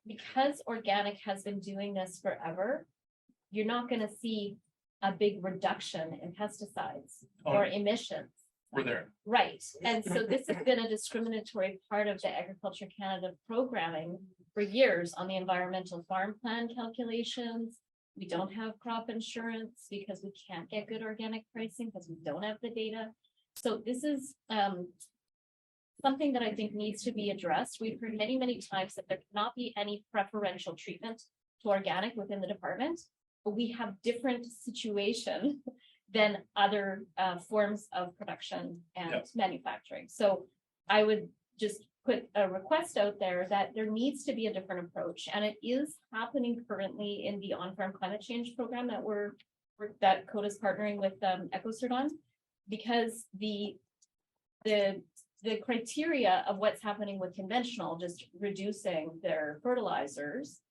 because organic has been doing this forever, you're not going to see a big reduction in pesticides or emissions. We're there. Right. And so this has been a discriminatory part of the Agriculture Canada programming for years on the environmental farm plan calculations. We don't have crop insurance because we can't get good organic pricing because we don't have the data. So this is something that I think needs to be addressed. We've heard many, many times that there cannot be any preferential treatment to organic within the department, but we have different situation than other forms of production and manufacturing. So I would just put a request out there that there needs to be a different approach, and it is happening currently in the on-farm climate change program that CODA is partnering with EcoCert on, because the criteria of what's happening with conventional, just reducing their fertilizers,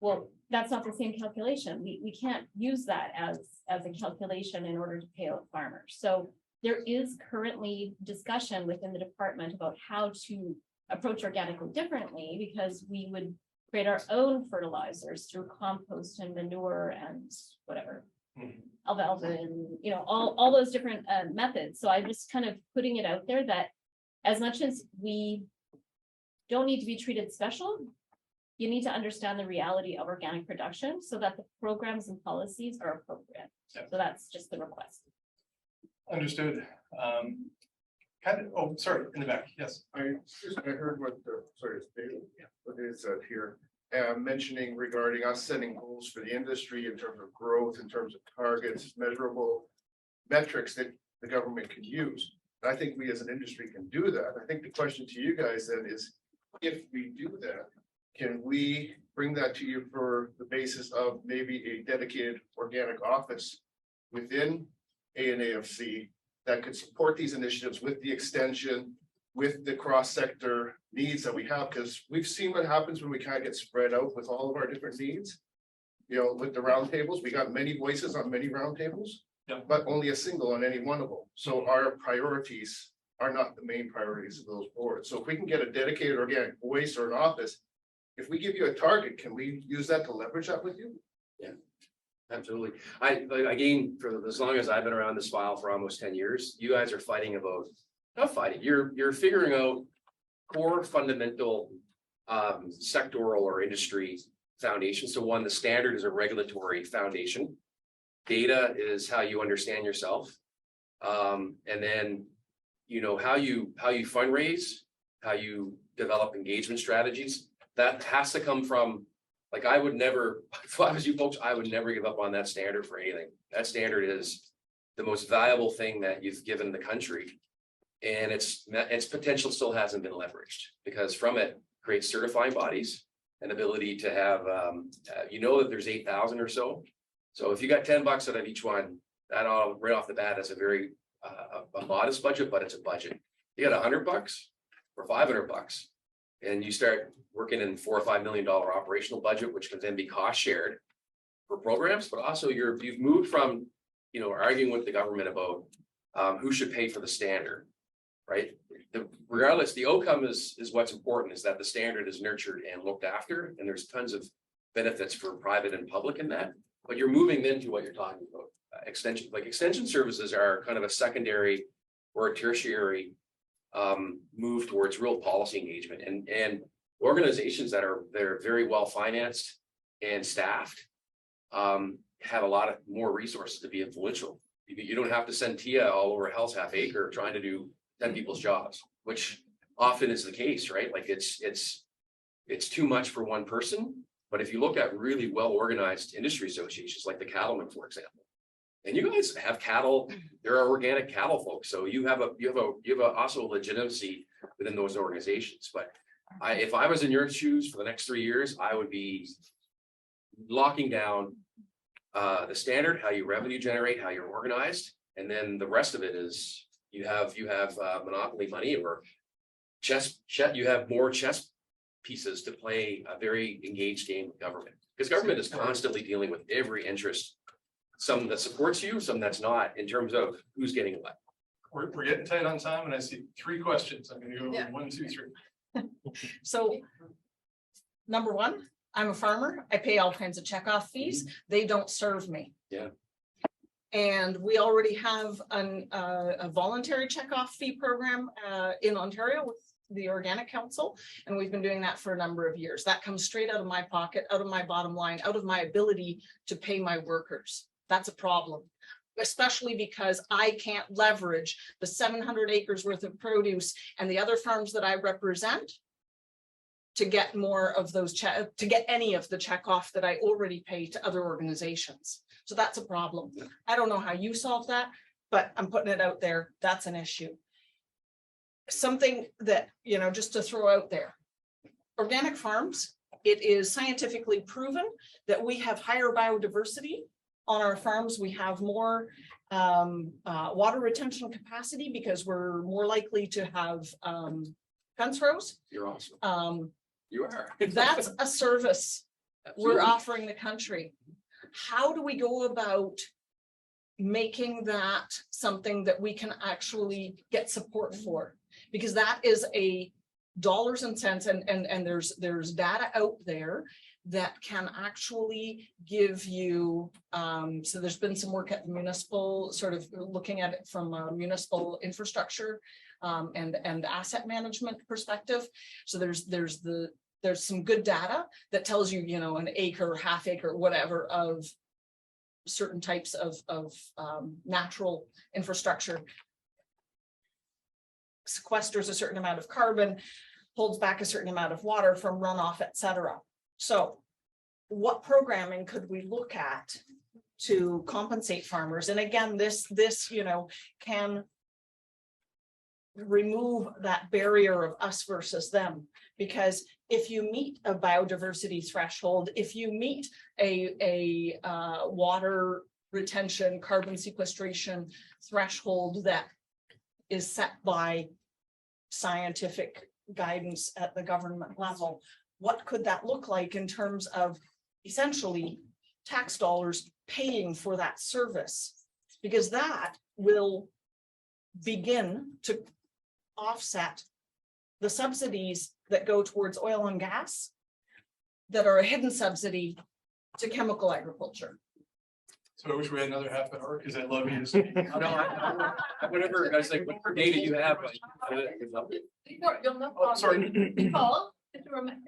well, that's not the same calculation. We can't use that as a calculation in order to pay out farmers. So there is currently discussion within the department about how to approach organically differently, because we would create our own fertilizers through compost and manure and whatever, alfalfa and, you know, all those different methods. So I'm just kind of putting it out there that as much as we don't need to be treated special. You need to understand the reality of organic production so that the programs and policies are appropriate. So that's just the request. Understood. Sorry, in the back, yes. I heard what is here, mentioning regarding us setting goals for the industry in terms of growth, in terms of targets, measurable metrics that the government can use. And I think we as an industry can do that. I think the question to you guys then is, if we do that, can we bring that to you for the basis of maybe a dedicated organic office within ANAFC that could support these initiatives with the extension, with the cross-sector needs that we have, because we've seen what happens when we kind of get spread out with all of our different needs. You know, with the roundtables, we got many voices on many roundtables, but only a single on any one of them. So our priorities are not the main priorities of those boards. So if we can get a dedicated organic voice or an office, if we give you a target, can we use that to leverage that with you? Yeah, absolutely. Again, for as long as I've been around this file for almost 10 years, you guys are fighting about, not fighting, you're figuring out core fundamental sectoral or industry foundation. So one, the standard is a regulatory foundation. Data is how you understand yourself. And then, you know, how you fundraise, how you develop engagement strategies. That has to come from, like, I would never, if I was you folks, I would never give up on that standard for anything. That standard is the most valuable thing that you've given the country. And its potential still hasn't been leveraged, because from it creates certifying bodies and ability to have, you know, that there's 8,000 or so. So if you got $10 out of each one, that all right off the bat, that's a very a modest budget, but it's a budget. You got $100 or $500, and you start working in $4 or $5 million operational budget, which can then be cost shared for programs. But also you've moved from, you know, arguing with the government about who should pay for the standard, right? Regardless, the outcome is what's important, is that the standard is nurtured and looked after, and there's tons of benefits for private and public in that. But you're moving then to what you're talking about, extension. Like extension services are kind of a secondary or a tertiary move towards real policy engagement, and organizations they're very well financed and staffed have a lot of more resources to be influential. You don't have to send Tia all over Hell's Half Acre trying to do 10 people's jobs, which often is the case, right? Like it's too much for one person. But if you look at really well organized industry associations like the Cattlemen, for example, and you guys have cattle, there are organic cattle folks, so you have also a legitimacy within those organizations. But if I was in your shoes for the next 3 years, I would be locking down the standard, how you revenue generate, how you're organized, and then the rest of it is you have monopoly money or you have more chess pieces to play a very engaged game with government, because government is constantly dealing with every interest, some that supports you, some that's not, in terms of who's getting what. We're getting tight on time, and I see 3 questions. I'm gonna go over 1, 2, 3. So, number one, I'm a farmer. I pay all kinds of checkoff fees. They don't serve me. Yeah. And we already have a voluntary checkoff fee program in Ontario with the Organic Council, and we've been doing that for a number of years. That comes straight out of my pocket, out of my bottom line, out of my ability to pay my workers. That's a problem, especially because I can't leverage the 700 acres worth of produce and the other farms that I represent to get more of those to get any of the checkoff that I already pay to other organizations. So that's a problem. I don't know how you solve that, but I'm putting it out there. That's an issue. Something that, you know, just to throw out there, organic farms, it is scientifically proven that we have higher biodiversity on our farms. We have more water retention capacity because we're more likely to have fence rows. You're awesome. You are. That's a service we're offering the country. How do we go about making that something that we can actually get support for? Because that is a dollars and cents, and there's data out there that can actually give you, so there's been some work at the municipal, sort of looking at it from a municipal infrastructure and asset management perspective. So there's some good data that tells you, you know, an acre, half acre, whatever of certain types of natural infrastructure sequesters a certain amount of carbon, holds back a certain amount of water from runoff, et cetera. So what programming could we look at to compensate farmers? And again, this, you know, can remove that barrier of us versus them. Because if you meet a biodiversity threshold, if you meet a water retention, carbon sequestration threshold that is set by scientific guidance at the government level, what could that look like in terms of essentially tax dollars paying for that service? Because that will begin to offset the subsidies that go towards oil and gas that are a hidden subsidy to chemical agriculture. So I wish we had another half hour because I love you to speak. Whatever, guys, like, what data you have. Oh, sorry. Nicole,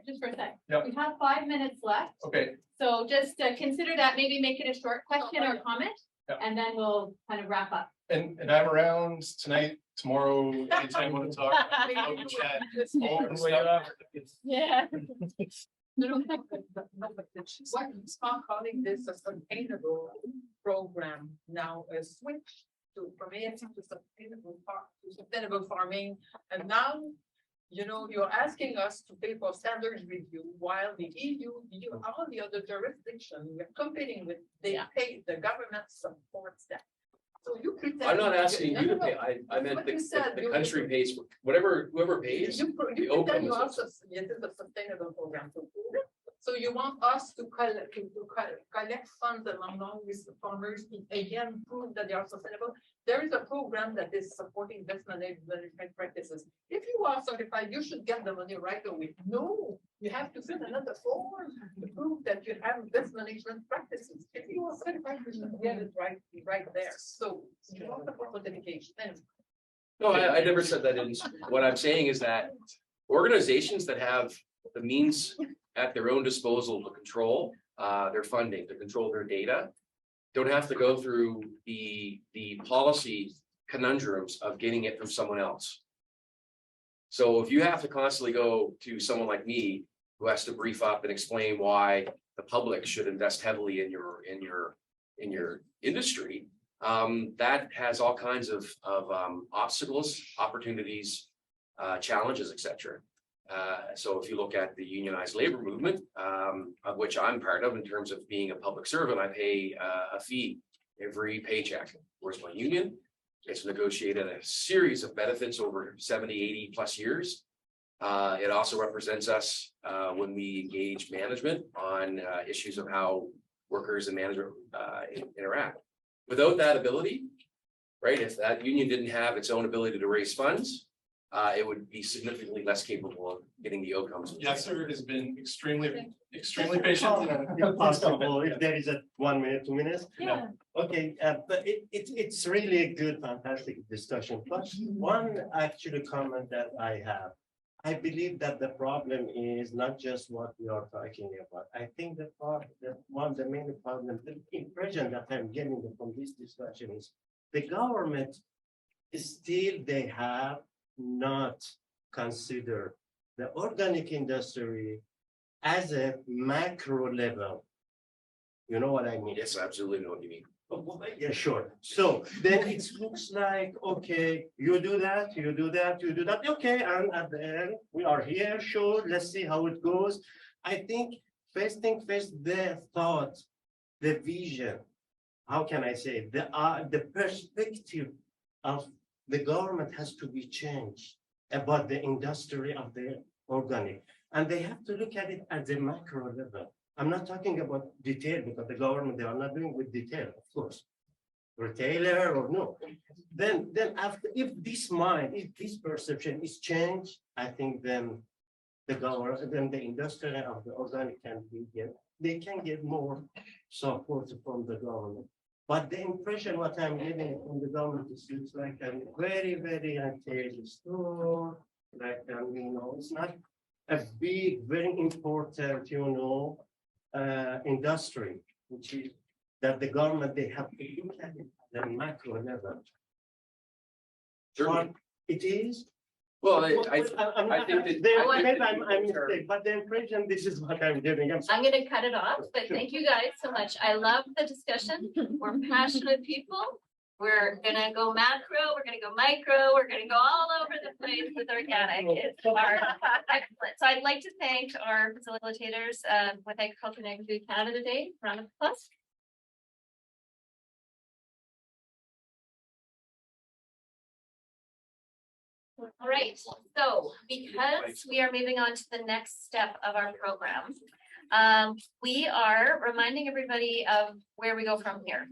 just for a sec. Yeah. We have 5 minutes left. Okay, So just consider that, maybe make it a short question or comment, Yeah. and then we'll kind of wrap up. and I'm around tonight, tomorrow, anytime you want to talk. I'll chat. Yeah. What is calling this a sustainable program now, a switch to from ASF to sustainable farming, and now, you know, you're asking us to pay for standards review while the EU, all the other jurisdictions we're competing with, they pay, the government supports that. So you pretend. I'm not asking No, you to no, no. pay, I meant What you said, the you- country pays, whatever, whoever pays. You the pretend outcome you is also, it is a sustainable program. So you want us to collect funds along with the farmers, to again, prove that they are sustainable. There is a program that is supporting best management practices. If you are certified, you should get the money right away. No, you have to fill another form to prove that you have best management practices. If you are certified, you should get it right there. So you want the certification. No, I never said that. What I'm saying is that organizations that have the means at their own disposal to control their funding, to control their data, don't have to go through the policy conundrums of getting it from someone else. So if you have to constantly go to someone like me, who has to brief up and explain why the public should invest heavily in your industry, that has all kinds of obstacles, opportunities, challenges, etc. So if you look at the unionized labor movement, of which I'm part of in terms of being a public servant, I pay a fee every paycheck. Whereas my union, it's negotiated a series of benefits over 70, 80 plus years. It also represents us when we engage management on issues of how workers and management interact. Without that ability, right, if that union didn't have its own ability to raise funds, it would be significantly less capable of getting the outcomes. Yes, sir, has been extremely patient. If possible, if there is a 1 minute, 2 minutes. Yeah. Okay, but it's really a good, fantastic discussion. But one actually comment that I have, I believe that the problem is not just what we are talking about. I think the main problem, the impression that I'm getting from this discussion is the government still, they have not considered the organic industry as a macro level. You know what I mean? Yes, I absolutely know what you mean. Yeah, sure. So then it looks like, okay, you do that, you do that, you do that. Okay, and at the end, we are here, sure, let's see how it goes. I think first thing first, the thought, the vision, how can I say, the perspective of the government has to be changed about the industry of the organic. And they have to look at it at the macro level. I'm not talking about detail because the government, they are not doing with detail, of course. Retailer or no. Then after, if this mind, if this perception is changed, I think then the government, then the industry of the organic they can get more support from the government. But the impression what I'm getting from the government is it's like a very, very unstable store, like, it's not a big, very important, industry, which is that the government, they have to look at it at the macro level. But it is. Well, I'm that. mistaken, but the impression, this is what I'm getting. I'm gonna cut it off, but thank you guys so much. I love the discussion. We're passionate people. We're gonna go macro, we're gonna go micro, we're gonna go all over the place with organic. It's excellent. So I'd like to thank our facilitators with Agriculture and Agri-Food Canada Day. Round of applause. All right, so because we are moving on to the next step of our program, we are reminding everybody of where we go from here.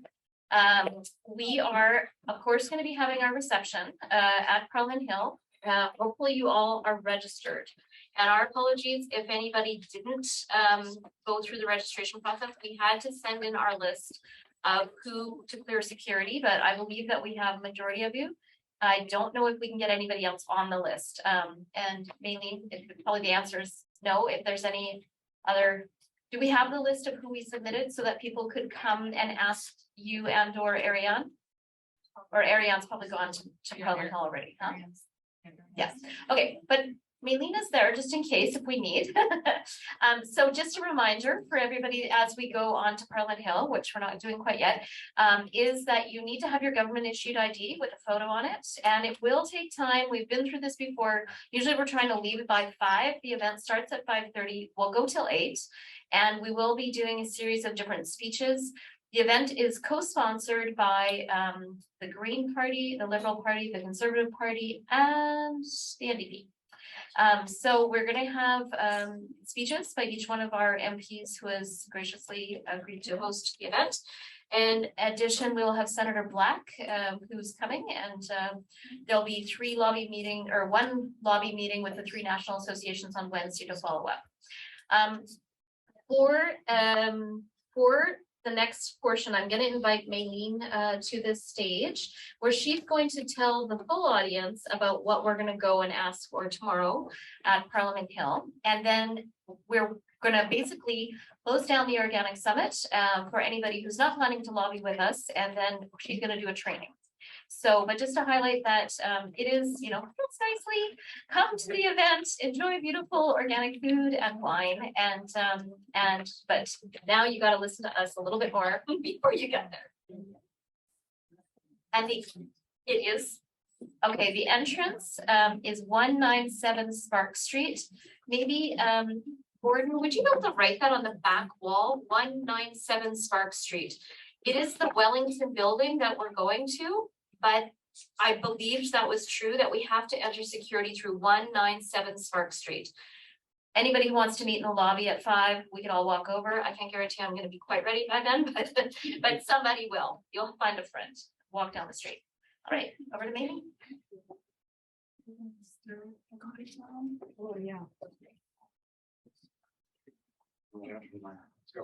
We are, of course, going to be having our reception at Parliament Hill. Hopefully you all are registered. And our apologies if anybody didn't go through the registration process. We had to send in our list of who to clear security, but I believe that we have a majority of you. I don't know if we can get anybody else on the list. And mainly, probably the answer is no. If there's any other, do we have the list of who we submitted so that people could come and ask you and or Ariane? Or Ariane's probably gone to Parliament Hall already, huh? Yes, okay, but Maylene is there just in case if we need. So just a reminder for everybody as we go on to Parliament Hill, which we're not doing quite yet, is that you need to have your government issued ID with a photo on it, and it will take time. We've been through this before. Usually we're trying to leave by 5. The event starts at 5:30. We'll go till 8, and we will be doing a series of different speeches. The event is co-sponsored by the Green Party, the Liberal Party, the Conservative Party, and the NDP. So we're going to have speeches by each one of our MPs who has graciously agreed to host the event. In addition, we'll have Senator Black who's coming, and there'll be one lobby meeting with the 3 national associations on Wednesday to follow up. For the next portion, I'm going to invite Maylene to this stage where she's going to tell the full audience about what we're going to go and ask for tomorrow at Parliament Hill. And then we're going to basically close down the Organic Summit for anybody who's not planning to lobby with us. And then she's going to do a training. So, but just to highlight that it is, it's nicely, come to the event, enjoy beautiful organic food and wine, but now you got to listen to us a little bit more before you get there. And the entrance is 197 Spark Street. Maybe Gordon, would you be able to write that on the back wall? 197 Spark Street. It is the Wellington building that we're going to. But I believed that was true, that we have to enter security through 197 Spark Street. Anybody who wants to meet in the lobby at 5, we could all walk over. I can't guarantee I'm going to be quite ready by then, but somebody will. You'll find a friend. Walk down the street. All right, over to Mamie. Oh, yeah. I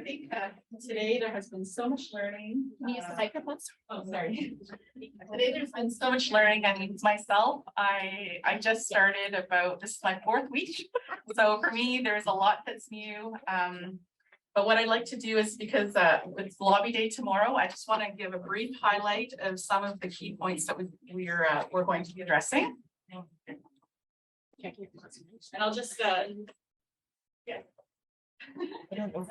think today there has been so much learning. Can you use the microphones? Oh, sorry. Today there's been so much learning. I mean, myself, I just started this is my 4th week. So for me, there's a lot that's new. But what I'd like to do is, because it's lobby day tomorrow, I just want to give a brief highlight of some of the key points that we're going to be addressing. And I'll just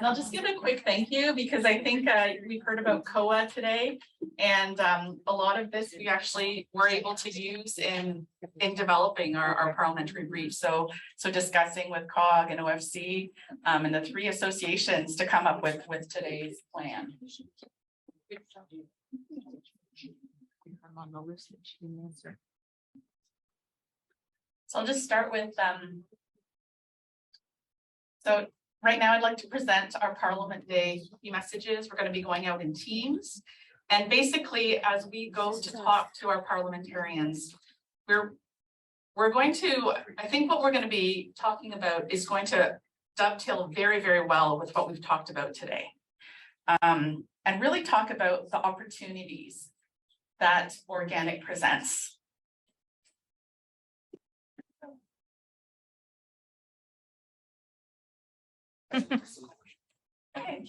I'll just give a quick thank you, because I think we've heard about COA today, and a lot of this we actually were able to use in developing our parliamentary brief. So discussing with COG and OFC and the 3 associations to come up with today's plan. I'm on the list that she didn't answer. So I'll just start with so right now, I'd like to present our Parliament Day key messages. We're going to be going out in teams. And basically, as we go to talk to our parliamentarians, we're we're going to, I think what we're going to be talking about is going to dovetail very, very well with what we've talked about today. And really talk about the opportunities that organic presents. Okay.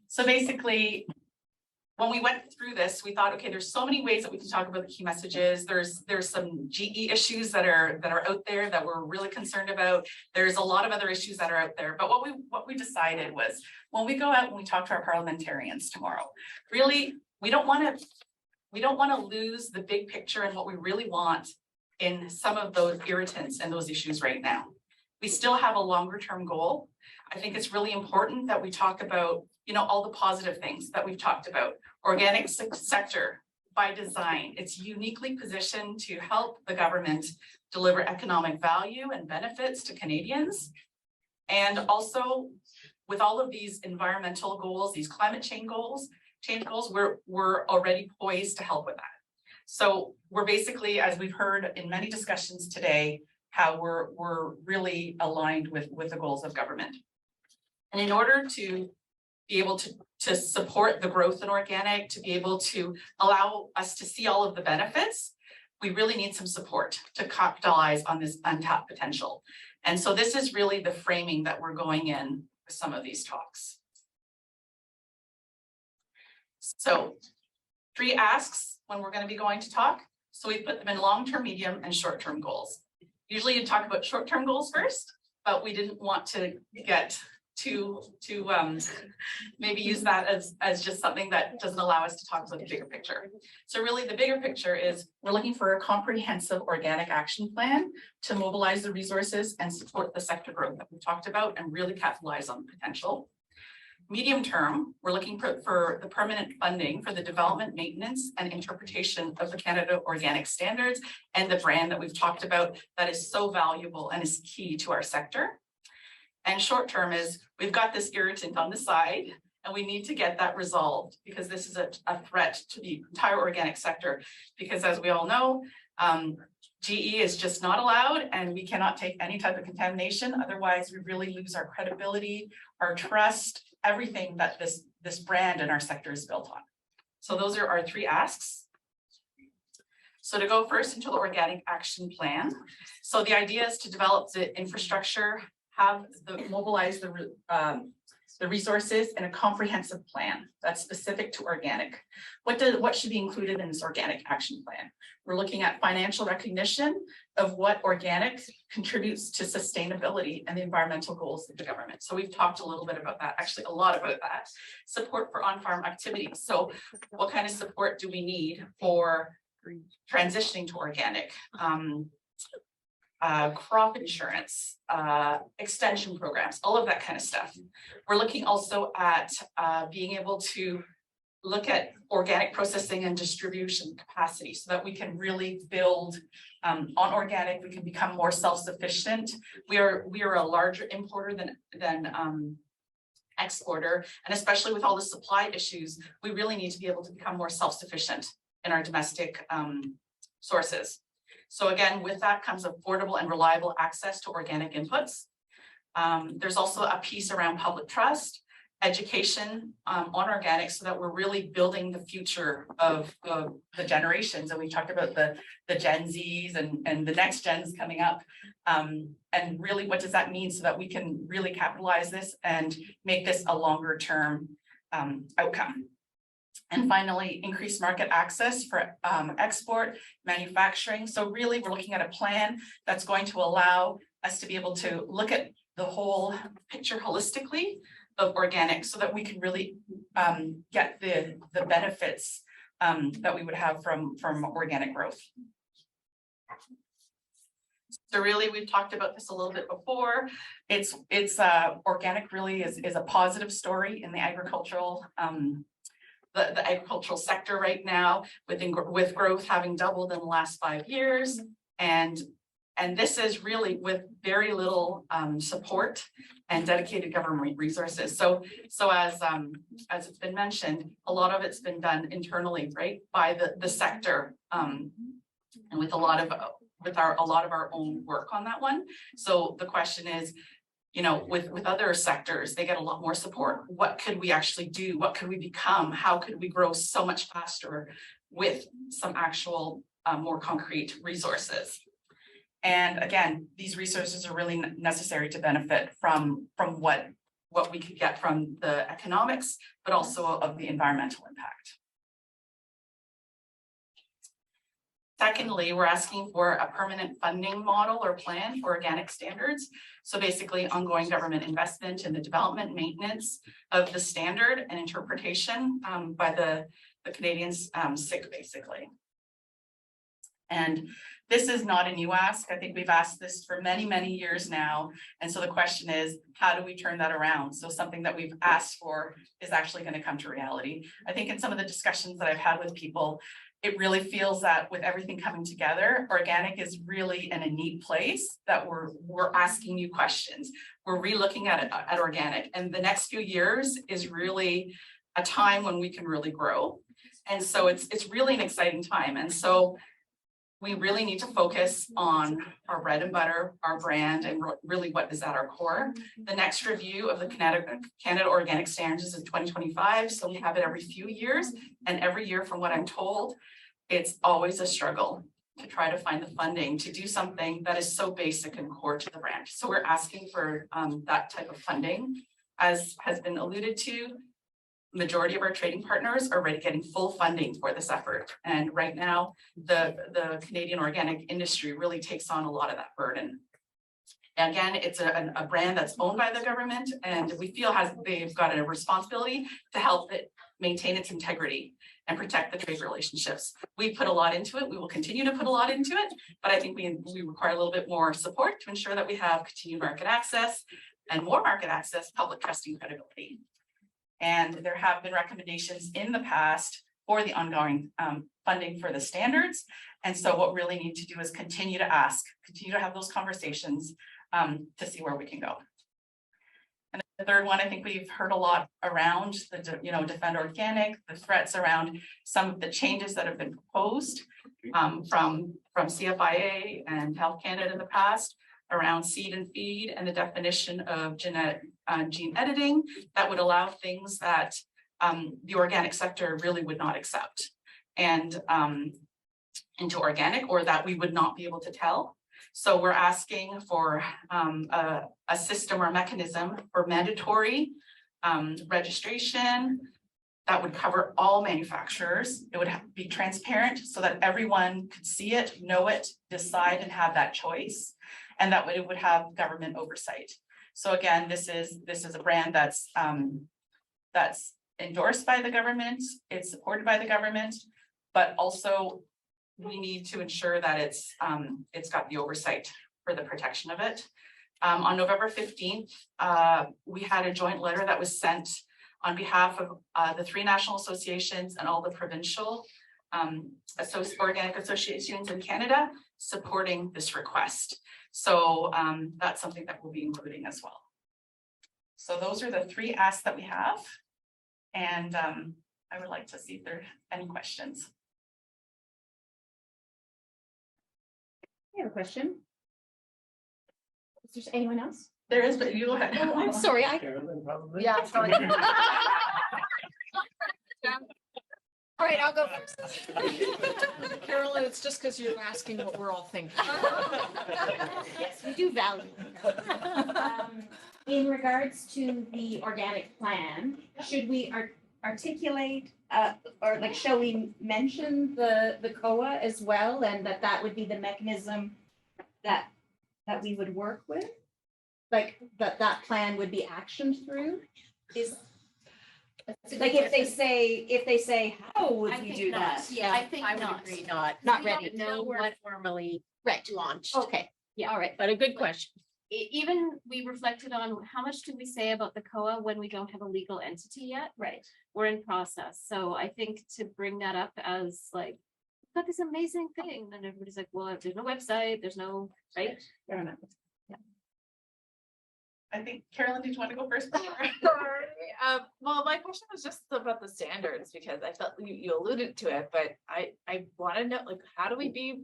So basically, when we went through this, we thought, okay, there's so many ways that we can talk about the key messages. There's some GE issues that are out there that we're really concerned about. There's a lot of other issues that are out there. But what we decided was when we go out and we talk to our parliamentarians tomorrow, really, we don't want to lose the big picture and what we really want in some of those irritants and those issues right now. We still have a longer term goal. I think it's really important that we talk about, you know, all the positive things that we've talked about. Organic sector by design, it's uniquely positioned to help the government deliver economic value and benefits to Canadians. And also with all of these environmental goals, these climate change goals, we're already poised to help with that. So we're basically, as we've heard in many discussions today, how we're really aligned with the goals of government. And in order to be able to support the growth in organic, to be able to allow us to see all of the benefits, we really need some support to capitalize on this untapped potential. And so this is really the framing that we're going in with some of these talks. So 3 asks when we're going to be going to talk. So we put them in long-term, medium, and short-term goals. Usually you talk about short-term goals first, but we didn't want to get to maybe use that as just something that doesn't allow us to talk about the bigger picture. So really the bigger picture is we're looking for a comprehensive organic action plan to mobilize the resources and support the sector growth that we talked about and really capitalize on the potential. Medium term, we're looking for the permanent funding for the development, maintenance, and interpretation of the Canada Organic Standards and the brand that we've talked about that is so valuable and is key to our sector. And short term is we've got this irritant on the side and we need to get that resolved because this is a threat to the entire organic sector. Because as we all know, GE is just not allowed and we cannot take any type of contamination. Otherwise, we really lose our credibility, our trust, everything that this brand and our sector is built on. So those are our 3 asks. So to go first into the organic action plan. So the idea is to develop the infrastructure, mobilize the resources in a comprehensive plan that's specific to organic. What should be included in this organic action plan? We're looking at financial recognition of what organic contributes to sustainability and the environmental goals of the government. So we've talked a little bit about that, actually a lot about that. Support for on-farm activities. So what kind of support do we need for transitioning to organic? Crop insurance, extension programs, all of that kind of stuff. We're looking also at being able to look at organic processing and distribution capacity so that we can really build on organic, we can become more self-sufficient. We are a larger importer than exporter, and especially with all the supply issues, we really need to be able to become more self-sufficient in our domestic sources. So again, with that comes affordable and reliable access to organic inputs. There's also a piece around public trust, education on organic so that we're really building the future of the generations. And we talked about the Gen Zs and the next gens coming up. And really, what does that mean so that we can really capitalize this and make this a longer term outcome? And finally, increase market access for export, manufacturing. So really, we're looking at a plan that's going to allow us to be able to look at the whole picture holistically of organic so that we can really get the benefits that we would have from organic growth. So really, we've talked about this a little bit before. It's organic really is a positive story in the agricultural the agricultural sector right now, with growth having doubled in the last 5 years. And this is really with very little support and dedicated government resources. So as it's been mentioned, a lot of it's been done internally, right, by the sector, and with a lot of a lot of our own work on that one. So the question is, you know, with other sectors, they get a lot more support. What could we actually do? What could we become? How could we grow so much faster with some actual more concrete resources? And again, these resources are really necessary to benefit from what we could get from the economics, but also of the environmental impact. Secondly, we're asking for a permanent funding model or plan for organic standards. So basically ongoing government investment in the development, maintenance of the standard and interpretation by the Canadians SIC basically. And this is not a new ask. I think we've asked this for many, many years now. And so the question is, how do we turn that around? So something that we've asked for is actually going to come to reality. I think in some of the discussions that I've had with people, it really feels that with everything coming together, organic is really in a neat place that we're asking new questions. We're re-looking at organic, and the next few years is really a time when we can really grow. And so it's really an exciting time. And so we really need to focus on our bread and butter, our brand, and really what is at our core. The next review of the Canada Organic Standards is in 2025. So we have it every few years, and every year, from what I'm told, it's always a struggle to try to find the funding to do something that is so basic and core to the brand. So we're asking for that type of funding. As has been alluded to, majority of our trading partners are already getting full funding for this effort. And right now, the Canadian organic industry really takes on a lot of that burden. Again, it's a brand that's owned by the government, and we feel they've got a responsibility to help it maintain its integrity and protect the trade relationships. We put a lot into it. We will continue to put a lot into it, but I think we require a little bit more support to ensure that we have continued market access and more market access, public trust and credibility. And there have been recommendations in the past for the ongoing funding for the standards. And so what we really need to do is continue to ask, continue to have those conversations to see where we can go. And the third one, I think we've heard a lot around the, Defend Organic, the threats around some of the changes that have been proposed from CFIA and Health Canada in the past around seed and feed and the definition of gene editing that would allow things that the organic sector really would not accept and into organic, or that we would not be able to tell. So we're asking for a system or mechanism for mandatory registration that would cover all manufacturers. It would have to be transparent so that everyone could see it, know it, decide, and have that choice. And that it would have government oversight. So again, this is a brand that's endorsed by the government, it's supported by the government, but also we need to ensure that it's got the oversight for the protection of it. On November 15th, we had a joint letter that was sent on behalf of the 3 national associations and all the provincial organic associations in Canada supporting this request. So that's something that we'll be including as well. So those are the 3 asks that we have. And I would like to see if there are any questions. I have a question. Is there anyone else? There is, but you go ahead. Oh, I'm sorry. Carolyn, probably. Yeah. All right, I'll go first. Carolyn, it's just because you're asking what we're all thinking. Yes, we do value. In regards to the organic plan, should we articulate or like, shall we mention the COA as well, and that would be the mechanism that we would work with? Like that plan would be actioned through? Like if they say, how would we do that? Yeah, I think not. Agree not. Not We ready. don't know what formally Right. launched. Okay, yeah, all right. But a good question. Even we reflected on how much did we say about the COA when we don't have a legal entity yet? Right. We're in process. So I think to bring that up as like, we've got this amazing thing, and everybody's like, well, there's no website, there's no, right? Fair enough. I think, Carolyn, did you want to go first? Sorry. Well, my question was just about the standards, because I felt you alluded to it, but I want to know, like, how do we be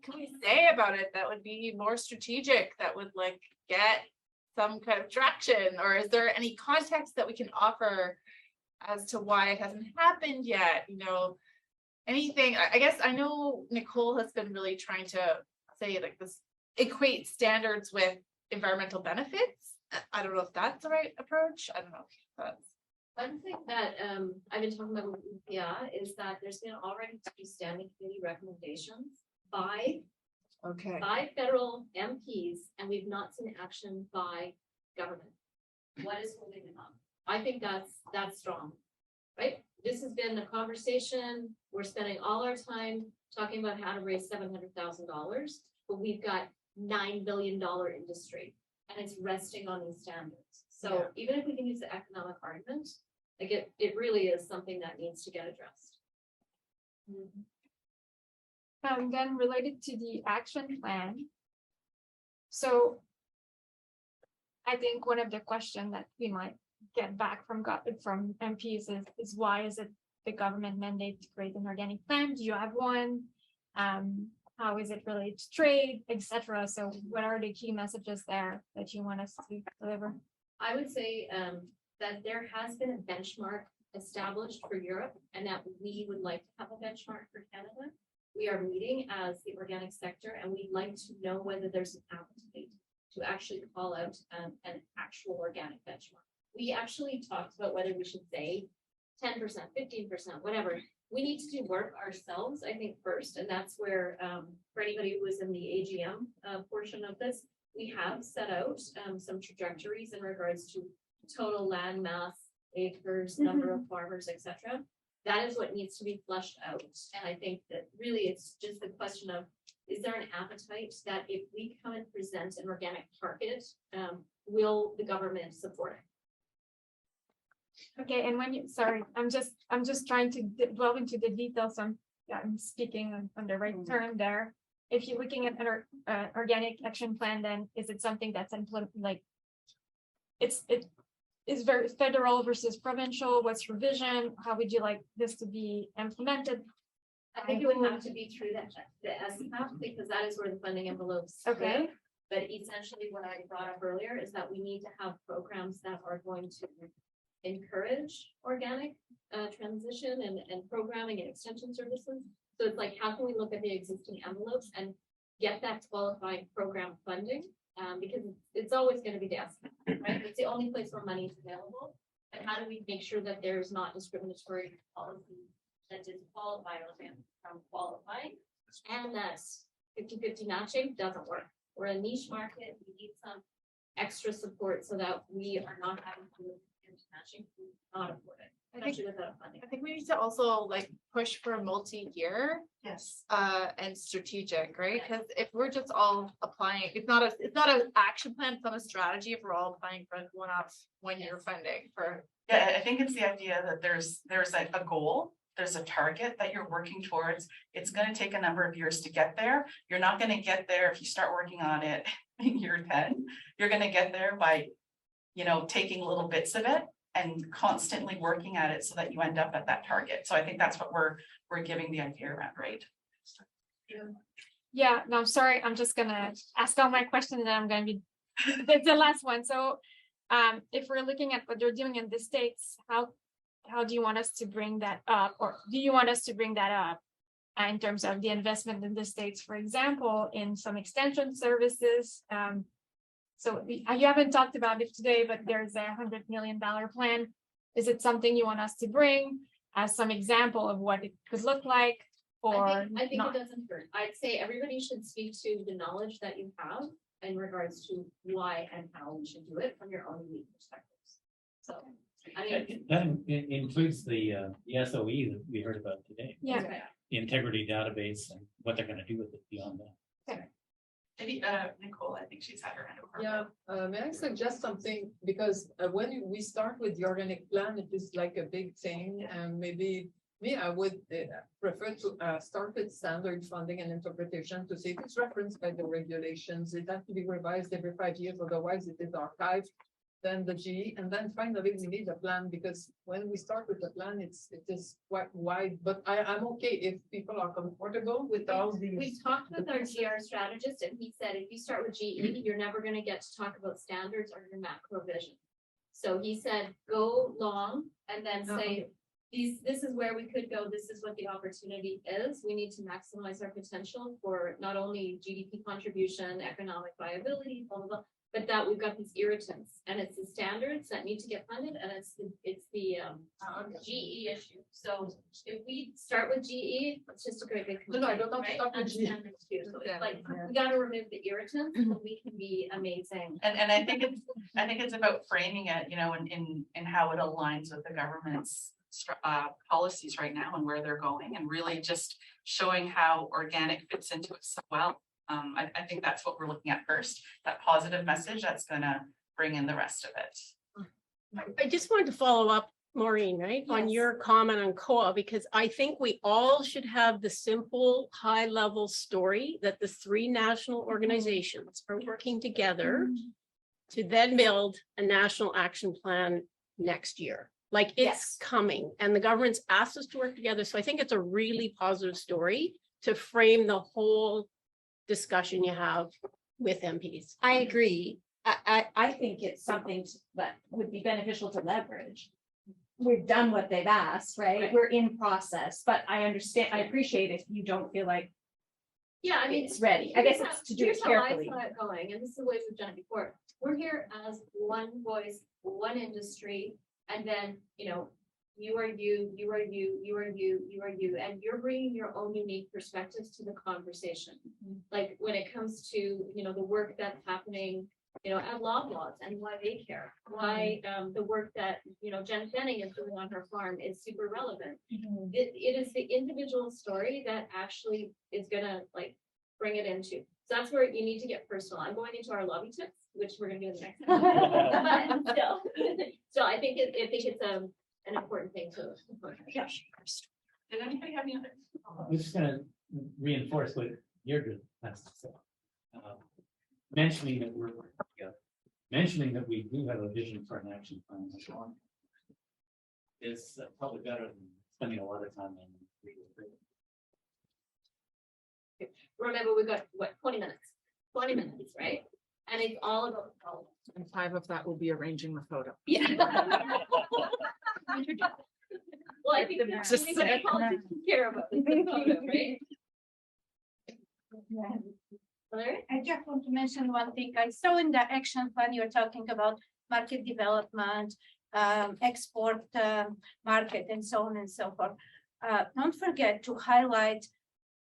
can we say about it that would be more strategic, that would like get some kind of traction? Or is there any context that we can offer as to why it hasn't happened yet? You know, anything, I guess I know Nicole has been really trying to say like this, equate standards with environmental benefits. I don't know if that's the right approach. I don't know if that's. One thing that I've been talking about with EPA is that there's been already 2 standing committee recommendations by federal MPs, and we've not seen action by government. What is holding them up? I think that's strong, right? This has been a conversation. We're spending all our time talking about how to raise $700,000, but we've got $9 billion industry, and it's resting on these standards. So even if we can use the economic argument, like it really is something that needs to get addressed. Then related to the action plan. So I think one of the questions that we might get back from MPs is why is it the government mandate to create an organic plan? Do you have one? How is it related to trade, etc.? So what are the key messages there that you want us to deliver? I would say that there has been a benchmark established for Europe, and that we would like to have a benchmark for Canada. We are meeting as the organic sector, and we'd like to know whether there's an appetite to actually call out an actual organic benchmark. We actually talked about whether we should say 10%, 15%, whatever. We need to do work ourselves, I think, first, and that's where, for anybody who was in the AGM portion of this, we have set out some trajectories in regards to total land mass, acres, number of farmers, etc. That is what needs to be fleshed out. And I think that really it's just the question of, is there an appetite that if we come and present an organic target, will the government support it? Okay, and when you, sorry, I'm just trying to delve into the details. I'm speaking on the right term there. If you're looking at an organic action plan, then is it something that's it is very federal versus provincial? What's your vision? How would you like this to be implemented? I think it would have to be through the SCAP, because that is where the funding envelopes live. But essentially what I brought up earlier is that we need to have programs that are going to encourage organic transition and programming and extension services. So it's like, how can we look at the existing envelopes and get that qualified program funding? Because it's always going to be the SCAP, right? It's the only place where money is available. And how do we make sure that there's not discriminatory policy that disqualify organic from qualifying? And that 50-50 matching doesn't work. We're a niche market. We need some extra support so that we are not having to move into matching. We cannot afford it. I think we need to also like push for multi-year. Yes. And strategic, right? Because if we're just all applying, it's not an action plan, it's not a strategy if we're all applying for one-year funding for. Yeah, I think it's the idea that there's like a goal, there's a target that you're working towards. It's going to take a number of years to get there. You're not going to get there if you start working on it in year 10. You're going to get there by, taking little bits of it and constantly working at it so that you end up at that target. So I think that's what we're giving the idea around, right? Yeah, no, I'm sorry. I'm just gonna ask all my questions and then I'm gonna be the last one. So if we're looking at what they're doing in the States, how do you want us to bring that up? Or do you want us to bring that up in terms of the investment in the States, for example, in some extension services? So you haven't talked about it today, but there's a $100 million plan. Is it something you want us to bring as some example of what it could look like? Or I think not? it doesn't hurt. I'd say everybody should speak to the knowledge that you have in regards to why and how we should do it from your own unique perspectives. So, I mean, That includes the SOE that we heard about today. Yeah. The integrity database and what they're going to do with it beyond that. Maybe Nicole, I think she's had her hand over. Yeah, may I suggest something? Because when we start with the organic plan, it is like a big thing, and maybe I would prefer to start with standard funding and interpretation to say if it's referenced by the regulations, it has to be revised every 5 years, otherwise it is archived. then the GE, and then finally we need a plan, because when we start with the plan, it is quite wide, but I'm okay if people are comfortable with all We these. talked with our GR strategist and he said, if you start with GE, you're never gonna get to talk about standards or your macro vision. So he said, go long and then say, this is where we could go, this is what the opportunity is. We need to maximize our potential for not only GDP contribution, economic viability, blah, blah, blah, but that we've got these irritants, and it's the standards that need to get funded, and it's the GE issue. So if we start with GE, it's just a great big. No, I don't have to right? start with And GE. standards too. So it's like, we gotta remove the irritants, so we can be amazing. And I think it's about framing it, you know, in how it aligns with the government's policies right now and where they're going, and really just showing how organic fits into it so well. I think that's what we're looking at first, that positive message that's gonna bring in the rest of it. I just wanted to follow up, Maureen, right, on your comment on COA, because I think we all should have the simple, high-level story that the three national organizations are working together to then build a national action plan next year. Like, it's coming, and the government's asked us to work together, so I think it's a really positive story to frame the whole discussion you have with MPs. I agree. I think it's something that would be beneficial to leverage. We've done what they've asked, right? We're in process, but I understand, I appreciate if you don't feel like Yeah, I mean. it's ready. I guess here's it's to do it here's how I carefully. saw it going, and this is the ways we've done it before. We're here as one voice, one industry, and then, you know, you are you, you are you, you are you, you are you, and you're bringing your own unique perspectives to the conversation. Like when it comes to, you know, the work that's happening, you know, at Loblaws and why they care, why the work that, you know, Jen Denning is doing on her farm is super relevant. It is the individual story that actually is gonna like bring it into. So that's where you need to get personal. I'm going into our lobby tips, which we're gonna do in the next. But still, I think it's an important thing to. Yeah. Did anybody have any other? I'm just gonna reinforce what Deirdre has to say. Mentioning that we're working together, mentioning that we do have a vision for an action plan and so on, is probably better than spending a lot of time on. Remember, we've got what, 20 minutes, right? And it's all about. And 5 of that will be arranging the photo. Yeah. Well, I think Just that's something that say- politics care about, is the photo, right? Larry? I just want to mention one thing. I saw in the action plan, you're talking about market development, export market, and so on and so forth. Don't forget to highlight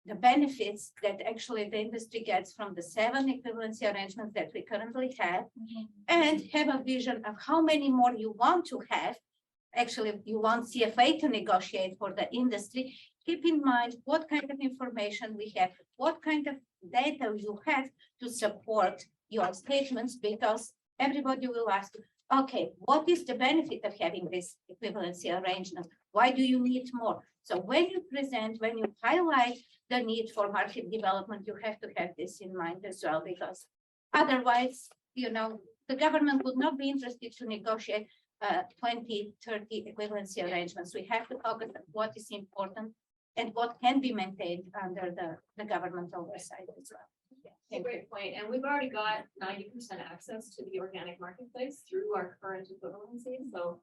the benefits that actually the industry gets from the 7 equivalency arrangements that we currently have, and have a vision of how many more you want to have. Actually, if you want CFA to negotiate for the industry, keep in mind what kind of information we have, what kind of data you have to support your statements, because everybody will ask you, okay, what is the benefit of having this equivalency arrangement? Why do you need more? So when you present, when you highlight the need for market development, you have to have this in mind as well, because otherwise, you know, the government would not be interested to negotiate 20, 30 equivalency arrangements. We have to focus on what is important and what can be maintained under the government oversight as well. That's a great point. And we've already got 90% access to the organic marketplace through our current equivalency. So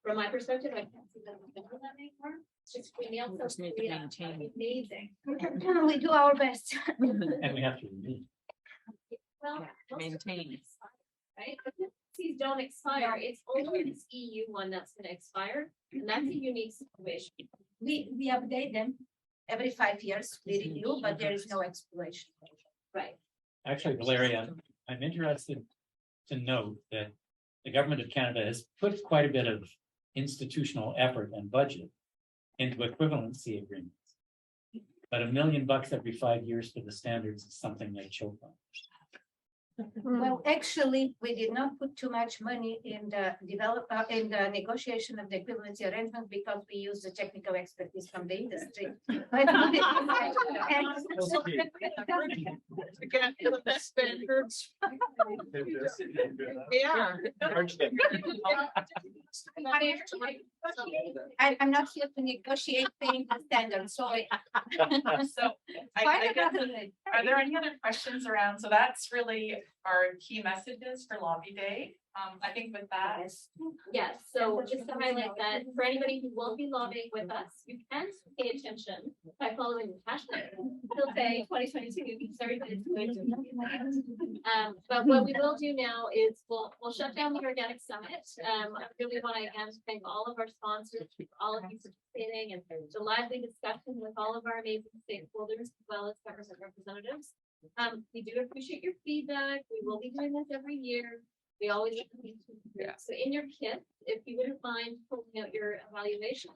from my perspective, I can't see that we're doing that anymore. It's just we nailed Just need to maintain. amazing. We do our best. And we have to renew. Well, Yeah, maintain. Right? These don't expire. It's only this EU one that's gonna expire, and that's a unique situation. We update them every 5 years, we review, but there is no expiration. Right. Actually, Valeria, I'm interested to note that the government of Canada has put quite a bit of institutional effort and budget into equivalency agreements. But $1 million every 5 years for the standards is something they choke on. Well, actually, we did not put too much money in in the negotiation of the equivalency arrangement because we use the technical expertise from the industry. Yeah. I'm not here to negotiate paying the standards, sorry. So I guess, are there any other questions around? So that's really our key messages for Lobby Day. I think with that. Yes, so just to highlight that for anybody who won't be lobbying with us, you can pay attention by following the hashtag. He'll say 2022, because everybody's going to. But what we will do now is we'll shut down the Organic Summit. I really want to again thank all of our sponsors, all of you participating, and the lively discussion with all of our amazing stakeholders as well as government representatives. We do appreciate your feedback. We will be doing this every year. We always. So in your kit, if you wouldn't mind pulling out your evaluation,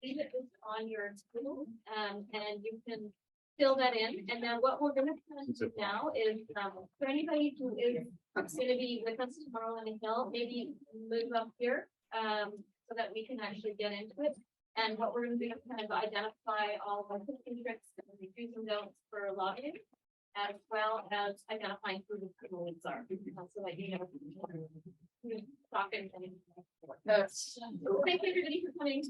leave it on your tool, and you can fill that in. And then what we're gonna do now is, for anybody who is gonna be with us tomorrow on the Hill, maybe move up here, so that we can actually get into it. And what we're gonna do is kind of identify all of the tips and tricks and the do's and don'ts for lobbying, as well as identifying who the people needs are, so that you know. Talking. Thank you everybody for coming.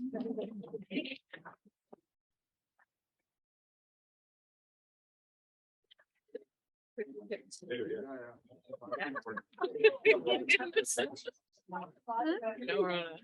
No, we're on a-